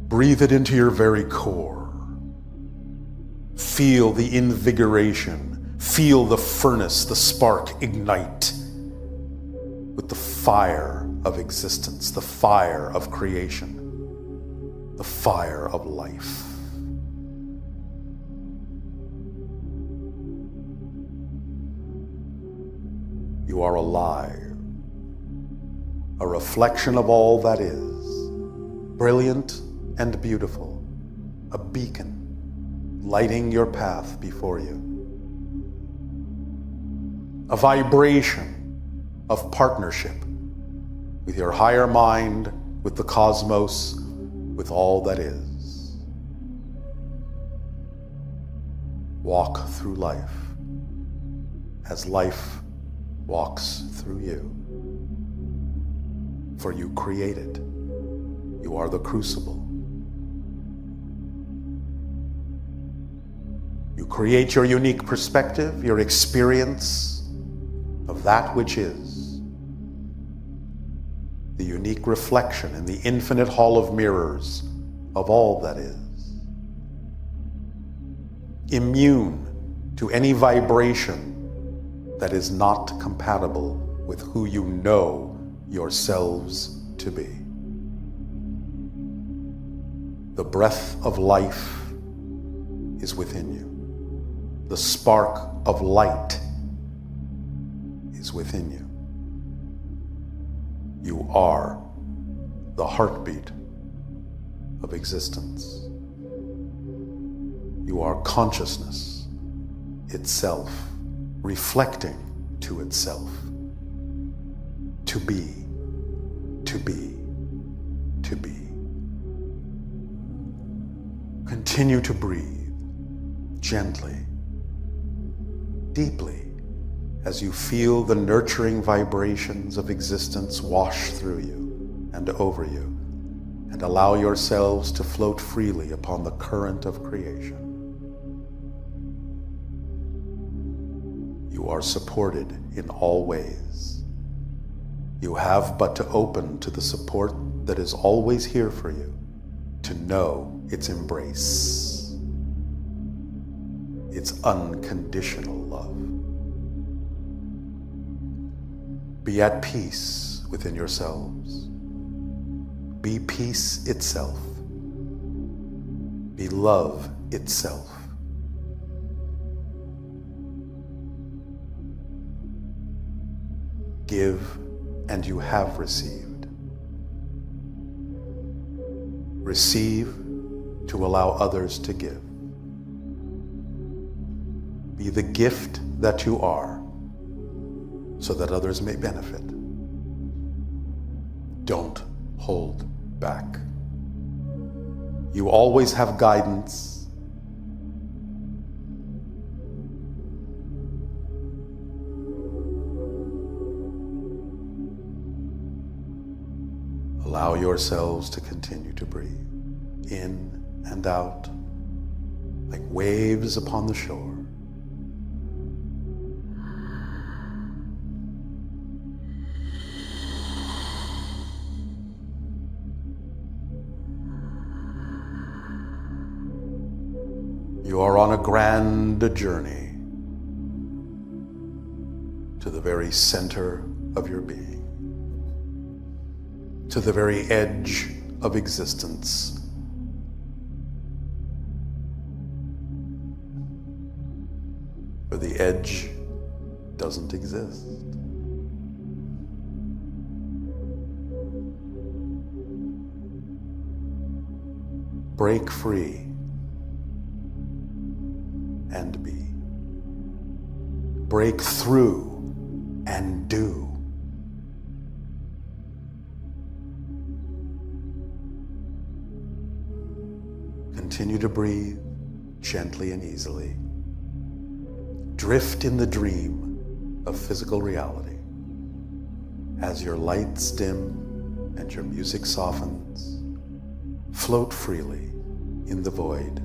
S17: Breathe it into your very core. Feel the invigoration. Feel the furnace, the spark ignite with the fire of existence, the fire of creation, the fire of life. You are alive, a reflection of all that is, brilliant and beautiful, a beacon lighting your path before you, a vibration of partnership with your higher mind, with the cosmos, with all that is. Walk through life as life walks through you. For you create it. You are the crucible. You create your unique perspective, your experience of that which is. The unique reflection in the infinite hall of mirrors of all that is. Immune to any vibration that is not compatible with who you know yourselves to be. The breath of life is within you. The spark of light is within you. You are the heartbeat of existence. You are consciousness itself, reflecting to itself. To be, to be, to be. Continue to breathe gently, deeply, as you feel the nurturing vibrations of existence wash through you and over you, and allow yourselves to float freely upon the current of creation. You are supported in all ways. You have but to open to the support that is always here for you, to know its embrace, its unconditional love. Be at peace within yourselves. Be peace itself. Be love itself. Give, and you have received. Receive to allow others to give. Be the gift that you are, so that others may benefit. Don't hold back. You always have guidance. Allow yourselves to continue to breathe in and out like waves upon the shore. You are on a grand journey. to the very center of your being, to the very edge of existence. For the edge doesn't exist. Break free and be. Break through and do. Continue to breathe gently and easily. Drift in the dream of physical reality. As your lights dim and your music softens, float freely in the void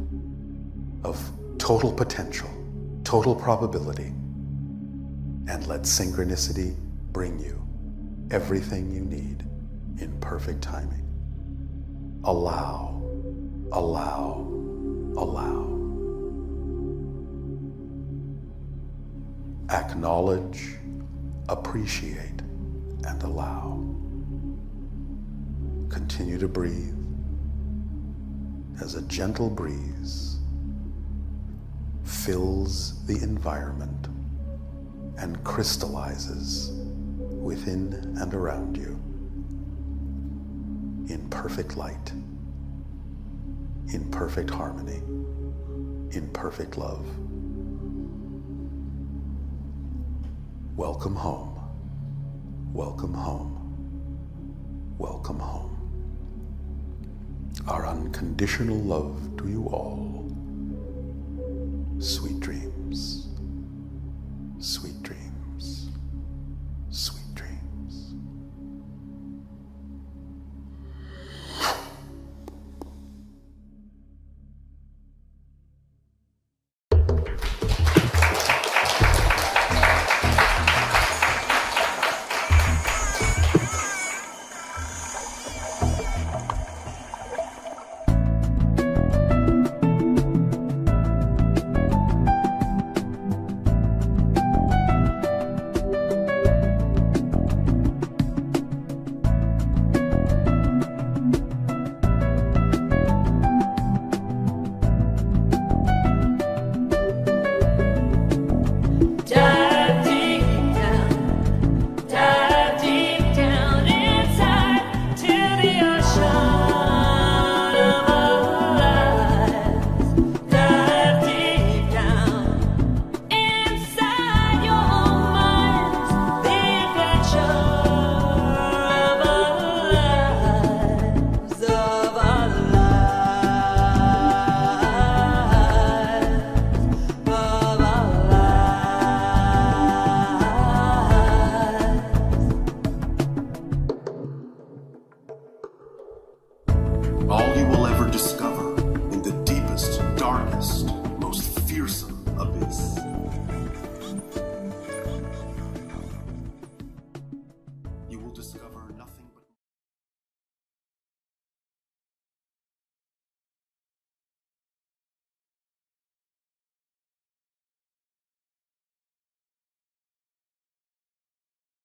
S17: of total potential, total probability, and let synchronicity bring you everything you need in perfect timing. Allow, allow, allow. Acknowledge, appreciate, and allow. Continue to breathe as a gentle breeze fills the environment and crystallizes within and around you in perfect light, in perfect harmony, in perfect love. Welcome home, welcome home, welcome home. Our unconditional love to you all. Sweet dreams.